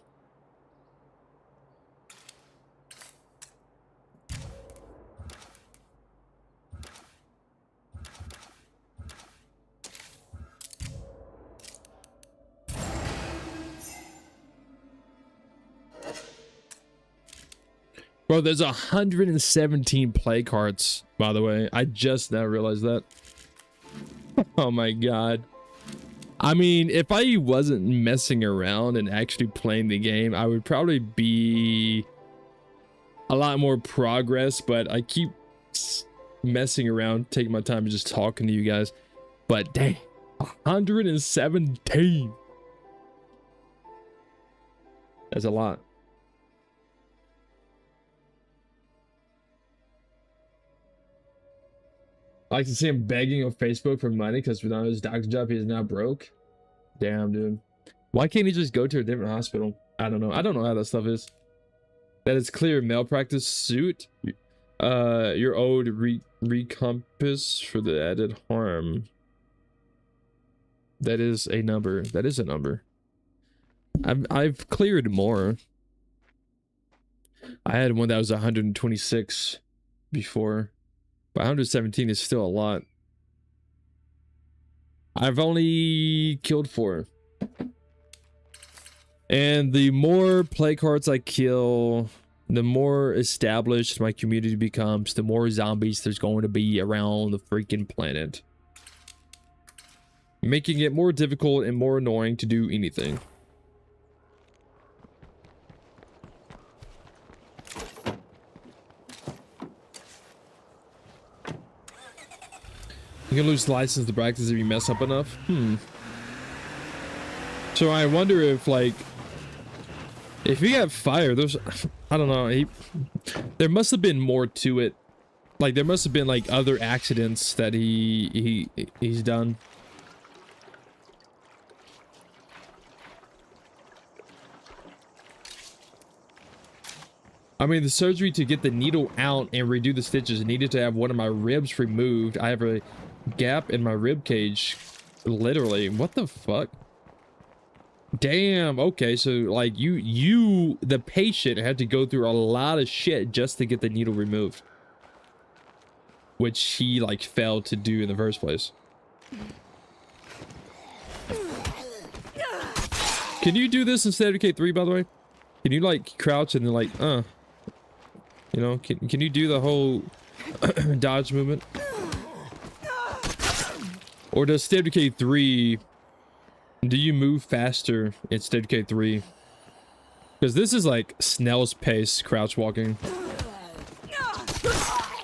Bro, there's 117 play cards, by the way. I just now realized that. Oh my god. I mean, if I wasn't messing around and actually playing the game, I would probably be a lot more progress, but I keep messing around, taking my time just talking to you guys. But dang, 117. That's a lot. I like to see him begging on Facebook for money because without his doctor job, he is now broke. Damn, dude. Why can't he just go to a different hospital? I don't know. I don't know how that stuff is. That is clear malpractice suit. Your owed recompense for the added harm. That is a number. That is a number. I've cleared more. I had one that was 126 before. But 117 is still a lot. I've only killed 4. And the more play cards I kill, the more established my community becomes, the more zombies there's going to be around the freaking planet. Making it more difficult and more annoying to do anything. You can lose license to practice if you mess up enough. So I wonder if, like, if he got fired, there's, I don't know, there must have been more to it. Like, there must have been, like, other accidents that he's done. I mean, the surgery to get the needle out and redo the stitches needed to have one of my ribs removed. I have a gap in my rib cage, literally. What the fuck? Damn. Okay, so like you the patient had to go through a lot of shit just to get the needle removed, which he like failed to do in the first place. Can you do this instead of K3, by the way? Can you like crouch and then like you know, can you do the whole dodge movement? Or does State of Decay 3, do you move faster in State of Decay 3? Because this is like snail's pace crouch walking.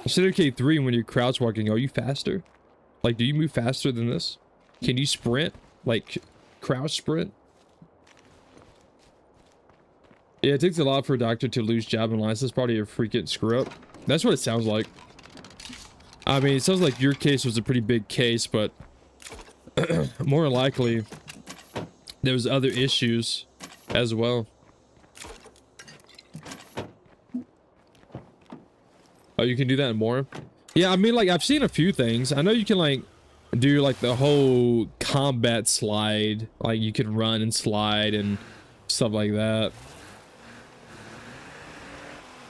State of Decay 3, when you're crouch walking, are you faster? Like, do you move faster than this? Can you sprint? Like, crouch sprint? Yeah, it takes a lot for a doctor to lose job and license. Probably a freaking screw up. That's what it sounds like. I mean, it sounds like your case was a pretty big case, but more likely there was other issues as well. Oh, you can do that more? Yeah, I mean, like, I've seen a few things. I know you can like do like the whole combat slide, like you can run and slide and stuff like that.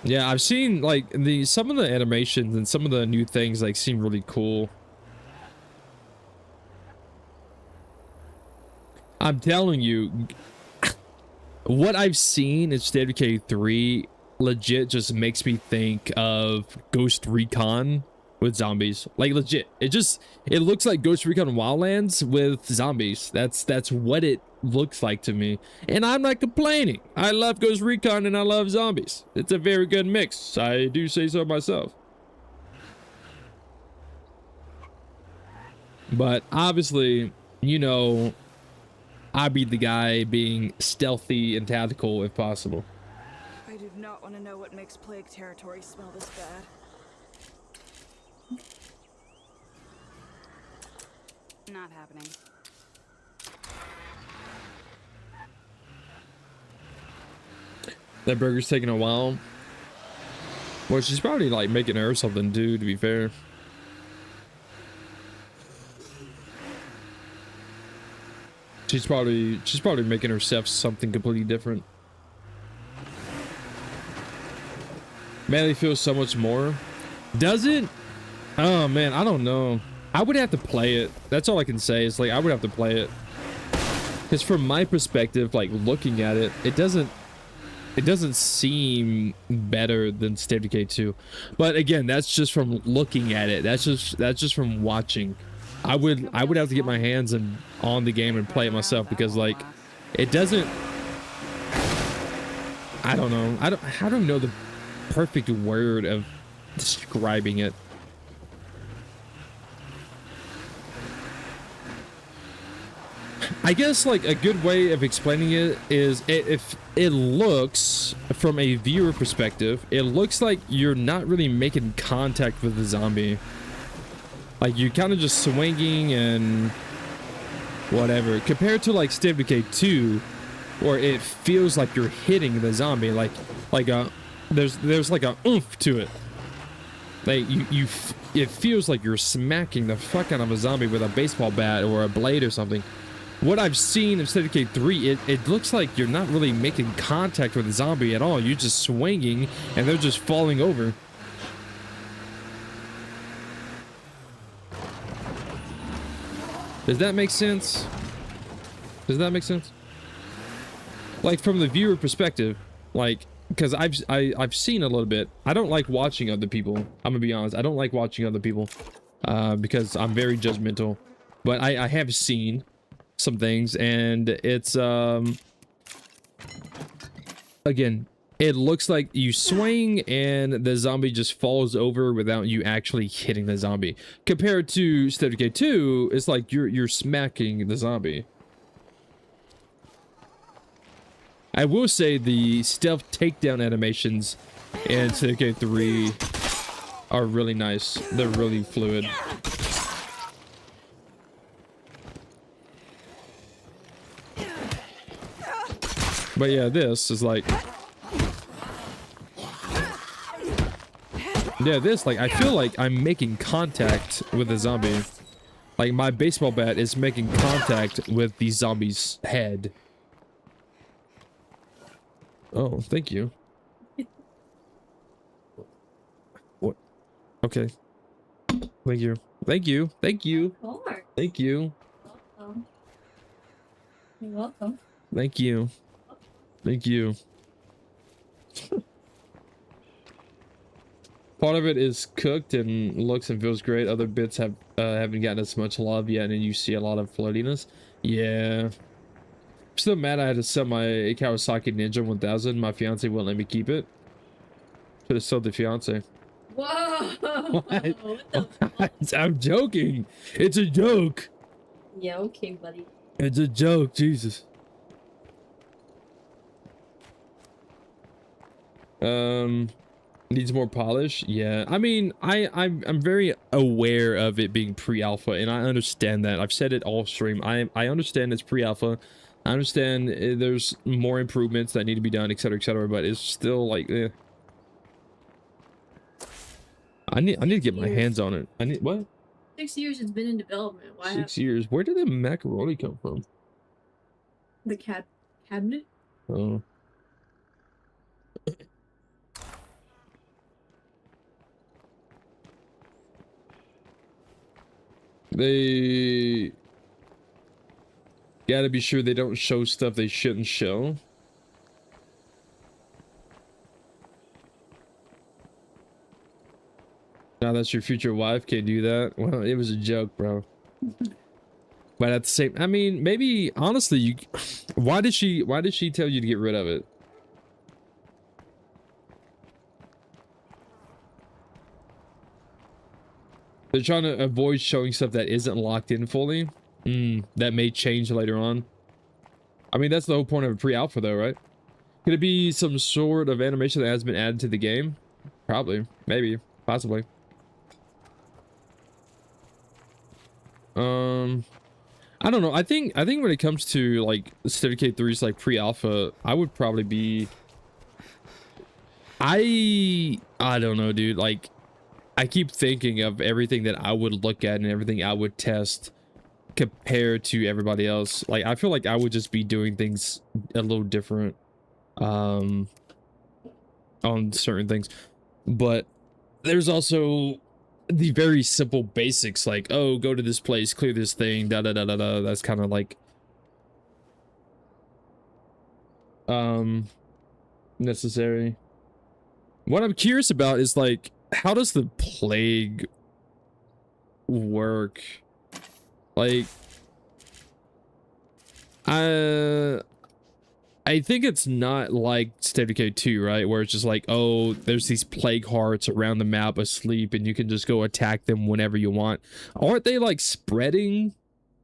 Yeah, I've seen like some of the animations and some of the new things like seem really cool. I'm telling you, what I've seen in State of Decay 3 legit just makes me think of Ghost Recon with zombies. Like, legit. It looks like Ghost Recon Wildlands with zombies. That's what it looks like to me. And I'm not complaining. I love Ghost Recon and I love zombies. It's a very good mix. I do say so myself. But obviously, you know, I'd be the guy being stealthy and tactical if possible. I do not want to know what makes plague territory smell this bad. Not happening. That burger's taking a while. Well, she's probably like making her something too, to be fair. She's probably making herself something completely different. Man, it feels so much more. Does it? Oh man, I don't know. I would have to play it. That's all I can say. Is like I would have to play it. Because from my perspective, like looking at it, it doesn't seem better than State of Decay 2. But again, that's just from looking at it. That's just from watching. I would have to get my hands on the game and play it myself, because like it doesn't, I don't know. I don't know the perfect word of describing it. I guess like a good way of explaining it is if it looks from a viewer perspective, it looks like you're not really making contact with the zombie. Like you're kind of just swinging and whatever, compared to like State of Decay 2, where it feels like you're hitting the zombie, like there's like a oomph to it. Like it feels like you're smacking the fuck out of a zombie with a baseball bat or a blade or something. What I've seen in State of Decay 3, it looks like you're not really making contact with the zombie at all. You're just swinging and they're just falling over. Does that make sense? Does that make sense? Like from the viewer perspective, like, because I've seen a little bit. I don't like watching other people. I'm gonna be honest. I don't like watching other people because I'm very judgmental. But I have seen some things, and it's again, it looks like you swing and the zombie just falls over without you actually hitting the zombie. Compared to State of Decay 2, it's like you're smacking the zombie. I will say the stealth takedown animations in State of Decay 3 are really nice. They're really fluid. But yeah, this is like, yeah, this, like, I feel like I'm making contact with the zombie. Like my baseball bat is making contact with the zombie's head. Oh, thank you. What? Okay. Thank you. Thank you. Thank you. Thank you. Welcome. You're welcome. Thank you. Thank you. Part of it is cooked and looks and feels great. Other bits haven't gotten as much love yet, and you see a lot of floatiness. Yeah. I'm still mad I had to sell my Kawasaki Ninja 1000. My fiance won't let me keep it. Should have sold the fiance. Whoa! What? What the fuck? I'm joking. It's a joke. Yeah, okay, buddy. It's a joke. Jesus. Needs more polish. Yeah, I mean, I'm very aware of it being pre-alpha, and I understand that. I've said it all stream. I understand it's pre-alpha. I understand there's more improvements that need to be done, etc., but it's still like, eh. I need to get my hands on it. I need what? 6 years it's been in development. Why 6 years. Where did the macaroni come from? the cabinet? Oh. They gotta be sure they don't show stuff they shouldn't show. Now that's your future wife, can't do that. Well, it was a joke, bro. But at the same, I mean, maybe honestly, you, why did she tell you to get rid of it? They're trying to avoid showing stuff that isn't locked in fully. That may change later on. I mean, that's the whole point of a pre-alpha though, right? Could it be some sort of animation that has been added to the game? Probably, maybe, possibly. I don't know. I think when it comes to like State of Decay 3's like pre-alpha, I would probably be. I don't know, dude. Like, I keep thinking of everything that I would look at and everything I would test compared to everybody else. Like, I feel like I would just be doing things a little different on certain things. But there's also the very simple basics, like, oh, go to this place, clear this thing, da da da da da. That's kind of like necessary. What I'm curious about is like, how does the plague work? Like, I think it's not like State of Decay 2, right? Where it's just like, oh, there's these plague hearts around the map asleep and you can just go attack them whenever you want. Aren't they like spreading?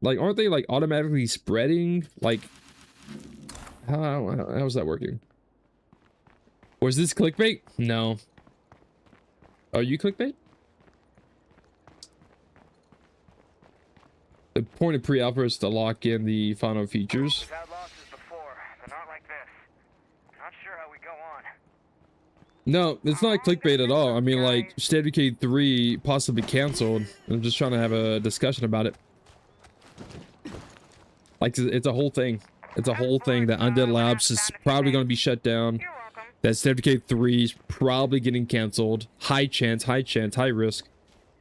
Like, aren't they like automatically spreading? Like, how's that working? Was this clickbait? No. Are you clickbait? The point of pre-alpha is to lock in the final features. We've had losses before, but not like this. Not sure how we go on. No, it's not clickbait at all. I mean, like, State of Decay 3 possibly canceled. I'm just trying to have a discussion about it. Like, it's a whole thing. It's a whole thing that Undead Labs is probably going to be shut down. You're welcome. That State of Decay 3 is probably getting canceled. High chance, high risk.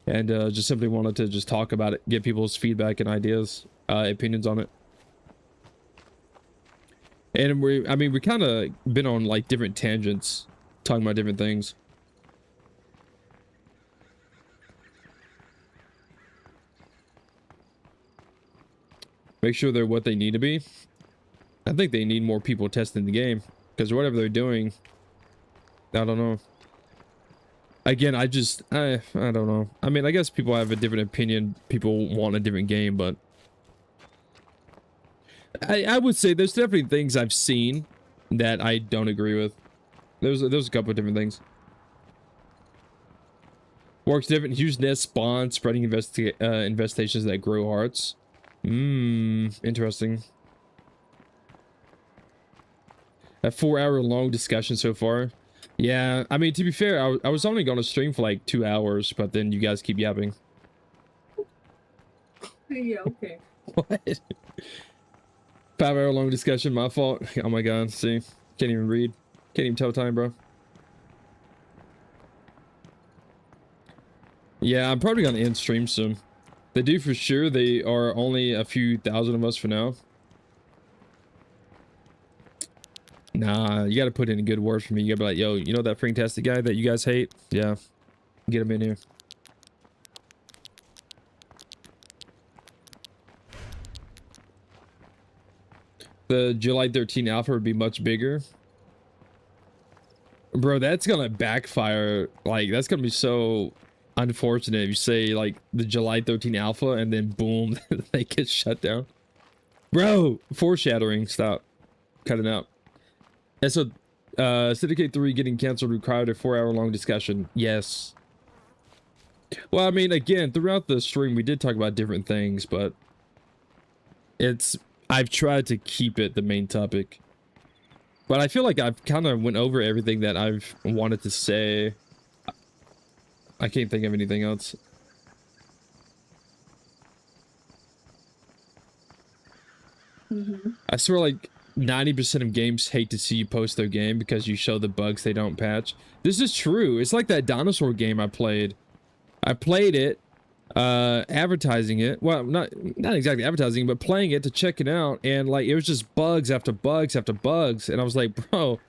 And just simply wanted to just talk about it, get people's feedback and ideas, opinions on it. And we kind of been on like different tangents, talking about different things. Make sure they're what they need to be. I think they need more people testing the game, because whatever they're doing, I don't know. Again, I don't know. I mean, I guess people have a different opinion. People want a different game, but I would say there's definitely things I've seen that I don't agree with. There's a couple of different things. Works different. Huge nest spawn, spreading infestations that grow hearts. Interesting. A 4-hour long discussion so far. Yeah, I mean, to be fair, I was only going to stream for like 2 hours, but then you guys keep yapping. Yeah, okay. What? 5-hour long discussion, my fault. Oh my god, see? Can't even read. Can't even tell time, bro. Yeah, I'm probably going to end stream soon. They do for sure. They are only a few thousand of us for now. Nah, you gotta put in a good word for me. You gotta be like, yo, you know that fantastic guy that you guys hate? Yeah. Get him in here. The July 13 alpha would be much bigger. Bro, that's gonna backfire. Like, that's gonna be so unfortunate if you say, like, the July 13 alpha and then boom, they get shut down. Bro, foreshadowing. Stop. Cut it out. And so, Syndicate 3 getting canceled required a 4-hour long discussion. Yes. Well, I mean, again, throughout the stream, we did talk about different things, but I've tried to keep it the main topic. But I feel like I've kind of went over everything that I've wanted to say. I can't think of anything else. I swear, like, 90% of games hate to see you post their game because you show the bugs they don't patch. This is true. It's like that dinosaur game I played. I played it, advertising it. Well, not exactly advertising, but playing it to check it out. And like, it was just bugs after bugs after bugs. And I was like, bro,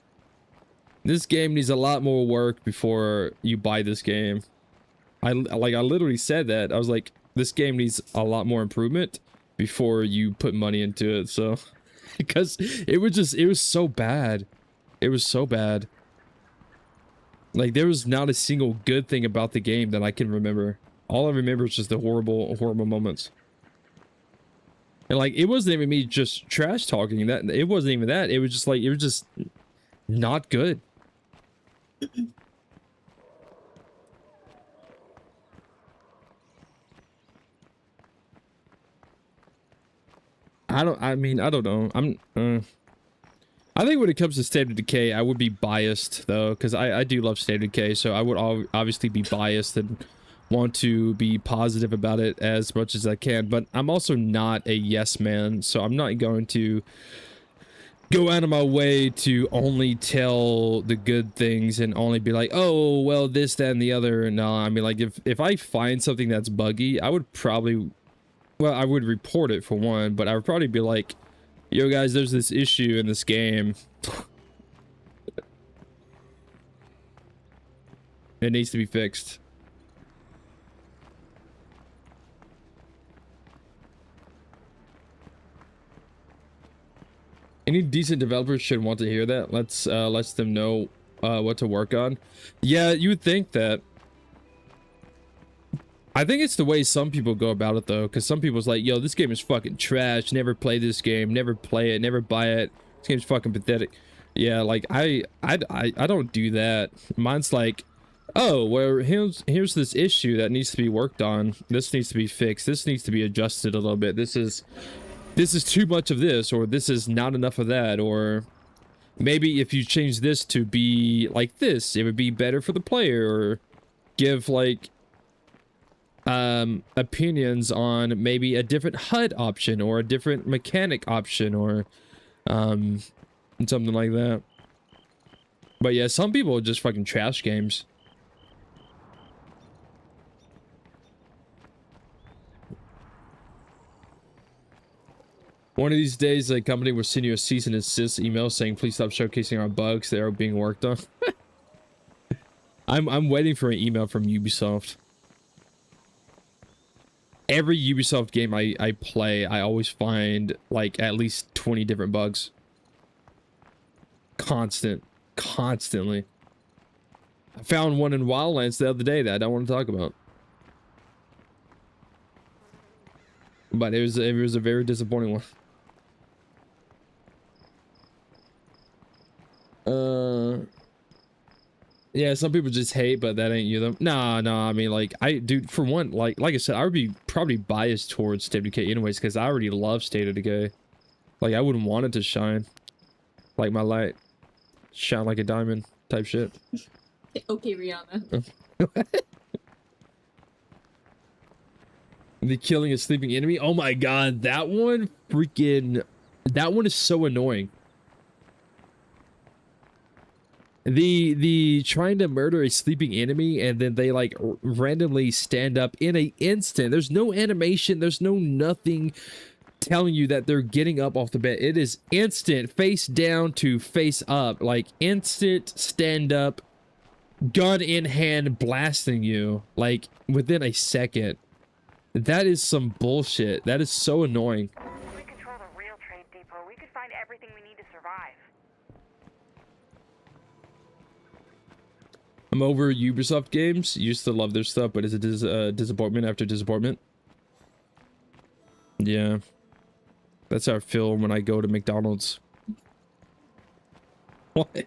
this game needs a lot more work before you buy this game. I literally said that. I was like, this game needs a lot more improvement before you put money into it. So, because it was so bad. It was so bad. Like, there was not a single good thing about the game that I can remember. All I remember is just the horrible moments. And like, it wasn't even me just trash talking. That it wasn't even that. It was just like, not good. I don't know. I think when it comes to State of Decay, I would be biased though, because I do love State of Decay, so I would obviously be biased and want to be positive about it as much as I can, but I'm also not a yes man, so I'm not going to go out of my way to only tell the good things and only be like, oh, well, this, that, and the other. No, I mean, like, if I find something that's buggy, I would probably, well, I would report it for one, but I would probably be like, yo, guys, there's this issue in this game. It needs to be fixed. Any decent developers should want to hear that. Let's them know what to work on. Yeah, you would think that. I think it's the way some people go about it though, because some people's like, yo, this game is fucking trash. Never play this game. Never play it. Never buy it. This game's fucking pathetic. Yeah, like I don't do that. Mine's like, oh, well, here's this issue that needs to be worked on. This needs to be fixed. This needs to be adjusted a little bit. This is too much of this, or this is not enough of that, or maybe if you change this to be like this, it would be better for the player, or give like opinions on maybe a different HUD option or a different mechanic option, or something like that. But yeah, some people just fucking trash games. One of these days, a company will send you a cease and desist email saying, please stop showcasing our bugs that are being worked on. I'm waiting for an email from Ubisoft. Every Ubisoft game I play, I always find like at least 20 different bugs. Constantly. I found one in Wildlands the other day that I don't want to talk about. But it was a very disappointing one. Yeah, some people just hate, but that ain't you though. No, I mean, like, dude, for one, like I said, I would be probably biased towards State of Decay anyways, because I already love State of Decay. Like, I wouldn't want it to shine like my light, shine like a diamond type shit. Okay, Rihanna. The killing a sleeping enemy. Oh my god, that one is so annoying. The trying to murder a sleeping enemy and then they like randomly stand up in an instant. There's no animation, there's no nothing telling you that they're getting up off the bed. It is instant, face down to face up, like instant stand up, gun in hand, blasting you like within a second. That is some bullshit. That is so annoying. If we control the real trade depot, we could find everything we need to survive. I'm over Ubisoft games. Used to love their stuff, but it's a disappointment after disappointment. Yeah. That's how I feel when I go to McDonald's. What?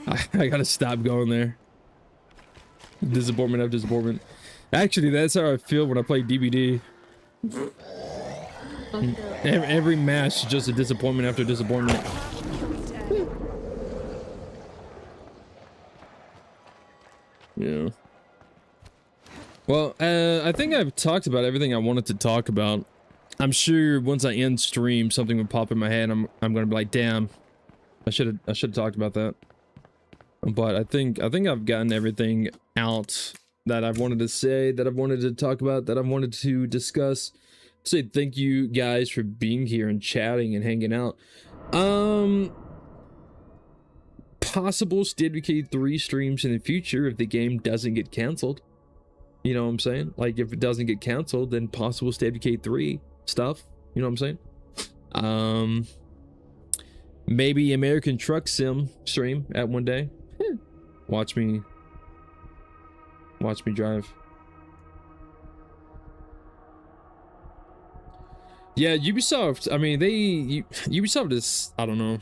I gotta stop going there. Disappointment after disappointment. Actually, that's how I feel when I play DBD. Every match is just a disappointment after disappointment. Yeah. Well, I think I've talked about everything I wanted to talk about. I'm sure once I end stream, something would pop in my head. I'm gonna be like, damn, I should have talked about that. But I think I've gotten everything out that I've wanted to say, that I've wanted to talk about, that I've wanted to discuss. Say thank you guys for being here and chatting and hanging out. Possible State of Decay 3 streams in the future if the game doesn't get canceled. You know what I'm saying? Like, if it doesn't get canceled, then possible State of Decay 3 stuff. You know what I'm saying? Maybe American Truck Sim stream at one day. Watch me drive. Yeah, Ubisoft, I mean, Ubisoft is, I don't know.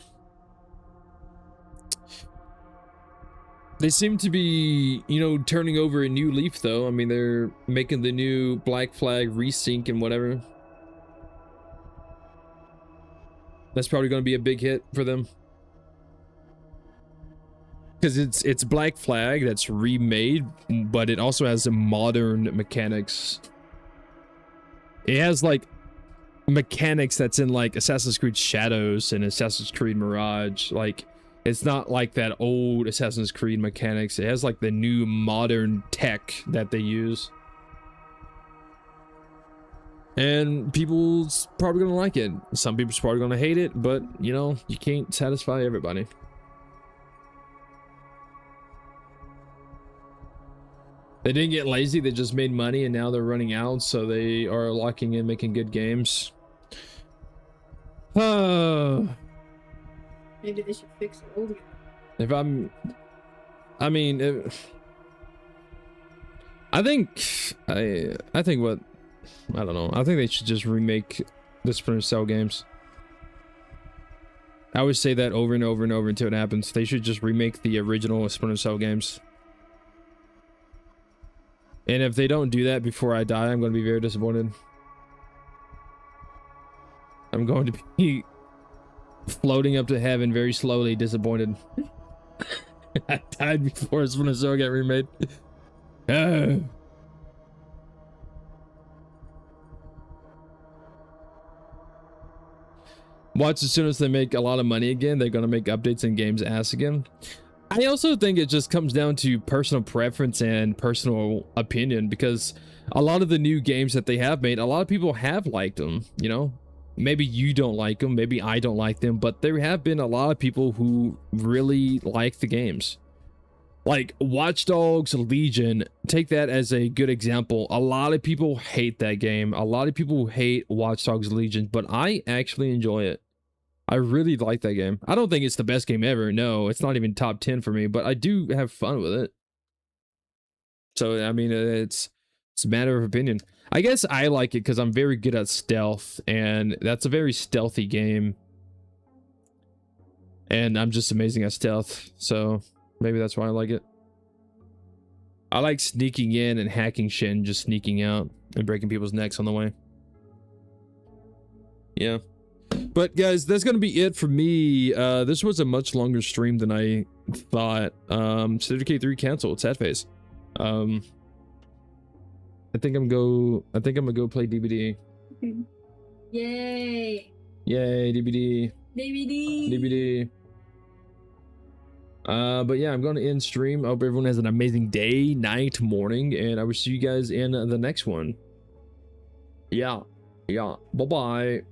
They seem to be, you know, turning over a new leaf though. I mean, they're making the new Black Flag resync and whatever. That's probably going to be a big hit for them. Because it's Black Flag that's remade, but it also has some modern mechanics. It has like mechanics that's in like Assassin's Creed Shadows and Assassin's Creed Mirage. Like, it's not like that old Assassin's Creed mechanics. It has like the new modern tech that they use. And people's probably gonna like it. Some people's probably gonna hate it, but you know, you can't satisfy everybody. They didn't get lazy, they just made money and now they're running out, so they are locking in making good games. Maybe they should fix the old game. If I'm... I mean, I think what... I don't know. I think they should just remake the Splinter Cell games. I always say that over and over and over until it happens. They should just remake the original Splinter Cell games. And if they don't do that before I die, I'm going to be very disappointed. I'm going to be floating up to heaven very slowly, disappointed. I died before Splinter Cell got remade. Watch, as soon as they make a lot of money again, they're going to make updates and games ass again. I also think it just comes down to personal preference and personal opinion, because a lot of the new games that they have made, a lot of people have liked them, you know? Maybe you don't like them, maybe I don't like them, but there have been a lot of people who really like the games. Like Watch Dogs Legion, take that as a good example. A lot of people hate that game. A lot of people hate Watch Dogs Legion, but I actually enjoy it. I really like that game. I don't think it's the best game ever. No, it's not even top 10 for me, but I do have fun with it. So, I mean, it's a matter of opinion. I guess I like it because I'm very good at stealth, and that's a very stealthy game. And I'm just amazing at stealth, so maybe that's why I like it. I like sneaking in and hacking shit and just sneaking out and breaking people's necks on the way. Yeah. But guys, that's gonna be it for me. This was a much longer stream than I thought. So Decay 3 canceled. Sad face. I think I'm gonna go play DVD. Yay! Yay, DVD. DVD. But yeah, I'm gonna end stream. I hope everyone has an amazing day, night, morning, and I will see you guys in the next one. Yeah. Bye bye.